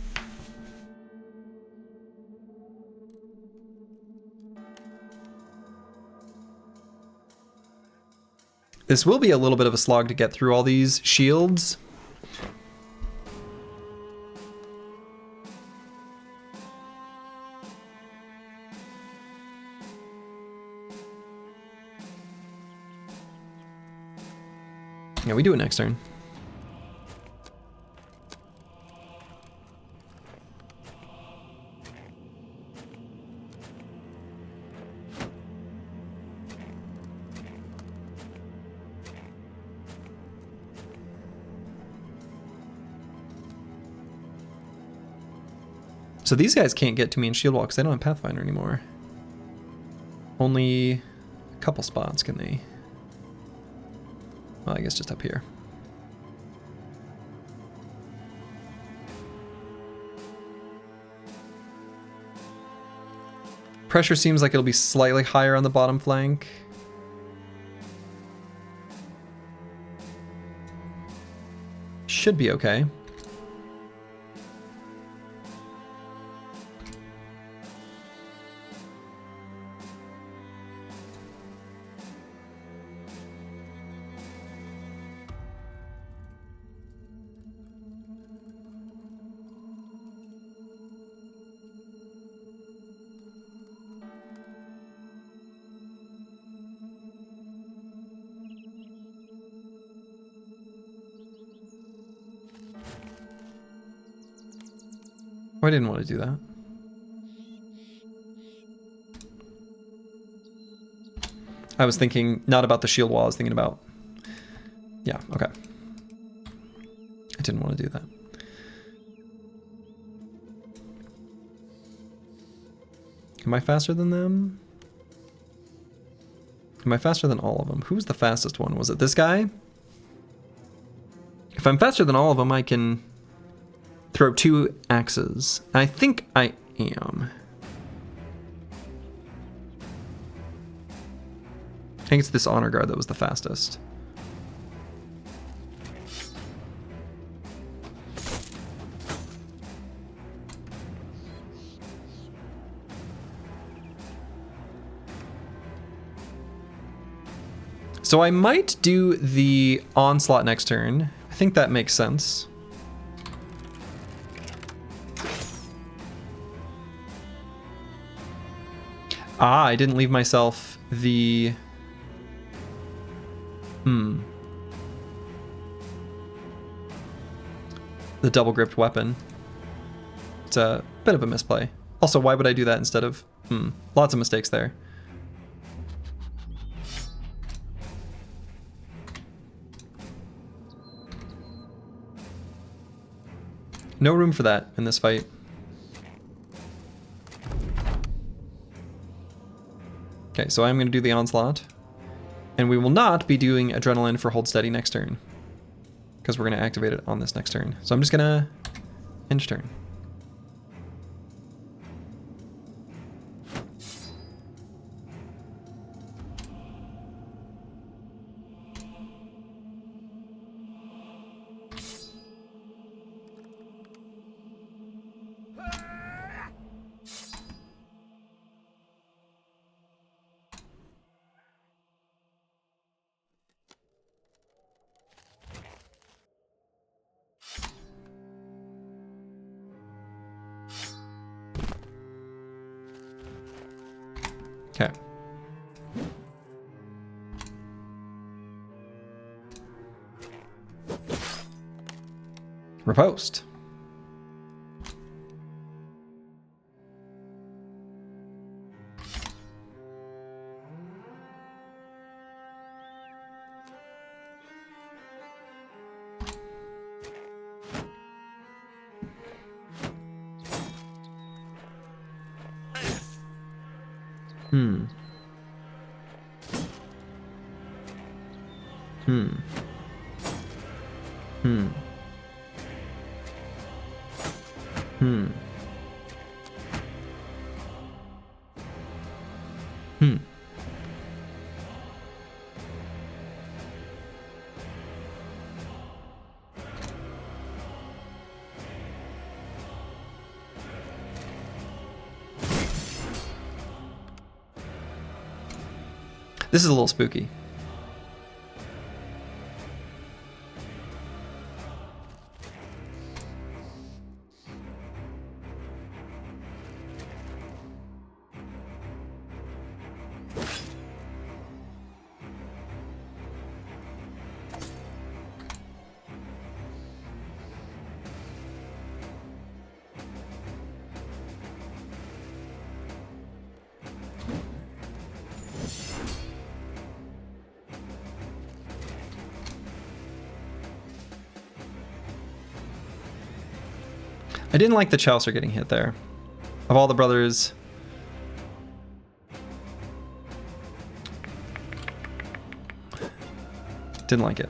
This will be a little bit of a slog to get through all these shields. Yeah, we do it next turn. So these guys can't get to me in shield wall because they don't have Pathfinder anymore. Only a couple spots can they? Well, I guess just up here. Pressure seems like it'll be slightly higher on the bottom flank. Should be okay. Oh, I didn't want to do that. I was thinking not about the shield wall, I was thinking about... Yeah, okay. I didn't want to do that. Am I faster than them? Am I faster than all of them? Who's the fastest one? Was it this guy? If I'm faster than all of them, I can throw 2 axes. I think I am. I think it's this honor guard that was the fastest. So I might do the onslaught next turn. I think that makes sense. Ah, I didn't leave myself the... The double gripped weapon. It's a bit of a misplay. Also, why would I do that instead of... Lots of mistakes there. No room for that in this fight. Okay, so I'm going to do the onslaught. And we will not be doing adrenaline for hold steady next turn, because we're going to activate it on this next turn. So I'm just going to end turn. Okay. Riposte. Hmm. Hmm. Hmm. Hmm. Hmm. This is a little spooky. I didn't like the Chaucer getting hit there. Of all the brothers... Didn't like it.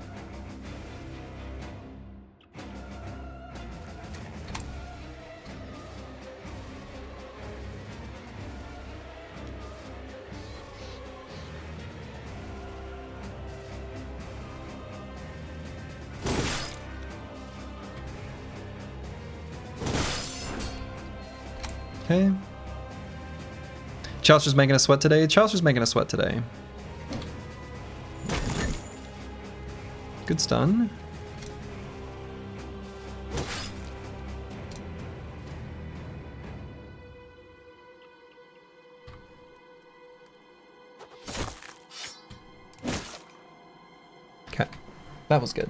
Okay. Chaucer's making a sweat today. Chaucer's making a sweat today. Good stun. Okay. That was good.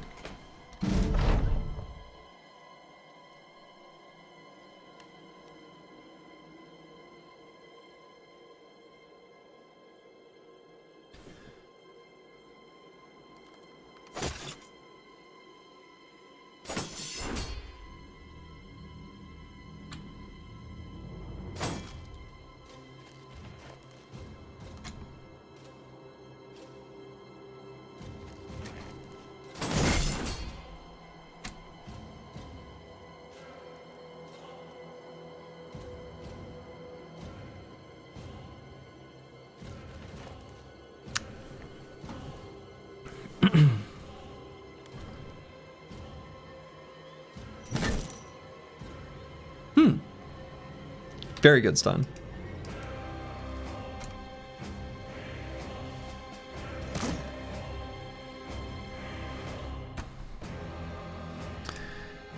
Very good stun.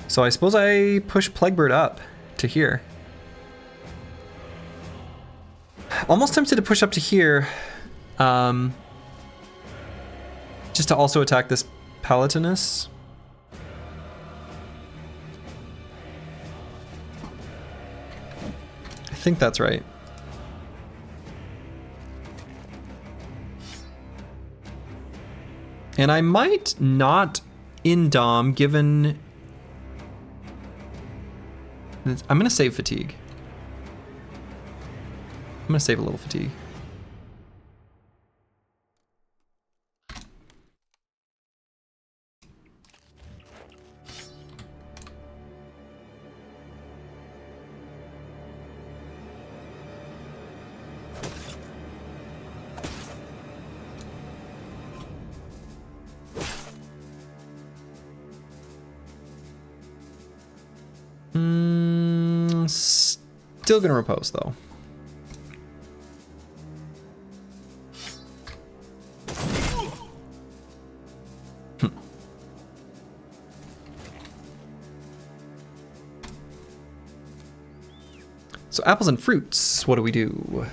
So I suppose I push Plaguebird up to here. Almost tempted to push up to here. Just to also attack this Palatinus. I think that's right. And I might not in-dom given... I'm going to save fatigue. I'm going to save a little fatigue. Still gonna repose though. So apples and fruits, what do we do?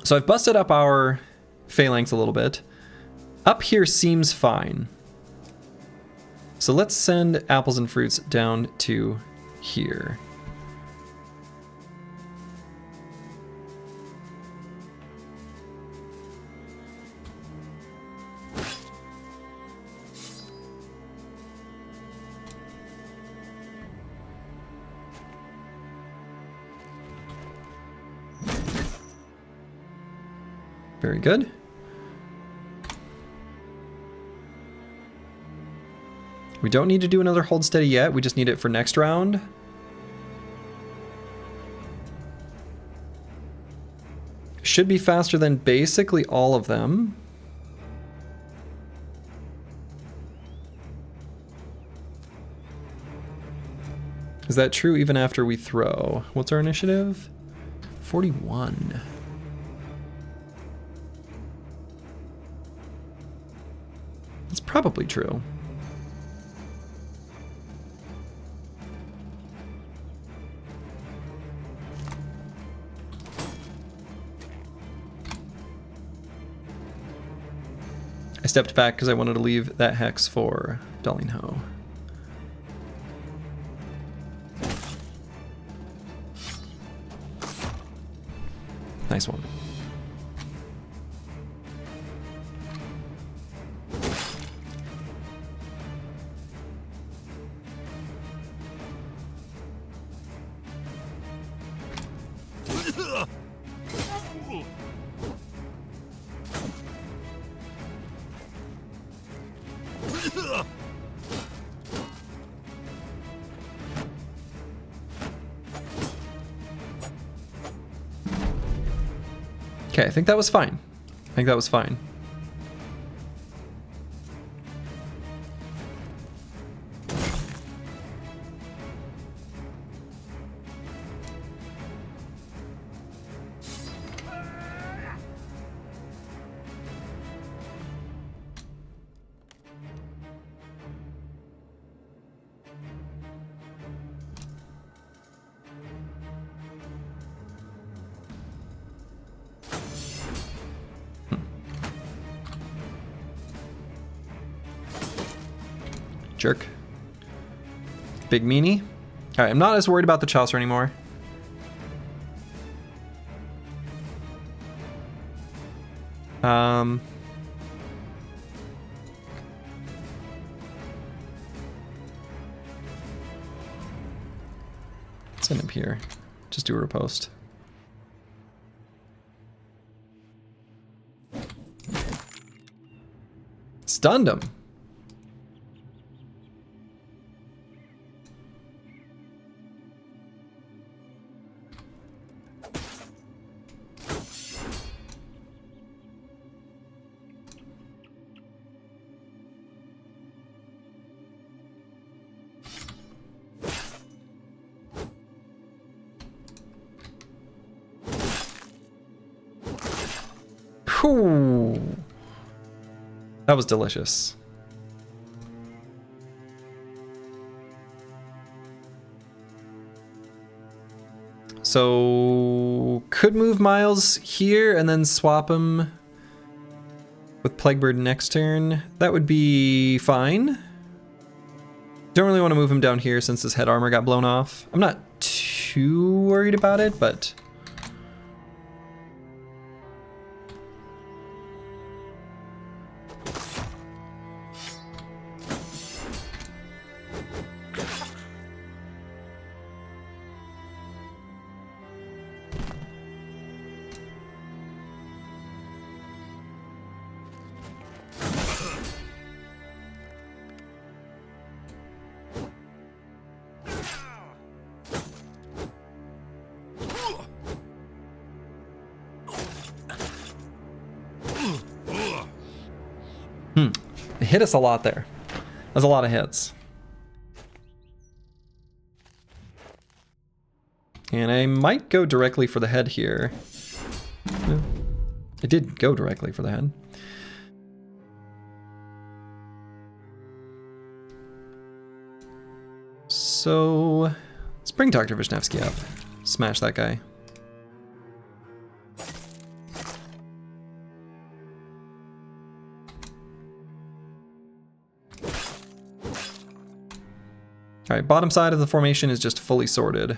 So I've busted up our phalanx a little bit. Up here seems fine. So let's send apples and fruits down to here. Very good. We don't need to do another hold steady yet. We just need it for next round. Should be faster than basically all of them. Is that true even after we throw? What's our initiative? 41. It's probably true. I stepped back because I wanted to leave that hex for Darling Ho. Nice one. Okay, I think that was fine. I think that was fine. Jerk. Big meanie. Alright, I'm not as worried about the Chaucer anymore. Send him here. Just do a riposte. Stunned him. Whew. That was delicious. So could move Miles here and then swap him with Plaguebird next turn. That would be fine. Don't really want to move him down here since his head armor got blown off. I'm not too worried about it, but... It hit us a lot there. That's a lot of hits. And I might go directly for the head here. No, I did go directly for the head. So let's bring Dr. Vishnevsky up. Smash that guy. All right, bottom side of the formation is just fully sorted.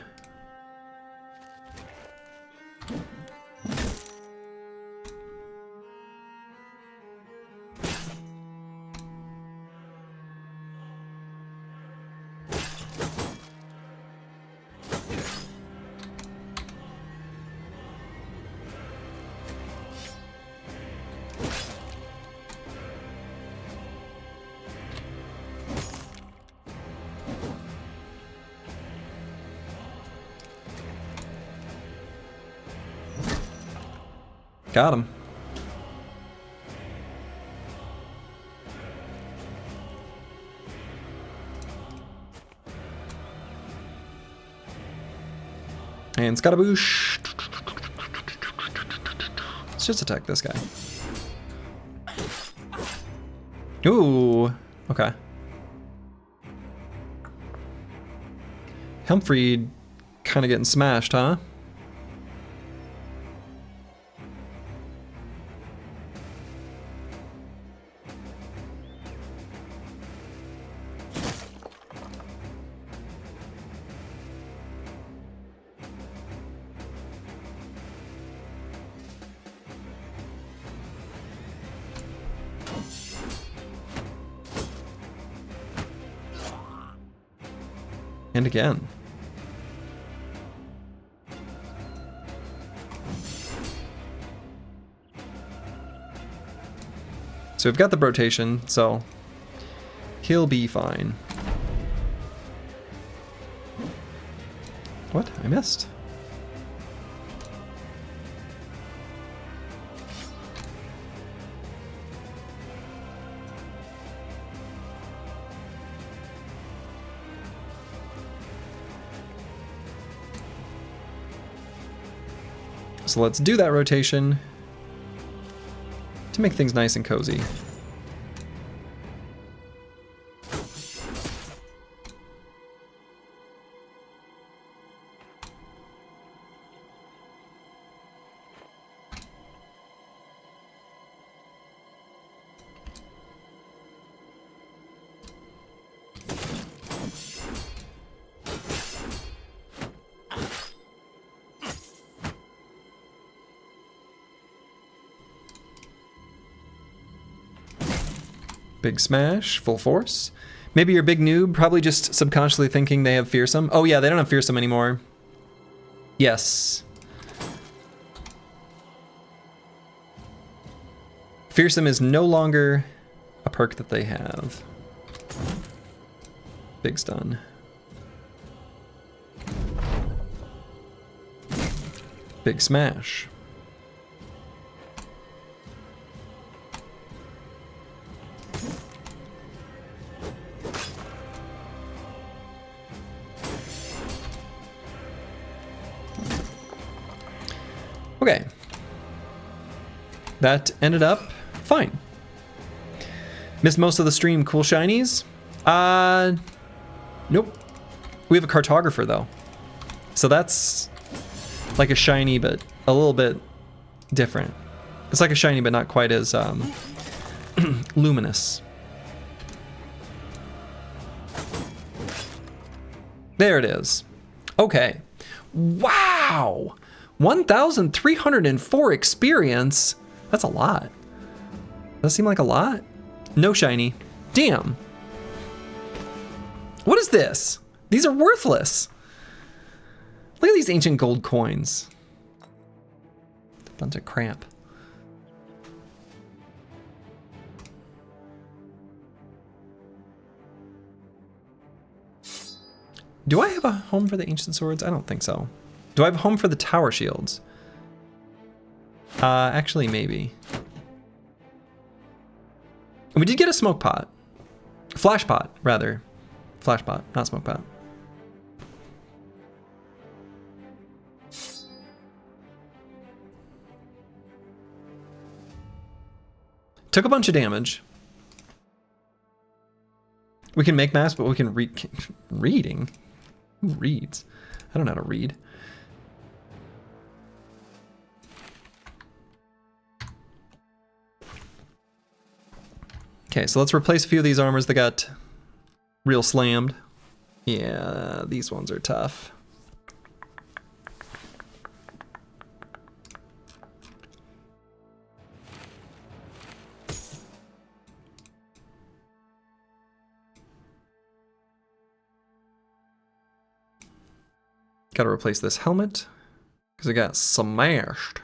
Got him. And Scottaboosh. Let's just attack this guy. Ooh, okay. Helmfried kind of getting smashed, huh? And again. So we've got the rotation, so he'll be fine. What? I missed. So let's do that rotation to make things nice and cozy. Big smash, full force. Maybe you're a big noob, probably just subconsciously thinking they have fearsome. Oh yeah, they don't have fearsome anymore. Yes. Fearsome is no longer a perk that they have. Big stun. Big smash. Okay. that ended up fine. Missed most of the stream. Cool shinies? Nope. We have a cartographer though. So that's like a shiny, but a little bit different. It's like a shiny, but not quite as luminous. There it is. Okay. Wow. 1,304 experience. That's a lot. Does that seem like a lot? No shiny. Damn. What is this? These are worthless. Look at these ancient gold coins. A bunch of crap. Do I have a home for the ancient swords? I don't think so. Do I have a home for the tower shields? Actually, maybe. We did get a smoke pot. Flash pot, rather. Flash pot, not smoke pot. Took a bunch of damage. We can make maps, but we can read. Reading? Who reads? I don't know how to read. Okay, so let's replace a few of these armors that got real slammed. Yeah, these ones are tough. Gotta replace this helmet because it got smashed.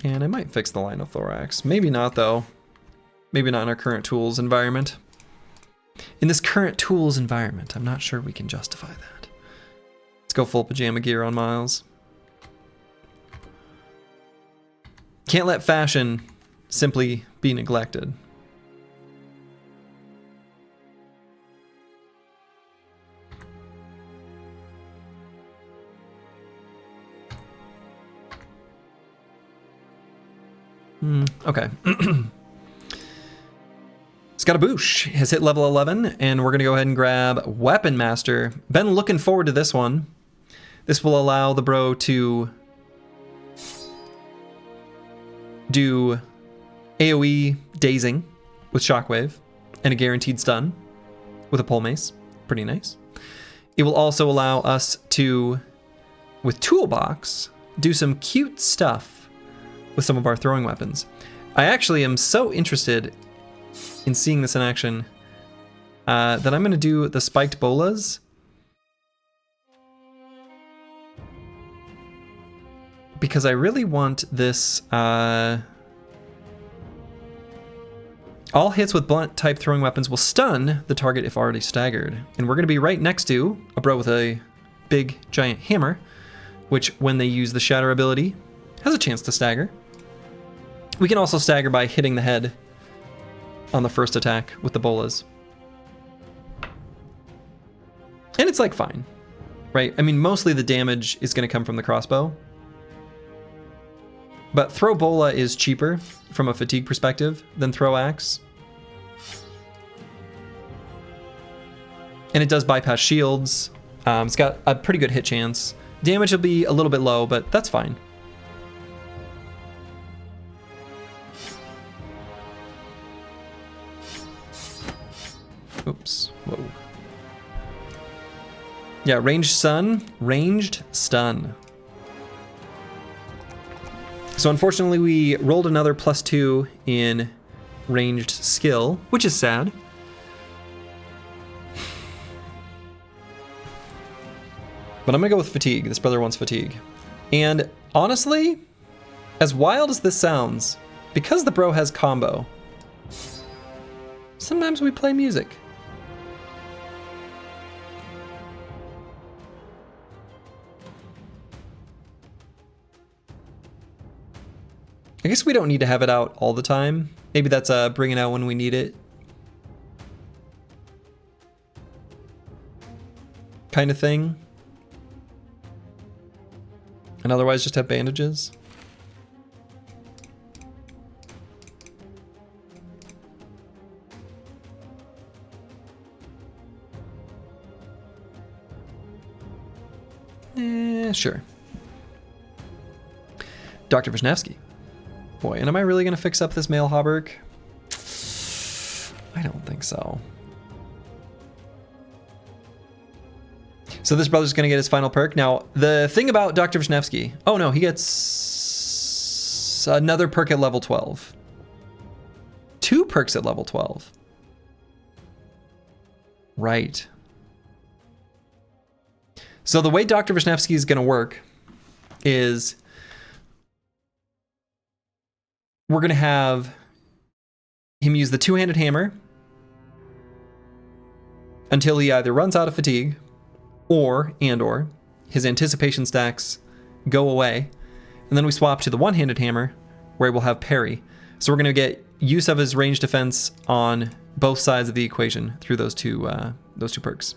And I might fix the linothorax. Maybe not though. Maybe not in our current tools environment. In this current tools environment, I'm not sure we can justify that. Let's go full pajama gear on Miles. Can't let fashion simply be neglected. Okay. Scataboosh has hit level 11, and we're going to go ahead and grab Weapon Master. Been looking forward to this one. This will allow the bro to do AoE dazing with Shockwave and a guaranteed stun with a pole mace. Pretty nice. It will also allow us to, with Toolbox, do some cute stuff with some of our throwing weapons. I actually am so interested in seeing this in action that I'm going to do the spiked bolas. Because I really want this... all hits with blunt type throwing weapons will stun the target if already staggered. And we're going to be right next to a bro with a big giant hammer, which when they use the shatter ability has a chance to stagger. We can also stagger by hitting the head on the first attack with the bolas. And it's like fine, right? I mean, mostly the damage is going to come from the crossbow. But throw bola is cheaper from a fatigue perspective than throw axe. And it does bypass shields. It's got a pretty good hit chance. Damage will be a little bit low, but that's fine. Oops. Whoa. Yeah, ranged stun. Ranged stun. So unfortunately we rolled another +2 in ranged skill, which is sad. But I'm gonna go with fatigue. This brother wants fatigue. And honestly, as wild as this sounds, because the bro has combo, sometimes we play music. I guess we don't need to have it out all the time. Maybe that's bring it out when we need it. kind of thing. And otherwise just have bandages. Sure. Dr. Wisniewski. Boy, and am I really going to fix up this male hauberk? I don't think so. So this brother's going to get his final perk. Now, the thing about Dr. Wisniewski... Oh, no, he gets another perk at level 12. 2 perks at level 12. Right. So the way Dr. Wisniewski is going to work is we're going to have him use the two-handed hammer until he either runs out of fatigue or his anticipation stacks go away. And then we swap to the one-handed hammer where we'll have parry. So we're going to get use of his range defense on both sides of the equation through those two perks.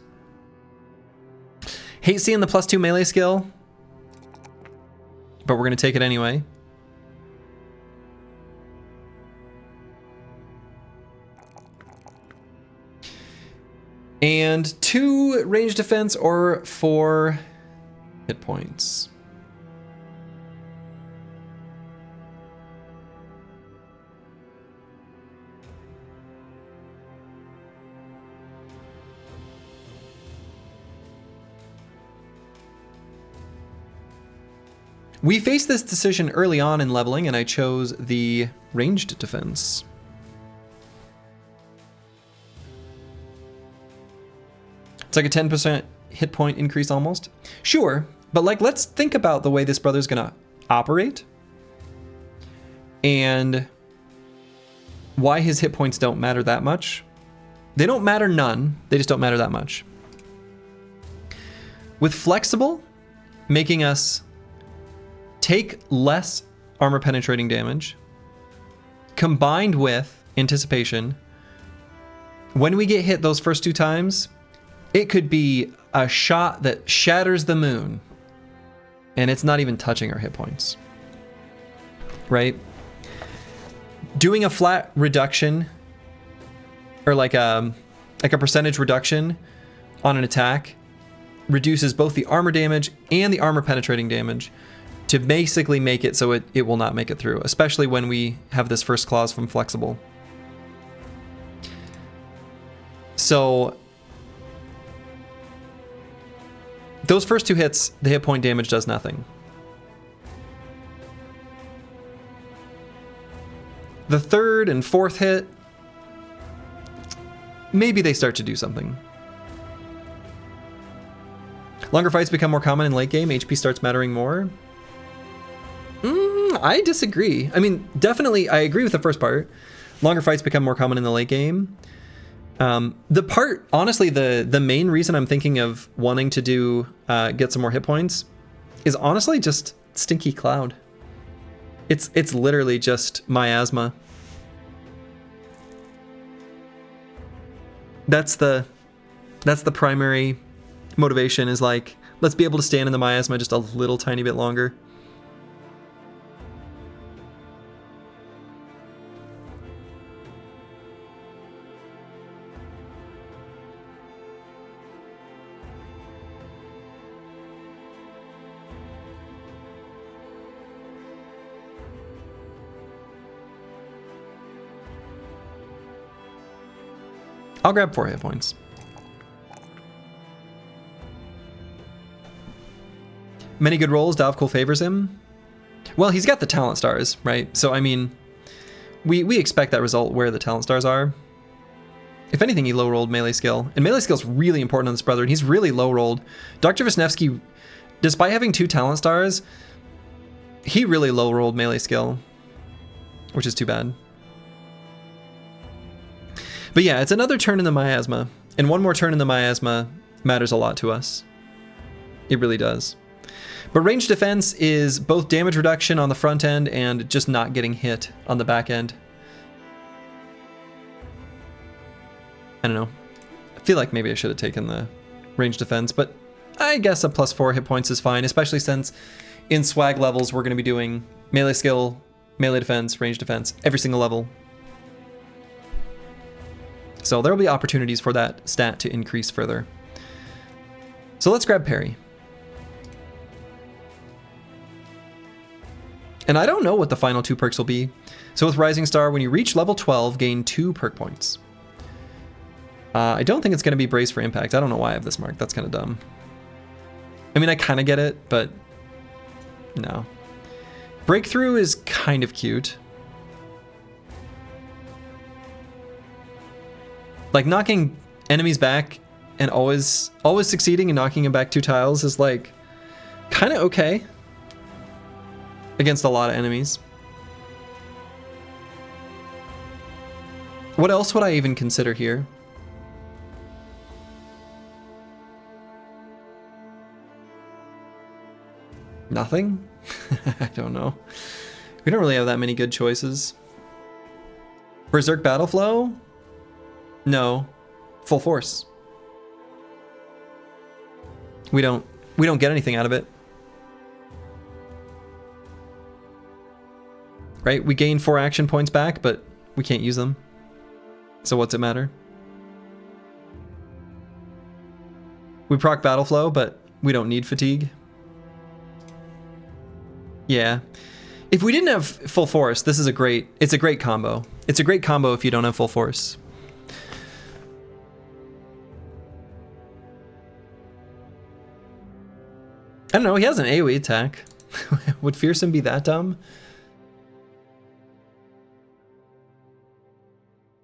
Hate seeing the +2 melee skill, but we're going to take it anyway. And 2 range defense or 4 hit points. We faced this decision early on in leveling, and I chose the ranged defense. It's like a 10% hit point increase almost. Sure, but like let's think about the way this brother's gonna operate and why his hit points don't matter that much. They don't matter none, they just don't matter that much. With flexible, making us take less armor penetrating damage, combined with anticipation, when we get hit those first 2 times, it could be a shot that shatters the moon, and it's not even touching our hit points, right? Doing a flat reduction, or like a percentage reduction on an attack, reduces both the armor damage and the armor penetrating damage, to basically make it so it will not make it through, especially when we have this first clause from flexible. So those first 2 hits, the hit point damage does nothing. The 3rd and 4th hit, maybe they start to do something. Longer fights become more common in late game, HP starts mattering more. I disagree. I mean, definitely, I agree with the first part. Longer fights become more common in the late game. The part, honestly, the main reason I'm thinking of wanting to do get some more hit points is honestly just Stinky Cloud. It's literally just miasma. That's the primary motivation, is like, let's be able to stand in the miasma just a little tiny bit longer. I'll grab 4 hit points. Many good rolls, Dovkul favors him. Well, he's got the talent stars, right? So, I mean, we expect that result where the talent stars are. If anything, he low-rolled melee skill. And melee skill is really important on this brother, and he's really low-rolled. Dr. Wisniewski, despite having 2 talent stars, he really low-rolled melee skill, which is too bad. But yeah, it's another turn in the miasma, and one more turn in the miasma matters a lot to us. It really does. But range defense is both damage reduction on the front end and just not getting hit on the back end. I don't know. I feel like maybe I should have taken the range defense, but I guess a +4 hit points is fine, especially since in swag levels we're going to be doing melee skill, melee defense, range defense, every single level. So there will be opportunities for that stat to increase further. So let's grab parry. And I don't know what the final 2 perks will be. So with Rising Star, when you reach level 12, gain 2 perk points. I don't think it's going to be Brace for Impact. I don't know why I have this marked. That's kind of dumb. I mean, I kind of get it, but no. Breakthrough is kind of cute. Like knocking enemies back and always succeeding and knocking them back 2 tiles is like kind of okay against a lot of enemies. What else would I even consider here? Nothing? I don't know. We don't really have that many good choices. Berserk Battle Flow? No. Full Force. We don't get anything out of it. Right? We gain 4 action points back, but we can't use them. So what's it matter? We proc Battle Flow, but we don't need Fatigue. Yeah. If we didn't have Full Force, it's a great combo. It's a great combo if you don't have Full Force. I don't know, he has an AoE attack. Would Fearsome be that dumb?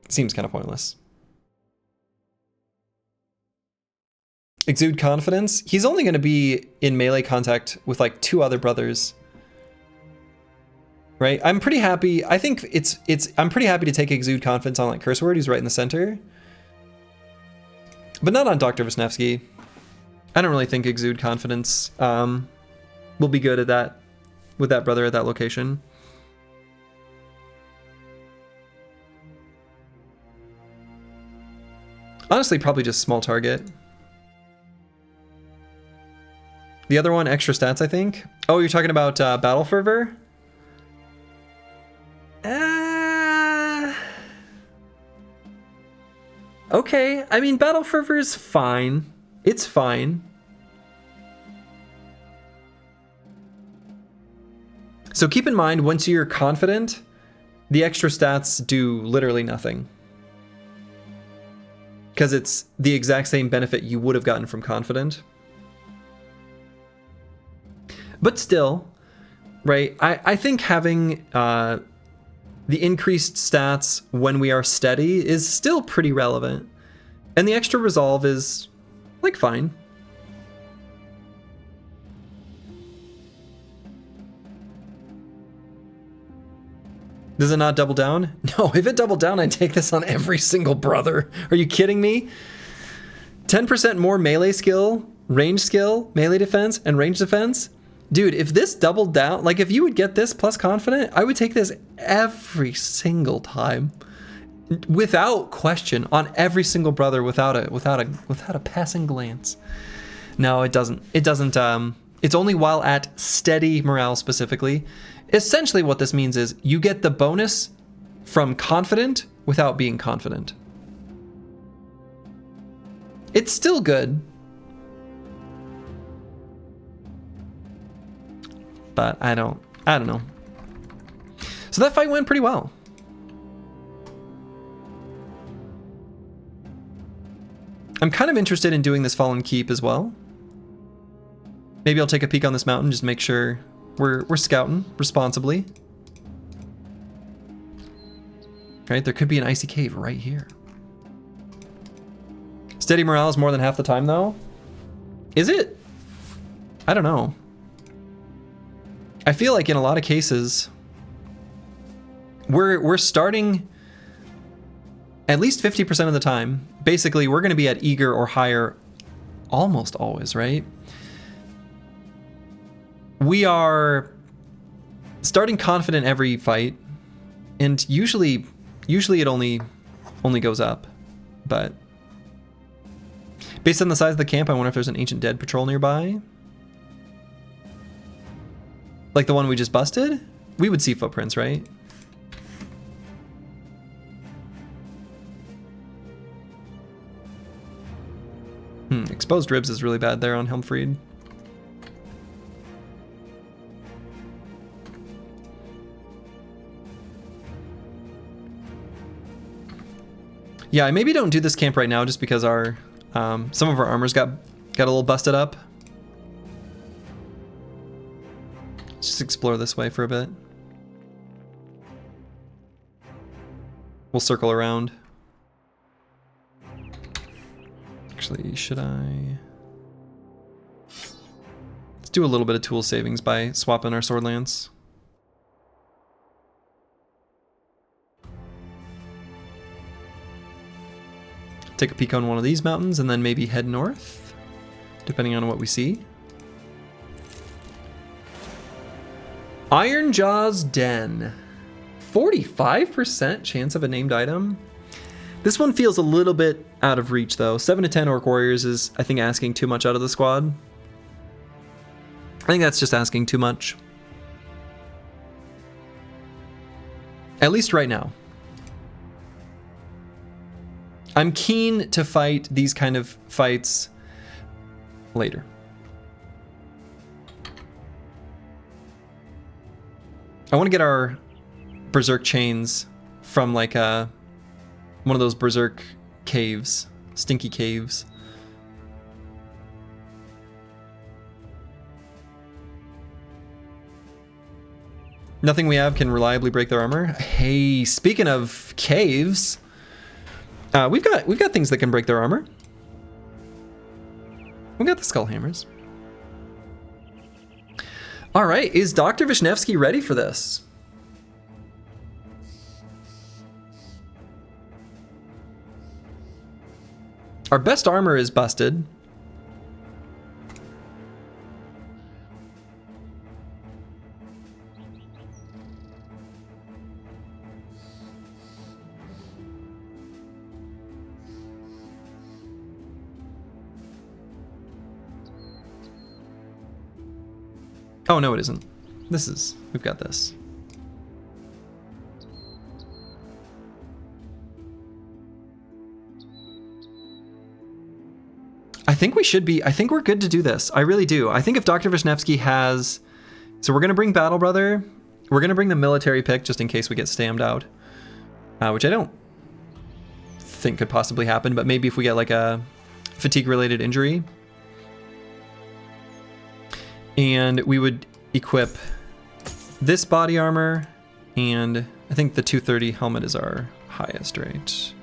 Seems kind of pointless. Exude Confidence. He's only going to be in melee contact with like 2 other brothers. Right? I'm pretty happy. I think I'm pretty happy to take Exude Confidence on like Curse Word. He's right in the center. But not on Dr. Wisniewski. I don't really think Exude Confidence will be good at that with that brother at that location. Honestly, probably just small target. The other one, extra stats, I think. Oh, you're talking about Battle Fervor? Okay, I mean, Battle Fervor is fine. It's fine. So keep in mind, once you're confident, the extra stats do literally nothing. Because it's the exact same benefit you would have gotten from confident. But still, right, I think having the increased stats when we are steady is still pretty relevant. And the extra resolve is, like, fine. Does it not double down? No, if it doubled down, I'd take this on every single brother. Are you kidding me? 10% more melee skill, range skill, melee defense, and range defense? Dude, if this doubled down, like if you would get this plus confident, I would take this every single time. Without question, on every single brother without a passing glance. No, it doesn't. It's only while at steady morale specifically. Essentially what this means is you get the bonus from confident without being confident. It's still good. But I don't know. So that fight went pretty well. I'm kind of interested in doing this Fallen Keep as well. Maybe I'll take a peek on this mountain, just make sure we're scouting responsibly. Right, there could be an icy cave right here. Steady morale is more than half the time though. Is it? I don't know. I feel like in a lot of cases, we're starting at least 50% of the time. Basically, we're going to be at eager or higher almost always, right? We are starting confident every fight, and usually it only goes up, but Based on the size of the camp, I wonder if there's an Ancient Dead patrol nearby. Like the one we just busted? We would see footprints, right? Exposed ribs is really bad there on Helmfried. Yeah, I maybe don't do this camp right now just because our some of our armors got a little busted up. Let's just explore this way for a bit. We'll circle around. Actually, should I? Let's do a little bit of tool savings by swapping our sword lance. Take a peek on one of these mountains and then maybe head north, depending on what we see. Ironjaw's Den. 45% chance of a named item. This one feels a little bit out of reach though. 7 to 10 Orc Warriors is, I think, asking too much out of the squad. I think that's just asking too much. At least right now. I'm keen to fight these kind of fights later. I want to get our Berserk chains from like one of those Berserk caves, stinky caves. Nothing we have can reliably break their armor. Hey, speaking of caves, we've got things that can break their armor. We got the skull hammers. All right, is Dr. Vishnevsky ready for this? Our best armor is busted. Oh, no, it isn't. We've got this. I think we're good to do this. I really do. I think if Dr. Vishnevsky has, so we're going to bring Battle Brother. We're going to bring the military pick just in case we get stammed out, which I don't think could possibly happen, but maybe if we get like a fatigue related injury. And we would equip this body armor, and I think the 230 helmet is our highest, right?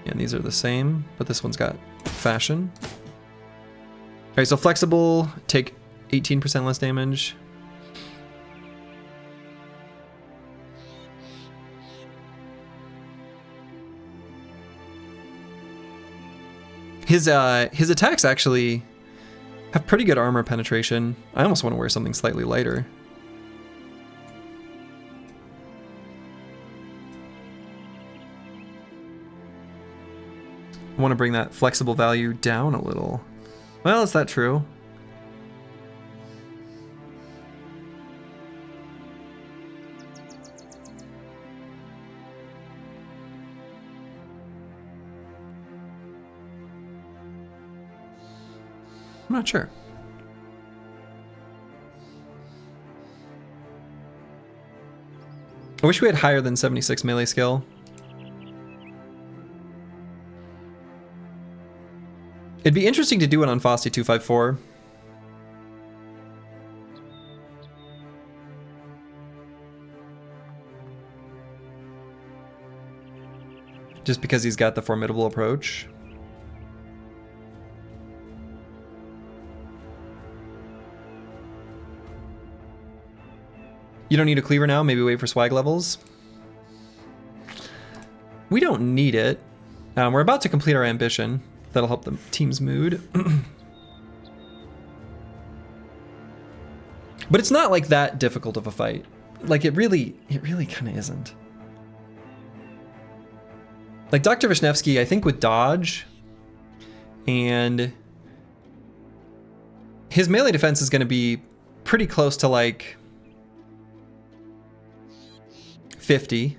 And these are the same, but this one's got fashion. All right, so flexible, take 18% less damage. His attacks actually have pretty good armor penetration. I almost want to wear something slightly lighter. I want to bring that flexible value down a little. Well, is that true? I'm not sure. I wish we had higher than 76 melee skill. It'd be interesting to do it on Fosti 254. Just because he's got the formidable approach. You don't need a cleaver now, maybe wait for swag levels. We don't need it. We're about to complete our ambition. That'll help the team's mood. But it's not like that difficult of a fight. Like it really kind of isn't. Like Dr. Vishnevsky, I think with dodge, And his melee defense is going to be pretty close to like 50.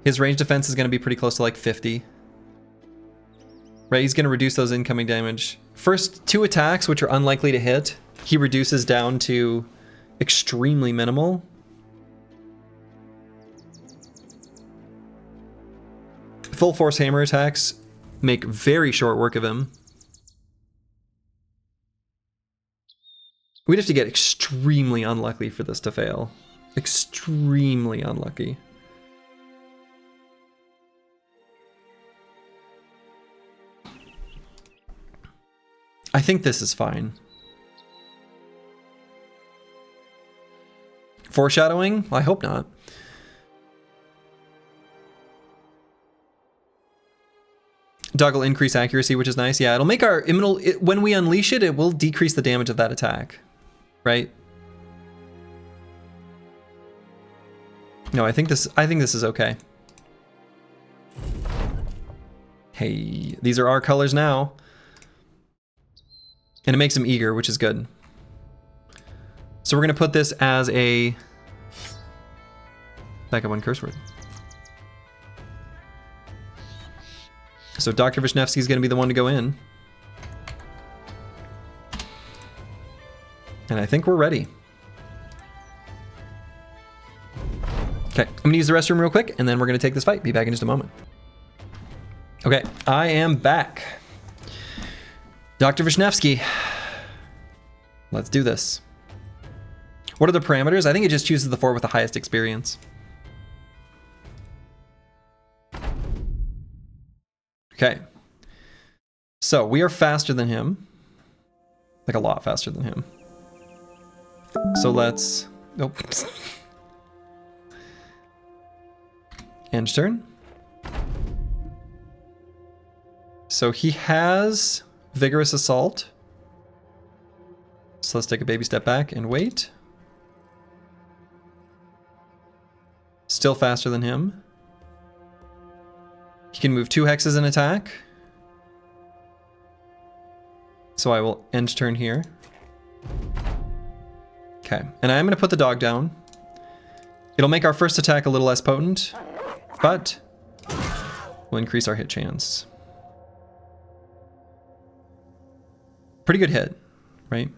His range defense is going to be pretty close to like 50. Right, he's going to reduce those incoming damage. First 2 attacks, which are unlikely to hit, he reduces down to extremely minimal. Full force hammer attacks make very short work of him. We'd have to get extremely unlucky for this to fail. Extremely unlucky. I think this is fine. Foreshadowing? I hope not. Dog will increase accuracy, which is nice. Yeah, it'll make our when we unleash it, it will decrease the damage of that attack, right? No, I think this is okay. Hey, these are our colors now. And it makes him eager, which is good. So we're going to put this as a backup one curse word. So Dr. Vishnevsky is going to be the one to go in. And I think we're ready. Okay, I'm going to use the restroom real quick, and then we're going to take this fight. Be back in just a moment. Okay, I am back. Dr. Vishnevsky. Let's do this. What are the parameters? I think it just chooses the 4 with the highest experience. Okay. So we are faster than him. Like a lot faster than him. So let's... Nope. End turn. So he has Vigorous Assault. So let's take a baby step back and wait. Still faster than him. He can move 2 hexes in attack. So I will end turn here. Okay, and I'm going to put the dog down. It'll make our first attack a little less potent, but will increase our hit chance. Pretty good hit, right?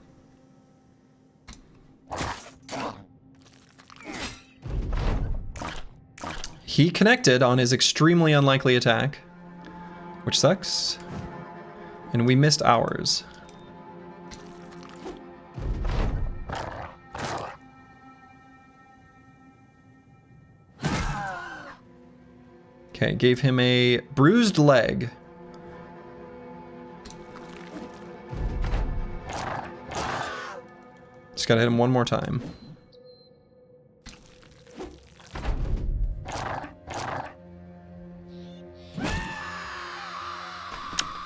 He connected on his extremely unlikely attack, which sucks. And we missed ours. Okay, gave him a bruised leg. Just gotta hit him one more time.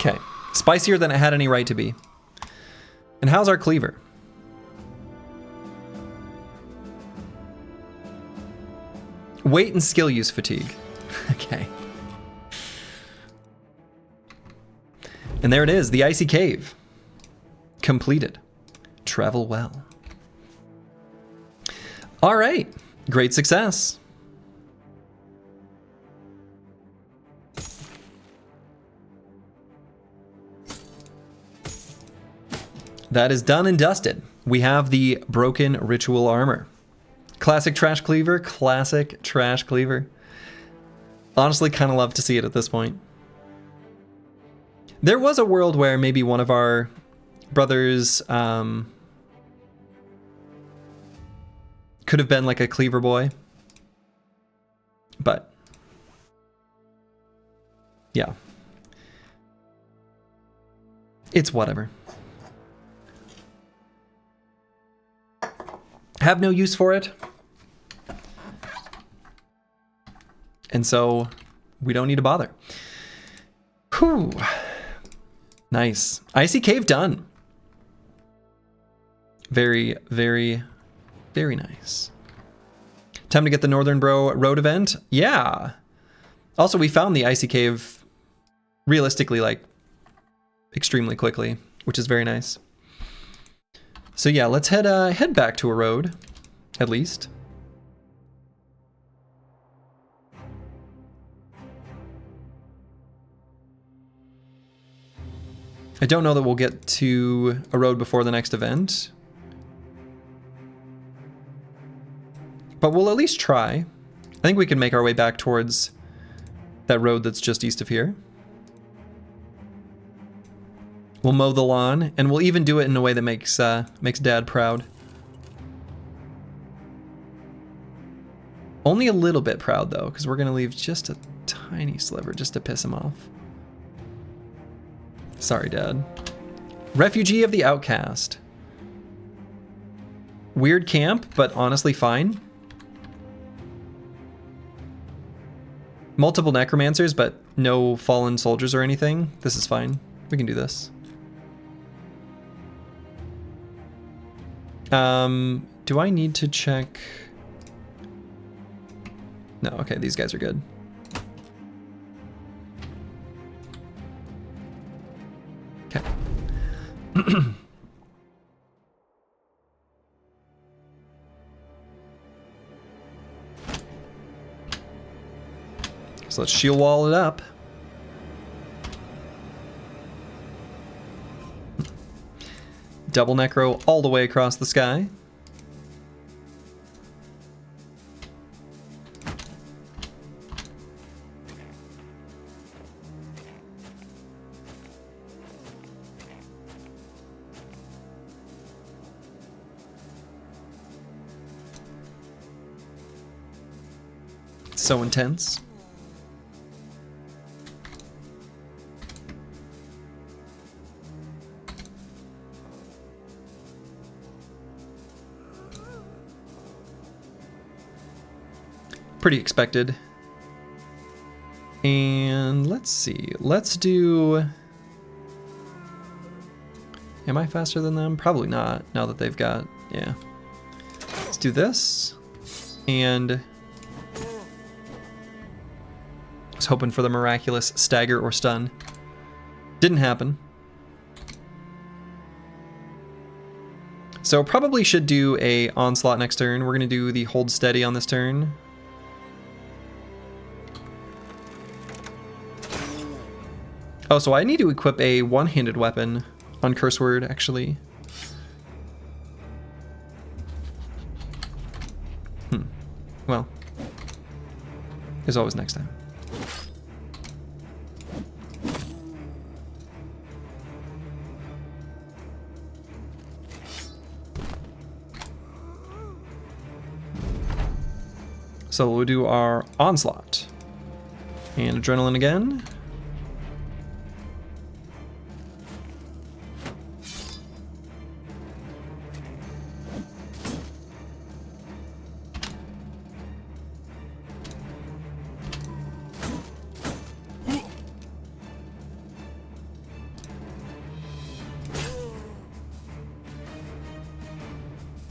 Okay, spicier than it had any right to be. And how's our cleaver? Weight and skill use fatigue. Okay. And there it is, the icy cave. Completed. Travel well. All right, great success. That is done and dusted. We have the broken ritual armor. Classic trash cleaver, classic trash cleaver. Honestly, kind of love to see it at this point. There was a world where maybe one of our brothers could have been like a cleaver boy. But yeah. It's whatever. Have no use for it. And so we don't need to bother. Whew. Nice. Icy cave done. Very, very, very nice. Time to get the Northern Bro Road event. Yeah. Also, we found the icy cave realistically like extremely quickly, which is very nice. So yeah, let's head back to a road, at least. I don't know that we'll get to a road before the next event, but we'll at least try. I think we can make our way back towards that road that's just east of here. We'll mow the lawn, and we'll even do it in a way that makes Dad proud. Only a little bit proud, though, because we're going to leave just a tiny sliver just to piss him off. Sorry, Dad. Refugee of the Outcast. Weird camp, but honestly fine. Multiple necromancers, but no fallen soldiers or anything. This is fine. We can do this. Do I need to check? No, okay, these guys are good. Okay. So let's shield wall it up. Double necro all the way across the sky. It's so intense. Pretty expected. And let's see. Let's do... Am I faster than them? Probably not, now that they've got... Yeah. Let's do this. And... I was hoping for the miraculous stagger or stun. Didn't happen. So probably should do a onslaught next turn. We're going to do the hold steady on this turn. Oh, so I need to equip a one-handed weapon on Curse Word, actually. Well, there's always next time. So we'll do our onslaught. And adrenaline again.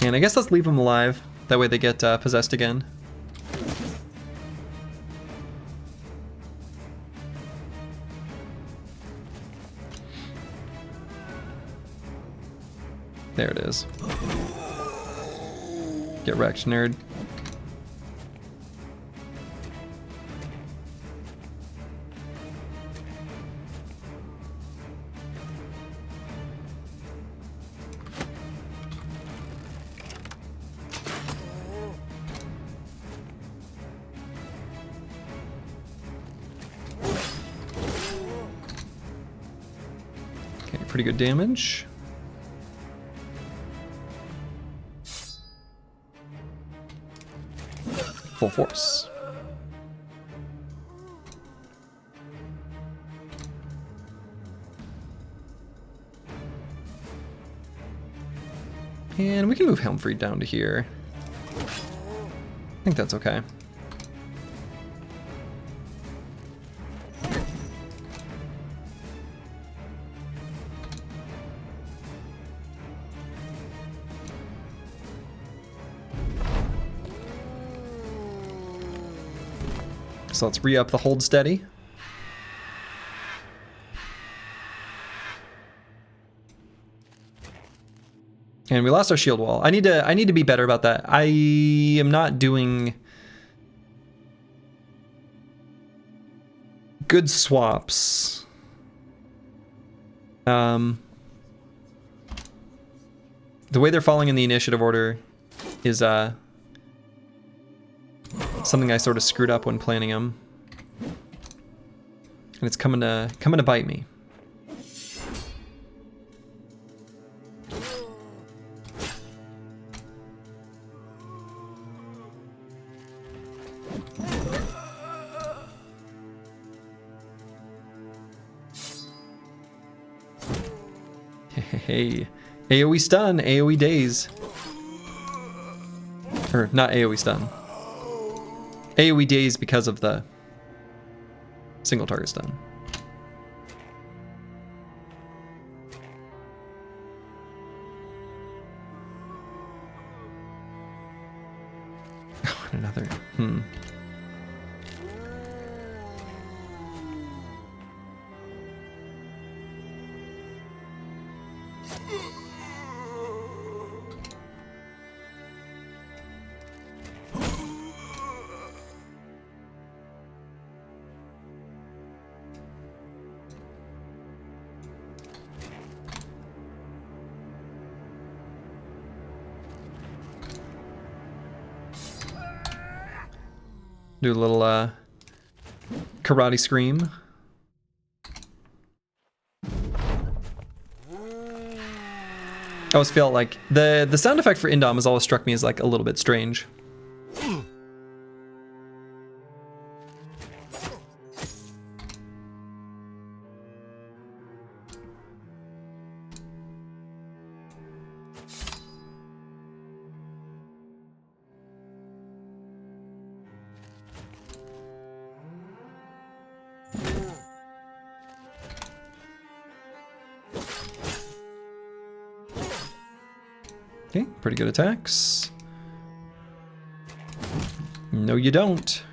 And I guess let's leave them alive. That way they get possessed again. There it is. Get wrecked, nerd. Okay, pretty good damage. Full force. And we can move Helmfried down to here. I think that's okay. So let's re-up the hold steady. And we lost our shield wall. I need to be better about that. I am not doing good swaps. The way they're falling in the initiative order is something I sort of screwed up when planning them. And it's coming to bite me. Hey, AoE stun, AoE daze. Or not AoE stun. AoE daze because of the single target stun. Oh, and another. Do a little karate scream. I always felt like the sound effect for Indom has always struck me as like a little bit strange. Okay, pretty good attacks. No, you don't.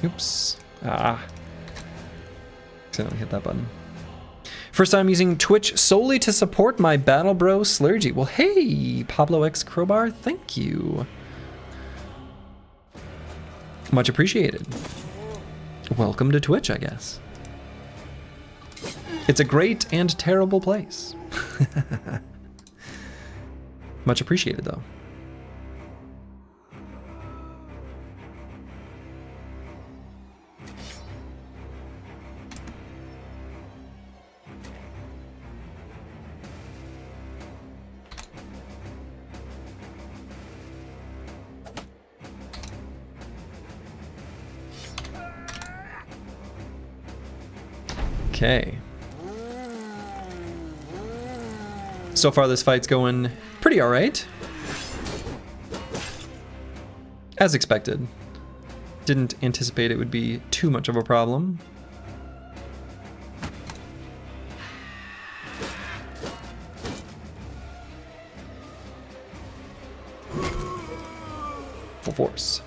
Oops. Accidentally hit that button. First time using Twitch solely to support my Battle Bro Slurgy. Well, hey, Pablo X Crowbar, thank you. Much appreciated. Welcome to Twitch, I guess. It's a great and terrible place. Much appreciated, though. Okay. So far this fight's going pretty alright. As expected. Didn't anticipate it would be too much of a problem. Full force.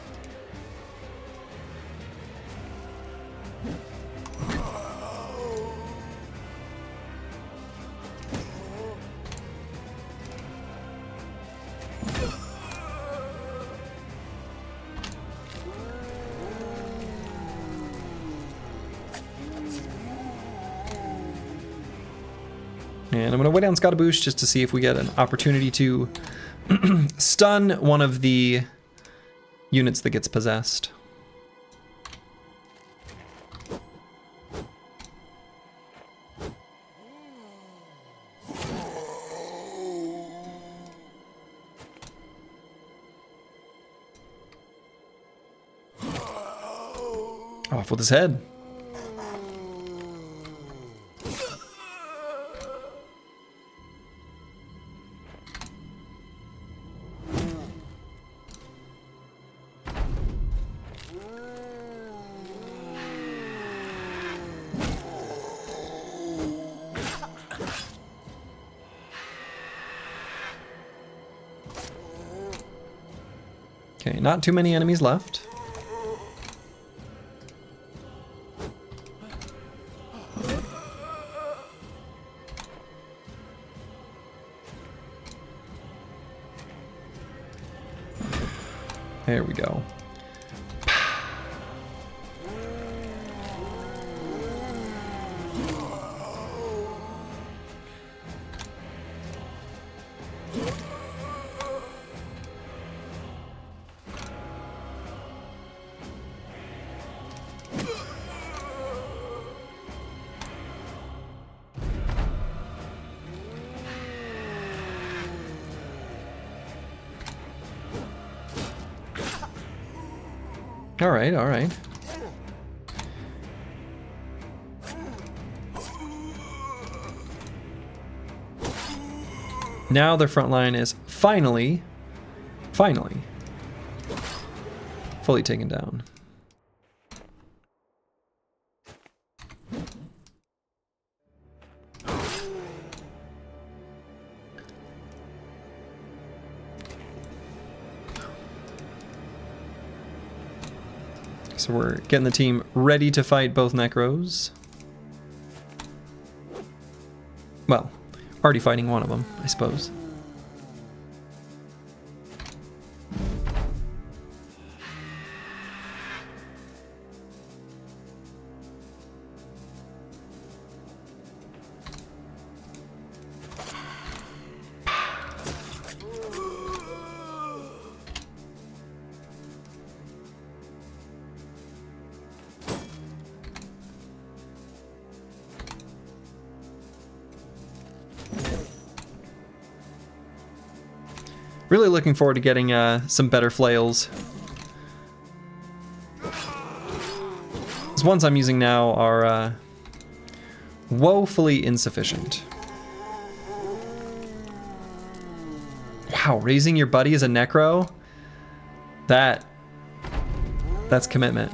And I'm going to wait on Scottaboosh just to see if we get an opportunity to stun one of the units that gets possessed. Off with his head. Okay, not too many enemies left. There we go. All right, all right. Now their front line is finally fully taken down. So we're getting the team ready to fight both Necros. Well, already fighting one of them, I suppose. Really looking forward to getting some better flails. The ones I'm using now are woefully insufficient. Wow, raising your buddy as a necro? That's commitment.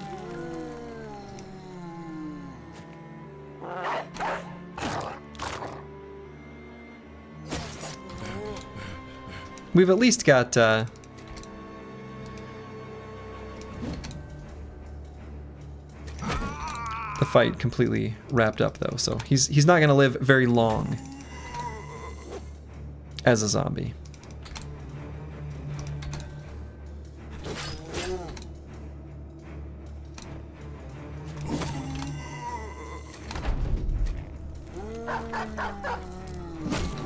We've at least got the fight completely wrapped up though, so he's not gonna live very long as a zombie.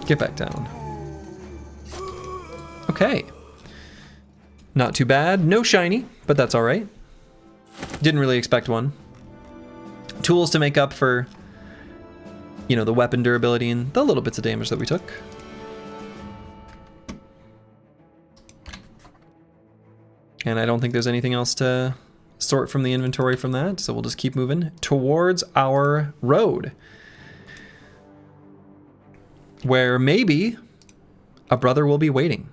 Get back down. Okay. Not too bad. No shiny, but that's all right. Didn't really expect one. Tools to make up for, you know, the weapon durability and the little bits of damage that we took. And I don't think there's anything else to sort from the inventory from that, so we'll just keep moving towards our road, where maybe a brother will be waiting.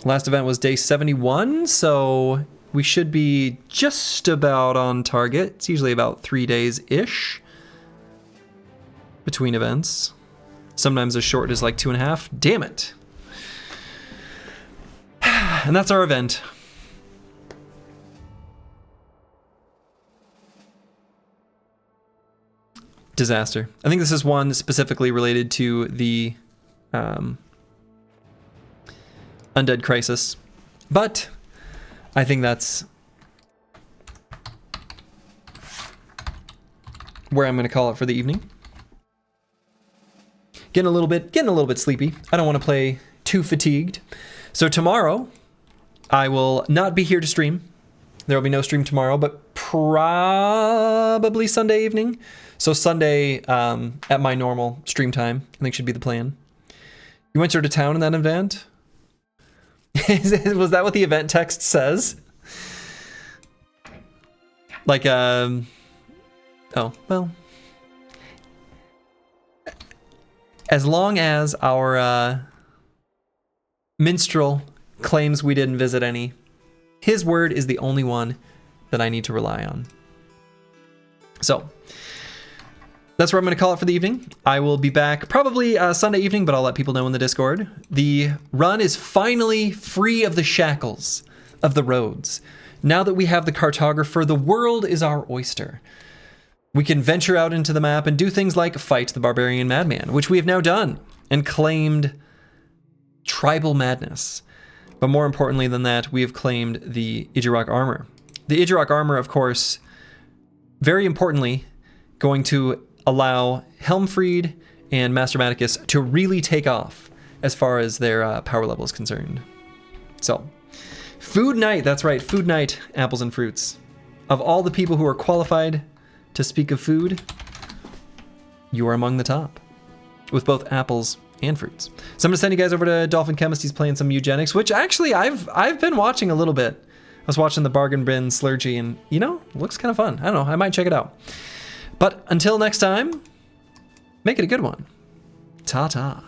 Last event was day 71, so we should be just about on target. It's usually about 3 days-ish between events. Sometimes as short as like 2.5. Damn it. And that's our event. Disaster. I think this is one specifically related to the Undead Crisis, but I think that's where I'm going to call it for the evening. Getting a little bit sleepy. I don't want to play too fatigued. So tomorrow, I will not be here to stream. There will be no stream tomorrow, but probably Sunday evening. So Sunday at my normal stream time, I think should be the plan. You went to town in that event? Was that what the event text says? Like, oh, well. As long as our minstrel claims we didn't visit any, his word is the only one that I need to rely on. So, that's where I'm going to call it for the evening. I will be back probably Sunday evening, but I'll let people know in the Discord. The run is finally free of the shackles of the roads. Now that we have the cartographer, the world is our oyster. We can venture out into the map and do things like fight the barbarian madman, which we have now done and claimed tribal madness. But more importantly than that, we have claimed the Idurok armor. The Idurok armor, of course, very importantly, going to allow Helmfried and Master Maticus to really take off as far as their power level is concerned. So, food night, that's right, food night, apples and fruits. Of all the people who are qualified to speak of food, you are among the top, with both apples and fruits. So I'm gonna send you guys over to Dolphin Chemist. He's playing some eugenics, which actually I've been watching a little bit. I was watching the Bargain Bin Slurgy, and you know, looks kind of fun. I don't know, I might check it out. But until next time, make it a good one. Ta-ta.